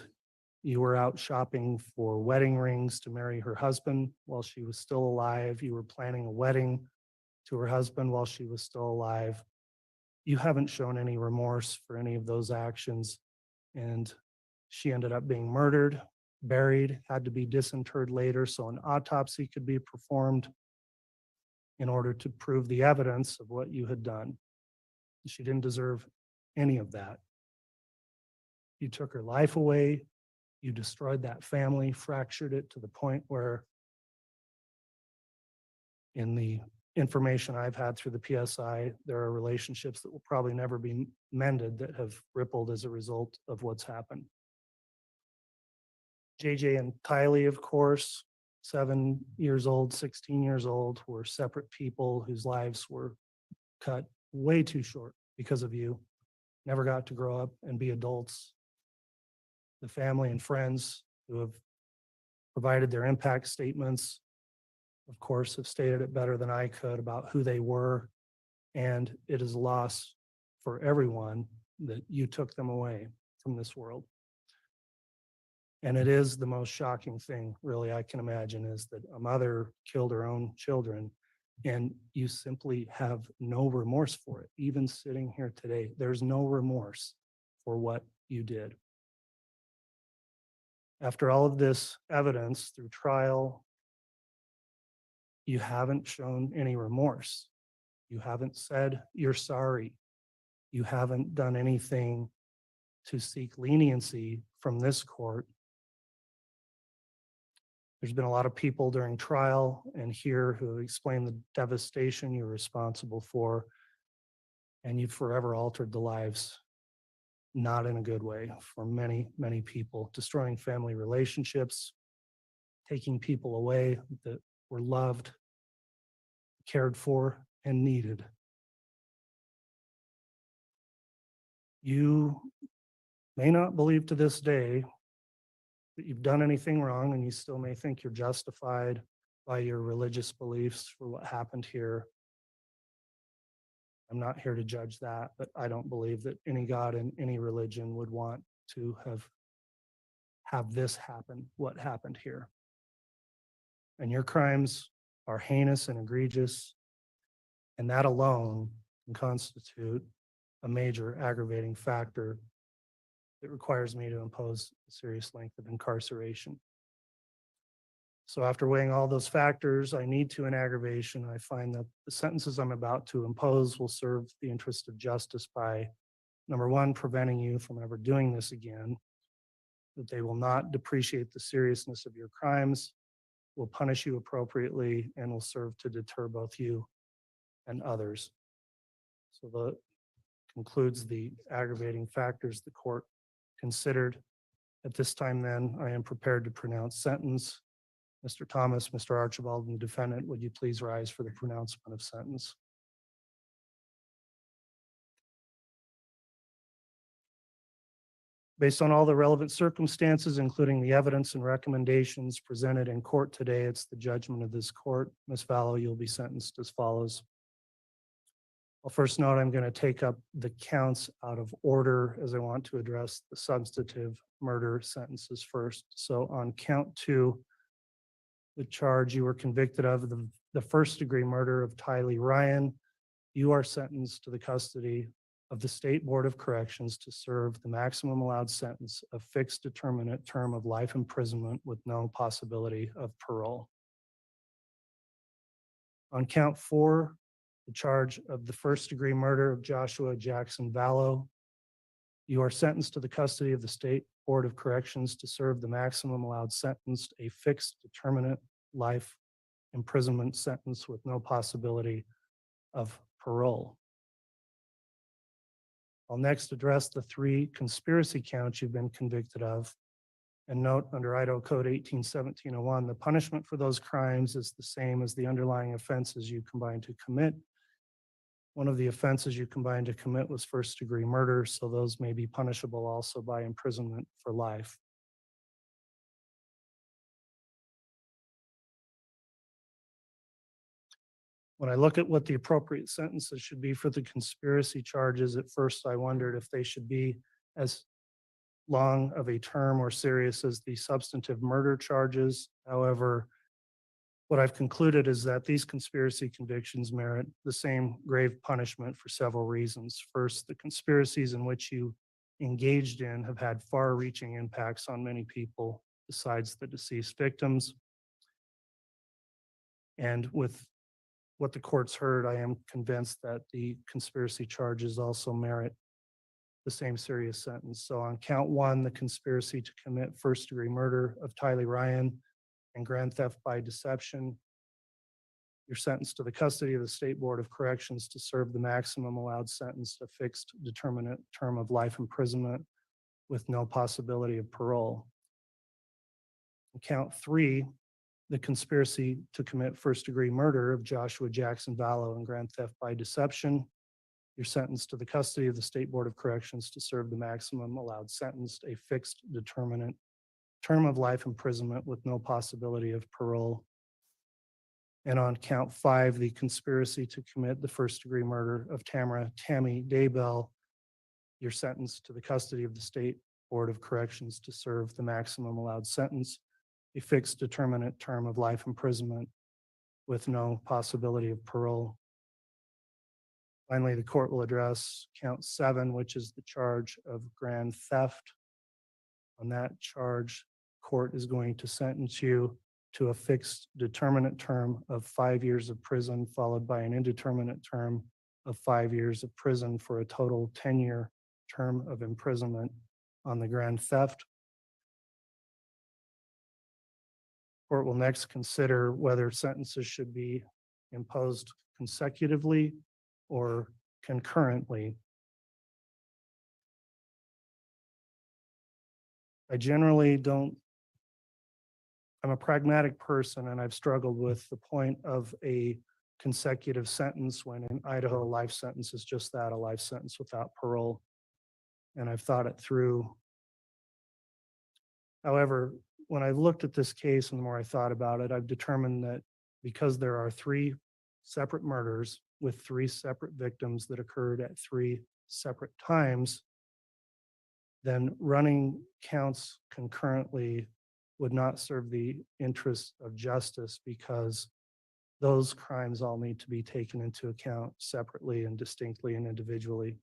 [SPEAKER 13] You were out shopping for wedding rings to marry her husband while she was still alive. You were planning a wedding to her husband while she was still alive. You haven't shown any remorse for any of those actions. And she ended up being murdered, buried, had to be disinterred later so an autopsy could be performed in order to prove the evidence of what you had done. She didn't deserve any of that. You took her life away. You destroyed that family, fractured it to the point where, in the information I've had through the PSI, there are relationships that will probably never be mended that have rippled as a result of what's happened. JJ and Tylee, of course, 7 years old, 16 years old, were separate people whose lives were cut way too short because of you. Never got to grow up and be adults. The family and friends who have provided their impact statements, of course, have stated it better than I could about who they were. And it is a loss for everyone that you took them away from this world. And it is the most shocking thing, really, I can imagine, is that a mother killed her own children and you simply have no remorse for it. Even sitting here today, there's no remorse for what you did. After all of this evidence through trial, you haven't shown any remorse. You haven't said you're sorry. You haven't done anything to seek leniency from this court. There's been a lot of people during trial and here who have explained the devastation you're responsible for, and you've forever altered the lives, not in a good way, for many, many people, destroying family relationships, taking people away that were loved, cared for, and needed. You may not believe to this day that you've done anything wrong, and you still may think you're justified by your religious beliefs for what happened here. I'm not here to judge that, but I don't believe that any God in any religion would want to have this happen, what happened here. And your crimes are heinous and egregious, and that alone can constitute a major aggravating factor that requires me to impose a serious length of incarceration. So after weighing all those factors, I need to in aggravation, I find that the sentences I'm about to impose will serve the interest of justice by, number one, preventing you from ever doing this again, that they will not depreciate the seriousness of your crimes, will punish you appropriately, and will serve to deter both you and others. So that concludes the aggravating factors the court considered. At this time then, I am prepared to pronounce sentence. Mr. Thomas, Mr. Archibald, and the defendant, would you please rise for the pronouncement of sentence? Based on all the relevant circumstances, including the evidence and recommendations presented in court today, it's the judgment of this court. Ms. Vallow, you'll be sentenced as follows. I'll first note I'm going to take up the counts out of order as I want to address the substantive murder sentences first. So on count 2, the charge you were convicted of, the first degree murder of Tylee Ryan, you are sentenced to the custody of the State Board of Corrections to serve the maximum allowed sentence of fixed determinate term of life imprisonment with no possibility of parole. On count 4, the charge of the first degree murder of Joshua Jackson Vallow, you are sentenced to the custody of the State Board of Corrections to serve the maximum allowed sentence, a fixed determinate life imprisonment sentence with no possibility of parole. I'll next address the 3 conspiracy counts you've been convicted of. And note under Idaho Code 18-1701, the punishment for those crimes is the same as the underlying offenses you combined to commit. One of the offenses you combined to commit was first degree murder, so those may be punishable also by imprisonment for life. When I look at what the appropriate sentences should be for the conspiracy charges, at first I wondered if they should be as long of a term or serious as the substantive murder charges. However, what I've concluded is that these conspiracy convictions merit the same grave punishment for several reasons. First, the conspiracies in which you engaged in have had far-reaching impacts on many people besides the deceased victims. And with what the court's heard, I am convinced that the conspiracy charges also merit the same serious sentence. So on count one, the conspiracy to commit first-degree murder of Tylee Ryan and grand theft by deception, you're sentenced to the custody of the State Board of Corrections to serve the maximum allowed sentence, a fixed determinate term of life imprisonment with no possibility of parole. On count three, the conspiracy to commit first-degree murder of Joshua Jackson Vallow and grand theft by deception, you're sentenced to the custody of the State Board of Corrections to serve the maximum allowed sentence, a fixed determinate term of life imprisonment with no possibility of parole. And on count five, the conspiracy to commit the first-degree murder of Tammy Daybell, you're sentenced to the custody of the State Board of Corrections to serve the maximum allowed sentence, a fixed determinate term of life imprisonment with no possibility of parole. Finally, the court will address count seven, which is the charge of grand theft. On that charge, court is going to sentence you to a fixed determinate term of 5 years of prison, followed by an indeterminate term of 5 years of prison for a total 10-year term of imprisonment on the grand theft. Court will next consider whether sentences should be imposed consecutively or concurrently. I'm a pragmatic person, and I've struggled with the point of a consecutive sentence when in Idaho, a life sentence is just that, a life sentence without parole. And I've thought it through. However, when I looked at this case and the more I thought about it, I've determined that because there are three separate murders with three separate victims that occurred at three separate times, then running counts concurrently would not serve the interests of justice, because those crimes all need to be taken into account separately and distinctly and individually.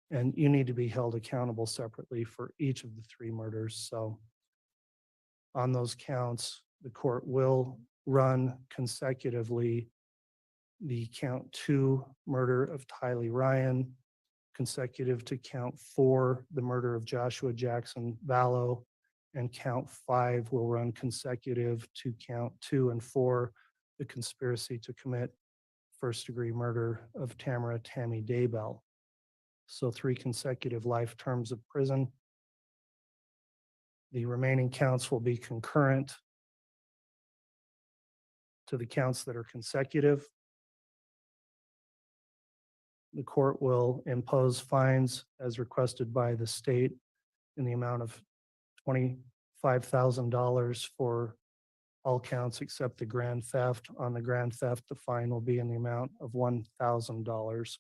[SPEAKER 13] And you need to be held accountable separately for each of the three murders. So on those counts, the court will run consecutively the count two murder of Tylee Ryan, consecutive to count four, the murder of Joshua Jackson Vallow, and count five will run consecutive to count 2 and 4, the conspiracy to commit first-degree murder of Tammy Daybell. So 3 consecutive life terms of prison. The remaining counts will be concurrent to the counts that are consecutive. The court will impose fines as requested by the state in the amount of $25,000 for all counts except the grand theft. On the grand theft, the fine will be in the amount of $1,000.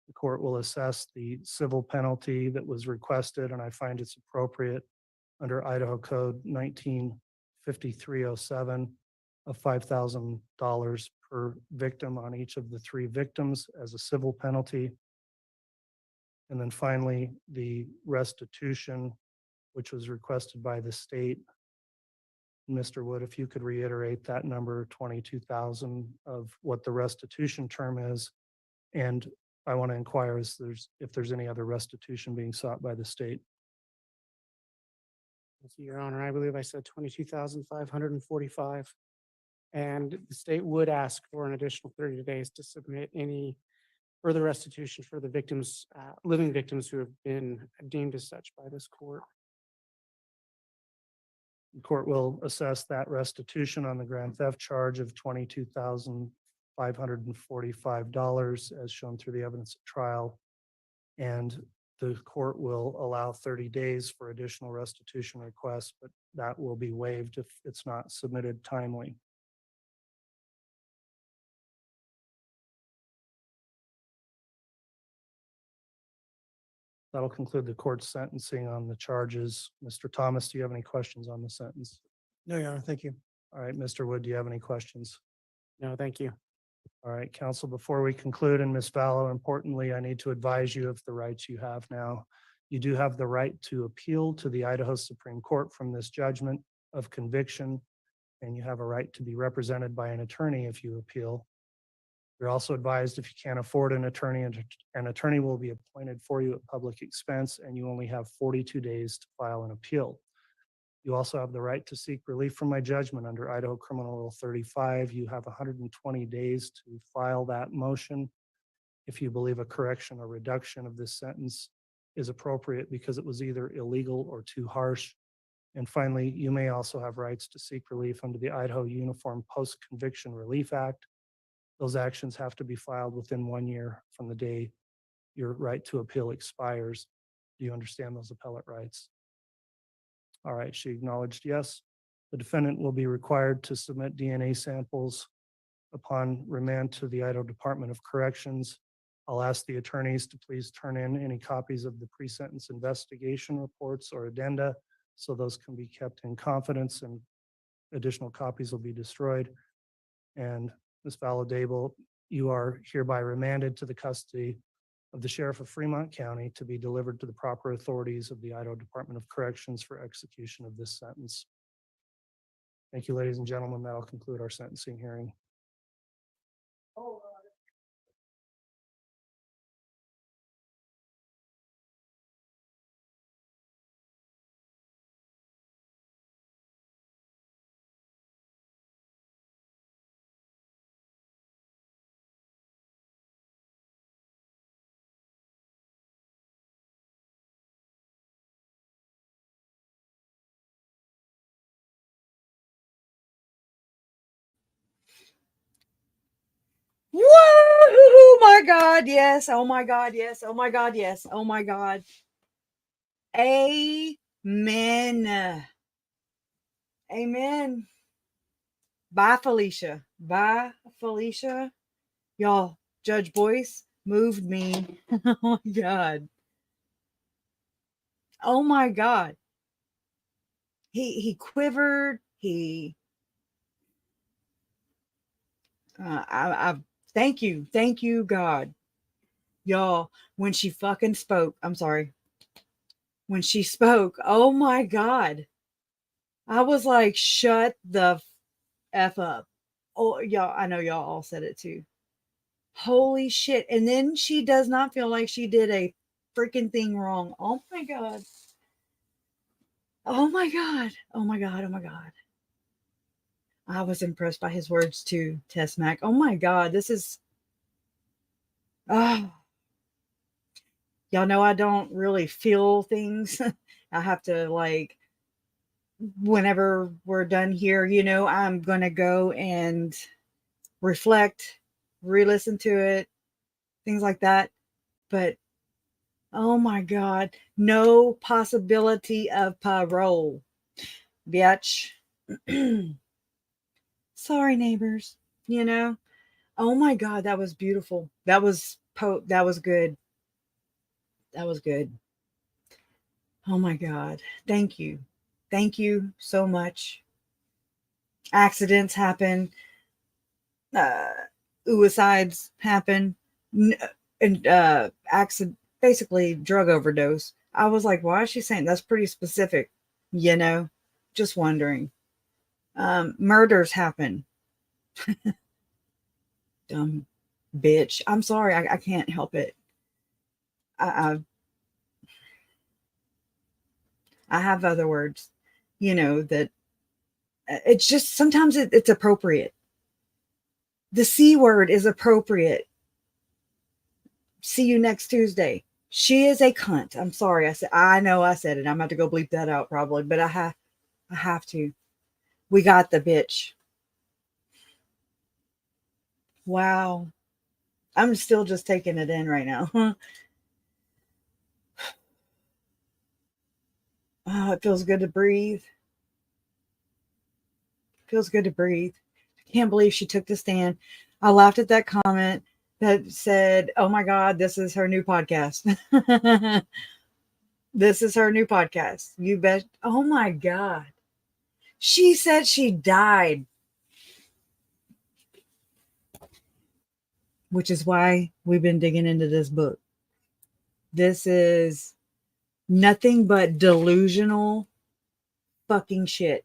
[SPEAKER 13] The court will assess the civil penalty that was requested, and I find it's appropriate under Idaho Code 195307 of $5,000 per victim on each of the 3 victims as a civil penalty. And then finally, the restitution, which was requested by the state. Mr. Wood, if you could reiterate that number, 22,000 of what the restitution term is. And I want to inquire if there's any other restitution being sought by the state.
[SPEAKER 14] Thank you, Your Honor. I believe I said 22,545. And the state would ask for an additional 30 days to submit any further restitution for the victims, living victims who have been deemed as such by this court.
[SPEAKER 13] The court will assess that restitution on the grand theft charge of $22,545 as shown through the evidence at trial. And the court will allow 30 days for additional restitution requests, but that will be waived if it's not submitted timely. That'll conclude the court's sentencing on the charges. Mr. Thomas, do you have any questions on the sentence?
[SPEAKER 15] No, Your Honor, thank you.
[SPEAKER 13] All right, Mr. Wood, do you have any questions?
[SPEAKER 14] No, thank you.
[SPEAKER 13] All right, counsel, before we conclude, and Ms. Vallow, importantly, I need to advise you of the rights you have now. You do have the right to appeal to the Idaho Supreme Court from this judgment of conviction, and you have a right to be represented by an attorney if you appeal. You're also advised if you can't afford an attorney, an attorney will be appointed for you at public expense, and you only have 42 days to file an appeal. You also have the right to seek relief from my judgment under Idaho Criminal Rule 35. You have 120 days to file that motion if you believe a correction or reduction of this sentence is appropriate because it was either illegal or too harsh. And finally, you may also have rights to seek relief under the Idaho Uniform Post-Conviction Relief Act. Those actions have to be filed within 1 year from the day your right to appeal expires. Do you understand those appellate rights? All right, she acknowledged yes. The defendant will be required to submit DNA samples upon remand to the Idaho Department of Corrections. I'll ask the attorneys to please turn in any copies of the pre-sentence investigation reports or addenda, so those can be kept in confidence and additional copies will be destroyed. And Ms. Vallow Daybell, you are hereby remanded to the custody of the Sheriff of Fremont County to be delivered to the proper authorities of the Idaho Department of Corrections for execution of this sentence. Thank you, ladies and gentlemen. That'll conclude our sentencing hearing.
[SPEAKER 10] Whoa! Oh my God, yes. Oh my God, yes. Oh my God, yes. Oh my God. Amen. Amen. Bye, Felicia. Bye, Felicia. Y'all, Judge Boyce moved me. Oh my God. Oh my God. He quivered. He I thank you, God. Y'all, when she fucking spoke, I'm sorry. When she spoke, oh my God. I was like, shut the F up. Oh, y'all, I know y'all all said it too. Holy shit. And then she does not feel like she did a freaking thing wrong. Oh my God. Oh my God. Oh my God. Oh my God. I was impressed by his words too, Tess Mac. Oh my God. This is, oh, y'all know I don't really feel things. I have to like, whenever we're done here, you know, I'm going to go and reflect, re-listen to it, things like that. But oh my God, no possibility of parole, bitch. Sorry, neighbors, you know. Oh my God, that was beautiful. That was good. That was good. Oh my God. Thank you. Thank you so much. Accidents happen. Suicides happen. And accident, basically drug overdose. I was like, why is she saying that's pretty specific? You know, just wondering. Murders happen. Dumb bitch. I'm sorry. I can't help it. I have other words, you know, that it's just sometimes it's appropriate. The C word is appropriate. See you next Tuesday. She is a cunt. I'm sorry. I know I said it. I'm about to go bleep that out probably, but I have to. We got the bitch. Wow. I'm still just taking it in right now. Oh, it feels good to breathe. Feels good to breathe. I can't believe she took the stand. I laughed at that comment that said, oh my God, this is her new podcast. This is her new podcast. You bet. Oh my God. She said she died, which is why we've been digging into this book. This is nothing but delusional fucking shit.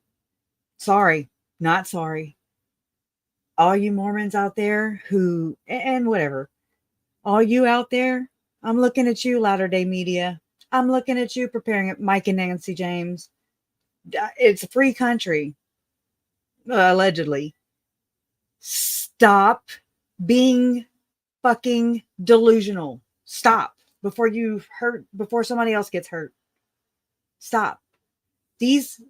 [SPEAKER 10] Sorry, not sorry. All you Mormons out there who, and whatever, all you out there, I'm looking at you, Latter day Media. I'm looking at you preparing it, Mike and Nancy James. It's a free country, allegedly. Stop being fucking delusional. Stop before you hurt, before somebody else gets hurt. Stop. These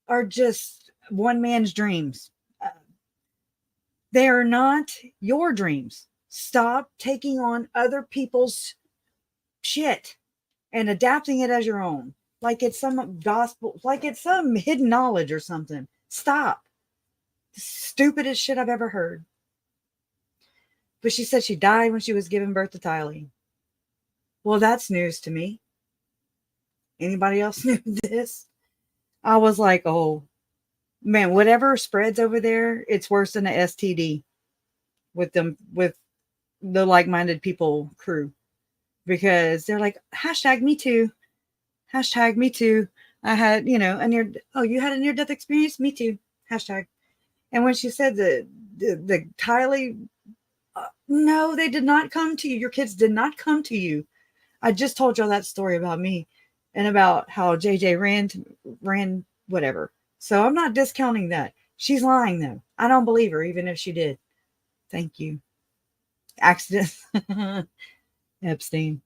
[SPEAKER 10] are just one man's dreams. They are not your dreams. Stop taking on other people's shit and adapting it as your own. Like it's some gospel, like it's some hidden knowledge or something. Stop. The stupidest shit I've ever heard. But she said she died when she was giving birth to Tylee. Well, that's news to me. Anybody else knew this? I was like, oh, man, whatever spreads over there, it's worse than an STD with them, with the like-minded people crew, because they're like, hashtag me too. Hashtag me too. I had, you know, you had a near-death experience? Me too. Hashtag. And when she said the Tylee, no, they did not come to you. Your kids did not come to you. I just told y'all that story about me and about how JJ ran whatever. So I'm not discounting that. She's lying though. I don't believe her, even if she did. Thank you. Accident. Epstein.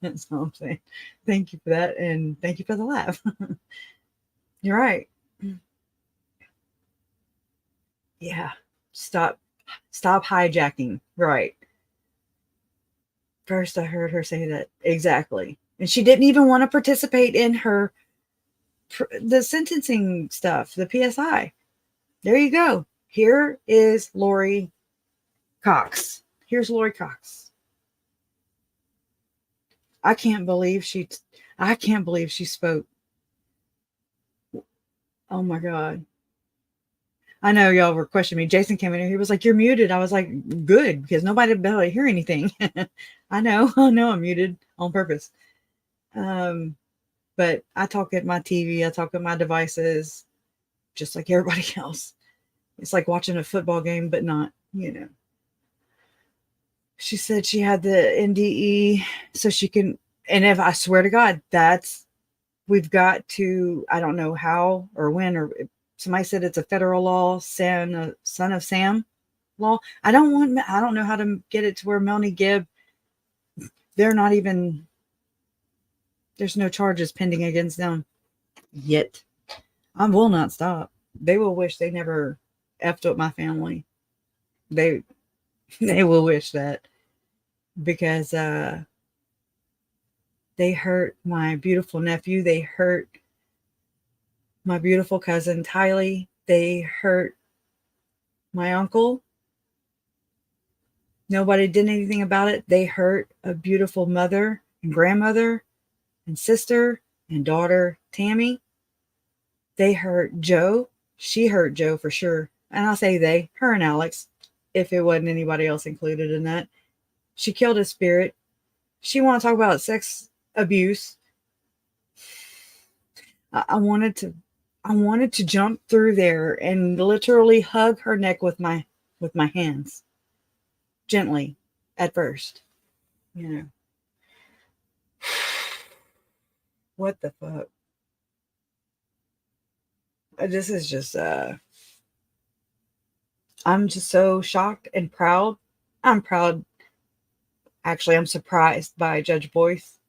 [SPEAKER 10] That's all I'm saying. Thank you for that. And thank you for the laugh. You're right. Yeah. Stop hijacking. Right. First, I heard her say that. Exactly. And she didn't even want to participate in the sentencing stuff, the PSI. There you go. Here is Lori Cox. Here's Lori Cox. I can't believe she spoke. Oh my God. I know y'all were questioning me. Jason came in here. He was like, "You're muted." I was like, "Good," because nobody would be able to hear anything. I know I'm muted on purpose. But I talk at my TV. I talk at my devices, just like everybody else. It's like watching a football game, but not, you know. She said she had the NDE so she can, and if I swear to God, we've got to, I don't know how or when, or somebody said it's a federal law, son of Sam law. I don't know how to get it to where Melanie Gibb, there's no charges pending against them yet. I will not stop. They will wish they never effed up my family. They will wish that, because they hurt my beautiful nephew. They hurt my beautiful cousin Tylee. They hurt my uncle. Nobody did anything about it. They hurt a beautiful mother and grandmother and sister and daughter Tammy. They hurt Joe. She hurt Joe for sure. And I'll say they, her and Alex, if it wasn't anybody else included in that. She killed his spirit. She want to talk about sex abuse. I wanted to jump through there and literally hug her neck with my hands. Gently at first. You know. What the fuck? This is just I'm just so shocked and proud. I'm proud. Actually, I'm surprised by Judge Boyce.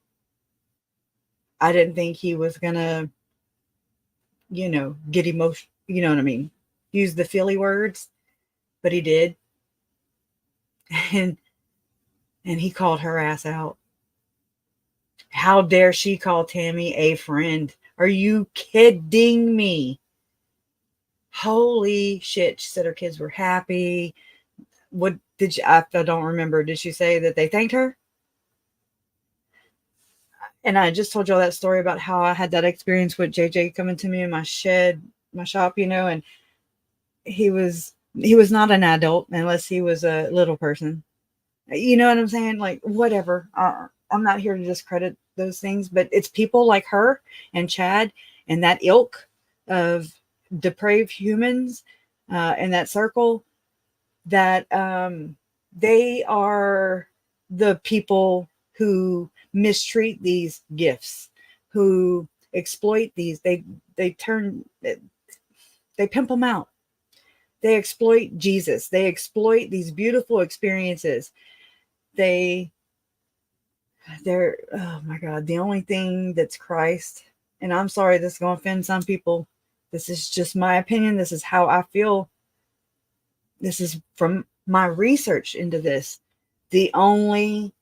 [SPEAKER 10] I didn't think he was gonna, get emotional, you know what I mean? Use the feely words, but he did. And he called her ass out. How dare she call Tammy a friend? Are you kidding me? Holy shit. She said her kids were happy. What did I don't remember. Did she say that they thanked her? And I just told y'all that story about how I had that experience with JJ coming to me in my shed, my shop, you know, and he was not an adult unless he was a little person. You know what I'm saying? Like, whatever. I'm not here to discredit those things, but it's people like her and Chad and that ilk of depraved humans in that circle that they are the people who mistreat these gifts, who exploit these. They pimp them out. They exploit Jesus. They exploit these beautiful experiences. They're, oh my God, the only thing that's Christ. And I'm sorry, this is going to offend some people. This is just my opinion. This is how I feel. This is from my research into this. The only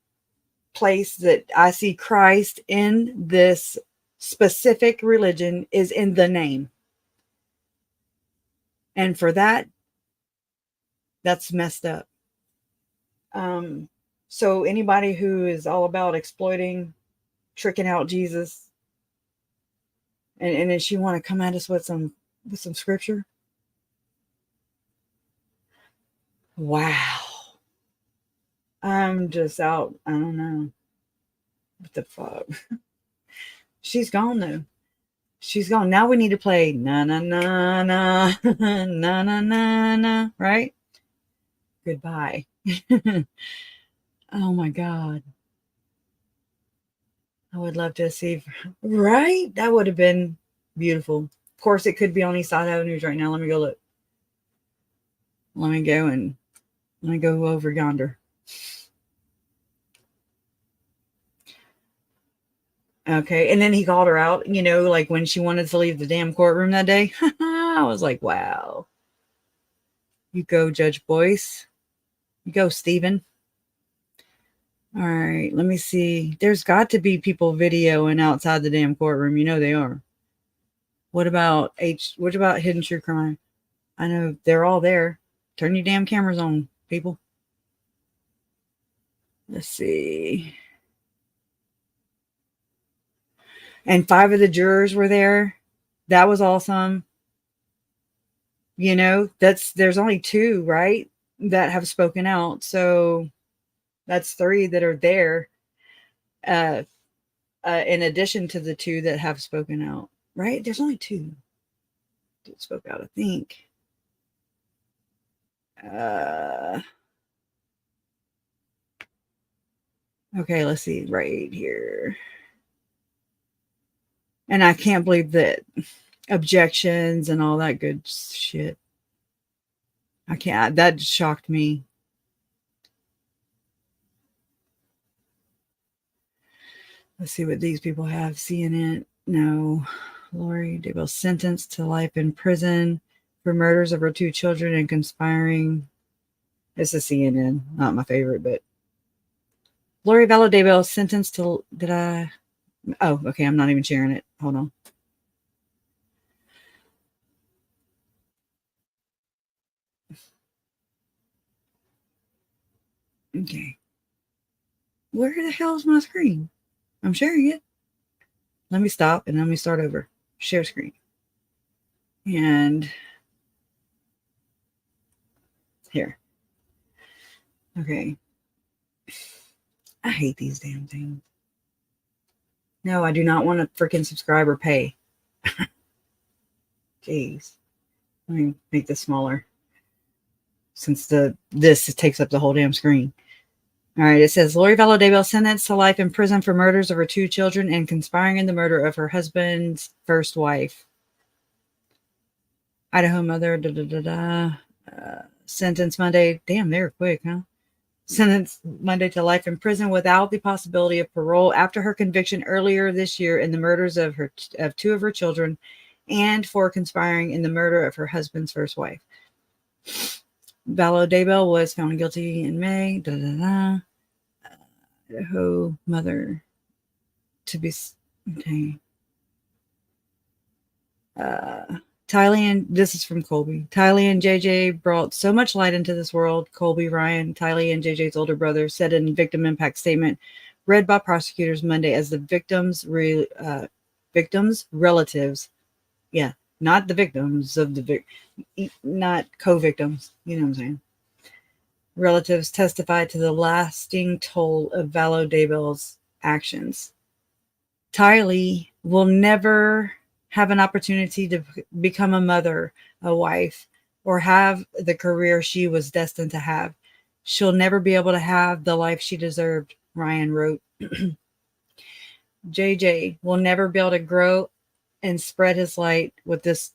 [SPEAKER 10] place that I see Christ in this specific religion is in the name. And for that, that's messed up. So anybody who is all about exploiting, tricking out Jesus, and then she want to come at us with some scripture. Wow. I'm just out. I don't know. What the fuck? She's gone though. She's gone. Now we need to play na na na na na na na na, right? Goodbye. Oh my God. I would love to see, right? That would have been beautiful. Of course, it could be on East Idaho News right now. Let me go look. Let me go over yonder. Okay. And then he called her out, you know, like when she wanted to leave the damn courtroom that day. I was like, wow. You go, Judge Boyce. You go, Stephen. All right, let me see. There's got to be people videoing outside the damn courtroom. You know they are. What about Hidden True Crime? I know they're all there. Turn your damn cameras on, people. Let's see. And 5 of the jurors were there. That was awesome. You know, there's only 2, right, that have spoken out. So that's 3 that are there. In addition to the 2 that have spoken out, right? There's only 2 that spoke out, I think. Okay, let's see right here. And I can't believe that objections and all that good shit. I can't. That shocked me. Let's see what these people have. CNN. No. Lori Daybell sentenced to life in prison for murders of her 2 children and conspiring. This is CNN. Not my favorite, but Lori Vallow Daybell sentenced to. Oh, okay. I'm not even sharing it. Hold on. Okay. Where the hell is my screen? I'm sharing it. Let me stop and let me start over. Share screen. And here. Okay. I hate these damn things. No, I do not want to freaking subscribe or pay. Jeez. Let me make this smaller. Since this takes up the whole damn screen. All right, it says Lori Vallow Daybell sentenced to life in prison for murders of her 2 children and conspiring in the murder of her husband's first wife. Idaho mother, sentence Monday. Damn, they were quick, huh? Sentenced Monday to life in prison without the possibility of parole after her conviction earlier this year in the murders of 2 of her children and for conspiring in the murder of her husband's first wife. Vallow Daybell was found guilty in May. Idaho mother to be okay. Tylee and this is from Colby. Tylee and JJ brought so much light into this world. Colby Ryan, Tylee and JJ's older brother, said in victim impact statement read by prosecutors Monday as the victims' relatives. Yeah, not the victims of not co-victims. You know what I'm saying? Relatives testified to the lasting toll of Daybell's actions. Tylee will never have an opportunity to become a mother, a wife, or have the career she was destined to have. She'll never be able to have the life she deserved, Ryan wrote. JJ will never be able to grow and spread his light with this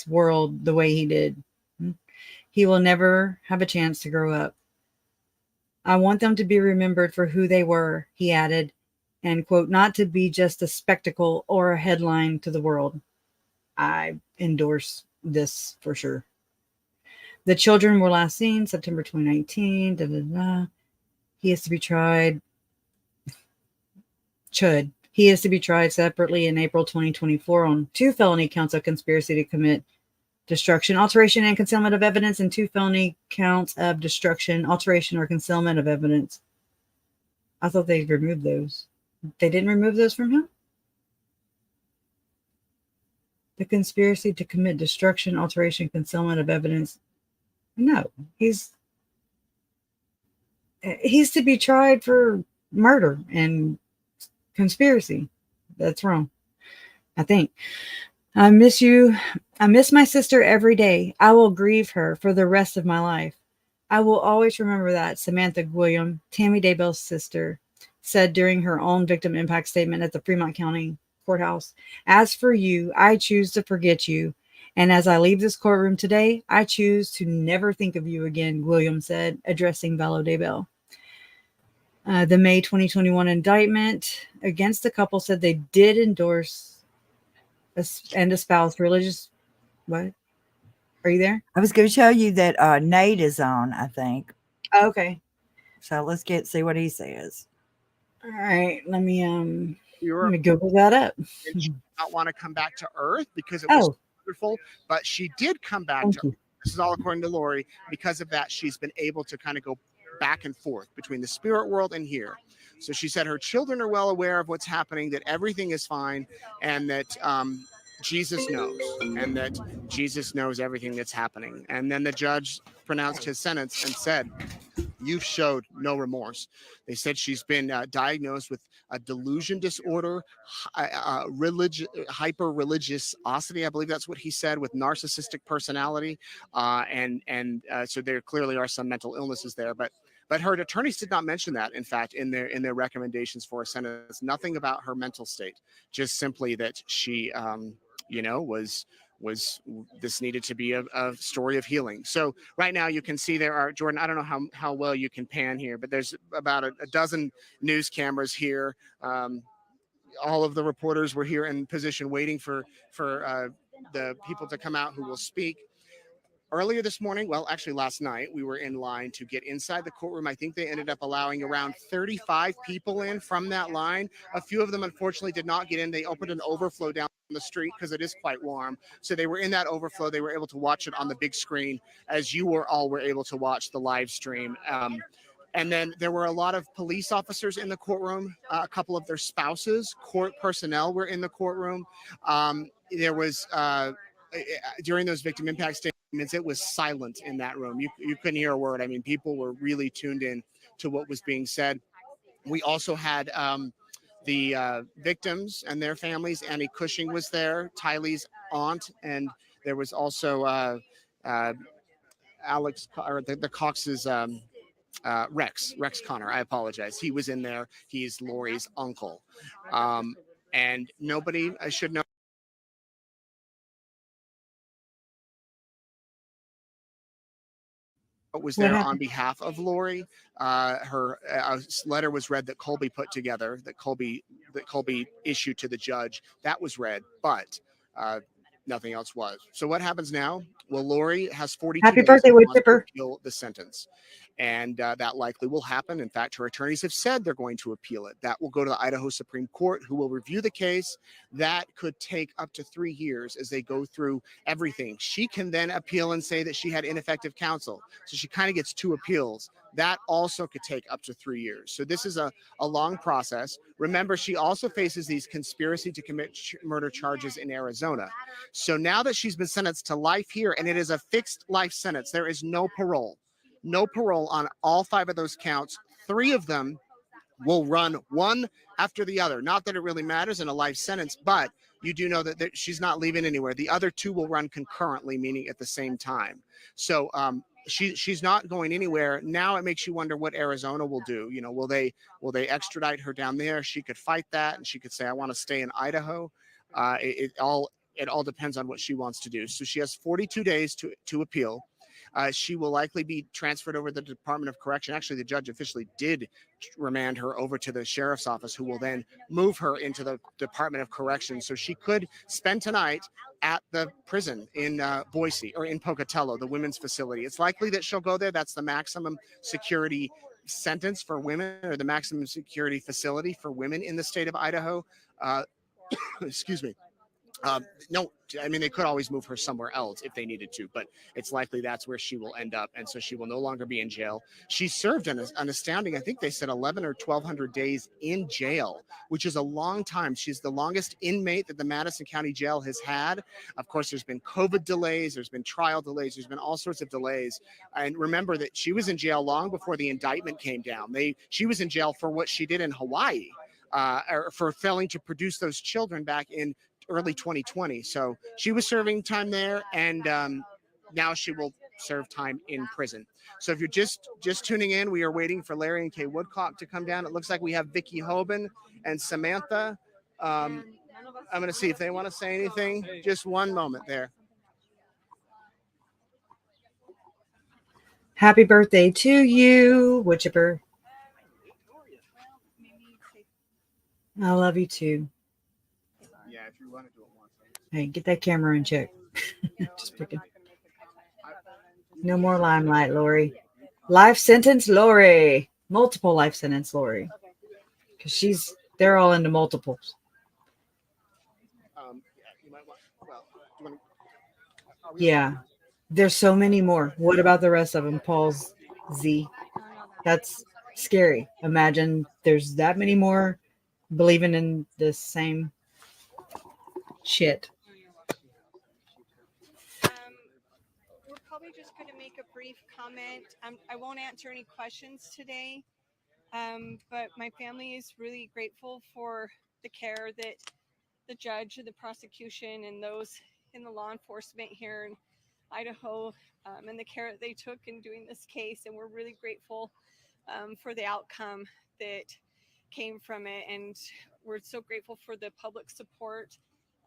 [SPEAKER 10] world the way he did. He will never have a chance to grow up. I want them to be remembered for who they were, he added, and quote, not to be just a spectacle or a headline to the world. I endorse this for sure. The children were last seen September 2019. Da, da, da. He is to be tried. He is to be tried separately in April 2024 on 2 felony counts of conspiracy to commit destruction, alteration, and concealment of evidence, and 2 felony counts of destruction, alteration, or concealment of evidence. I thought they removed those. They didn't remove those from him? The conspiracy to commit destruction, alteration, concealment of evidence. No, he's to be tried for murder and conspiracy. That's wrong, I think. I miss you. I miss my sister every day. I will grieve her for the rest of my life. I will always remember that, Samantha William, Tammy Daybell's sister, said during her own victim impact statement at the Fremont County Courthouse. As for you, I choose to forget you. And as I leave this courtroom today, I choose to never think of you again, William said, addressing Daybell. The May 2021 indictment against the couple said they did endorse and espouse religious. What? Are you there?
[SPEAKER 9] I was going to tell you that Nate is on, I think.
[SPEAKER 10] Okay.
[SPEAKER 9] So let's see what he says.
[SPEAKER 10] All right. Let me
[SPEAKER 20] Let
[SPEAKER 10] me Google that up.
[SPEAKER 20] She did not want to come back to Earth because it was wonderful, but she did come back to Earth. This is all according to Lori. Because of that, she's been able to kind of go back and forth between the spirit world and here. So she said her children are well aware of what's happening, that everything is fine, and that Jesus knows, and that Jesus knows everything that's happening. And then the judge pronounced his sentence and said, you've showed no remorse. They said she's been diagnosed with a delusion disorder, hyper-religiosity, I believe that's what he said, with narcissistic personality. So there clearly are some mental illnesses there. But her attorneys did not mention that, in fact, in their recommendations for a sentence. Nothing about her mental state, just simply that she, this needed to be a story of healing. So right now you can see there are, Jordan, I don't know how well you can pan here, but there's about a dozen news cameras here. All of the reporters were here in position waiting for the people to come out who will speak. Earlier this morning, well, actually last night, we were in line to get inside the courtroom. I think they ended up allowing around 35 people in from that line. A few of them, unfortunately, did not get in. They opened an overflow down the street because it is quite warm. So they were in that overflow. They were able to watch it on the big screen as you were able to watch the live stream. And then there were a lot of police officers in the courtroom. A couple of their spouses, court personnel were in the courtroom. There was, during those victim impact statements, it was silent in that room. You couldn't hear a word. I mean, people were really tuned in to what was being said. We also had the victims and their families. Annie Cushing was there, Tylee's aunt, and there was also Alex, or the Cox's Rex Connor. I apologize. He was in there. He's Lori's uncle. And nobody, I should know, was there on behalf of Lori. Her letter was read that Colby put together, that Colby issued to the judge. That was read, but nothing else was. So what happens now? Well, Lori has 42
[SPEAKER 9] Happy
[SPEAKER 20] days
[SPEAKER 9] birthday, Wood
[SPEAKER 20] to
[SPEAKER 9] Chipper.
[SPEAKER 20] appeal the sentence. And that likely will happen. In fact, her attorneys have said they're going to appeal it. That will go to the Idaho Supreme Court, who will review the case. That could take up to 3 years as they go through everything. She can then appeal and say that she had ineffective counsel. So she kind of gets 2 appeals. that also could take up to 3 years. So this is a long process. Remember, she also faces these conspiracy to commit murder charges in Arizona. So now that she's been sentenced to life here, and it is a fixed life sentence, there is no parole. No parole on all 5 of those counts. 3 of them will run one after the other. Not that it really matters in a life sentence, but you do know that she's not leaving anywhere. The other 2 will run concurrently, meaning at the same time. So she's not going anywhere. Now it makes you wonder what Arizona will do. You know, will they extradite her down there? She could fight that, and she could say, I want to stay in Idaho. It all depends on what she wants to do. So she has 42 days to appeal. She will likely be transferred over to the Department of Correction. Actually, the judge officially did remand her over to the sheriff's office, who will then move her into the Department of Correction. So she could spend tonight at the prison in Boyce or in Pocatello, the women's facility. It's likely that she'll go there. That's the maximum security sentence for women, or the maximum security facility for women in the state of Idaho. Excuse me. No, I mean, they could always move her somewhere else if they needed to, but it's likely that's where she will end up. And so she will no longer be in jail. She served an astounding, I think they said 11 or 1,200 days in jail, which is a long time. She's the longest inmate that the Madison County Jail has had. Of course, there's been COVID delays, there's been trial delays, there's been all sorts of delays. And remember that she was in jail long before the indictment came down. She was in jail for what she did in Hawaii, or for failing to produce those children back in early 2020. So she was serving time there, and now she will serve time in prison. So if you're just tuning in, we are waiting for Larry and Kay Woodcock to come down. It looks like we have Vicky Hoban and Samantha. I'm going to see if they want to say anything. Just one moment there.
[SPEAKER 10] Happy birthday to you, Woodchipper. I love you too.
[SPEAKER 20] Yeah, if you want to do it once.
[SPEAKER 10] Hey, get that camera in check. Just picking. No more limelight, Lori. Life sentence, Lori. Multiple life sentence, Lori. Because they're all into multiples. Yeah. There's so many more. What about the rest of them? Paul's Z. That's scary. Imagine there's that many more believing in the same shit.
[SPEAKER 21] We're probably just going to make a brief comment. I won't answer any questions today, but my family is really grateful for the care that the judge, the prosecution, and those in the law enforcement here in Idaho, and the care that they took in doing this case. And we're really grateful for the outcome that came from it. And we're so grateful for the public support,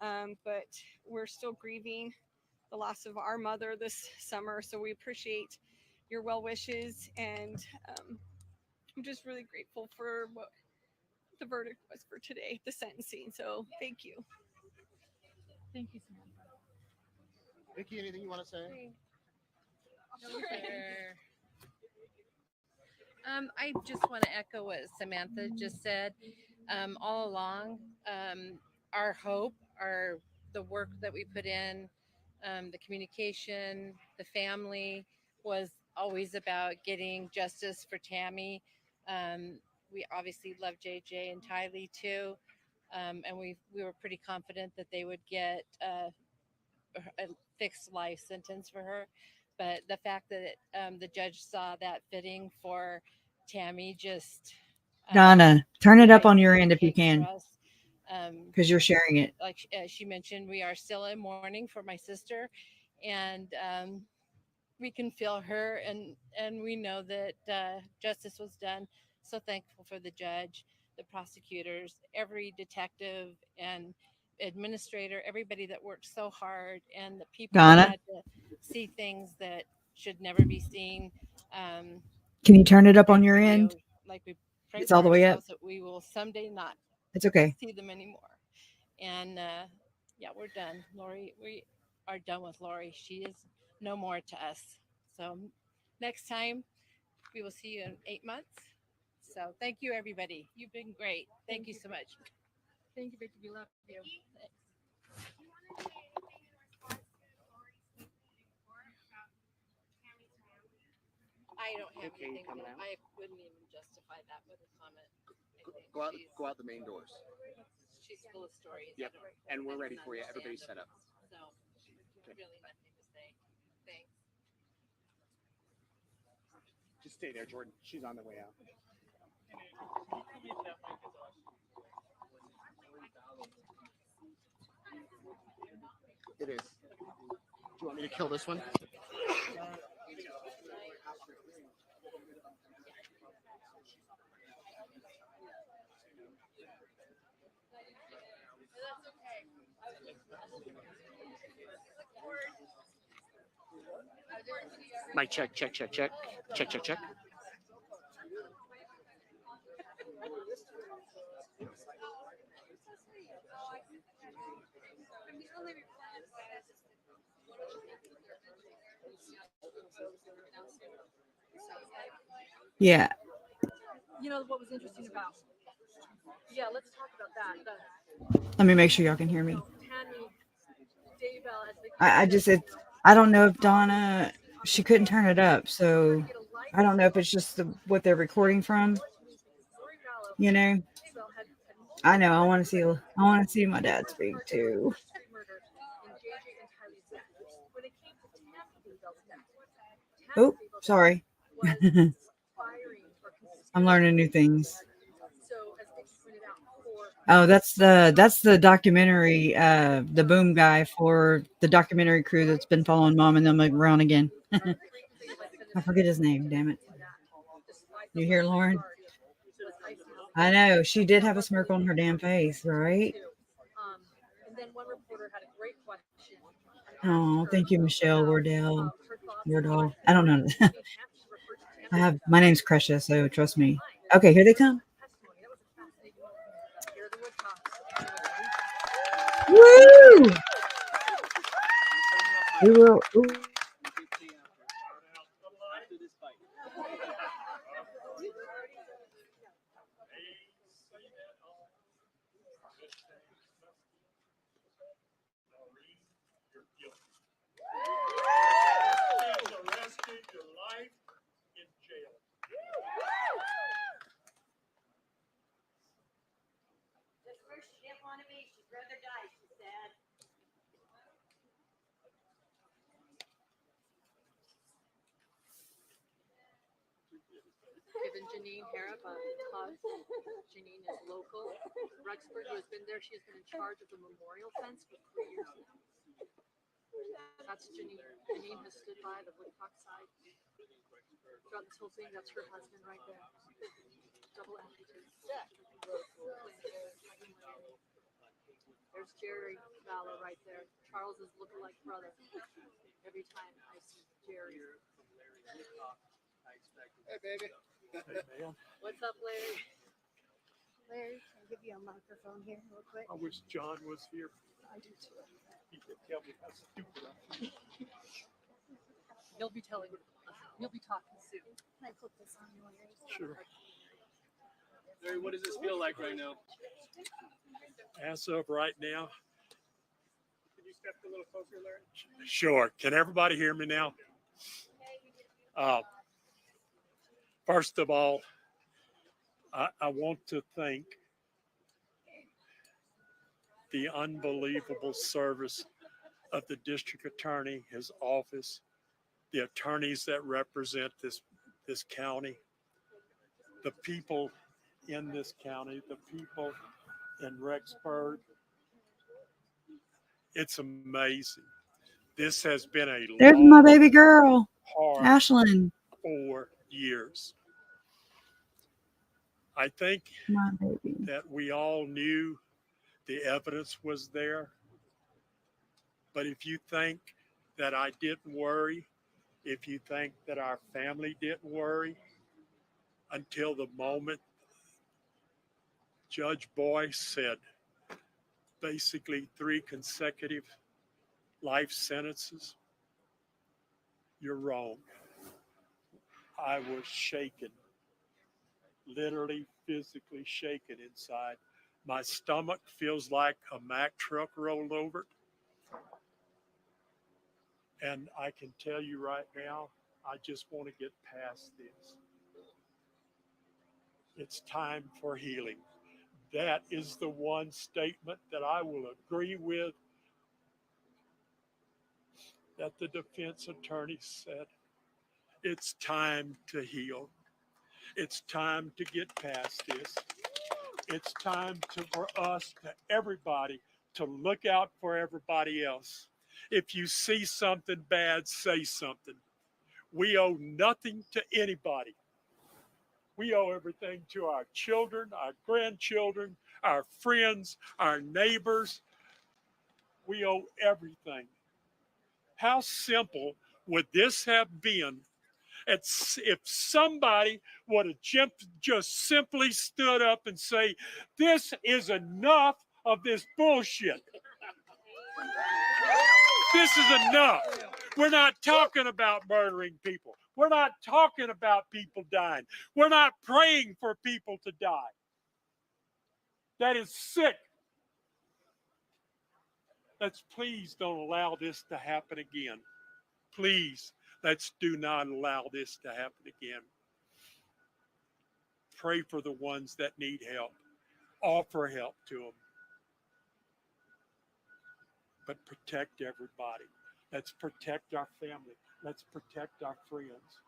[SPEAKER 21] but we're still grieving the loss of our mother this summer. So we appreciate your well wishes, and I'm just really grateful for what the verdict was for today, the sentencing. So thank you.
[SPEAKER 19] Thank you so much.
[SPEAKER 20] Vicky, anything you want to say?
[SPEAKER 22] I just want to echo what Samantha just said. All along, our hope, the work that we put in, the communication, the family was always about getting justice for Tammy. We obviously love JJ and Tylee too, and we were pretty confident that they would get a fixed life sentence for her. But the fact that the judge saw that fitting for Tammy just
[SPEAKER 10] Donna, turn it up on your end if you can,
[SPEAKER 22] because
[SPEAKER 10] because you're sharing it.
[SPEAKER 22] like she mentioned, we are still in mourning for my sister, and we can feel her, and we know that justice was done. So thankful for the judge, the prosecutors, every detective and administrator, everybody that worked so hard, and the people
[SPEAKER 10] Donna?
[SPEAKER 22] that had to see things that should never be seen.
[SPEAKER 10] Can you turn it up
[SPEAKER 22] Pray
[SPEAKER 10] on your
[SPEAKER 22] for you,
[SPEAKER 10] end?
[SPEAKER 22] like we pray
[SPEAKER 10] It's
[SPEAKER 22] for
[SPEAKER 10] all the way up.
[SPEAKER 22] ourselves that we will someday not
[SPEAKER 10] It's okay.
[SPEAKER 22] see them anymore. And yeah, we're done. Lori, we are done with Lori. She is no more to us. So next time we will see you in 8 months. So thank you, everybody. You've been great. Thank you so much.
[SPEAKER 19] Thank you, Vicky. We love you.
[SPEAKER 2] I don't have
[SPEAKER 20] Okay,
[SPEAKER 2] anything.
[SPEAKER 20] coming out.
[SPEAKER 2] I wouldn't even justify that with a comment. I think
[SPEAKER 20] Go out,
[SPEAKER 2] she's-
[SPEAKER 20] go out the main doors.
[SPEAKER 2] She's full of stories.
[SPEAKER 20] Yep, and we're ready for you. Everybody's set up.
[SPEAKER 2] So, really nothing to say. Thanks.
[SPEAKER 20] Just stay there, Jordan. She's on the way out. It is. Do you want me to kill this one? Mic check, check, check, check, check, check, check.
[SPEAKER 10] Yeah.
[SPEAKER 6] You know what was interesting about? Yeah, let's talk about that.
[SPEAKER 10] Let me make sure y'all can hear me.
[SPEAKER 6] Tammy Daybell as the
[SPEAKER 10] I just, I don't know if Donna, she couldn't turn it up. So I don't know if it's just what they're recording from, you know. I know. I want to see my dad speak too. Oh, sorry. I'm learning new things. Oh, that's the documentary, the boom guy for the documentary crew that's been following Mom and them around again. I forget his name, damn it. You hear Lauren? I know, she did have a smirk on her damn face, right?
[SPEAKER 6] And then one reporter had a great question.
[SPEAKER 10] Oh, thank you, Michelle Wardell. Wardell. I don't know. My name's Crescia, so trust me. Okay, here they come. Woo! We will. Ooh.
[SPEAKER 12] Arrested, your life in jail.
[SPEAKER 23] At first she didn't want to be, she'd rather die, she said.
[SPEAKER 6] Given Janine Harrop, Janine is local. Rexford, who has been there, she has been in charge of the memorial fence for 3 years now. That's Janine. Janine has stood by the Woodcock side throughout this whole thing. That's her husband right there. Double amputee. There's Jerry Vallow right there. Charles's lookalike brother. Every time I see Jerry.
[SPEAKER 20] Hey, baby.
[SPEAKER 12] Hey, man.
[SPEAKER 6] What's up, Larry?
[SPEAKER 23] Larry, can I give you a microphone here real quick?
[SPEAKER 12] I wish John was here.
[SPEAKER 23] I do too.
[SPEAKER 12] He could tell me how stupid I am.
[SPEAKER 6] He'll be telling you. He'll be talking soon.
[SPEAKER 23] Can I put this on you, Larry?
[SPEAKER 12] Sure.
[SPEAKER 24] Larry, what does this feel like right now?
[SPEAKER 12] As of right now.
[SPEAKER 24] Can you step a little closer, Larry?
[SPEAKER 12] Sure. Can everybody hear me now? First of all, I want to thank the unbelievable service of the district attorney, his office, the attorneys that represent this county, the people in this county, the people in Rexburg. It's amazing. This has been a
[SPEAKER 10] There's
[SPEAKER 12] long,
[SPEAKER 10] my baby girl,
[SPEAKER 12] hard
[SPEAKER 10] Ashlyn.
[SPEAKER 12] 4 years. I think
[SPEAKER 10] My baby.
[SPEAKER 12] that we all knew the evidence was there. But if you think that I didn't worry, if you think that our family didn't worry until the moment Judge Boyce said basically 3 consecutive life sentences, you're wrong. I was shaken, literally physically shaken inside. My stomach feels like a Mack truck rolled over. And I can tell you right now, I just want to get past this. It's time for healing. That is the one statement that I will agree with that the defense attorney said. It's time to heal. It's time to get past this. It's time for us, to everybody, to look out for everybody else. If you see something bad, say something. We owe nothing to anybody. We owe everything to our children, our grandchildren, our friends, our neighbors. We owe everything. How simple would this have been if somebody would have just simply stood up and say, this is enough of this bullshit. This is enough. We're not talking about murdering people. We're not talking about people dying. We're not praying for people to die. That is sick. Let's please don't allow this to happen again. Please, let's do not allow this to happen again. Pray for the ones that need help. Offer help to them. But protect everybody. Let's protect our family. Let's protect our friends.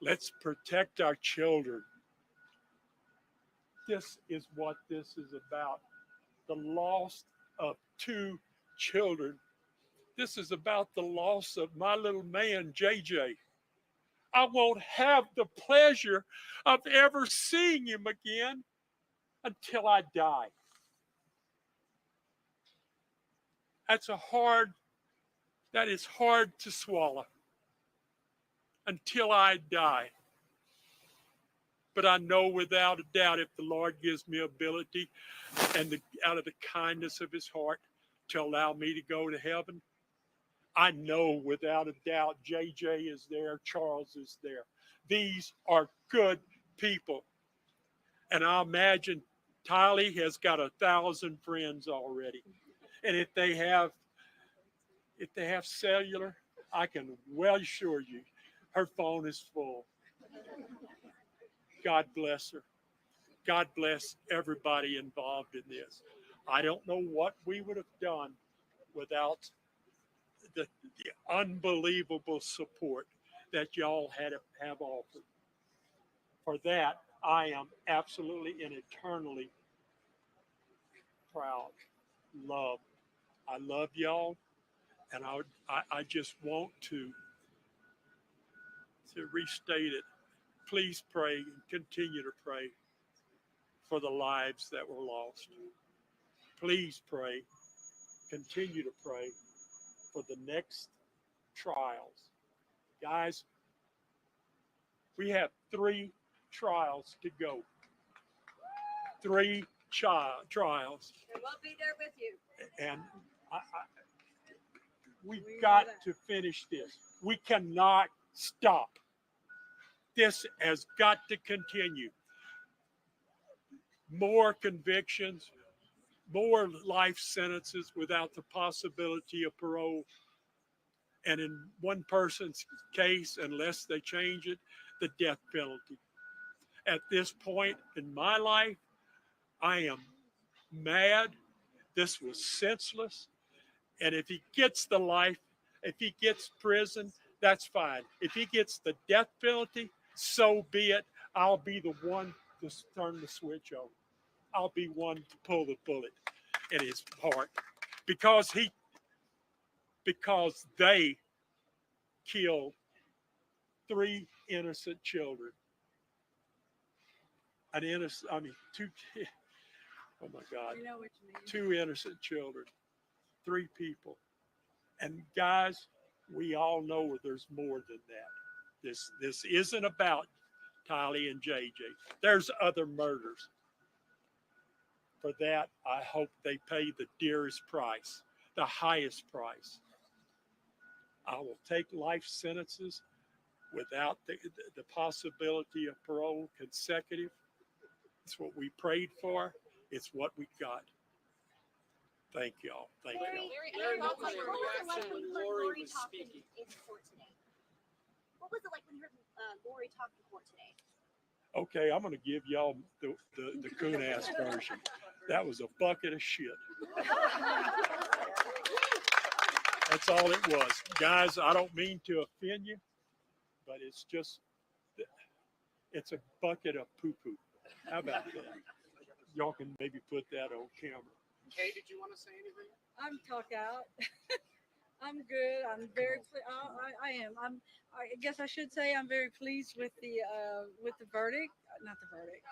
[SPEAKER 12] Let's protect our children. This is what this is about. The loss of 2 children. This is about the loss of my little man, JJ. I won't have the pleasure of ever seeing him again until I die. That is hard to swallow. Until I die. But I know without a doubt, if the Lord gives me ability and out of the kindness of his heart to allow me to go to heaven, I know without a doubt JJ is there, Charles is there. These are good people. And I imagine Tylee has got 1,000 friends already. And if they have cellular, I can well assure you her phone is full. God bless her. God bless everybody involved in this. I don't know what we would have done without the unbelievable support that y'all have offered. For that, I am absolutely and eternally proud. I love y'all, and I just want to restate it. Please pray and continue to pray for the lives that were lost. Please pray, continue to pray for the next trials. Guys, we have 3 trials to go. 3 trials.
[SPEAKER 2] And we'll be there with you.
[SPEAKER 12] And we've got to finish this. We cannot stop. This has got to continue. More convictions, more life sentences without the possibility of parole. And in one person's case, unless they change it, the death penalty. At this point in my life, I am mad. This was senseless. And if he gets the life, if he gets prison, that's fine. If he gets the death penalty, so be it. I'll be the one to turn the switch on. I'll be one to pull the bullet in his heart because they killed 3 innocent children. Two, oh my God, 2 innocent children, 3 people. And guys, we all know there's more than that. This isn't about Tylee and JJ. There's other murders. For that, I hope they pay the dearest price, the highest price. I will take life sentences without the possibility of parole consecutive. It's what we prayed for. It's what we got. Thank y'all. Thank y'all.
[SPEAKER 2] Lori was speaking.
[SPEAKER 3] was it like when you heard Lori talk in court today?
[SPEAKER 12] Okay, I'm gonna give y'all the coon-ass version. That was a bucket of shit. That's all it was. Guys, I don't mean to offend you, but it's just, it's a bucket of poo-poo. How about that? Y'all can maybe put that on camera.
[SPEAKER 20] Kay, did you want to say anything?
[SPEAKER 19] I'm talk out. I'm good. I'm very, I am. I guess I should say I'm very pleased with the verdict, not the verdict,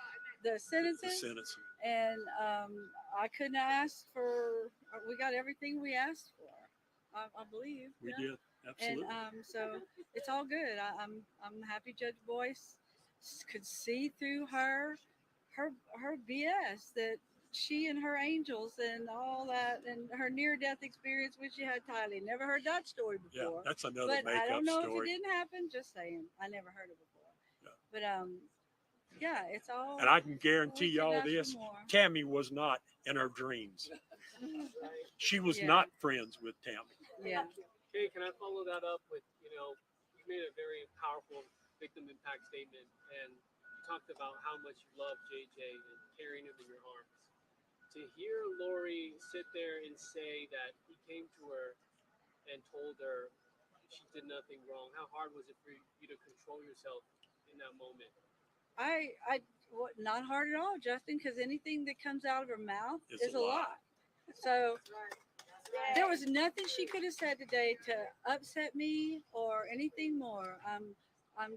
[SPEAKER 19] the
[SPEAKER 12] The
[SPEAKER 19] sentences.
[SPEAKER 12] sentencing.
[SPEAKER 19] And I couldn't ask for, we got everything we asked for, I believe.
[SPEAKER 12] We
[SPEAKER 19] yeah.
[SPEAKER 12] did, absolutely.
[SPEAKER 19] And so it's all good. I'm happy Judge Boyce could see through her BS that she and her angels and all that and her near-death experience when she had Tylee. Never heard that story
[SPEAKER 12] Yeah,
[SPEAKER 19] before.
[SPEAKER 12] that's another
[SPEAKER 19] But I don't
[SPEAKER 12] makeup
[SPEAKER 19] know if
[SPEAKER 12] story.
[SPEAKER 19] it didn't happen. Just saying, I never heard it before.
[SPEAKER 12] Yeah.
[SPEAKER 19] But yeah, it's all.
[SPEAKER 12] And I can guarantee
[SPEAKER 19] we
[SPEAKER 12] y'all
[SPEAKER 19] couldn't ask for
[SPEAKER 12] this,
[SPEAKER 19] more.
[SPEAKER 12] Tammy was not in her dreams. She was
[SPEAKER 19] Yeah.
[SPEAKER 12] not friends with Tammy.
[SPEAKER 19] Yeah.
[SPEAKER 24] Okay, can I follow that up with, you made a very powerful victim impact statement, and you talked about how much you love JJ and carrying him in your arms. To hear Lori sit there and say that he came to her and told her she did nothing wrong, how hard was it for you to control yourself in that moment?
[SPEAKER 19] Not hard at all, Justin, because anything that comes out of her mouth is a lie. So there was nothing she could have said today to upset me or anything more. I'm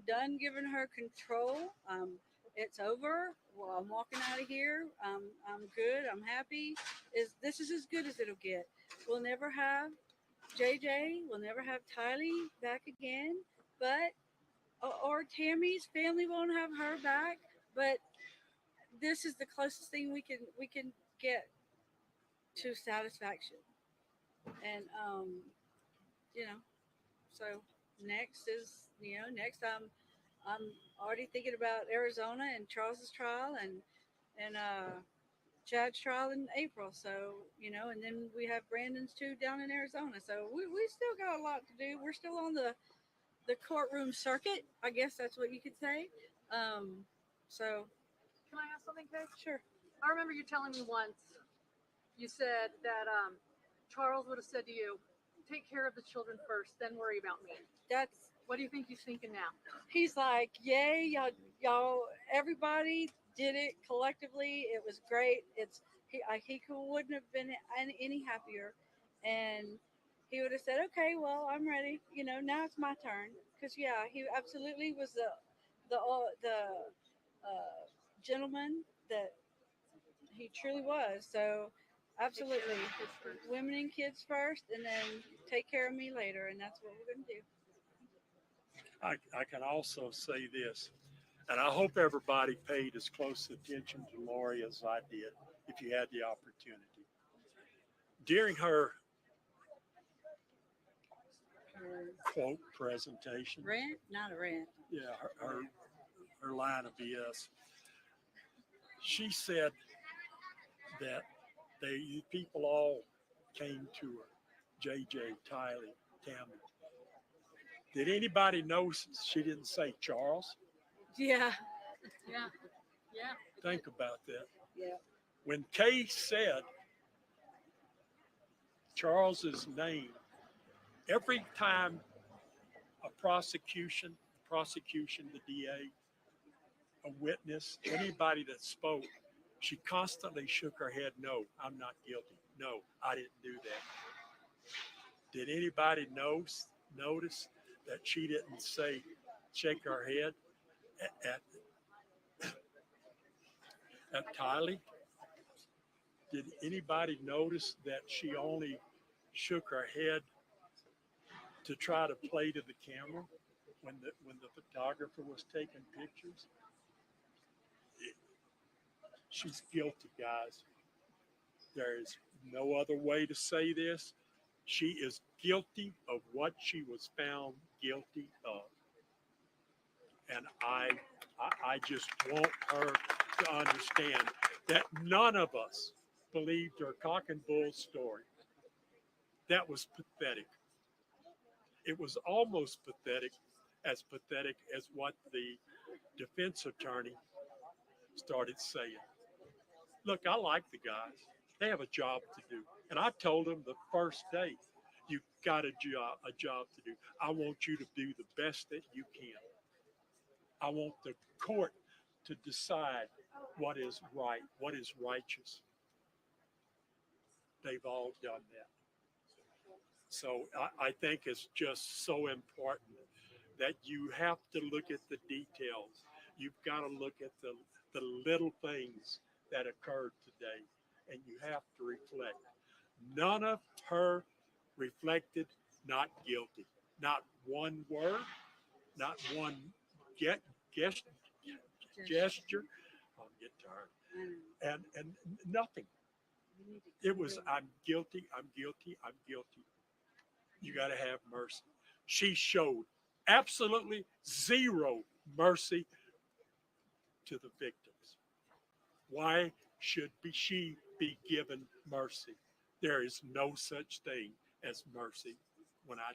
[SPEAKER 19] done giving her control. It's over. Well, I'm walking out of here. I'm good. I'm happy. This is as good as it'll get. We'll never have JJ. We'll never have Tylee back again. But or Tammy's family won't have her back. But this is the closest thing we can get to satisfaction. And so next is next I'm already thinking about Arizona and Charles's trial and Chad's trial in April. So and then we have Brandon's too down in Arizona. So we still got a lot to do. We're still on the courtroom circuit. I guess that's what you could say. So
[SPEAKER 6] Can I ask something, Kay?
[SPEAKER 19] Sure.
[SPEAKER 6] I remember you telling me once, you said that Charles would have said to you, take care of the children first, then worry about me. What do you think he's thinking now?
[SPEAKER 19] He's like, yay, y'all, everybody did it collectively. It was great. He wouldn't have been any happier. And he would have said, okay, well, I'm ready. Now it's my turn. Because, yeah, he absolutely was the gentleman that he truly was. So, absolutely. Women and kids first, and then take care of me later. And that's what we're going to do.
[SPEAKER 12] I can also say this, and I hope everybody paid as close attention to Lori as I did, if you had the opportunity. During her quote presentation.
[SPEAKER 19] Rant? Not a rant.
[SPEAKER 12] Yeah, her line of BS. She said that people all came to her, JJ, Tylee, Tammy. Did anybody notice she didn't say Charles?
[SPEAKER 19] Yeah.
[SPEAKER 6] Yeah. Yeah.
[SPEAKER 12] Think about that.
[SPEAKER 19] Yeah.
[SPEAKER 12] When Kay said Charles's name, every time a prosecution, the DA, a witness, anybody that spoke, she constantly shook her head, no, I'm not guilty. No, I didn't do that. Did anybody notice that she didn't shake her head at Tylee? Did anybody notice that she only shook her head to try to play to the camera when the photographer was taking pictures? She's guilty, guys. There is no other way to say this. She is guilty of what she was found guilty of. And I just want her to understand that none of us believed her cock and bull story. That was pathetic. It was almost pathetic as pathetic as what the defense attorney started saying. Look, I like the guys. They have a job to do. And I told them the first day, you got a job to do. I want you to do the best that you can. I want the court to decide what is right, what is righteous. They've all done that. So I think it's just so important that you have to look at the details. You've got to look at the little things that occurred today, and you have to reflect. None of her reflected not guilty. Not one word, not one gesture. I'll get tired. And nothing. It was, I'm guilty, I'm guilty, I'm guilty. You got to have mercy. She showed absolutely zero mercy to the victims. Why should she be given mercy? There is no such thing as mercy when I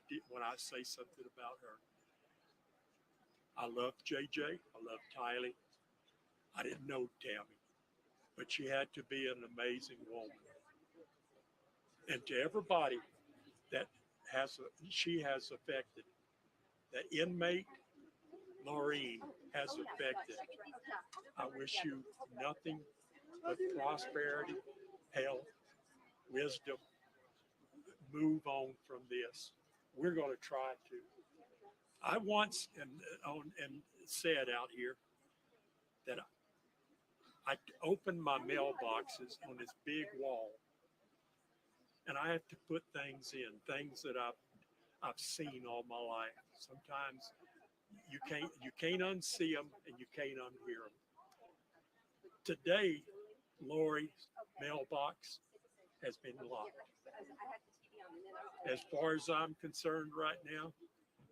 [SPEAKER 12] say something about her. I love JJ. I love Tylee. I didn't know Tammy, but she had to be an amazing woman. And to everybody that she has affected, the inmate Lori has affected, I wish you nothing but prosperity, health, wisdom. Move on from this. We're going to try to. I once and said out here that I opened my mailboxes on this big wall, and I have to put things in, things that I've seen all my life. Sometimes you can't unsee them and you can't unhear them. Today, Lori's mailbox has been locked. As far as I'm concerned right now,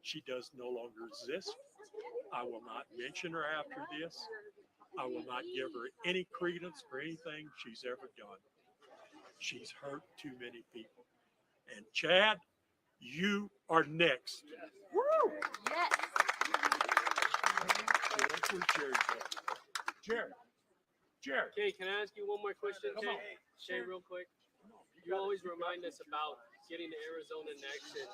[SPEAKER 12] she does no longer exist. I will not mention her after this. I will not give her any credence for anything she's ever done. She's hurt too many people. And Chad, you are next. Woo!
[SPEAKER 3] Yes.
[SPEAKER 12] Jared.
[SPEAKER 24] Okay, can I ask you one more question,
[SPEAKER 12] Come
[SPEAKER 24] Jay?
[SPEAKER 12] on.
[SPEAKER 24] Jay, real quick. You always remind us about getting to Arizona next, and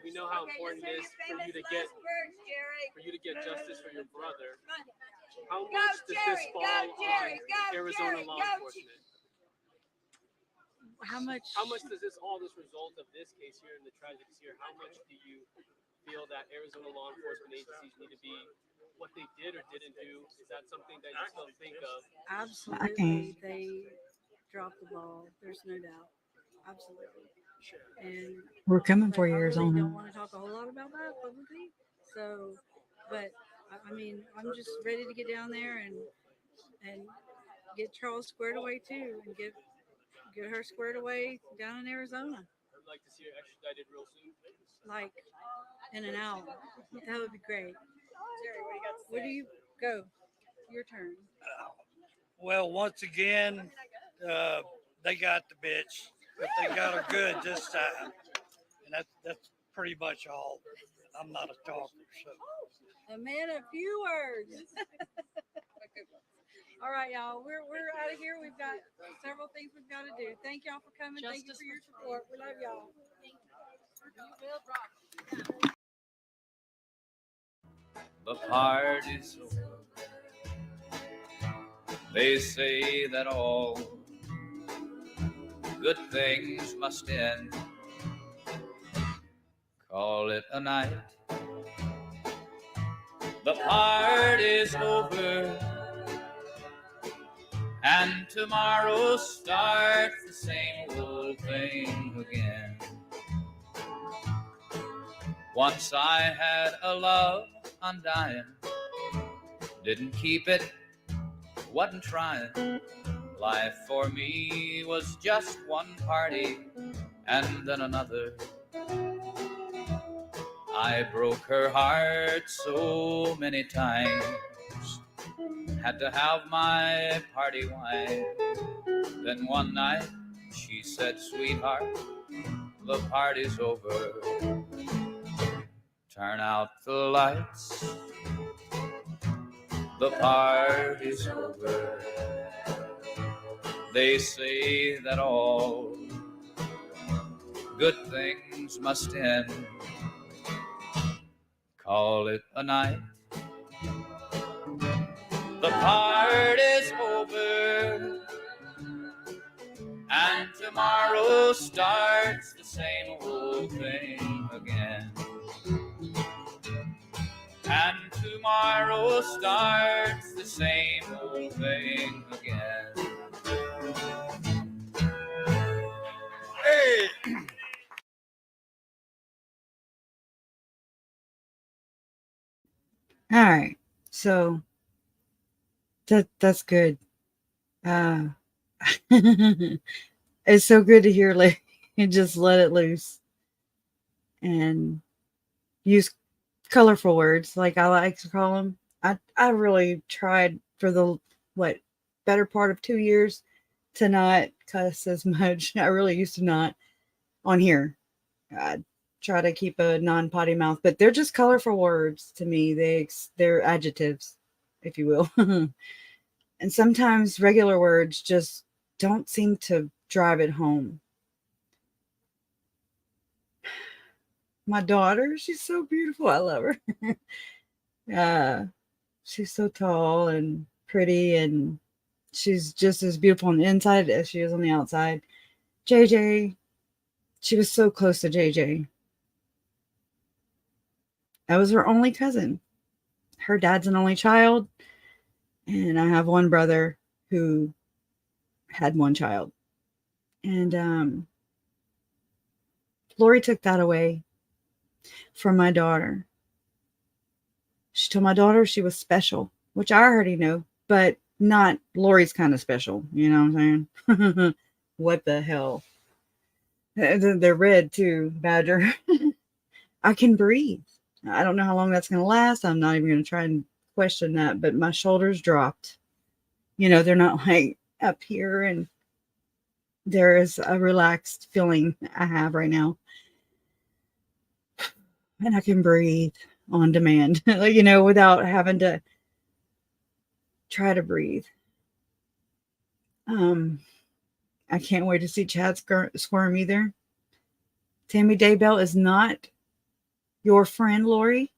[SPEAKER 24] we know how important it is for you to get justice for your brother. How much does this fall on Arizona law enforcement?
[SPEAKER 19] How much
[SPEAKER 24] does this result of this case here and the tragedies here? How much do you feel that Arizona law enforcement agencies need to be what they did or didn't do? Is that something that you still think of?
[SPEAKER 19] Absolutely, they dropped the ball. There's no doubt. Absolutely. And
[SPEAKER 10] We're coming for you,
[SPEAKER 19] I really
[SPEAKER 10] Arizona.
[SPEAKER 19] don't want to talk a whole lot about that publicly. So, but I mean, I'm just ready to get down there and get Charles squared away too, and get her squared away down in Arizona.
[SPEAKER 24] I'd like to see her extradited real soon.
[SPEAKER 19] Like in an hour. That would be great. Where do you go? Your turn.
[SPEAKER 4] Well, once again, they got the bitch, but they got her good this time. And that's pretty much all. I'm not a talker, so.
[SPEAKER 19] A man of few words. All right, y'all. We're out of here. We've got several things we've got to do. Thank y'all for coming. Thank you for your support. We love y'all.
[SPEAKER 5] The party's over. They say that all good things must end. Call it a night. The party's over, and tomorrow starts the same old thing again. Once I had a love undying, didn't keep it, wasn't trying. Life for me was just one party and then another. I broke her heart so many times, had to have my party wine. Then one night she said, sweetheart, the party's over. Turn out the lights. The party's over. They say that all good things must end. Call it a night. The party's over. And tomorrow starts the same old thing again. And tomorrow starts the same old thing again. Hey!
[SPEAKER 9] All right. So that's good. Uh it's so good to hear like you just let it loose and use colorful words like I like to call them. I really tried for the better part of 2 years to not cuss as much. I really used to not on here. I try to keep a non-potty mouth, but they're just colorful words to me. They're adjectives, if you will. And sometimes regular words just don't seem to drive it home. My daughter, she's so beautiful. I love her. She's so tall and pretty, and she's just as beautiful on the inside as she is on the outside. JJ, she was so close to JJ. I was her only cousin. Her dad's an only child, and I have one brother who had one child. And Lori took that away from my daughter. She told my daughter she was special, which I already know, but not Lori's kind of special. You know what I'm saying? What the hell? They're red too, Badger. I can breathe. I don't know how long that's going to last. I'm not even going to try and question that, but my shoulders dropped. You know, they're not like up here, and there is a relaxed feeling I have right now. And I can breathe on demand, you know, without having to try to breathe. I can't wait to see Chad squirm either. Tammy Daybell is not your friend, Lori.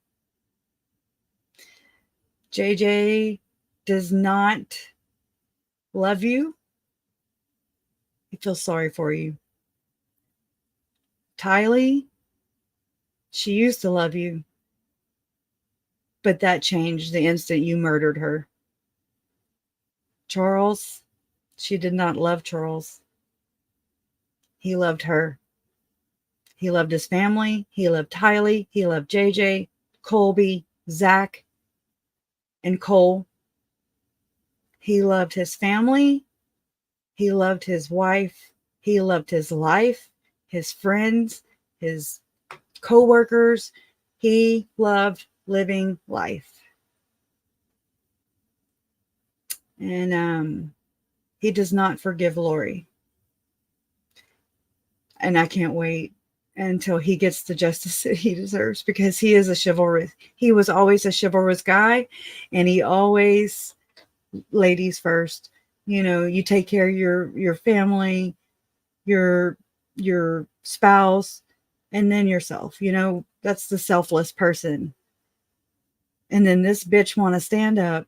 [SPEAKER 9] JJ does not love you. He feels sorry for you. Tylee, she used to love you, but that changed the instant you murdered her. Charles, she did not love Charles. He loved her. He loved his family. He loved Tylee. He loved JJ, Colby, Zach, and Cole. He loved his family. He loved his wife. He loved his life, his friends, his co-workers. He loved living life. And he does not forgive Lori. And I can't wait until he gets the justice that he deserves, because he is he was always a chivalrous guy, and he always ladies first. You know, you take care of your family, your spouse, and then yourself. You know, that's the selfless person. And then this bitch want to stand up,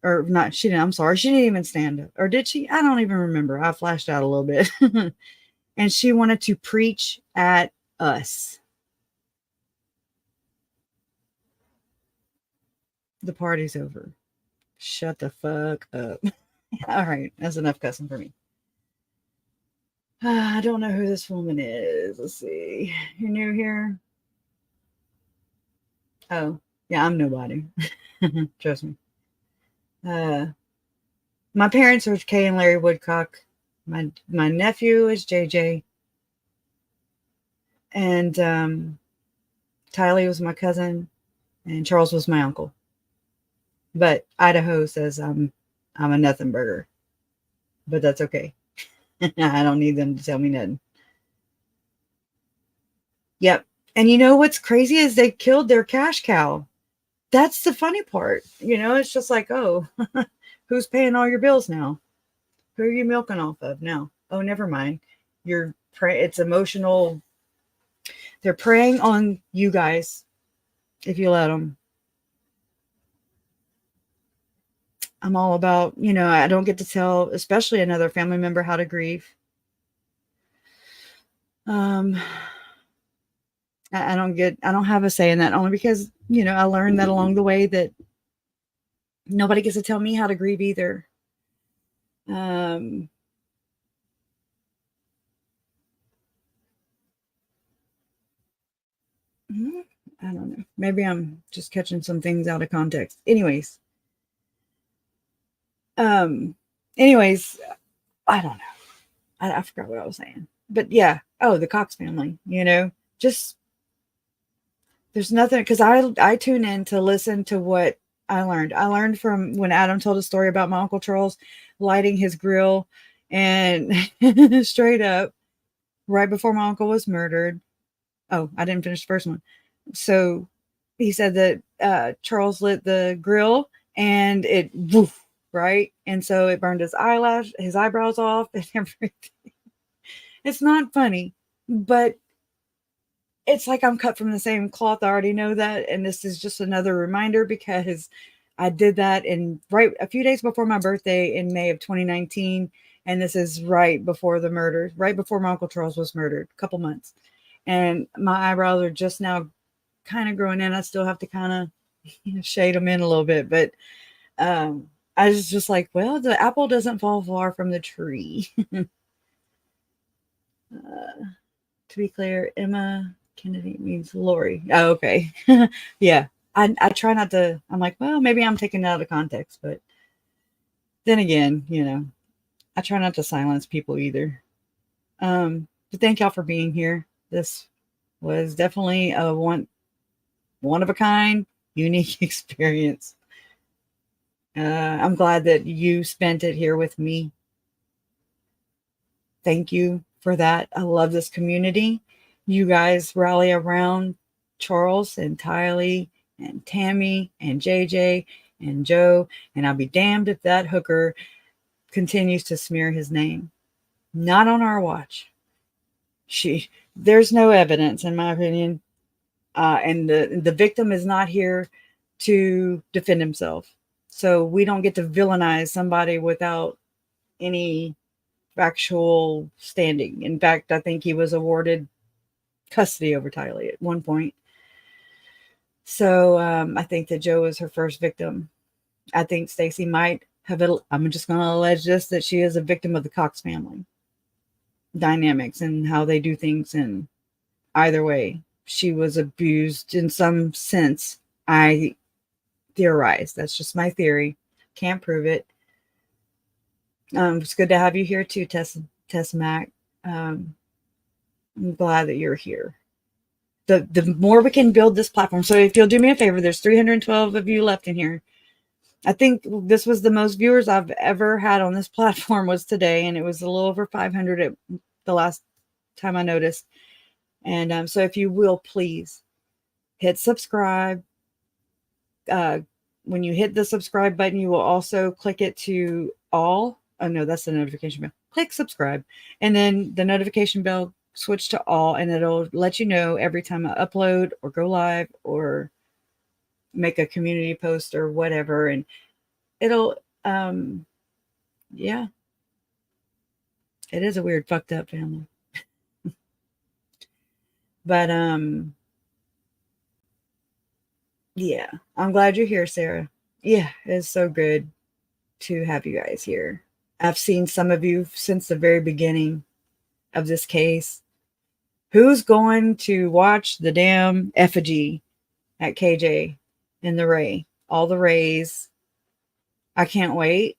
[SPEAKER 9] or not, she didn't, I'm sorry, she didn't even stand up. Or did she? I don't even remember. I flashed out a little bit. And she wanted to preach at us. The party's over. Shut the fuck up. All right, that's enough cussing for me. I don't know who this woman is. Let's see. You're new here? Oh, yeah, I'm nobody. Trust me. My parents are Kay and Larry Woodcock. My nephew is JJ. And Tylee was my cousin, and Charles was my uncle. But Idaho says I'm a nothing burger. But that's okay. I don't need them to tell me nothing. Yep.
[SPEAKER 10] And you know what's crazy is they killed their cash cow. That's the funny part. You know, it's just like, oh, who's paying all your bills now? Who are you milking off of now? Oh, never mind. It's emotional. They're preying on you guys if you let them. I'm all about, I don't get to tell, especially another family member, how to grieve. I don't have a say in that, only because, I learned that along the way that nobody gets to tell me how to grieve either. I don't know. Maybe I'm just catching some things out of context. Anyways, I don't know. I forgot what I was saying. But yeah. Oh, the Cox family, just there's nothing, because I tune in to listen to what I learned. I learned from when Adam told a story about my Uncle Charles lighting his grill, and straight up right before my uncle was murdered. Oh, I didn't finish the first one. So he said that Charles lit the grill and it woof, right? And so it burned his eyebrows off and everything. It's not funny, but it's like I'm cut from the same cloth. I already know that. And this is just another reminder, because I did that right a few days before my birthday in May of 2019. And this is right before the murder, right before my Uncle Charles was murdered, a couple months. And my eyebrows are just now kind of growing in. I still have to kind of shade them in a little bit. But I was just like, well, the apple doesn't fall far from the tree. To be clear, Emma Kennedy means Lori. Oh, okay. Yeah. I try not to, I'm like, well, maybe I'm taking it out of context, but then again, I try not to silence people either. But thank y'all for being here. This was definitely a one of a kind, unique experience. I'm glad that you spent it here with me. Thank you for that. I love this community. You guys rally around Charles and Tylee and Tammy and JJ and Joe, and I'll be damned if that hooker continues to smear his name. Not on our watch. There's no evidence, in my opinion, and the victim is not here to defend himself. So we don't get to villainize somebody without any factual standing. In fact, I think he was awarded custody over Tylee at one point. So I think that Joe is her first victim. I think Stacy might have it. I'm just going to allege this, that she is a victim of the Cox family dynamics and how they do things. And either way, she was abused in some sense. I theorize. That's just my theory. Can't prove it. It's good to have you here too, Tess Mac. I'm glad that you're here. The more we can build this platform. So if you'll do me a favor, there's 312 of you left in here. I think this was the most viewers I've ever had on this platform was today, and it was a little over 500 at the last time I noticed. And so if you will, please hit subscribe. When you hit the subscribe button, you will also click it to all. Oh no, that's the notification bell. Click subscribe, and then the notification bell switch to all, and it'll let you know every time I upload or go live or make a community post or whatever. And it'll yeah, it is a weird fucked up family. But yeah, I'm glad you're here, Sarah. Yeah, it's so good to have you guys here. I've seen some of you since the very beginning of this case. Who's going to watch the damn effigy at KJ in the Ray? All the Rays. I can't wait.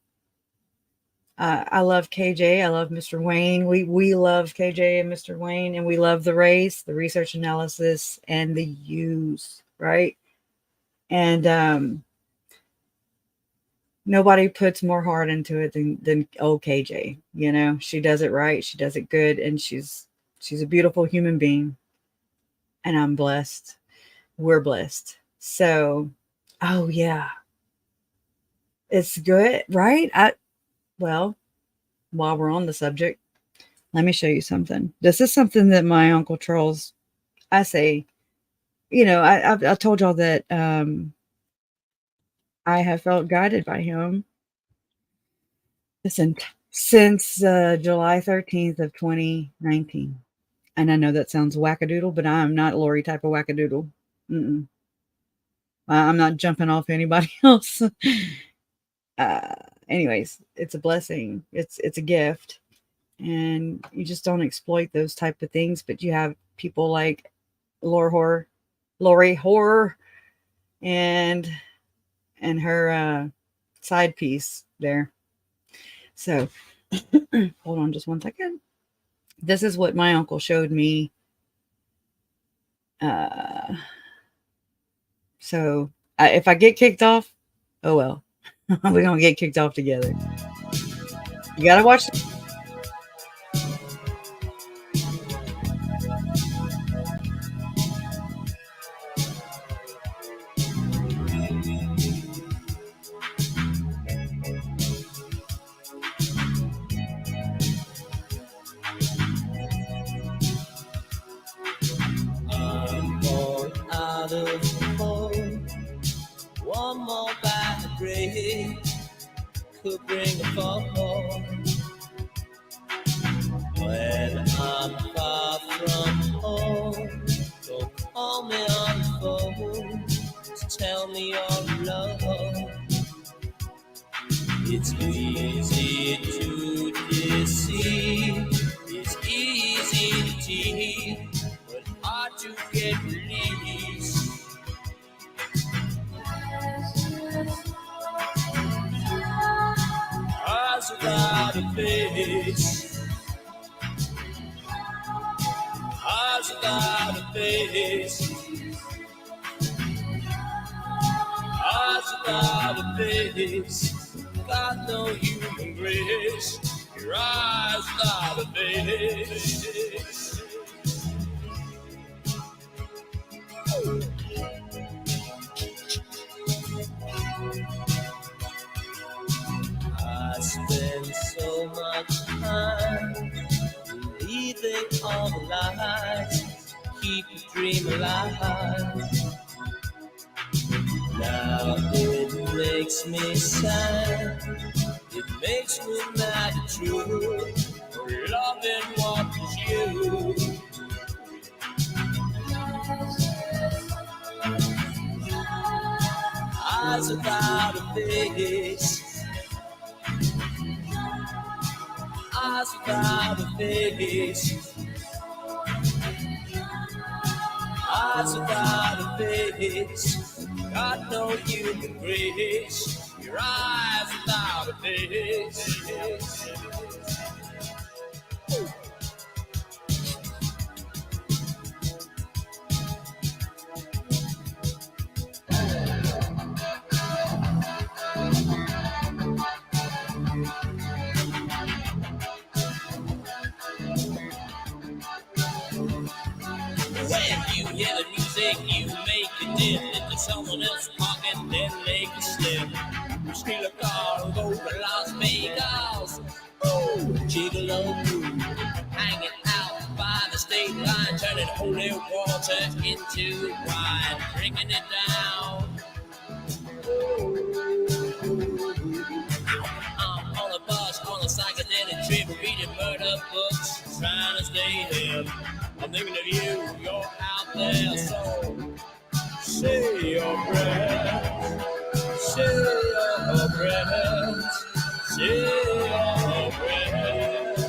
[SPEAKER 10] I love KJ. I love Mr. Wayne. We love KJ and Mr. Wayne, and we love the Rays, the research analysis, and the use, right? And nobody puts more heart into it than old KJ. She does it right. She does it good, and she's a beautiful human being. and I'm blessed. We're blessed. So, oh yeah, it's good, right? Well, while we're on the subject, let me show you something. This is something that my Uncle Charles, I say, I told y'all that I have felt guided by him. Listen, since July 13th of 2019. And I know that sounds wackadoodle, but I'm not Lori type of wackadoodle. I'm not jumping off anybody else. Anyways, it's a blessing. It's a gift. And you just don't exploit those type of things. But you have people like Lori Horror and her side piece there. So hold on just one second. This is what my uncle showed me. So if I get kicked off, oh well. We're going to get kicked off together. You got to watch.
[SPEAKER 7] I'm born out of home. One more bad break could bring a fall. When I'm far from home, don't call me on the phone to tell me you're alone. It's easy to deceive, it's easy to tease, but hard to get released. Eyes without a face, eyes without a face, eyes without a face. Got no human grace. Your eyes without a face. I spend so much time believing all the lies, keep the dream alive. Now it makes me sad, it makes me mad at you, for loving what is you. Eyes without a face, eyes without a face, eyes without a face. Got no human grace. Your eyes without a face. When you hear the music, you make it dim into someone else's pocket, then make it slip. You steal a car and go to Las Vegas. Ooh, gigolo, hanging out by the state line, turning holy water into wine, drinking it down. I'm on a bus, on a psychedelic trip, reading murder books, trying to stay hip. I'm thinking of you, you're out there, so say your prayers, say your prayers, say your prayers.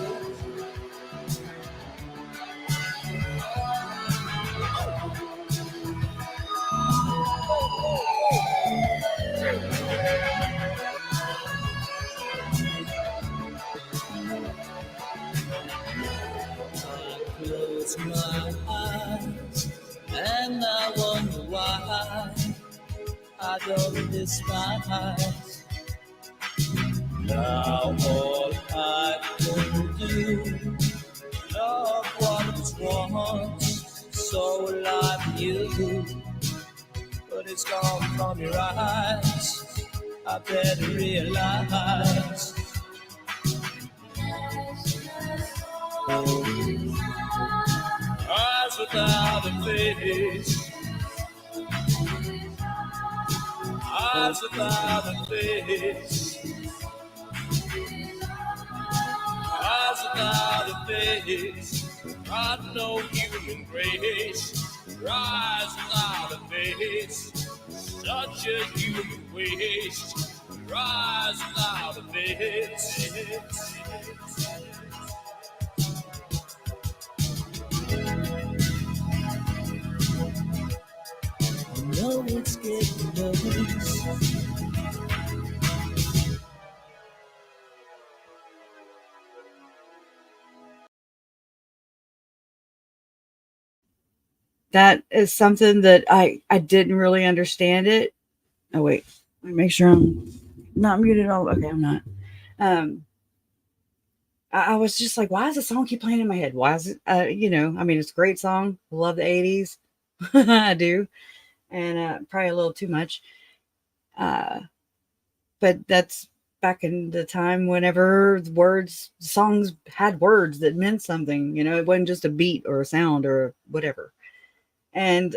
[SPEAKER 7] Close my eyes and I wonder why I don't despise. Now all I can do, love what was once, so alive in you, but it's gone from your eyes. I better realize. Eyes without a face. Eyes without a face. Eyes without a face. Got no human grace. Eyes without a face. Such a human waste. Eyes without a face. No, it's getting nervous.
[SPEAKER 10] That is something that I didn't really understand it. Oh wait, let me make sure I'm not muted all. Okay, I'm not. I was just like, why does the song keep playing in my head? Why is it? I mean, it's a great song. Love the '80s. I do, and probably a little too much. But that's back in the time whenever songs had words that meant something. It wasn't just a beat or a sound or whatever. And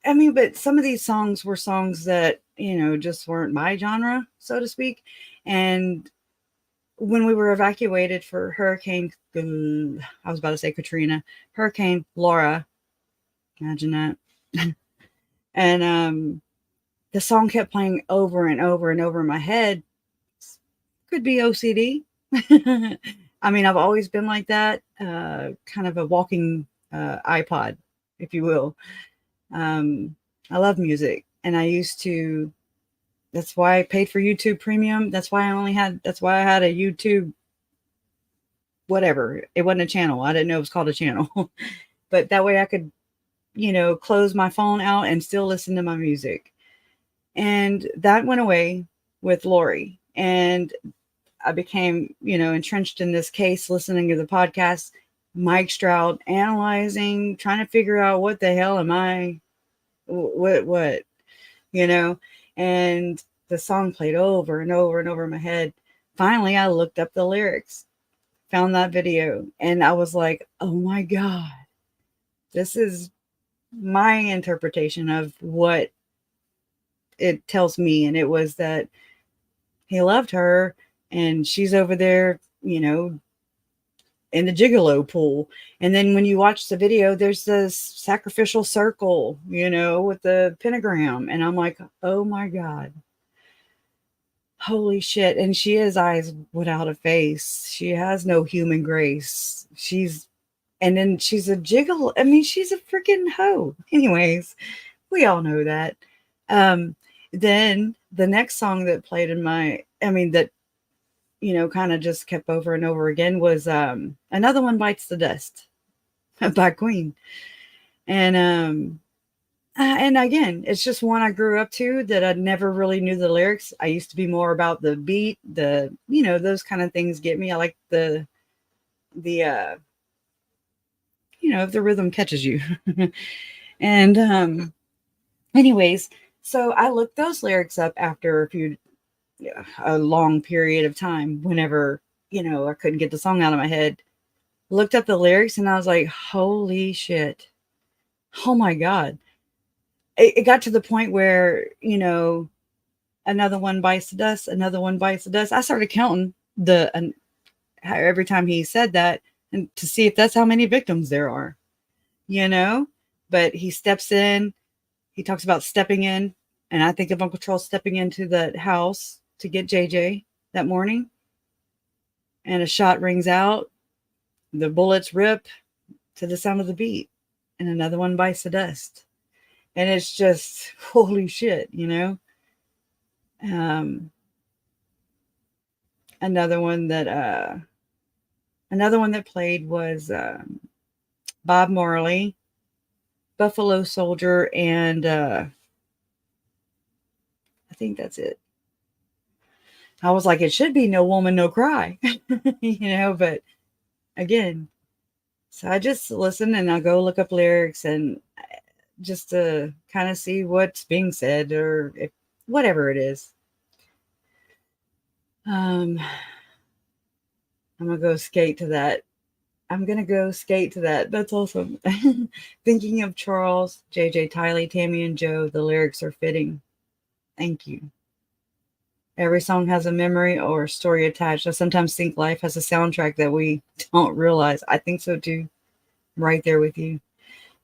[SPEAKER 10] I mean, but some of these songs were songs that, just weren't my genre, so to speak. And when we were evacuated for Hurricane, I was about to say Katrina, Hurricane Laura, imagine that. And the song kept playing over and over and over in my head. Could be OCD. I mean, I've always been like that, kind of a walking iPod, if you will. I love music, and that's why I paid for YouTube Premium. That's why I had a YouTube, whatever. It wasn't a channel. I didn't know it was called a channel, but that way I could, close my phone out and still listen to my music. And that went away with Lori, and I became, entrenched in this case, listening to the podcast, Mike Stroud, analyzing, trying to figure out what the hell am I, what, and the song played over and over and over in my head. Finally, I looked up the lyrics, found that video, and I was like, oh my God, this is my interpretation of what it tells me. And it was that he loved her, and she's over there, in the gigolo pool. And then when you watch the video, there's this sacrificial circle, with the pentagram. And I'm like, oh my God, holy shit. And she is eyes without a face. She has no human grace. And then she's a gigolo. I mean, she's a freaking hoe. Anyways, we all know that. Then the next song that played that kind of just kept over and over again was Another One Bites the Dust by Queen. And again, it's just one I grew up to that I never really knew the lyrics. I used to be more about the beat, those kind of things get me. I like the if the rhythm catches you. And anyways, so I looked those lyrics up after a long period of time, whenever, I couldn't get the song out of my head, looked up the lyrics, and I was like, holy shit. Oh my God. It got to the point where, another one bites the dust, another one bites the dust. I started counting every time he said that, and to see if that's how many victims there are, but he steps in, he talks about stepping in. And I think of Uncle Charles stepping into that house to get JJ that morning. And a shot rings out. The bullets rip to the sound of the beat. And another one bites the dust. And it's just, holy shit, Another one that played was Bob Marley, Buffalo Soldier, and I think that's it. I was like, it should be No Woman, No Cry, but again, So I just listen and I go look up lyrics and just to kind of see what's being said or if whatever it is. I'm gonna go skate to that. I'm gonna go skate to that. That's awesome. Thinking of Charles, JJ, Tylee, Tammy, and Joe, the lyrics are fitting. Thank you. Every song has a memory or a story attached. I sometimes think life has a soundtrack that we don't realize. I think so too. I'm right there with you.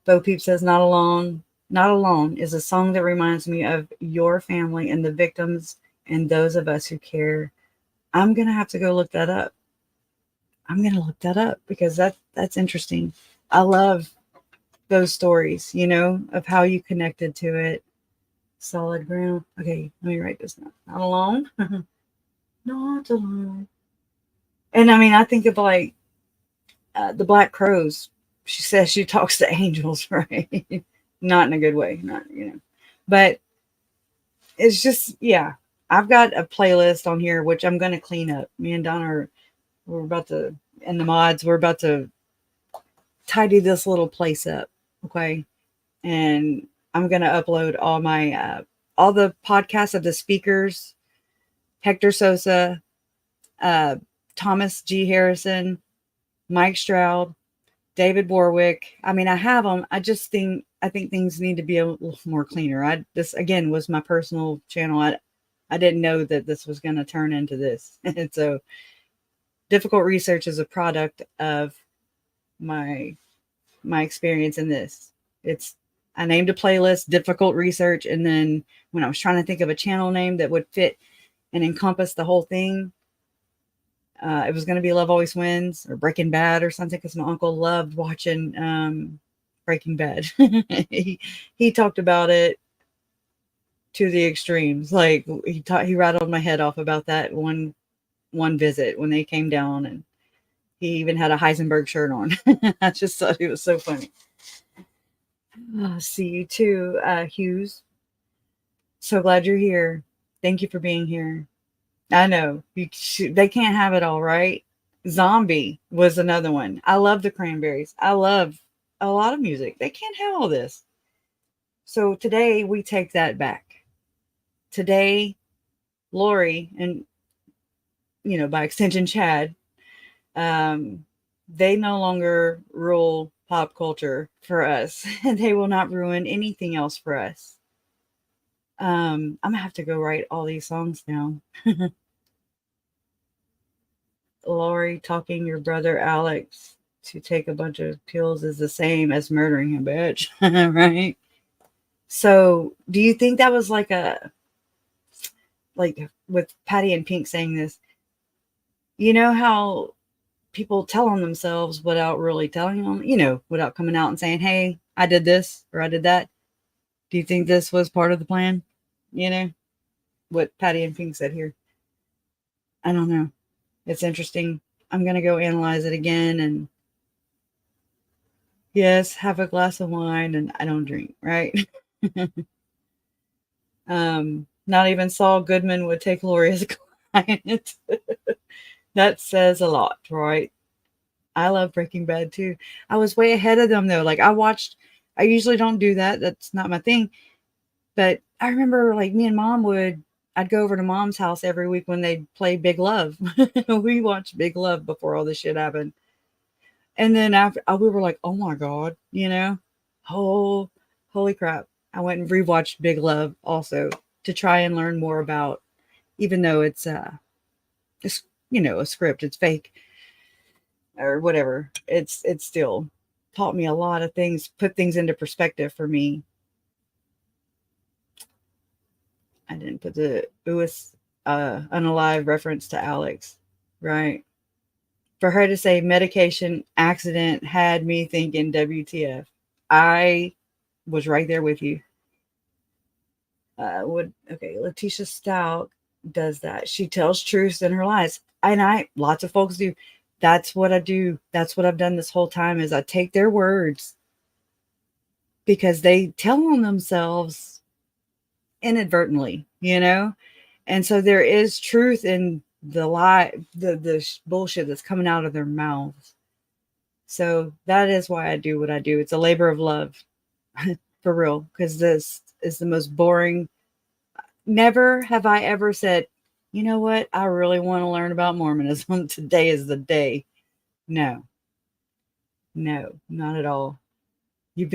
[SPEAKER 10] Bo Peep says, Not Alone. Not Alone is a song that reminds me of your family and the victims and those of us who care. I'm going to have to go look that up. I'm going to look that up because that's interesting. I love those stories, you know, of how you connected to it. Solid ground. Okay, let me write this down. Not alone. Not alone. And I mean, I think of like the Black Crows. She says she talks to angels, right? Not in a good way, not, you know. But it's just, yeah. I've got a playlist on here, which I'm going to clean up. Me and Donna we're about to, and the mods, we're about to tidy this little place up, okay? And I'm going to upload all my, all the podcasts of the speakers, Hector Sosa, Thomas G. Harrison, Mike Stroud, David Warwick. I mean, I have them. I think things need to be a little more cleaner. This again was my personal channel. I didn't know that this was going to turn into this. And so difficult research is a product of my experience in this. I named a playlist difficult research. And then when I was trying to think of a channel name that would fit and encompass the whole thing, it was going to be Love Always Wins or Breaking Bad or something, because my uncle loved watching Breaking Bad. he talked about it to the extremes. Like he rattled my head off about that one visit when they came down, and he even had a Heisenberg shirt on. I just thought it was so funny. See you too, Hughes. So glad you're here. Thank you for being here. I know they can't have it all, right? Zombie was another one. I love the Cranberries. I love a lot of music. They can't have all this. So today we take that back. Today, Lori and, you know, by extension, Chad, they no longer rule pop culture for us. They will not ruin anything else for us. I'm gonna have to go write all these songs down. Lori talking your brother Alex to take a bunch of pills is the same as murdering him, bitch. Right? So do you think that was like with Patty and Pink saying this, you know how people tell on themselves without really telling them, you know, without coming out and saying, hey, I did this or I did that. Do you think this was part of the plan? You know, what Patty and Pink said here. I don't know. It's interesting. I'm going to go analyze it again. And yes, have a glass of wine, and I don't drink, right? Not even Saul Goodman would take Lori as a client. That says a lot, right? I love Breaking Bad too. I was way ahead of them though. Like I usually don't do that. That's not my thing. But I remember like me and Mom I'd go over to Mom's house every week when they'd play Big Love. We watched Big Love before all this shit happened. And then after we were like, oh my God, you know, holy crap. I went and rewatched Big Love also to try and learn more about, even though it's you know, a script, it's fake or whatever. It's still taught me a lot of things, put things into perspective for me. I didn't put the unalive reference to Alex, right? For her to say medication accident had me thinking WTF. I was right there with you. Letitia Stout does that. She tells truths in her lies. And lots of folks do. That's what I do. That's what I've done this whole time is I take their words because they tell on themselves inadvertently, you know? And so there is truth in the lie, the bullshit that's coming out of their mouths. So that is why I do what I do. It's a labor of love for real, because this is the most boring. Never have I ever said, you know what? I really want to learn about Mormonism. Today is the day. No, not at all. You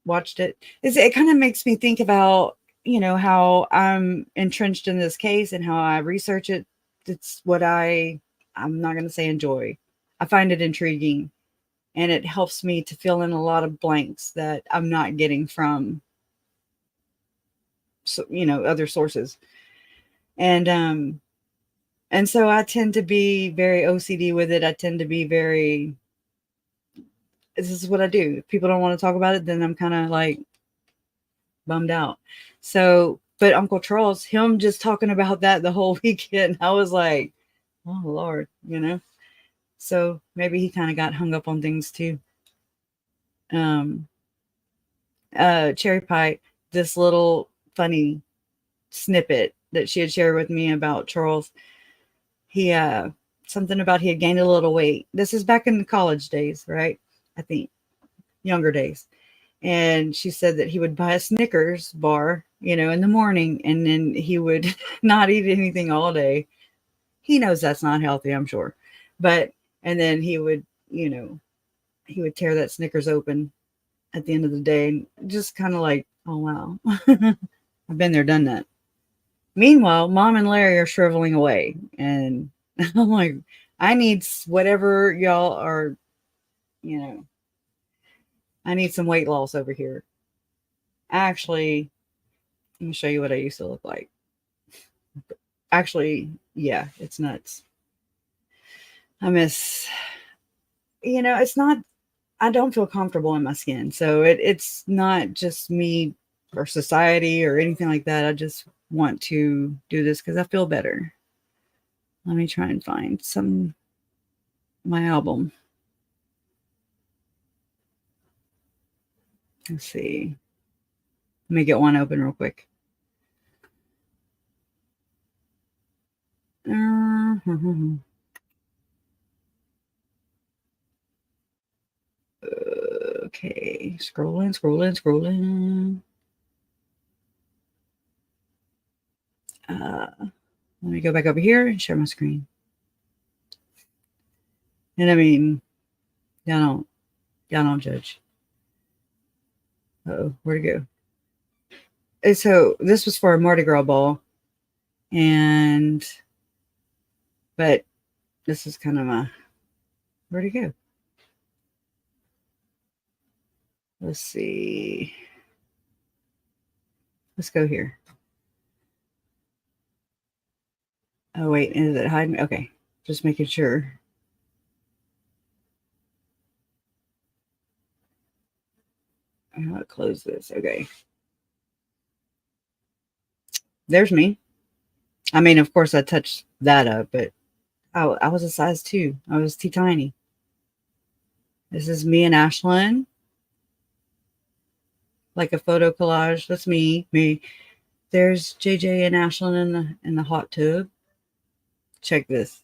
[SPEAKER 10] watched it. It kind of makes me think about, how I'm entrenched in this case and how I research it. It's what I'm not going to say enjoy. I find it intriguing, and it helps me to fill in a lot of blanks that I'm not getting from, other sources. And so I tend to be very OCD with it. I tend to be very, this is what I do. If people don't want to talk about it, then I'm kind of like bummed out. So, but Uncle Charles, him just talking about that the whole weekend, I was like, oh Lord, so maybe he kind of got hung up on things too. Cherry Pie, this little funny snippet that she had shared with me about Charles. He, something about he had gained a little weight. This is back in the college days, right? I think younger days. And she said that he would buy a Snickers bar, in the morning, and then he would not eat anything all day. He knows that's not healthy, I'm sure. And then he would, he would tear that Snickers open at the end of the day, and just kind of like, oh, wow. I've been there, done that. Meanwhile, Mom and Larry are shriveling away. And I'm like, I need whatever y'all are, I need some weight loss over here. Actually, let me show you what I used to look like. Actually, yeah, it's nuts. I miss, it's not, I don't feel comfortable in my skin. So it's not just me or society or anything like that. I just want to do this because I feel better. Let me try and find my album. Let's see. Let me get one open real quick. Okay, scrolling. Let me go back over here and share my screen. And I mean, y'all don't judge. Uh-oh, where'd it go? And so this was for a Mardi Gras ball. But this is kind of where'd it go? Let's see. Let's go here. Oh, wait, is it hiding? Okay, just making sure. I'm going to close this. Okay. There's me. I mean, of course, I touched that up, but I was a size 2. I was tiny. This is me and Ashlyn. Like a photo collage. That's me. There's JJ and Ashlyn in the hot tub. Check this.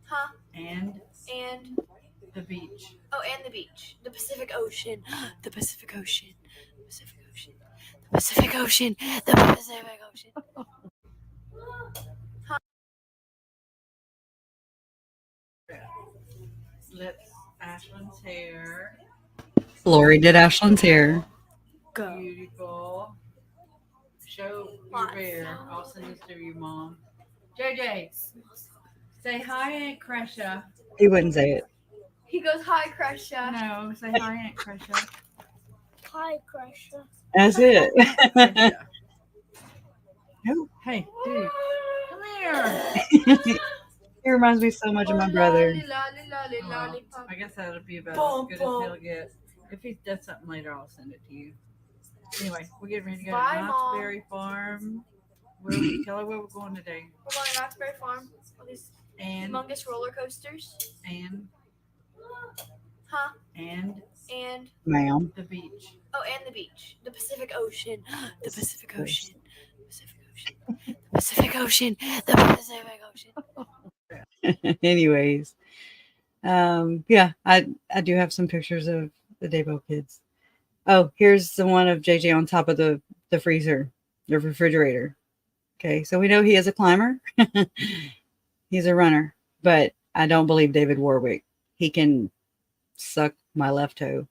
[SPEAKER 3] Huh?
[SPEAKER 10] And the beach.
[SPEAKER 3] Oh, and the beach. The Pacific Ocean. The Pacific Ocean. The Pacific Ocean. The Pacific Ocean. The Pacific Ocean.
[SPEAKER 10] Lips, Ashlyn's hair. Lori did Ashlyn's hair.
[SPEAKER 3] Go.
[SPEAKER 10] Beautiful. Show your bear. I'll send this to your mom. JJ, say hi, Aunt Crusher. He wouldn't say it.
[SPEAKER 3] He goes, hi, Crusher.
[SPEAKER 10] No, say hi, Aunt Crusher.
[SPEAKER 3] Hi, Crusher.
[SPEAKER 10] That's it. No. Hey, dude. Come here. He reminds me so much of my brother. I guess that'll be about as good as he'll get. If he does something later, I'll send it to you. Anyway, we're getting ready to go
[SPEAKER 3] Bye,
[SPEAKER 10] to Knott's
[SPEAKER 3] Mom.
[SPEAKER 10] Berry Farm. Tell her where we're going today.
[SPEAKER 3] We're going to Knott's Berry Farm. All these humongous roller coasters.
[SPEAKER 10] And
[SPEAKER 3] Huh?
[SPEAKER 10] And
[SPEAKER 9] Ma'am.
[SPEAKER 10] the beach.
[SPEAKER 3] Oh, and the beach. The Pacific Ocean. The Pacific Ocean. Pacific Ocean. The Pacific Ocean. The Pacific Ocean.
[SPEAKER 9] Anyways,
[SPEAKER 10] Yeah, I do have some pictures of the Daybell kids. Oh, here's the one of JJ on top of the freezer, the refrigerator. Okay, so we know he is a climber. He's a runner, but I don't believe David Warwick. He can suck my left toe.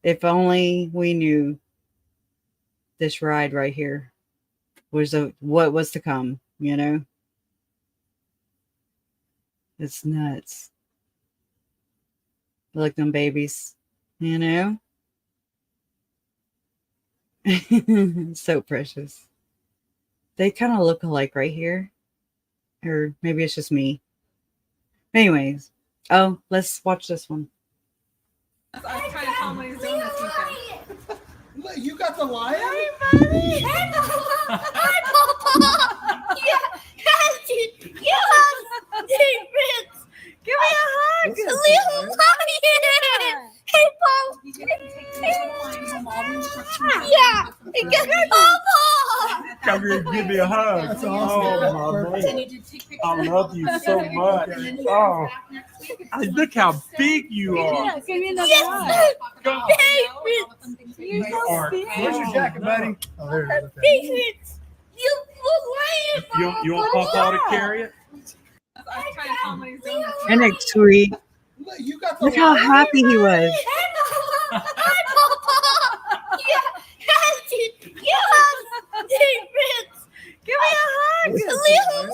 [SPEAKER 10] If only we knew this ride right here was what was to come, you know? It's nuts. Look, them babies, you know? So precious. They kind of look alike right here. Or maybe it's just me. Anyways. Oh, let's watch this one.
[SPEAKER 2] I was trying to tell him what he was doing this weekend.
[SPEAKER 8] Look, you got the lion?
[SPEAKER 3] Hey, buddy. Hey, Papa. Hi, Papa. Yeah, David. Give me a hug.
[SPEAKER 8] What's
[SPEAKER 3] A
[SPEAKER 8] up,
[SPEAKER 3] little
[SPEAKER 8] David?
[SPEAKER 3] lion. Hey, Papa. Yeah. Give me Papa.
[SPEAKER 8] Come here and give me a hug.
[SPEAKER 3] That's
[SPEAKER 8] awesome. Oh, my man. I love you so much. Oh, look how big you are.
[SPEAKER 3] Yeah, give me another hug.
[SPEAKER 8] Go.
[SPEAKER 3] David.
[SPEAKER 8] You are. Where's your jacket, buddy? Oh, there it is. Okay.
[SPEAKER 3] David. You look lion.
[SPEAKER 8] You want Papa to carry it?
[SPEAKER 2] I was trying to tell him what he was doing this
[SPEAKER 10] Isn't it sweet?
[SPEAKER 8] Look, you got the
[SPEAKER 10] Look how
[SPEAKER 8] lion?
[SPEAKER 10] happy he was.
[SPEAKER 3] Hi, Papa. Yeah, David. Give me a hug. A little lion.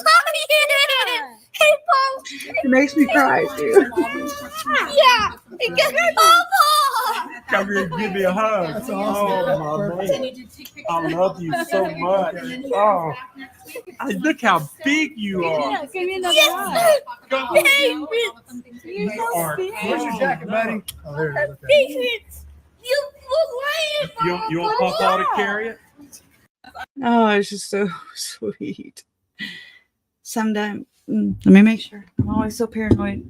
[SPEAKER 3] Hey, Papa.
[SPEAKER 10] It makes me cry, too.
[SPEAKER 3] Yeah, give me Papa.
[SPEAKER 8] Come here and give me a hug. That's awesome. Oh, my man. I love you so much. Oh, look how big you are.
[SPEAKER 3] Yeah, give me another hug.
[SPEAKER 8] Go.
[SPEAKER 3] David.
[SPEAKER 8] You are. Where's your jacket, buddy? Oh, there it is. Okay.
[SPEAKER 3] David. You look lion.
[SPEAKER 8] You want Papa to carry it?
[SPEAKER 10] Oh, it's just so sweet. Sometimes, let me make sure. I'm always so paranoid.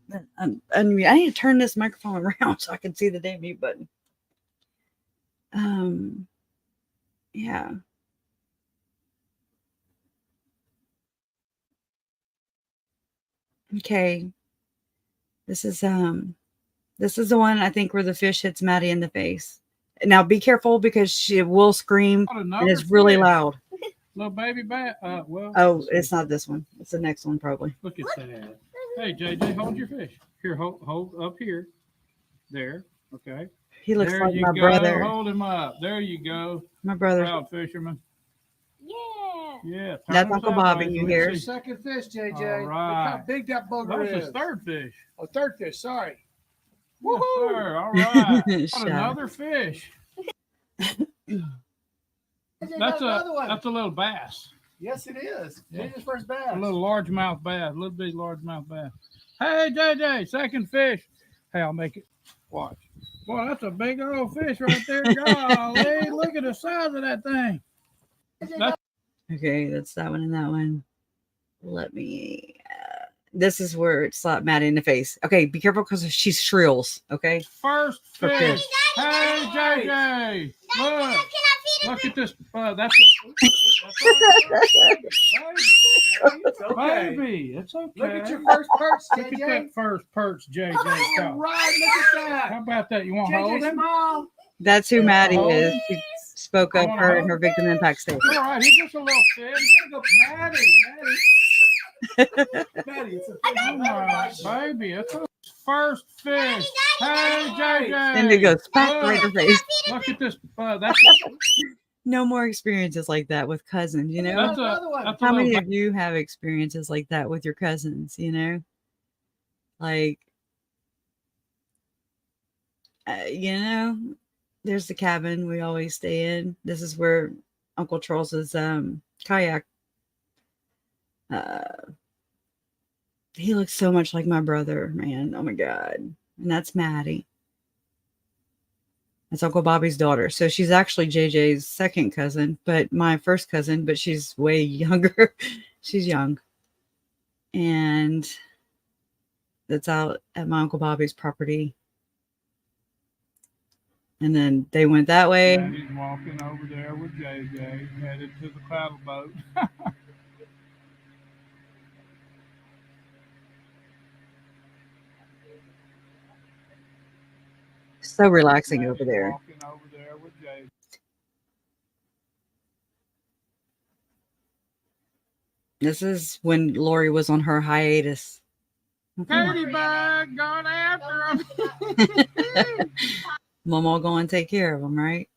[SPEAKER 10] That I need to turn this microphone around so I can see the damn mute button. Yeah. Okay. This is the one I think where the fish hits Maddie in the face. Now be careful because she will scream and it's really loud.
[SPEAKER 11] Little baby bat. Well.
[SPEAKER 10] Oh, it's not this one. It's the next one probably.
[SPEAKER 11] Look at that. Hey, JJ, hold your fish. Here, hold up here. There. Okay.
[SPEAKER 10] He looks
[SPEAKER 11] there
[SPEAKER 10] like
[SPEAKER 11] you
[SPEAKER 10] my
[SPEAKER 11] go.
[SPEAKER 10] brother.
[SPEAKER 11] Hold him up. There you go.
[SPEAKER 10] My brother.
[SPEAKER 11] Proud fisherman.
[SPEAKER 3] Yeah.
[SPEAKER 11] Yeah. turn
[SPEAKER 10] That's
[SPEAKER 11] him
[SPEAKER 10] Uncle
[SPEAKER 11] sideways.
[SPEAKER 10] Bobby, you
[SPEAKER 11] Let me
[SPEAKER 10] hear?
[SPEAKER 11] see.
[SPEAKER 8] Second fish, JJ.
[SPEAKER 11] All
[SPEAKER 8] Look
[SPEAKER 11] right.
[SPEAKER 8] how big that bugger
[SPEAKER 11] That's
[SPEAKER 8] is.
[SPEAKER 11] his third fish.
[SPEAKER 8] Oh, third fish. Sorry.
[SPEAKER 11] Yes, sir. All right.
[SPEAKER 10] Shut
[SPEAKER 11] Got another fish. That's a little bass.
[SPEAKER 8] Yes, it is.
[SPEAKER 11] Yeah.
[SPEAKER 8] JJ's first bass.
[SPEAKER 11] A little largemouth bass. A little bitty largemouth bass. Hey, JJ, second fish. Hey, I'll make it. Watch. Boy, that's a big old fish right there. Golly, look at the size of that thing. That's
[SPEAKER 10] Okay, that's that one and that one. Let me. This is where it slapped Maddie in the face. Okay, be careful because she shrills. Okay.
[SPEAKER 11] first
[SPEAKER 10] Okay.
[SPEAKER 11] fish. Hey, JJ, look at this. That's
[SPEAKER 8] Okay.
[SPEAKER 11] baby. It's okay.
[SPEAKER 8] Look at your first perch,
[SPEAKER 11] Look at
[SPEAKER 8] JJ.
[SPEAKER 11] that first perch, JJ.
[SPEAKER 8] All
[SPEAKER 11] caught.
[SPEAKER 8] right, look at that.
[SPEAKER 11] How about that? You want to hold
[SPEAKER 8] JJ,
[SPEAKER 11] him?
[SPEAKER 8] smile.
[SPEAKER 10] That's who Maddie
[SPEAKER 11] Oh.
[SPEAKER 10] is. She spoke of her in her victim impact statement.
[SPEAKER 11] All right, he's just a little fish.
[SPEAKER 8] Maddie, Maddie, it's a fish.
[SPEAKER 11] Oh my baby, it's a first fish. Hey, JJ.
[SPEAKER 10] And it goes back right in her face.
[SPEAKER 11] Look at this. That's
[SPEAKER 10] No more experiences like that with cousins, you know?
[SPEAKER 11] that's a
[SPEAKER 10] How many
[SPEAKER 11] little
[SPEAKER 10] of you have experiences like that with your cousins, you know? Like, you know, there's the cabin we always stay in. This is where Uncle Charles's kayak. He looks so much like my brother, man. Oh my God. And that's Maddie. That's Uncle Bobby's daughter. So she's actually JJ's second cousin, but my first cousin, but she's way younger. She's young. And that's out at my Uncle Bobby's property. And then they went that way.
[SPEAKER 11] And he's walking over there with JJ, headed to the paddle boat.
[SPEAKER 10] so relaxing over there.
[SPEAKER 11] Walking over there with Jay.
[SPEAKER 10] This is when Lori was on her hiatus.
[SPEAKER 11] Katie bug going after him.
[SPEAKER 10] Mama going to take care of them, right?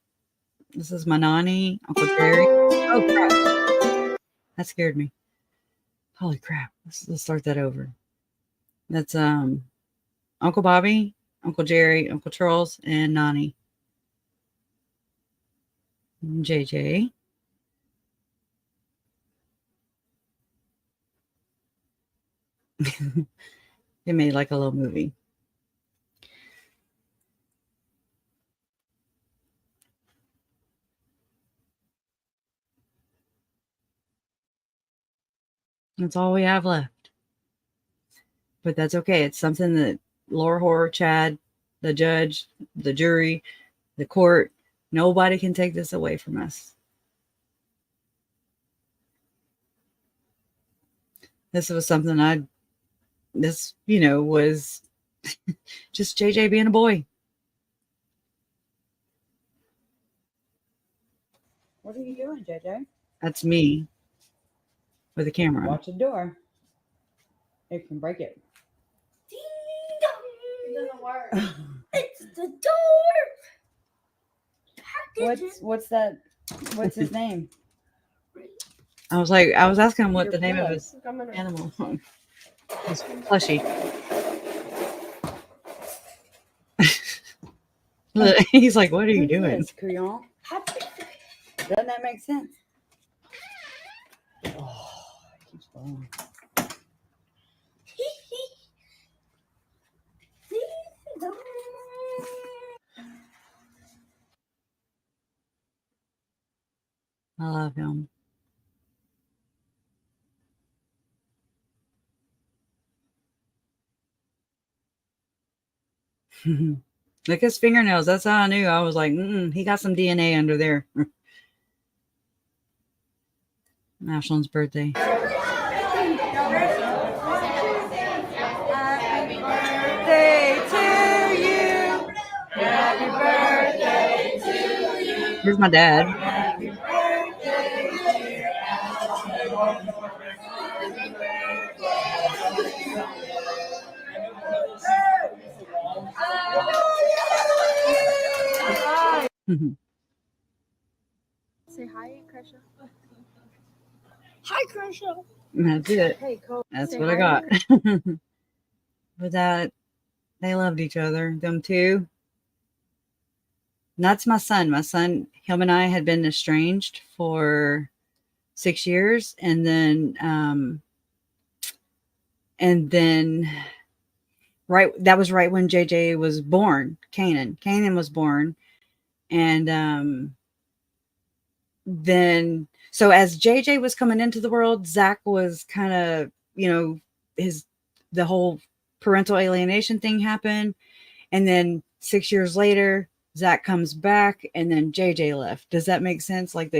[SPEAKER 10] This is my nanny, Uncle Jerry. Oh crap! That scared me. Holy crap! Let's start that over. That's Uncle Bobby, Uncle Jerry, Uncle Charles, and Nani. And JJ. It made like a little movie. That's all we have left. But that's okay. It's something that Laura Horror, Chad, the judge, the jury, the court, nobody can take this away from us. This was something this, was just JJ being a boy.
[SPEAKER 9] What are you doing, JJ?
[SPEAKER 10] That's me with a camera.
[SPEAKER 9] Watch the door. It can break it.
[SPEAKER 3] It doesn't work.
[SPEAKER 9] It's
[SPEAKER 3] the door.
[SPEAKER 9] What's that? What's his name?
[SPEAKER 10] I was asking him what the name of his animal. His plushie. He's like, what are you doing?
[SPEAKER 9] Couillon? Doesn't that make sense? Oh, it keeps going.
[SPEAKER 10] I love him. Look at his fingernails. That's how I knew. I was like, he got some DNA under there. Ashlyn's birthday.
[SPEAKER 3] Happy birthday to you. Happy birthday to you.
[SPEAKER 10] Here's my dad.
[SPEAKER 3] Happy birthday, dear
[SPEAKER 2] Say hi, Krisha.
[SPEAKER 3] Hi, Krisha.
[SPEAKER 10] That's it.
[SPEAKER 3] Hey, Cole.
[SPEAKER 10] That's
[SPEAKER 3] Say
[SPEAKER 10] what I
[SPEAKER 3] hi.
[SPEAKER 10] got. But that, they loved each other, them two. And that's my son. My son, him and I had been estranged for 6 years. And then that was right when JJ was born. Kanan was born. And then, so as JJ was coming into the world, Zach was kind of, the whole parental alienation thing happened. And then 6 years later, Zach comes back and then JJ left. Does that make sense? Like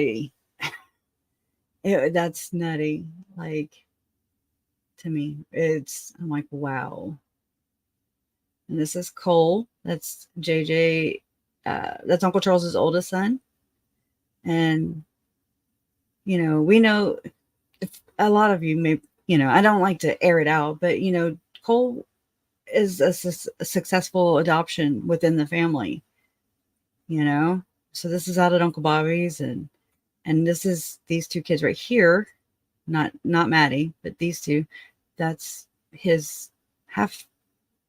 [SPEAKER 10] that's nutty. Like, to me, I'm like, wow. And this is Cole. That's JJ. That's Uncle Charles's oldest son. And, we know a lot of you may, I don't like to air it out, but, Cole is a successful adoption within the family, So this is out at Uncle Bobby's and this is these two kids right here, not Maddie, but these two. That's his half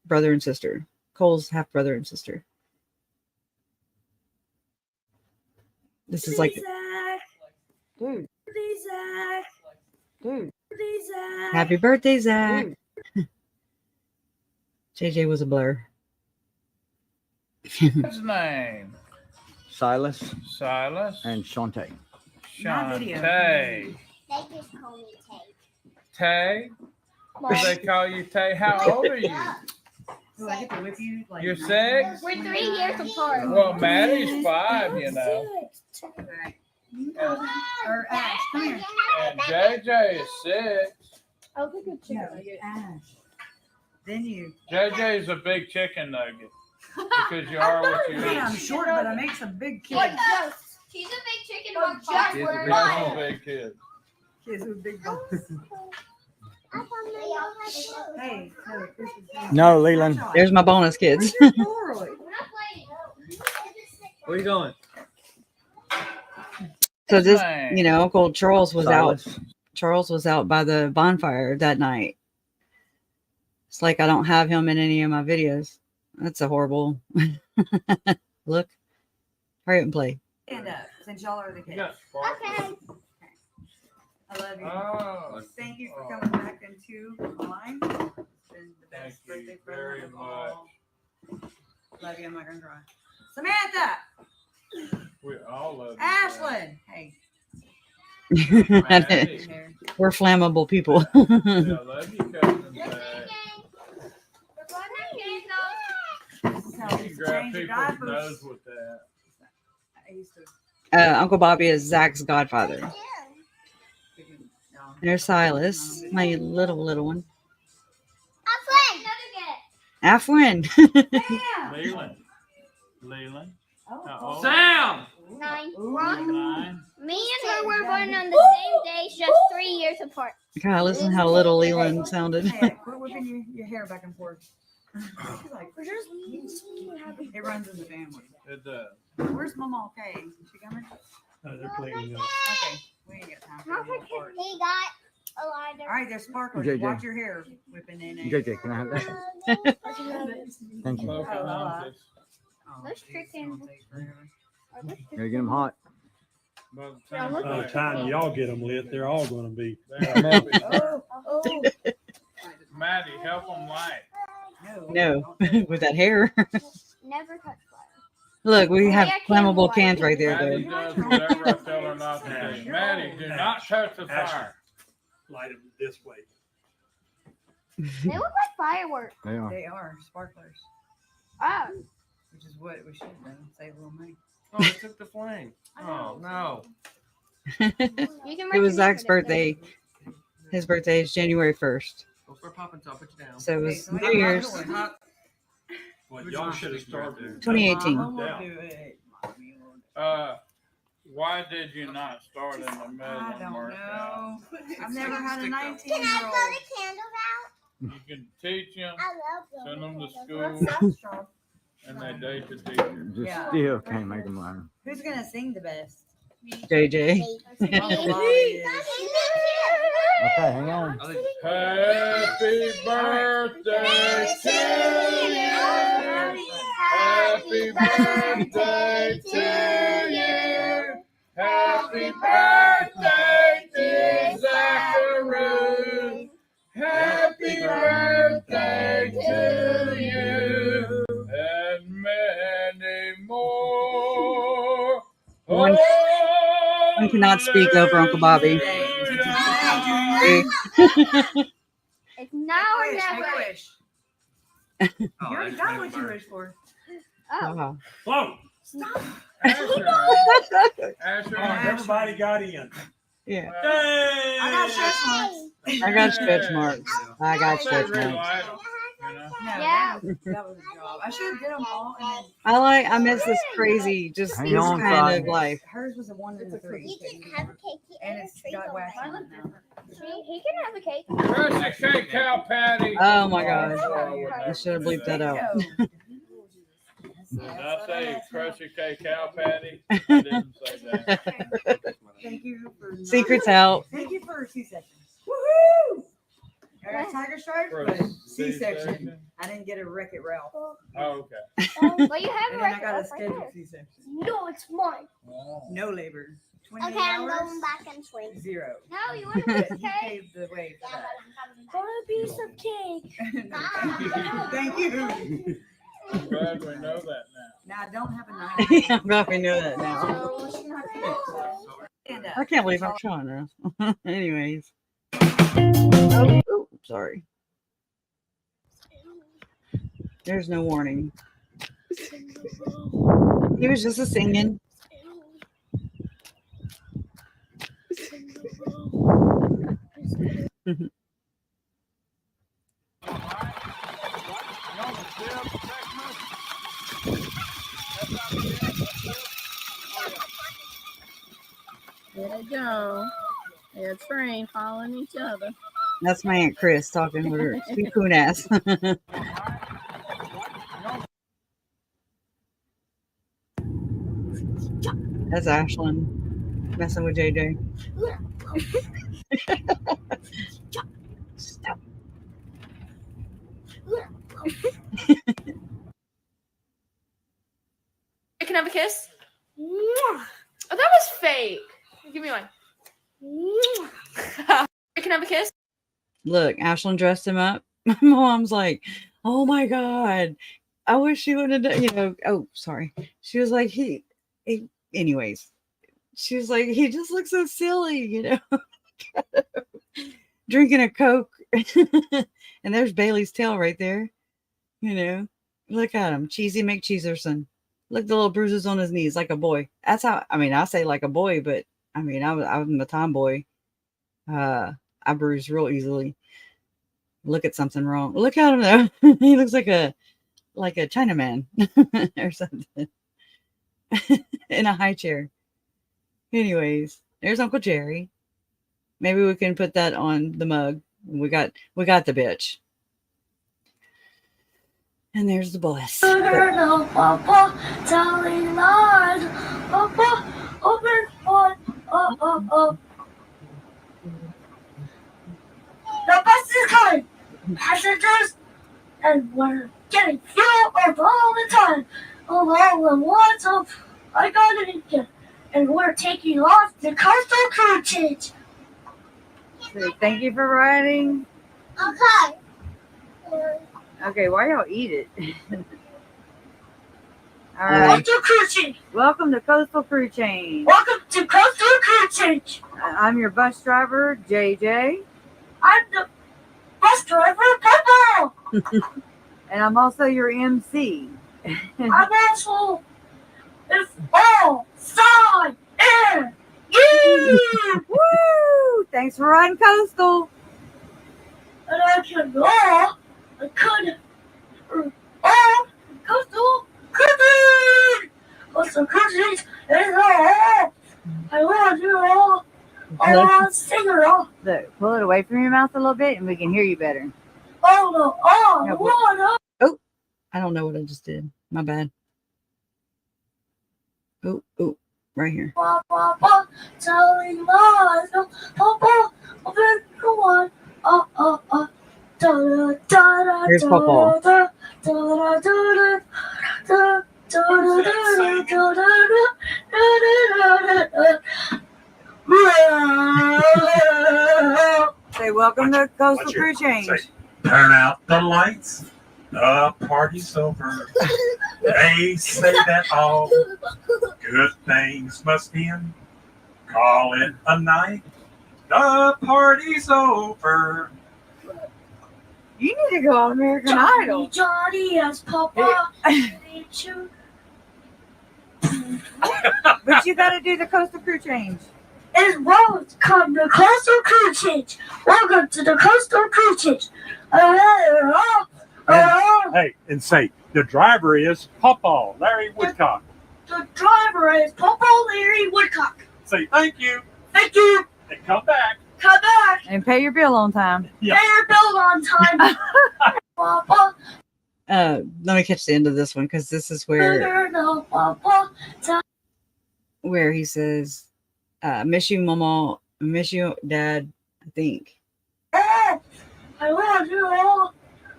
[SPEAKER 10] brother and sister, Cole's half brother and sister. This is like,
[SPEAKER 9] dude.
[SPEAKER 10] Happy birthday, Zach. JJ was a blur.
[SPEAKER 11] What's his name?
[SPEAKER 1] Silas
[SPEAKER 11] Silas
[SPEAKER 1] and Shantae.
[SPEAKER 11] Shantae.
[SPEAKER 3] They just call me
[SPEAKER 11] Tay?
[SPEAKER 3] Tay.
[SPEAKER 11] Do they call you Tay? How old are you?
[SPEAKER 9] Do I get to whip you? Like,
[SPEAKER 11] You're 6?
[SPEAKER 3] We're 3 years apart.
[SPEAKER 11] Well, Maddie's 5,
[SPEAKER 9] Or Ash, come here.
[SPEAKER 11] And JJ is 6.
[SPEAKER 3] I'll take a chicken
[SPEAKER 9] No,
[SPEAKER 3] nugget.
[SPEAKER 9] Ash. Then you.
[SPEAKER 11] JJ's a big chicken nugget. Because you are what you
[SPEAKER 9] Man, I'm
[SPEAKER 11] eat.
[SPEAKER 9] short, but I make some big kids.
[SPEAKER 2] She's a big chicken hog
[SPEAKER 11] She's a big kid.
[SPEAKER 9] Kids with big bones. Hey, no, this is
[SPEAKER 1] No, Leland.
[SPEAKER 10] There's my bonus kids.
[SPEAKER 1] Where are you going?
[SPEAKER 10] So this, you know, Uncle Charles was
[SPEAKER 1] Silas.
[SPEAKER 10] out. Charles was out by the bonfire that night. It's like I don't have him in any of my videos. That's a horrible look. Hurry up and play.
[SPEAKER 9] Stand up, since y'all are the kids.
[SPEAKER 2] Okay.
[SPEAKER 9] I love you.
[SPEAKER 11] Oh.
[SPEAKER 9] Thank you for coming back into mine. It's been the best
[SPEAKER 11] Thank you
[SPEAKER 9] birthday
[SPEAKER 11] very
[SPEAKER 9] present of
[SPEAKER 11] much.
[SPEAKER 9] all. Love you. I'm not gonna cry. Samantha,
[SPEAKER 11] We all love you.
[SPEAKER 9] Ashlyn. Hey.
[SPEAKER 10] We're flammable people.
[SPEAKER 11] Yeah, I love you, cousin.
[SPEAKER 9] This is how
[SPEAKER 11] You
[SPEAKER 9] we
[SPEAKER 11] can grab
[SPEAKER 9] change the
[SPEAKER 11] people's
[SPEAKER 9] diapers.
[SPEAKER 11] nose with that.
[SPEAKER 9] I used to.
[SPEAKER 10] Uncle Bobby is Zach's godfather. There's Silas, my little one. Afwin.
[SPEAKER 11] Leland.
[SPEAKER 2] Oh.
[SPEAKER 11] Sam!
[SPEAKER 2] 9.
[SPEAKER 11] Nine.
[SPEAKER 2] Me and her were born on the same day, just 3 years apart.
[SPEAKER 10] God, listen how little Leland sounded.
[SPEAKER 9] Hey, quit whipping your hair back and forth. She's like, it runs in the family.
[SPEAKER 11] It does.
[SPEAKER 9] Where's Mama? Okay, is she coming?
[SPEAKER 12] They're cleaning up.
[SPEAKER 9] Okay, we ain't got time for that part.
[SPEAKER 2] He got a lighter.
[SPEAKER 9] All right, there's sparklers.
[SPEAKER 1] JJ.
[SPEAKER 9] Watch your hair whipping in it.
[SPEAKER 1] JJ, can I have that? Thank you.
[SPEAKER 2] Let's chicken.
[SPEAKER 1] Gotta get them hot.
[SPEAKER 12] By the time y'all get them lit, they're all going to be.
[SPEAKER 9] Oh.
[SPEAKER 11] Maddie, help them light.
[SPEAKER 10] No, with that hair.
[SPEAKER 2] Never touch fire.
[SPEAKER 10] Look, we have
[SPEAKER 2] I can't
[SPEAKER 10] flammable
[SPEAKER 2] light.
[SPEAKER 10] cans right there,
[SPEAKER 11] Maddie
[SPEAKER 10] though.
[SPEAKER 11] does whatever I tell her not to do. Maddie, do not touch the fire.
[SPEAKER 12] Light them this way.
[SPEAKER 2] They look like fireworks.
[SPEAKER 1] They are.
[SPEAKER 9] They are sparklers,
[SPEAKER 2] Oh.
[SPEAKER 9] which is what we should do. Save a little money.
[SPEAKER 1] Oh, it took the flame. Oh, no.
[SPEAKER 10] It was Zach's birthday. His birthday is January 1st.
[SPEAKER 1] Go for popping top, put you down.
[SPEAKER 10] So it was New Year's.
[SPEAKER 12] Well, y'all should have started.
[SPEAKER 10] 2018.
[SPEAKER 9] Mama will do it.
[SPEAKER 11] Why did you not start in the middle
[SPEAKER 9] I
[SPEAKER 11] of
[SPEAKER 9] don't
[SPEAKER 11] March?
[SPEAKER 9] know. I've never had a 19-year-old.
[SPEAKER 2] candles
[SPEAKER 11] You can teach them,
[SPEAKER 2] out?
[SPEAKER 11] send them to school, and they date the teacher.
[SPEAKER 1] Just
[SPEAKER 9] Yeah.
[SPEAKER 1] still can't make them learn.
[SPEAKER 9] Who's gonna sing the best?
[SPEAKER 10] JJ.
[SPEAKER 9] Uncle Bobby is.
[SPEAKER 1] Okay, hang on.
[SPEAKER 11] Happy birthday to you. Happy birthday to you. Happy birthday, dear Zachary. Happy birthday to you. And many more.
[SPEAKER 10] One cannot speak over Uncle Bobby.
[SPEAKER 2] It's now or never.
[SPEAKER 9] You already got what you wished for.
[SPEAKER 2] Oh.
[SPEAKER 12] Whoa!
[SPEAKER 9] Stop.
[SPEAKER 11] Asher,
[SPEAKER 12] Everybody got in.
[SPEAKER 10] Yeah.
[SPEAKER 12] Hey!
[SPEAKER 9] I got stretch marks.
[SPEAKER 10] I got stretch marks. I got stretch marks.
[SPEAKER 9] No,
[SPEAKER 2] Yeah.
[SPEAKER 9] that was a job. I should have did them all. And
[SPEAKER 10] I miss this crazy, just
[SPEAKER 1] Hang
[SPEAKER 10] this
[SPEAKER 1] on,
[SPEAKER 10] kind
[SPEAKER 1] Friday.
[SPEAKER 10] of life.
[SPEAKER 9] hers was a 1 and a 3.
[SPEAKER 2] You can have a cake.
[SPEAKER 9] And it's got wax on it now.
[SPEAKER 2] He can have a cake.
[SPEAKER 11] Press the cake cow patty.
[SPEAKER 10] Oh my gosh. I should have bleeped that out.
[SPEAKER 11] Did I say crushy cake cow patty? I didn't say that.
[SPEAKER 9] Thank you for
[SPEAKER 10] Secrets out.
[SPEAKER 9] Thank you for C-section. Woohoo! I got tiger stripe,
[SPEAKER 11] For
[SPEAKER 9] but
[SPEAKER 11] a
[SPEAKER 9] C-section.
[SPEAKER 11] C-section?
[SPEAKER 9] I didn't get a Wreck-It Ralph.
[SPEAKER 11] Oh, okay.
[SPEAKER 2] Well, you have
[SPEAKER 9] And
[SPEAKER 2] a
[SPEAKER 9] then I got a
[SPEAKER 2] record right
[SPEAKER 9] scheduled
[SPEAKER 2] there.
[SPEAKER 9] C-section.
[SPEAKER 2] No, it's mine.
[SPEAKER 9] No labor. 28
[SPEAKER 2] Okay, I'm
[SPEAKER 9] hours,
[SPEAKER 2] going back and swing.
[SPEAKER 9] 0.
[SPEAKER 2] No, you want a
[SPEAKER 9] But
[SPEAKER 2] piece of
[SPEAKER 9] he
[SPEAKER 2] cake?
[SPEAKER 9] paved the way for that.
[SPEAKER 2] Want a piece of cake?
[SPEAKER 9] Thank you.
[SPEAKER 11] I'm glad we know that now.
[SPEAKER 9] Now I don't have a 9.
[SPEAKER 10] I'm glad we know that now.
[SPEAKER 9] Stand up.
[SPEAKER 10] I can't believe I'm showing her. Anyways. Oh, sorry. There's no warning. He was just a singing.
[SPEAKER 2] There they go. They're a train following each other.
[SPEAKER 10] That's my Aunt Chris talking with her sweet coon ass. That's Ashlyn messing with JJ. Stop.
[SPEAKER 3] I can have a kiss. Oh, that was fake. Give me one. I can have a kiss.
[SPEAKER 10] Look, Ashlyn dressed him up. My mom's like, "Oh my god, I wish she would have done." Oh, sorry. She was like, anyways. She was like, he just looks so silly, drinking a Coke, and there's Bailey's tail right there. Look at him, Cheesy McCheeserson. Look at the little bruises on his knees, like a boy. That's how. I mean, I say like a boy, but I'm a tomboy. I bruise real easily. Look at something wrong. Look at him though. He looks like a Chinaman or something in a high chair. Anyways, there's Uncle Jerry. Maybe we can put that on the mug. We got the bitch. And there's the Boyce.
[SPEAKER 3] Telling lies. Open one. The bus is coming. Passengers, and we're getting fuel up all the time. Along the ones of I got it again. And we're taking off the coastal cruise change.
[SPEAKER 10] So thank you for riding.
[SPEAKER 3] Okay.
[SPEAKER 10] Okay, why y'all eat it? All
[SPEAKER 3] Welcome
[SPEAKER 10] right.
[SPEAKER 3] to cruise change.
[SPEAKER 10] Welcome to Coastal Crew Change.
[SPEAKER 3] Welcome to coastal cruise change.
[SPEAKER 10] I'm your bus driver, JJ.
[SPEAKER 3] I'm the bus driver, Pepper.
[SPEAKER 10] And I'm also your MC.
[SPEAKER 3] I'm also it's all side air. Yeah.
[SPEAKER 10] Woo! Thanks for riding Coastal.
[SPEAKER 3] And I can go. I could. Oh, coastal cruising. Coastal cruising is all. I want to do all. I want to sing it all.
[SPEAKER 10] Look, pull it away from your mouth a little bit and we can hear you better.
[SPEAKER 3] Oh no! Oh,
[SPEAKER 10] No,
[SPEAKER 3] no!
[SPEAKER 10] Oh, I don't know what I just did. My bad. Oh, right here.
[SPEAKER 3] Telling lies. Open the one.
[SPEAKER 10] Here's Papa. Say welcome to Coastal Crew Change.
[SPEAKER 8] Turn out the lights. The party's over. They say that all good things must end. Call it a night. The party's over.
[SPEAKER 10] You need to go on American Idol.
[SPEAKER 3] Johnny as Papa.
[SPEAKER 10] But you got to do the Coastal Crew Change.
[SPEAKER 3] It's welcome to Coastal Crew Change. Welcome to the Coastal Crew Change.
[SPEAKER 8] Hey, and say the driver is Papa Larry Woodcock.
[SPEAKER 3] The driver is Papa Larry Woodcock.
[SPEAKER 8] Say thank you.
[SPEAKER 3] Thank you.
[SPEAKER 8] And come back.
[SPEAKER 3] Come back.
[SPEAKER 10] And pay your bill on time.
[SPEAKER 8] Yeah.
[SPEAKER 3] Pay your bill on time.
[SPEAKER 10] Let me catch the end of this one because this is where he says, miss you, Mama, miss you, Dad, I think.
[SPEAKER 3] I want to do all.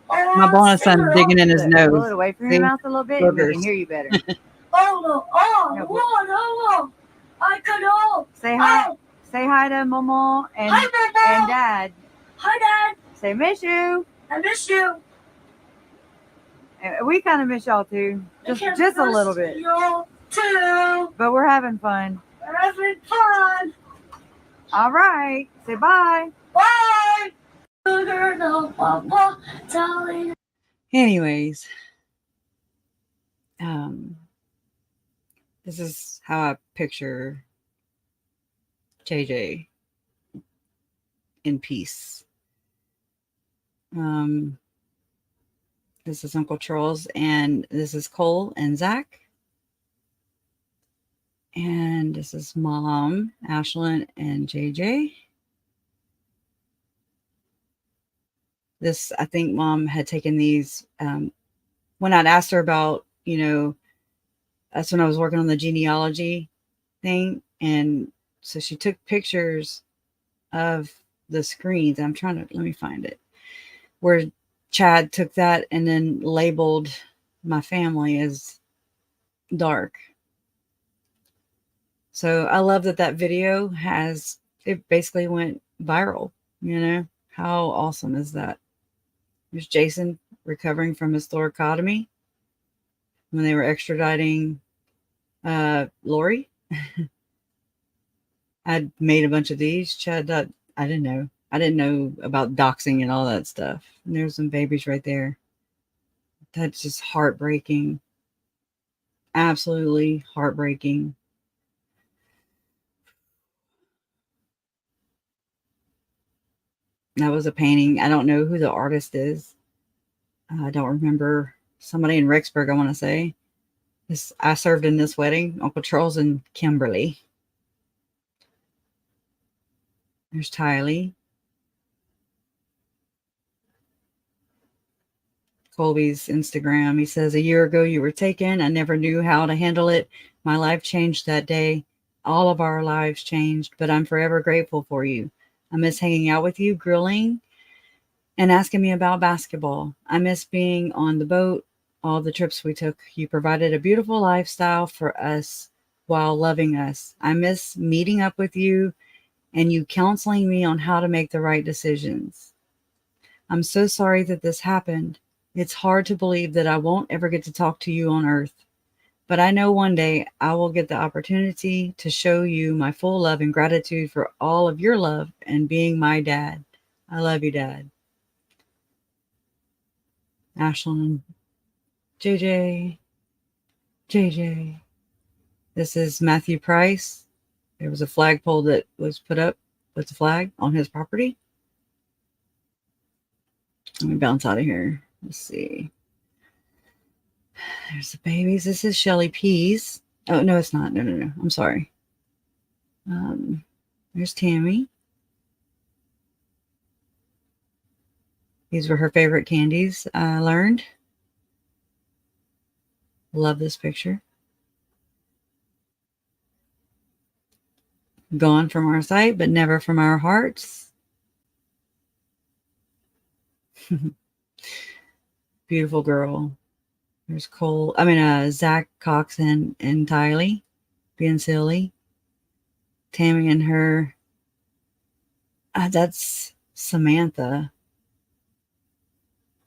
[SPEAKER 10] My bonus son digging in his nose.
[SPEAKER 9] Pull it away from your mouth a little bit and we can hear you better.
[SPEAKER 3] Oh no! Oh, I could all.
[SPEAKER 9] Say hi. Say hi to Mama and
[SPEAKER 3] Hi, Mama.
[SPEAKER 9] and Dad.
[SPEAKER 3] Hi, Dad.
[SPEAKER 9] Say miss you.
[SPEAKER 3] I miss you.
[SPEAKER 9] And we kind of miss y'all too, just a little bit.
[SPEAKER 3] Y'all too.
[SPEAKER 9] But we're having fun.
[SPEAKER 3] We're having fun.
[SPEAKER 9] All right. Say bye.
[SPEAKER 3] Bye.
[SPEAKER 10] Anyways, this is how I picture JJ in peace. This is Uncle Charles, and this is Cole and Zach. And this is Mom, Ashlyn, and JJ. This, I think Mom had taken these when I'd asked her about, that's when I was working on the genealogy thing. And so she took pictures of the screens. Let me find it, where Chad took that and then labeled my family as dark. So I love that video it basically went viral. How awesome is that? There's Jason recovering from his thoracotomy when they were extraditing Lori. I'd made a bunch of these. Chad, I didn't know. I didn't know about doxing and all that stuff. And there's some babies right there. That's just heartbreaking. Absolutely heartbreaking. That was a painting. I don't know who the artist is. I don't remember. Somebody in Rexburg, I want to say. I served in this wedding, Uncle Charles and Kimberly. There's Tylee. Colby's Instagram. He says, "A year ago you were taken. I never knew how to handle it. My life changed that day. All of our lives changed, but I'm forever grateful for you. I miss hanging out with you, grilling, and asking me about basketball. I miss being on the boat, all the trips we took. You provided a beautiful lifestyle for us while loving us. I miss meeting up with you and you counseling me on how to make the right decisions. I'm so sorry that this happened. It's hard to believe that I won't ever get to talk to you on earth. But I know one day I will get the opportunity to show you my full love and gratitude for all of your love and being my dad. I love you, Dad." Ashlyn, JJ. This is Matthew Price. There was a flagpole that was put up with the flag on his property. Let me bounce out of here. Let's see. There's the babies. This is Shelly Pease. Oh, no, it's not. No. I'm sorry. There's Tammy. These were her favorite candies, I learned. Love this picture. Gone from our sight, but never from our hearts. Beautiful girl. There's Zach Cox and Tylee being silly. Tammy and her. That's Samantha.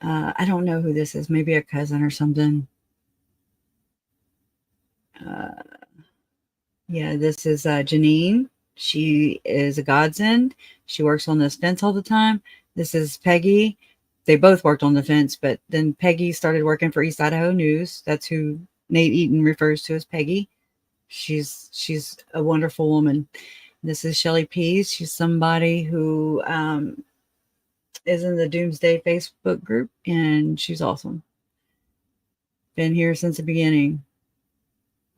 [SPEAKER 10] I don't know who this is. Maybe a cousin or something. Yeah, this is Janine. She is a godsend. She works on this fence all the time. This is Peggy. They both worked on the fence, but then Peggy started working for East Idaho News. That's who Nate Eaton refers to as Peggy. She's a wonderful woman. This is Shelly Pease. She's somebody who is in the Doomsday Facebook group, and she's awesome. Been here since the beginning.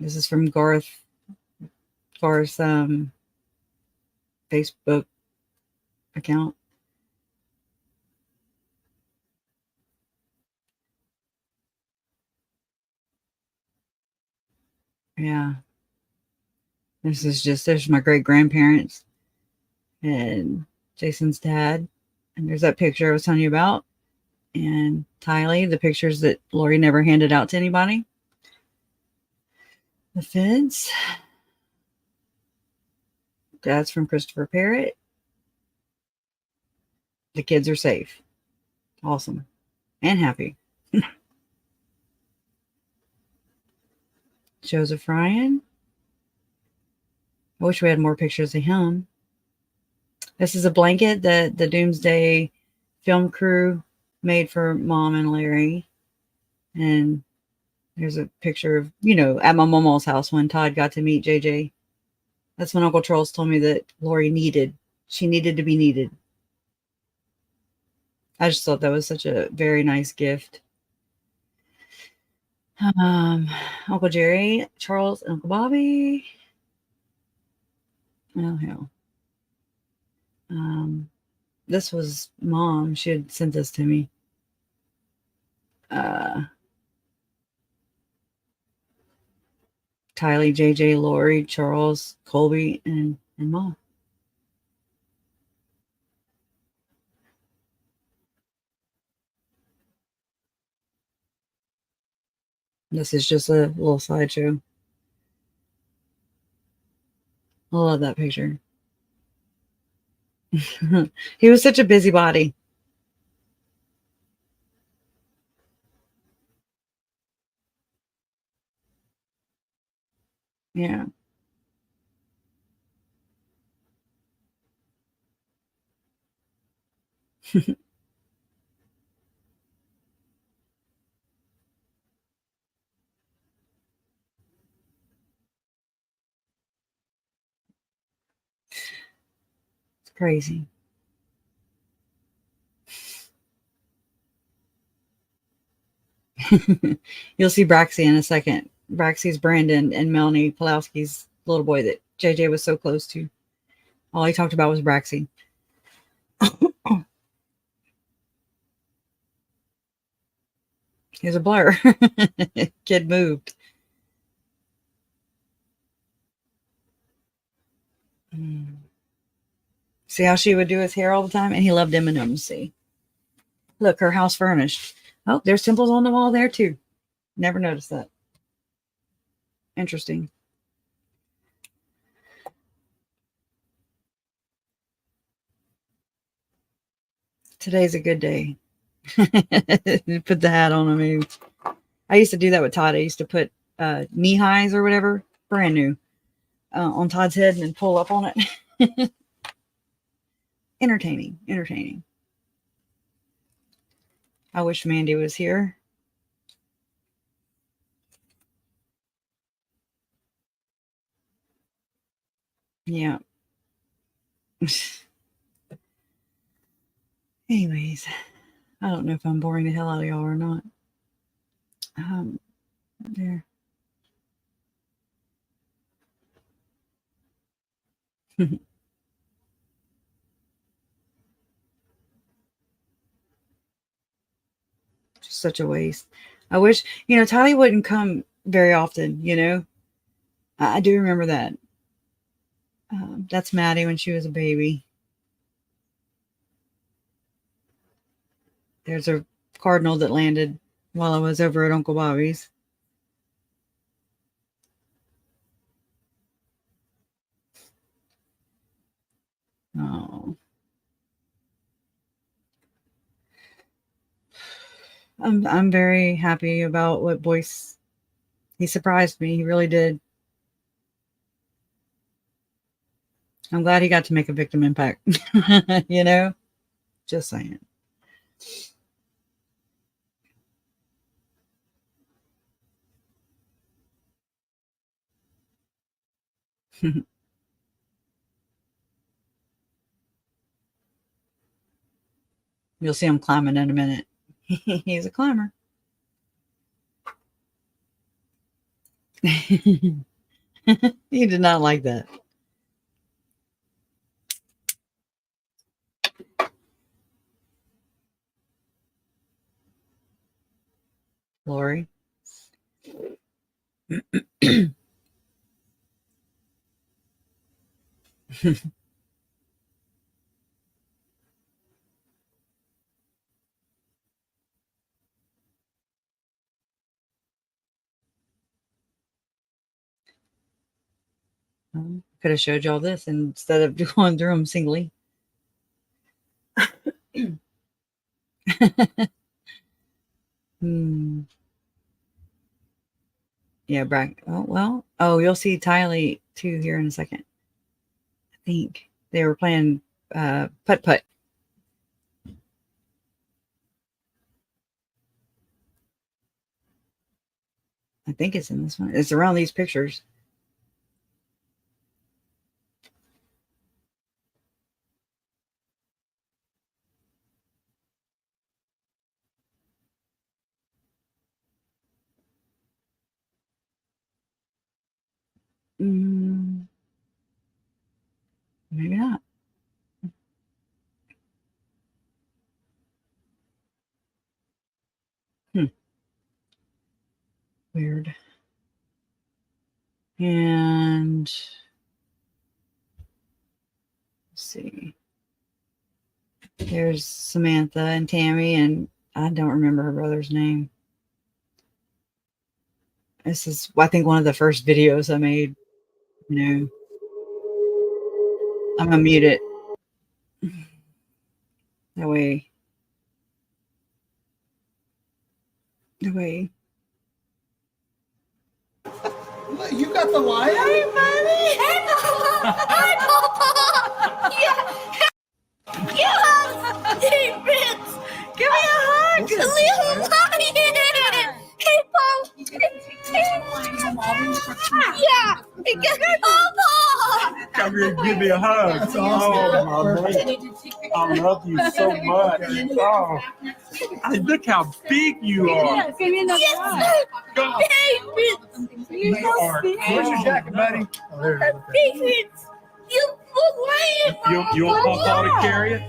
[SPEAKER 10] This is from Garth's Facebook account. Yeah. There's my great grandparents and Jason's dad. And there's that picture I was telling you about. And Tylee, the pictures that Lori never handed out to anybody. The fence. That's from Christopher Parrott. The kids are safe. Awesome. And happy. Joseph Ryan. I wish we had more pictures of him. This is a blanket that the Doomsday film crew made for Mom and Larry. And there's a picture of, at my mama's house when Todd got to meet JJ. That's when Uncle Charles told me that Lori needed to be needed. I just thought that was such a very nice gift. Uncle Jerry, Charles, and Uncle Bobby. Oh hell. This was Mom. She had sent this to me. Tylee, JJ, Lori, Charles, Colby, and Mom. This is just a little slideshow. I love that picture. He was such a busybody. Yeah. It's crazy. You'll see Braxy in a second. Braxy's Brandon and Melanie Pulowski's little boy that JJ was so close to. All he talked about was Braxy. He was a blur. Kid moved. See how she would do his hair all the time? And he loved M&M's. See? Look, her house furnished. Oh, there's temples on the wall there too. Never noticed that. Interesting. Today's a good day. Put the hat on him. I used to do that with Todd. I used to put knee highs or whatever, brand new, on Todd's head and then pull up on it. Entertaining. I wish Mandy was here. Yeah. Anyways, I don't know if I'm boring the hell out of y'all or not. There. Just such a waste. I wish, Tylee wouldn't come very often, I do remember that. That's Maddie when she was a baby. There's a cardinal that landed while I was over at Uncle Bobby's. Oh. I'm very happy about what Boyce, he surprised me. He really did. I'm glad he got to make a victim impact. Just saying. You'll see him climbing in a minute. He's a climber. He did not like that. Lori. Could have showed y'all this instead of going through them singly. Yeah, Brack. Oh, well. Oh, you'll see Tylee too here in a second. I think they were playing putt-putt. I think it's in this one. It's around these pictures. Weird. And let's see. There's Samantha and Tammy, and I don't remember her brother's name. This is, I think, one of the first videos I made. You know, I'm gonna mute it. That way.
[SPEAKER 15] You got the lion?
[SPEAKER 3] Hey, buddy. Hey, Papa. Yeah. Hey, Prince. Give me a hug. A little lion. Hey, Papa. Yeah. Give me Papa.
[SPEAKER 8] Come here and give me a hug.
[SPEAKER 15] That's awesome.
[SPEAKER 8] Oh, my man. I love you so much. Oh, hey, look how big you are.
[SPEAKER 3] Give me another hug. Hey, Prince.
[SPEAKER 8] You are
[SPEAKER 15] Where's your jacket, buddy? Oh, there it is.
[SPEAKER 3] Hey, Prince. You look lion.
[SPEAKER 8] You want Papa to carry it?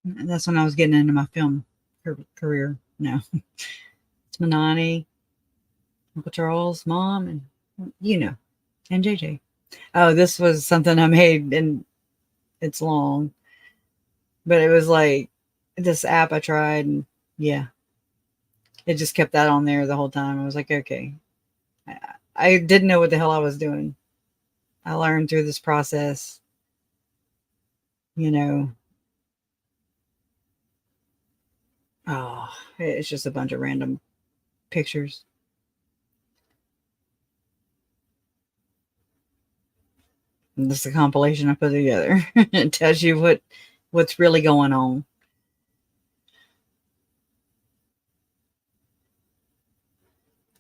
[SPEAKER 10] That's when I was getting into my film career. No, it's Manani, Uncle Charles, Mom, and and JJ. Oh, this was something I made, and it's long, but it was like this app I tried, and yeah, it just kept that on there the whole time. I was like, okay, I didn't know what the hell I was doing. I learned through this process, Oh, it's just a bunch of random pictures. And this is a compilation I put together. It tells you what's really going on.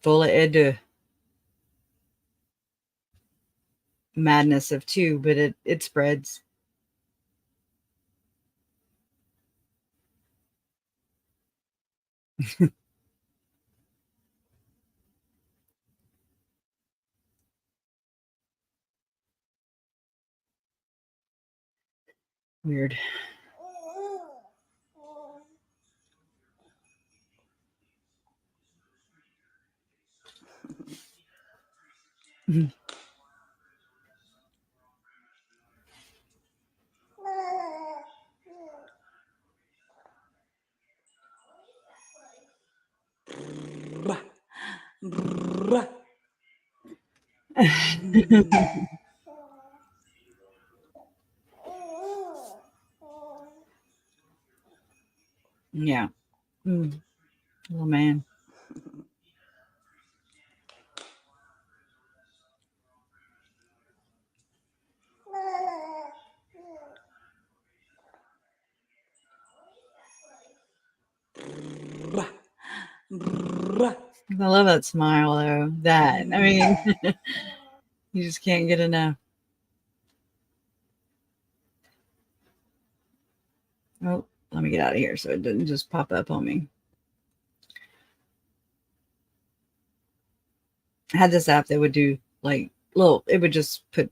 [SPEAKER 10] Full of madness of two, but it spreads. Weird. Yeah. Little man. I love that smile, though. I mean, you just can't get enough. Oh, let me get out of here so it doesn't just pop up on me. I had this app that would do like it would just put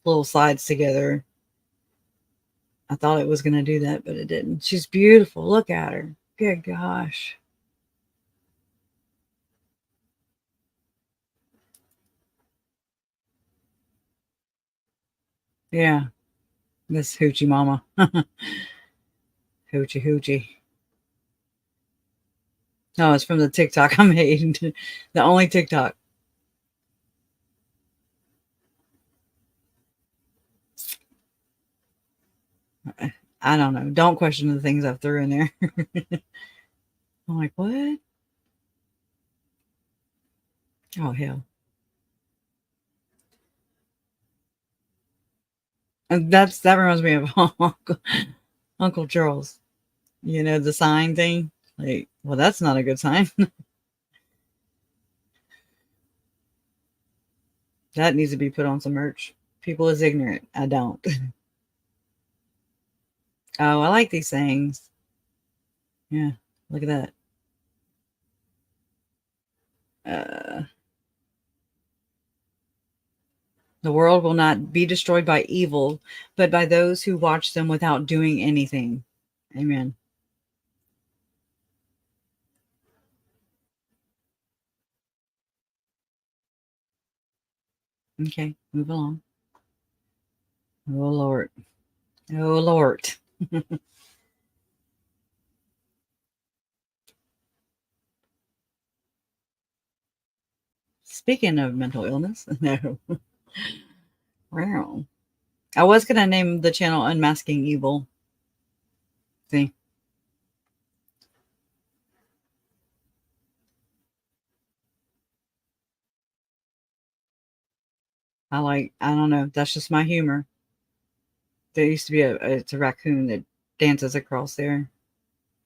[SPEAKER 10] little slides together. I thought it was going to do that, but it didn't. She's beautiful. Look at her. Good gosh. Yeah. This hoochie mama. Hoochie. No, it's from the TikTok I made. The only TikTok. I don't know. Don't question the things I threw in there. I'm like, what? Oh, hell. And that reminds me of Uncle Charles. The sign thing. Like, well, that's not a good sign. That needs to be put on some merch. People is ignorant. I don't. Oh, I like these things. Yeah, look at that. The world will not be destroyed by evil, but by those who watch them without doing anything. Amen. Okay, move along. Oh, Lord. Oh, Lord. Speaking of mental illness, no. Wow. I was going to name the channel Unmasking Evil. See? I don't know. That's just my humor. There used to be it's a raccoon that dances across there.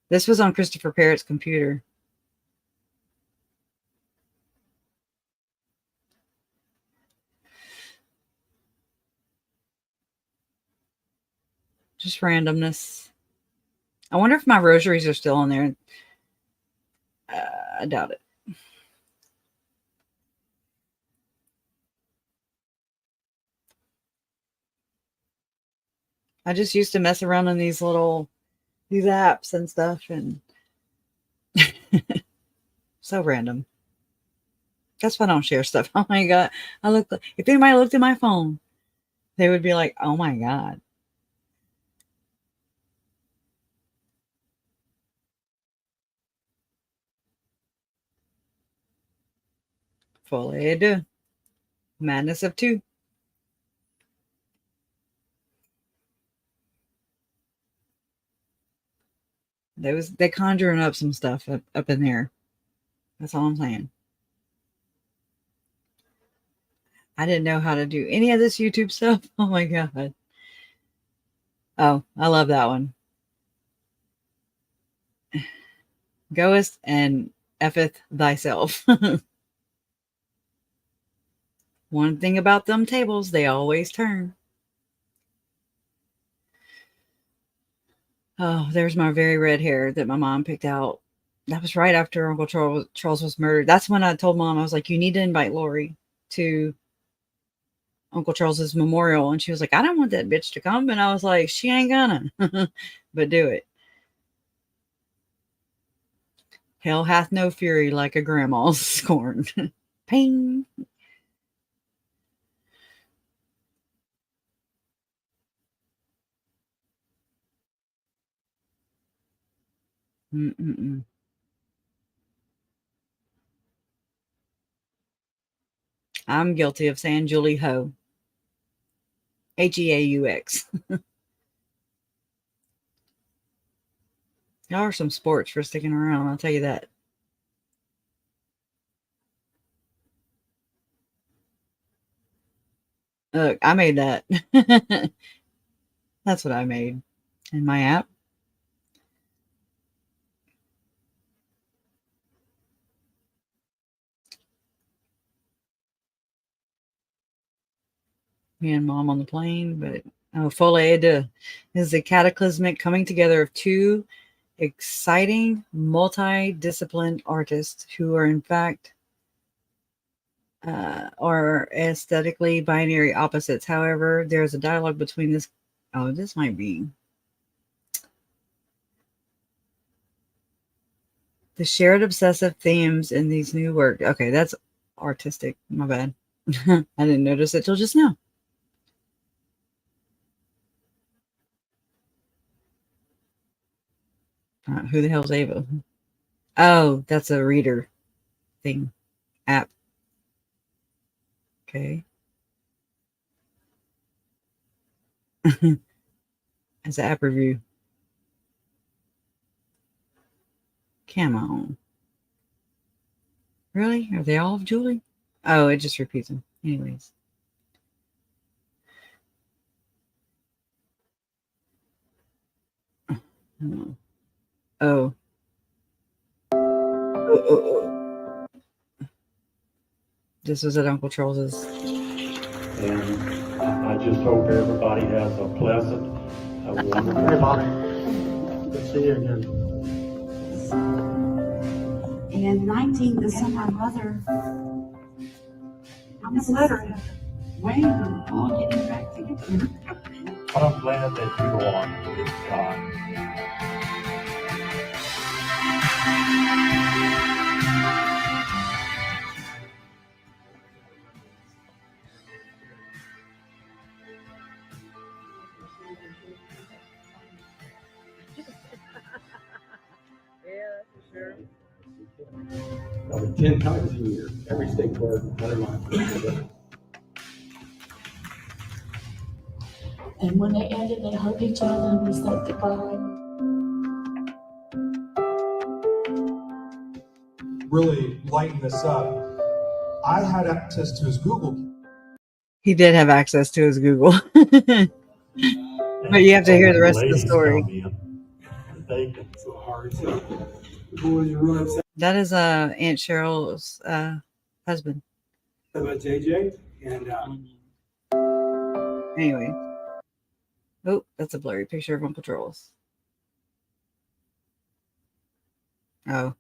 [SPEAKER 10] This was on Christopher Parrott's computer. Just randomness. I wonder if my rosaries are still in there. I doubt it. I just used to mess around on these apps and stuff, and so random. That's why I don't share stuff. Oh my God. If anybody looked at my phone, they would be like, oh my God. Fully I do. Madness of two. They conjuring up some stuff up in there. That's all I'm saying. I didn't know how to do any of this YouTube stuff. Oh my God. Oh, I love that one. Goest and effeth thyself. One thing about them tables, they always turn. Oh, there's my very red hair that my mom picked out. That was right after Uncle Charles was murdered. That's when I told Mom, I was like, you need to invite Lori to Uncle Charles's memorial. And she was like, I don't want that bitch to come. And I was like, she ain't gonna, but do it. Hell hath no fury like a grandma's scorn. Ping. Mm-mm-mm. I'm guilty of saying Julie Ho. Heaux. Y'all are some sports for sticking around, I'll tell you that. Look, I made that. That's what I made in my app. Me and Mom on the plane, but Folie is a cataclysmic coming together of two exciting, multi-disciplined artists who are in fact are aesthetically binary opposites. However, there's a dialogue between this. Oh, this might be the shared obsessive themes in these new works. Okay, that's artistic. My bad. I didn't notice it till just now. Who the hell's Ava? Oh, that's a reader thing. App. Okay. As an app review. Come on. Really? Are they all of Julie? Oh, it just repeats them. Anyways. Oh. This was at Uncle Charles's.
[SPEAKER 8] And I just hope everybody has a pleasant, a wonderful. Hey, Bobby. Good to see you again.
[SPEAKER 14] And 19, the summer mother, on this letter, Wayne, all getting back together.
[SPEAKER 8] But I'm glad that you are with God.
[SPEAKER 2] Yeah, for sure.
[SPEAKER 16] Probably 10 times a year, every state court, underline.
[SPEAKER 14] And when they ended, they hugged each other and we said goodbye.
[SPEAKER 17] Really lighten this up. I had access to his Google.
[SPEAKER 10] He did have access to his Google. But you have to hear the rest of the story.
[SPEAKER 16] So hard.
[SPEAKER 10] That is Aunt Cheryl's husband.
[SPEAKER 16] About JJ and
[SPEAKER 10] Anyway. Oh, that's a blurry picture of Uncle Charles. Oh.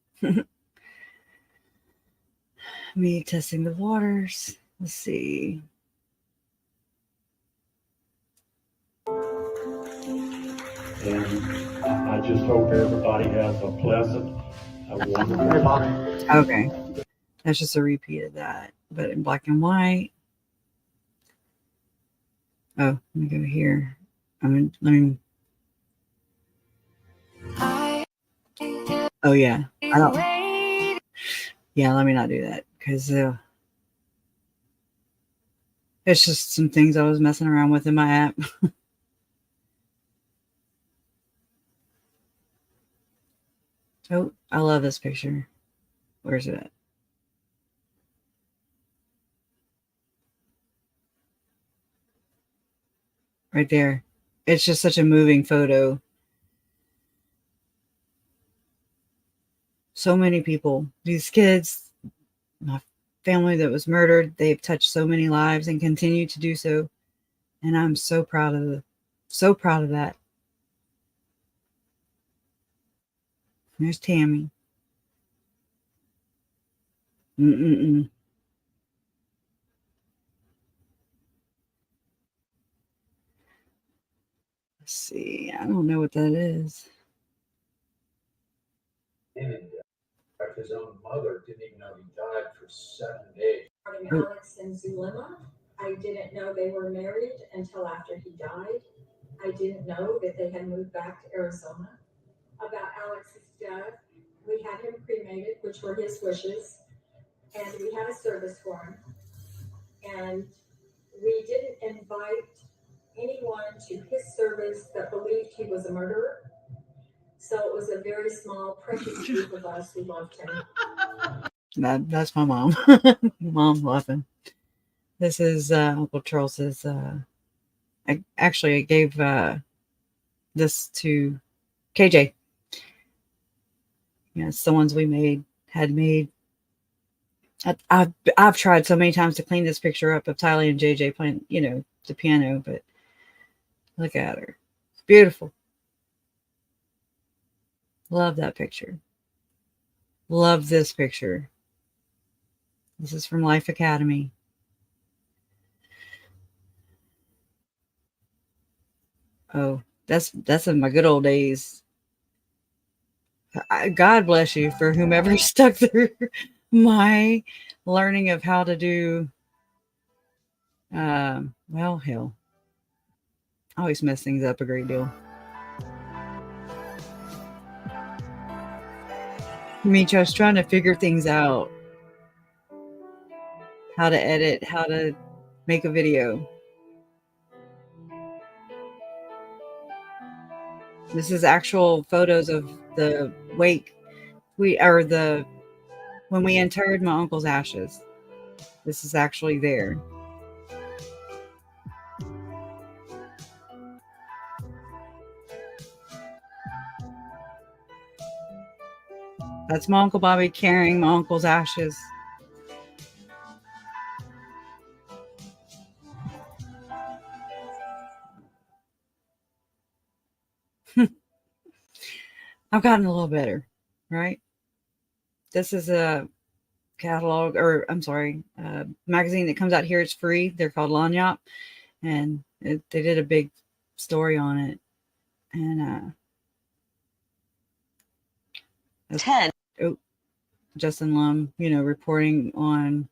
[SPEAKER 10] Me testing the waters. Let's see.
[SPEAKER 8] And I just hope everybody has a pleasant, a wonderful. Hey, Bobby.
[SPEAKER 10] Okay. That's just a repeat of that, but in black and white. Oh, let me go here. I'm learning. Oh yeah. I don't. Yeah, let me not do that because it's just some things I was messing around with in my app. Oh, I love this picture. Where's it at? Right there. It's just such a moving photo. So many people, these kids, my family that was murdered, they've touched so many lives and continue to do so. And I'm so proud of that. There's Tammy. Let's see. I don't know what that is.
[SPEAKER 16] and his own mother didn't even know he died for 7 days.
[SPEAKER 18] Regarding Alex and Zulema, I didn't know they were married until after he died. I didn't know that they had moved back to Arizona. About Alex's death, we had him cremated, which were his wishes, and we had a service for him. And we didn't invite anyone to his service that believed he was a murderer. So it was a very small, precious group of us who loved him.
[SPEAKER 10] That's my mom. Mom laughing. This is Uncle Charles's. I gave this to KJ. Yeah, it's the ones we had made. I've tried so many times to clean this picture up of Tylee and JJ playing, the piano, but look at her. It's beautiful. Love that picture. Love this picture. This is from Life Academy. Oh, that's in my good old days. God bless you for whomever stuck through my learning of how to do. Well, hell, I always mess things up a great deal. Me just trying to figure things out. How to edit, how to make a video. This is actual photos of the wake. When we interred my uncle's ashes. This is actually there. That's my Uncle Bobby carrying my uncle's ashes. I've gotten a little better, right? This is a catalog, or I'm sorry, magazine that comes out here. It's free. They're called Lanyap, and they did a big story on it. And
[SPEAKER 13] 10.
[SPEAKER 10] Oh, Justin Lum, reporting on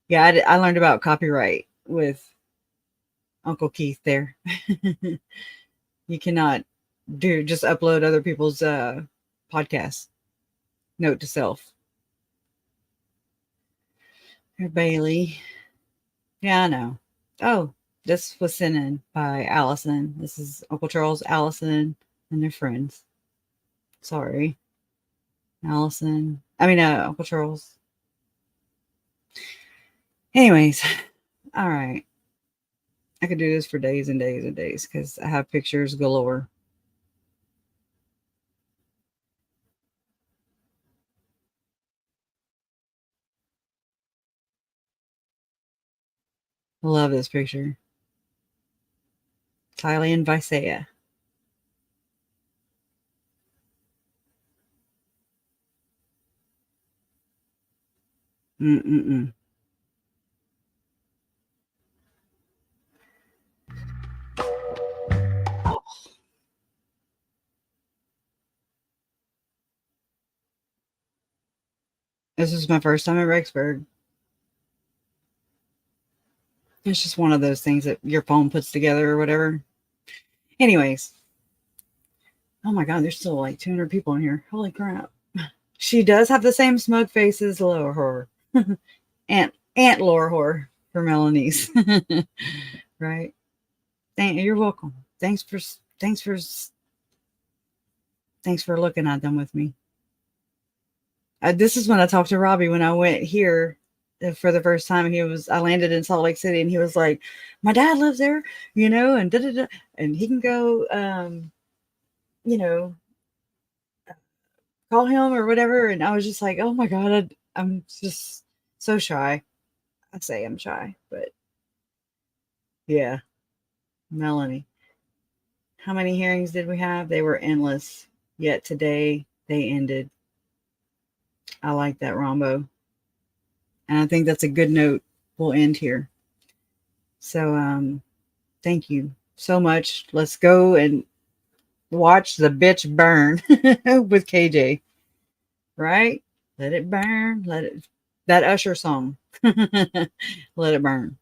[SPEAKER 10] yeah, I learned about copyright with Uncle Keith there. You cannot just upload other people's podcasts. Note to self. Here, Bailey. Yeah, I know. Oh, this was sent in by Allison. This is Uncle Charles, Allison, and their friends. Sorry. Allison. Uncle Charles. Anyways, all right. I could do this for days and days and days because I have pictures galore. I love this picture. Tylee and Visaya. Mm-mm-mm. This is my first time at Rexburg. It's just one of those things that your phone puts together or whatever. Anyways. Oh my God, there's still like 200 people in here. Holy crap. She does have the same smug face as Laura Horror. Aunt Laura Horror for Melanie's. Right? You're welcome. Thanks for looking at them with me. This is when I talked to Robbie when I went here for the first time. I landed in Salt Lake City, and he was like, my dad lives there, and da-da-da, and he can go, call him or whatever. And I was just like, oh my God, I'm just so shy. I say I'm shy, but yeah. Melanie. How many hearings did we have? They were endless. Yet today they ended. I like that, Rombo. And I think that's a good note. We'll end here. So thank you so much. Let's go and watch the bitch burn with KJ. Right? Let it burn. That Usher song. Let it burn.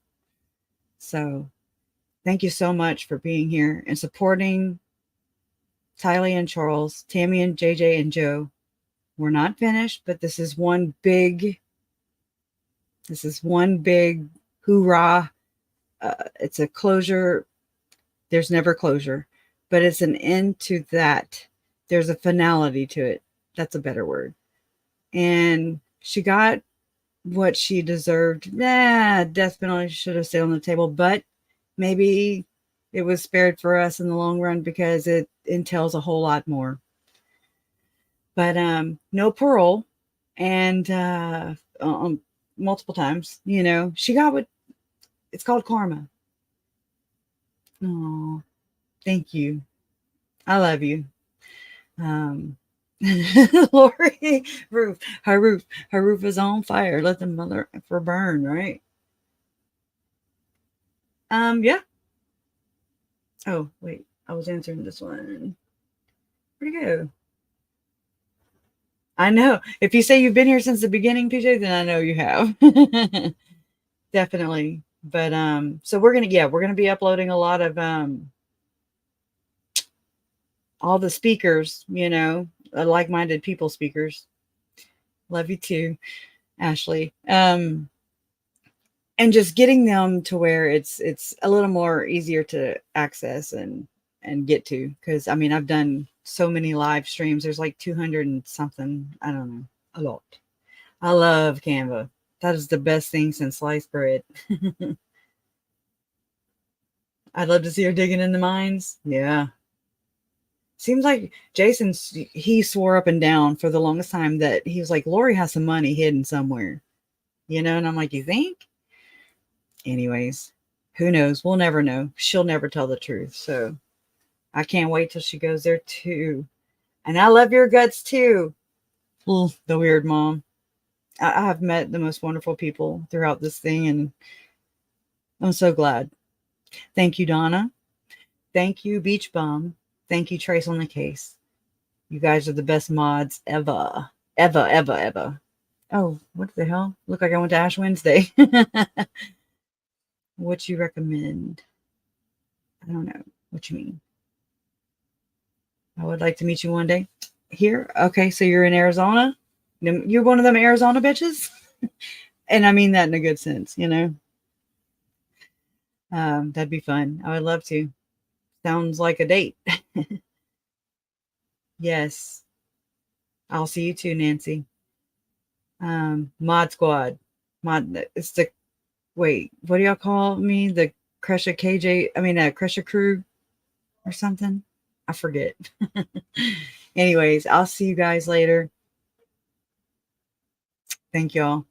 [SPEAKER 10] So thank you so much for being here and supporting Tylee and Charles, Tammy and JJ and Joe. We're not finished, but this is one big hoorah. It's a closure. There's never closure, but it's an end to that. There's a finality to it. That's a better word. And she got what she deserved. Death penalty should have stayed on the table, but maybe it was spared for us in the long run because it entails a whole lot more. But no parole, and multiple times, she got what it's called karma. Oh, thank you. I love you. Lori, her roof is on fire. Let the mother for burn, right? Yeah. Oh, wait, I was answering this one. Where'd it go? I know. If you say you've been here since the beginning, PJ, then I know you have. Definitely. But so we're gonna be uploading a lot of all the speakers, like-minded people speakers. Love you too, Ashley. And just getting them to where it's a little more easier to access and get to, because I've done so many live streams. There's like 200 and something. I don't know, a lot. I love Canva. That is the best thing since sliced bread. I'd love to see her digging in the mines. Yeah. Seems like Jason, he swore up and down for the longest time that he was like, Lori has some money hidden somewhere, and I'm like, you think? anyways, who knows? We'll never know. She'll never tell the truth. So I can't wait till she goes there too. And I love your guts too. Ugh, the weird mom. I have met the most wonderful people throughout this thing, and I'm so glad. Thank you, Donna. Thank you, Beach Bum. Thank you, Trace on the Case. You guys are the best mods ever. Ever, ever, ever. Oh, what the hell? Look like I went to Ash Wednesday. What you recommend? I don't know what you mean. I would like to meet you one day. Here? Okay, so you're in Arizona? You're one of them Arizona bitches? And I mean that in a good sense, you know? That'd be fun. I would love to. Sounds like a date. Yes. I'll see you too, Nancy. Mod Squad. It's the, wait, what do y'all call me? The Crusher Crusher Crew or something? I forget. Anyways, I'll see you guys later. Thank y'all.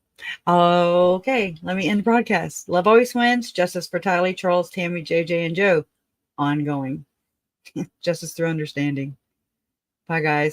[SPEAKER 10] Okay, let me end the broadcast. Love always wins. Justice for Tylee, Charles, Tammy, JJ, and Joe. Ongoing. Justice through understanding. Bye, guys.